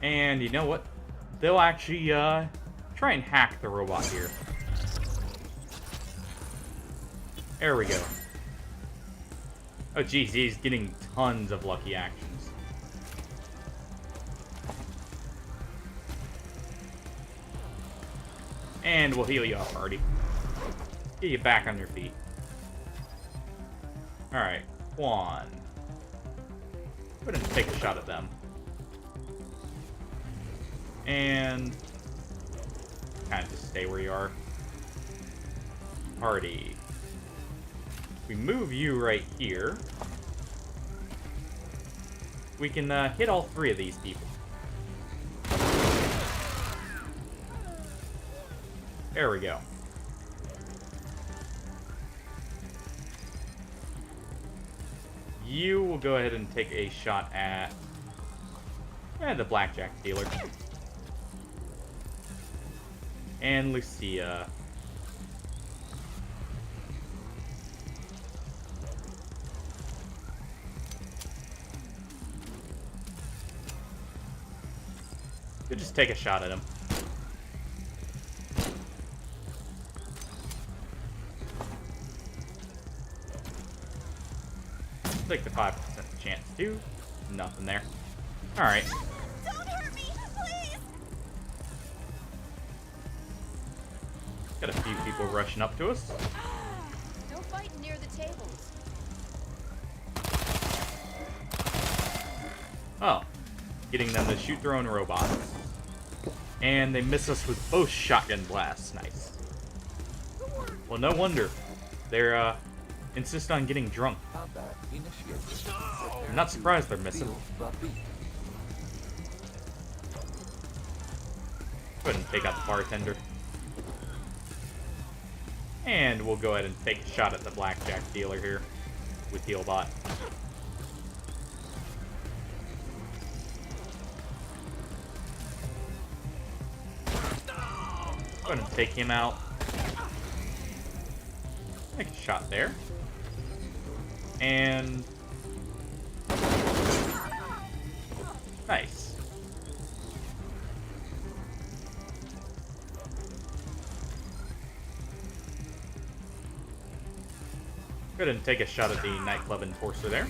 And you know what? They'll actually try and hack the robot here. There we go. Oh geez, he's getting tons of lucky actions. And we'll heal you up, Artie. Get you back on your feet. Alright, Juan. Go ahead and take a shot at them. And kind of just stay where you are. Artie. We move you right here. We can hit all 3 of these people. There we go. You will go ahead and take a shot at the blackjack dealer. And Lucia. You just take a shot at him. Take the 5% chance too. Nothing there. Alright. Don't hurt me, please! Got a few people rushing up to us. No fighting near the tables. Oh. Getting them to shoot their own robots. And they miss us with both shotgun blasts. Nice. Well, no wonder. They're, insist on getting drunk. I'm not surprised they're missing. Go ahead and take out the bartender. And we'll go ahead and take a shot at the blackjack dealer here with Healbot. Go ahead and take him out. Take a shot there. And... nice. Go ahead and take a shot at the nightclub enforcer there.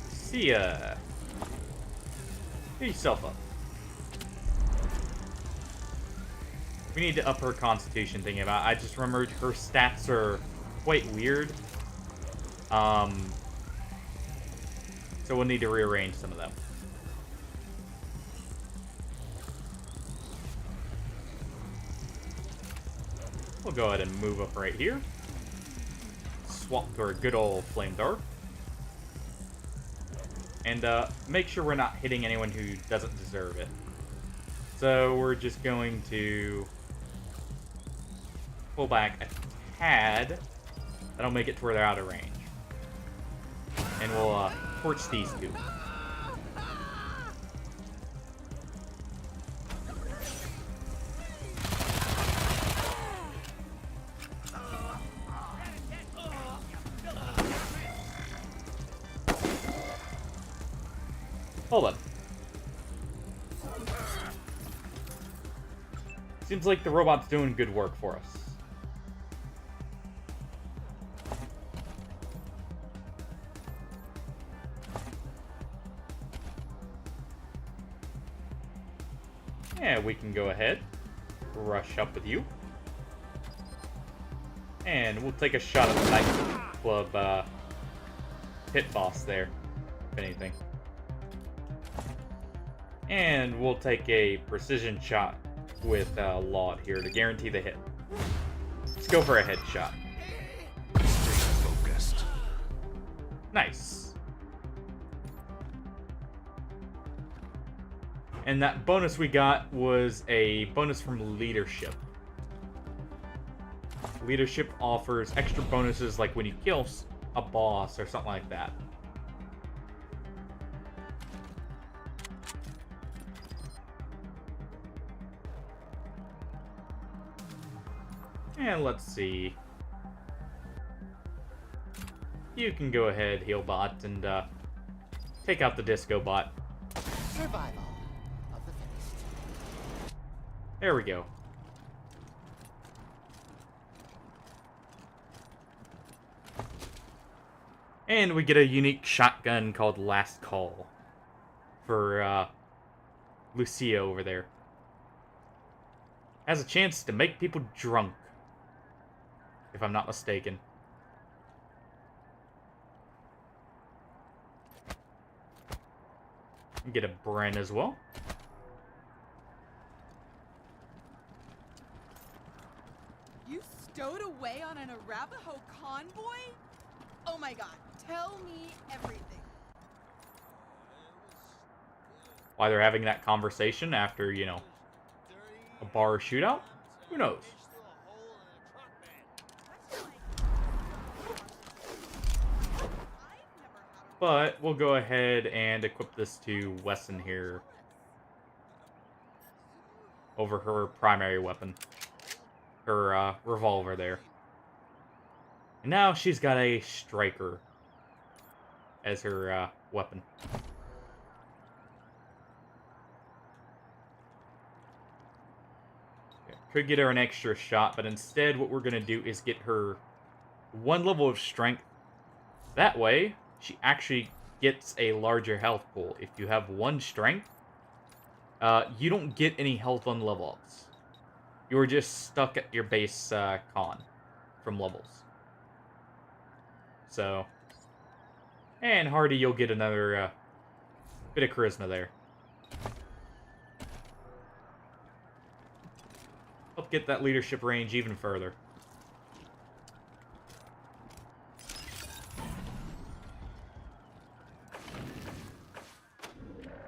See ya. Get yourself up. We need to up her constitution thinking about. I just remembered her stats are quite weird. So we'll need to rearrange some of them. We'll go ahead and move up right here. Swap to our good old flamethrower. And make sure we're not hitting anyone who doesn't deserve it. So we're just going to pull back a tad. That'll make it to where they're out of range. And we'll torch these two. Hold on. Seems like the robot's doing good work for us. Yeah, we can go ahead, rush up with you. And we'll take a shot at the nightclub pit boss there, if anything. And we'll take a precision shot with Laud here to guarantee the hit. Let's go for a headshot. Stay focused. Nice. And that bonus we got was a bonus from leadership. Leadership offers extra bonuses like when you kill a boss or something like that. And let's see. You can go ahead, Healbot, and take out the Disco Bot. Survival of the fittest. There we go. And we get a unique shotgun called Last Call for Lucia over there. Has a chance to make people drunk, if I'm not mistaken. Get a Bren as well. You stowed away on an Arapaho convoy? Oh my god, tell me everything. Why they're having that conversation after, you know, a bar shootout? Who knows? But we'll go ahead and equip this to Wesson here over her primary weapon. Her revolver there. And now she's got a striker as her weapon. Could get her an extra shot, but instead what we're going to do is get her one level of strength. That way, she actually gets a larger health pool. If you have 1 strength, you don't get any health on level ups. You're just stuck at your base con from levels. So, and Hardy, you'll get another bit of charisma there. Help get that leadership range even further.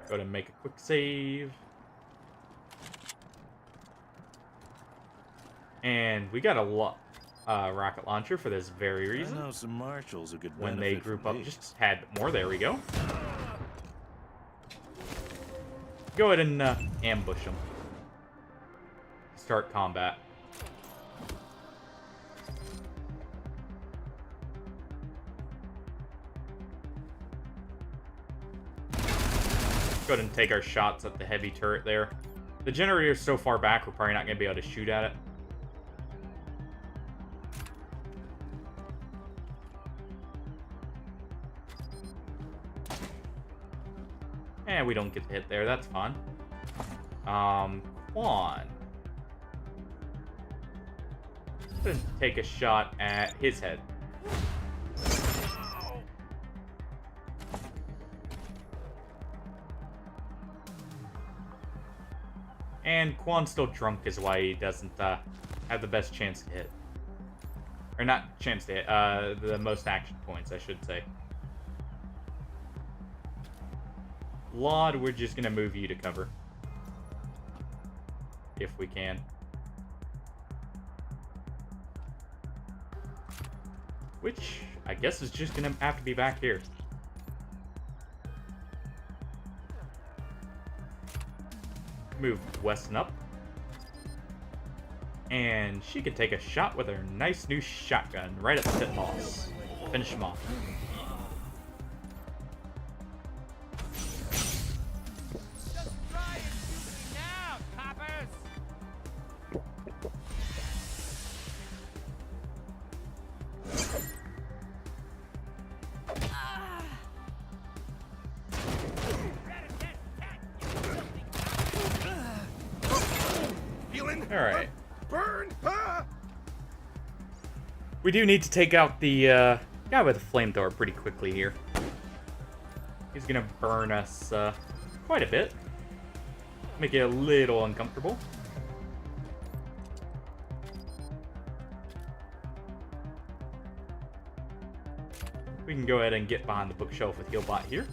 Go ahead and make a quick save. And we got a rocket launcher for this very reason. I know some marshals who could when they benefit group from up these. just a tad more. There we go. Go ahead and ambush them. Start combat. Go ahead and take our shots at the heavy turret there. The generator is so far back, we're probably not going to be able to shoot at it. And we don't get the hit there, that's fine. Quan. Go ahead and take a shot at his head. And Quan's still drunk is why he doesn't have the best chance to hit. Or not chance to hit, the most action points, I should say. Laud, we're just gonna move you to cover. If we can. Which, I guess is just gonna have to be back here. Move Weston up. And she could take a shot with her nice new shotgun right at the pit boss. Finish him off. Alright. We do need to take out the guy with the flamethrower pretty quickly here. He's gonna burn us quite a bit. Make it a little uncomfortable. We can go ahead and get behind the bookshelf with Healbot here.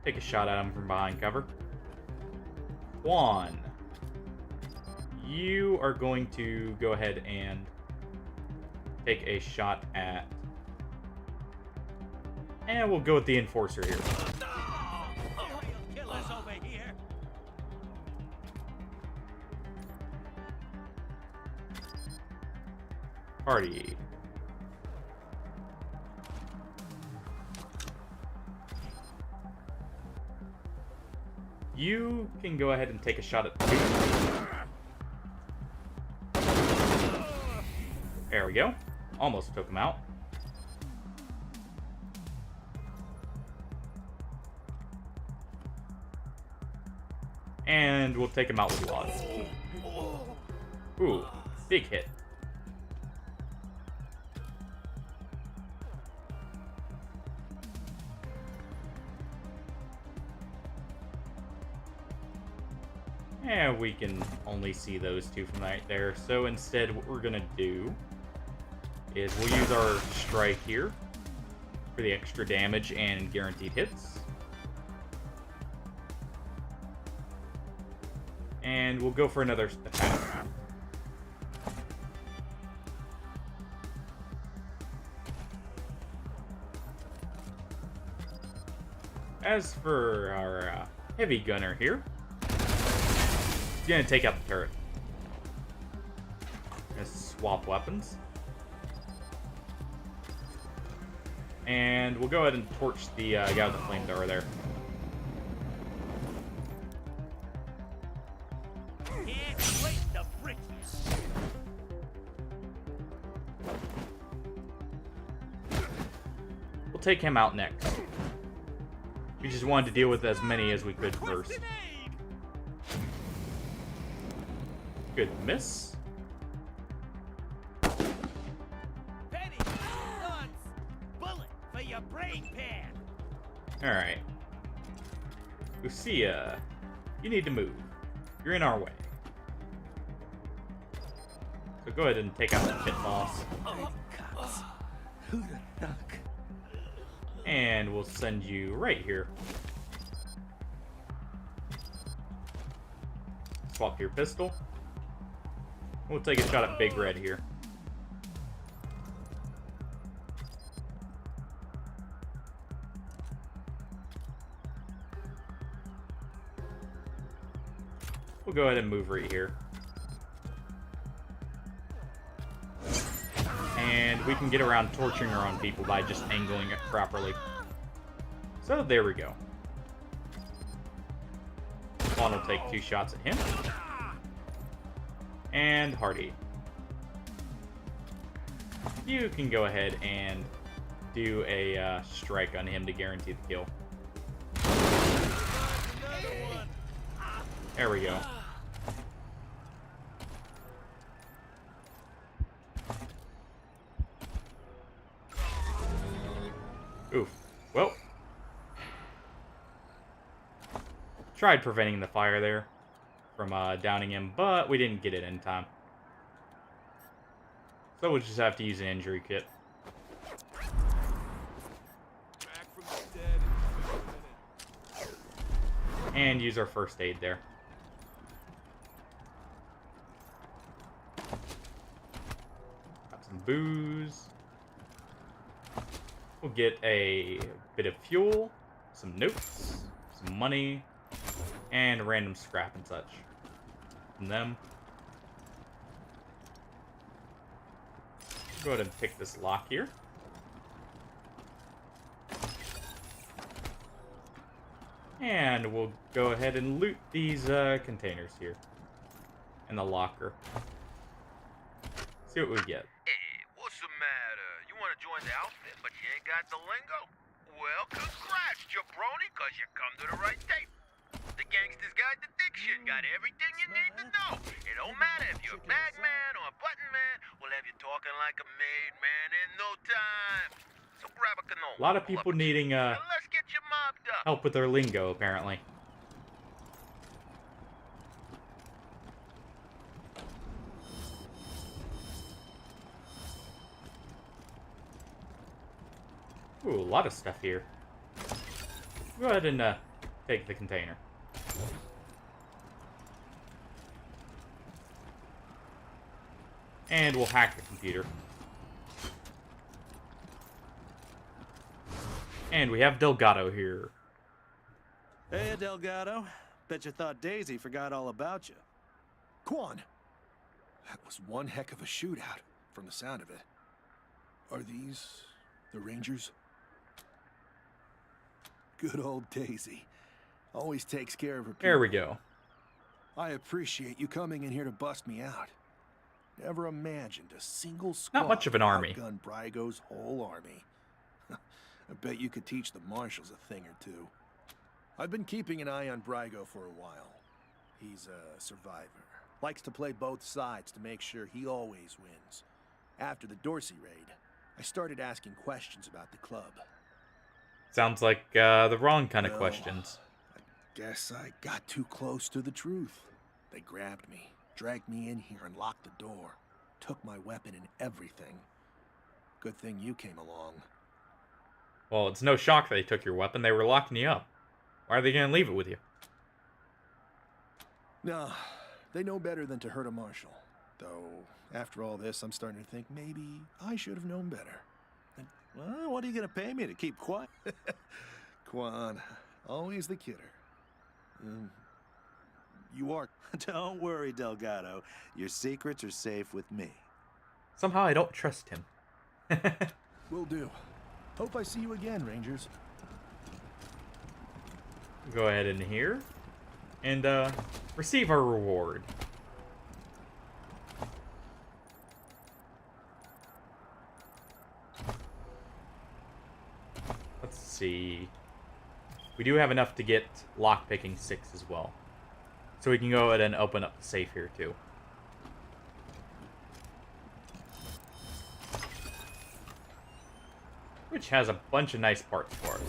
Take a shot at him from behind cover. Juan. You are going to go ahead and take a shot at... And we'll go with the Enforcer here. Party. You can go ahead and take a shot at the two. There we go. Almost took him out. And we'll take him out with Laud. Ooh, big hit. And we can only see those two from right there. So instead, what we're gonna do is we'll use our strike here for the extra damage and guaranteed hits. And we'll go for another attack. As for our heavy gunner here, he's gonna take out the turret. Gonna swap weapons. And we'll go ahead and torch the guy with the flamethrower there. We'll take him out next. We just wanted to deal with as many as we could first. Good miss. Penny, nuts, bullet for your brain pan. Alright. Lucia, you need to move. You're in our way. So go ahead and take out that pit boss. Who the fuck? And we'll send you right here. Swap your pistol. We'll take a shot at Big Red here. We'll go ahead and move right here. And we can get around torturing our own people by just angling it properly. So there we go. Spawn will take 2 shots at him. And Hardy. You can go ahead and do a strike on him to guarantee the kill. There we go. Oof. Well. Tried preventing the fire there from downing him, but we didn't get it in time. So we'll just have to use an injury kit. And use our first aid there. Got some booze. We'll get a bit of fuel, some notes, some money, and random scrap and such from them. Go ahead and pick this lock here. And we'll go ahead and loot these containers here in the locker. See what we get. Hey, what's the matter? You want to join the outfit, but you ain't got the lingo? Well, congrats, jabroni, because you come to the right date. The Gangster's Guide to Diction got everything you need to know. It don't matter if you're a bag man or a button man, we'll have you talking like a made man in no time. So grab a canola. A lot of people needing let's get you mobbed up. help with their lingo, apparently. Ooh, a lot of stuff here. Go ahead and take the container. And we'll hack the computer. And we have Delgado here. Hey, Delgado. Bet you thought Daisy forgot all about you. Quan! That was one heck of a shootout, from the sound of it. Are these the Rangers? Good old Daisy. Always takes care of her people. There we go. I appreciate you coming in here to bust me out. Never imagined a single squad Not much of an army. outgun Brygo's whole army. I bet you could teach the marshals a thing or two. I've been keeping an eye on Brygo for a while. He's a survivor. Likes to play both sides to make sure he always wins. After the Dorsey raid, I started asking questions about the club. Sounds like the wrong kind of questions. I guess I got too close to the truth. They grabbed me, dragged me in here and locked the door. Took my weapon and everything. Good thing you came along. Well, it's no shock they took your weapon. They were locking you up. Why are they going to leave it with you? No, they know better than to hurt a marshal. Though, after all this, I'm starting to think maybe I should have known better. Well, what are you going to pay me to keep quiet? Quan, always the kidder. You are... Don't worry, Delgado. Your secrets are safe with me. Somehow I don't trust him. Will do. Hope I see you again, Rangers. Go ahead in here and receive our reward. see. We do have enough to get lockpicking 6 as well. So we can go ahead and open up the safe here too. Which has a bunch of nice parts for us.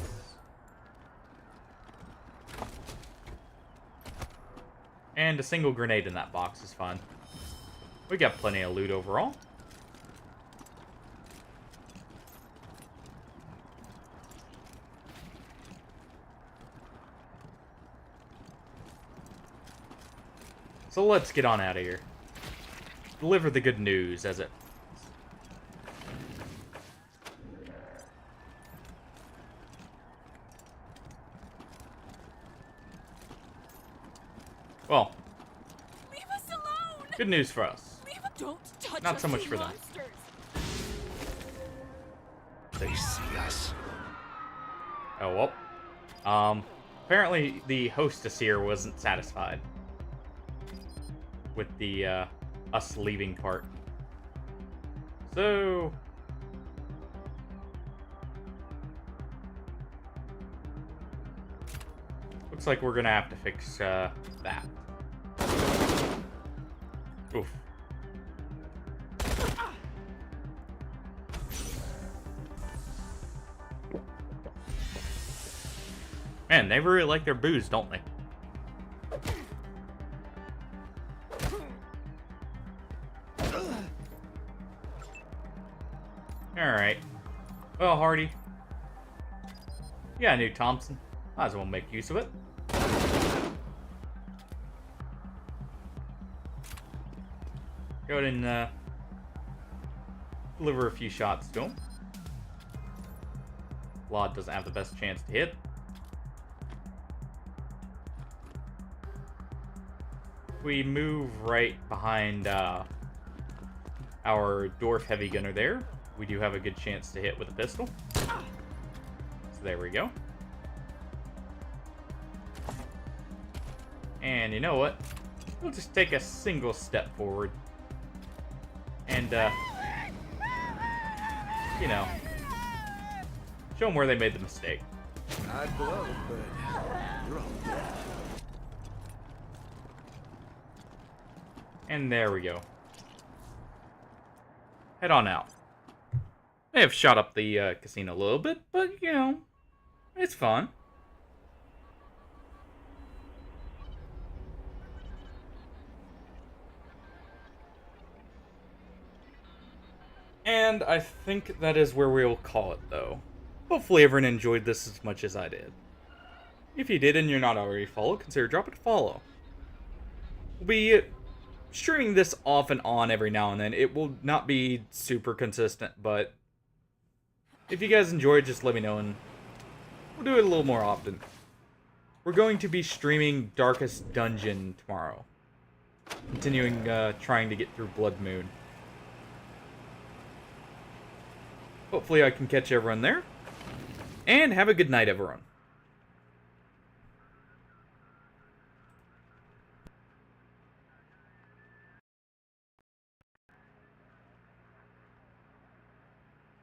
And a single grenade in that box is fun. We got plenty of loot overall. So let's get on out of here. Deliver the good news as it... Well, Leave us alone! Good news for us. Don't touch Not us, so much you for them. monsters. They see us. Oh, well. Apparently the hostess here wasn't satisfied with the, us leaving part. So... looks like we're gonna have to fix, that. Oof. Man, they really like their booze, don't they? Alright. Well, Hardy. Yeah, I knew Thompson. Might as well make use of it. Go ahead and, deliver a few shots to him. Laud doesn't have the best chance to hit. We move right behind our dwarf heavy gunner there. We do have a good chance to hit with a pistol. So there we go. And you know what? We'll just take a single step forward. And, you know, show them where they made the mistake. I'd blow, but you're all dead. And there we go. Head on out. May have shot up the casino a little bit, but, you know, it's fun. And I think that is where we'll call it, though. Hopefully everyone enjoyed this as much as I did. If you did and you're not already followed, consider dropping a follow. We'll be streaming this off and on every now and then. It will not be super consistent, but if you guys enjoy it, just let me know and we'll do it a little more often. We're going to be streaming Darkest Dungeon tomorrow. Continuing trying to get through Blood Moon. Hopefully I can catch everyone there. And have a good night, everyone.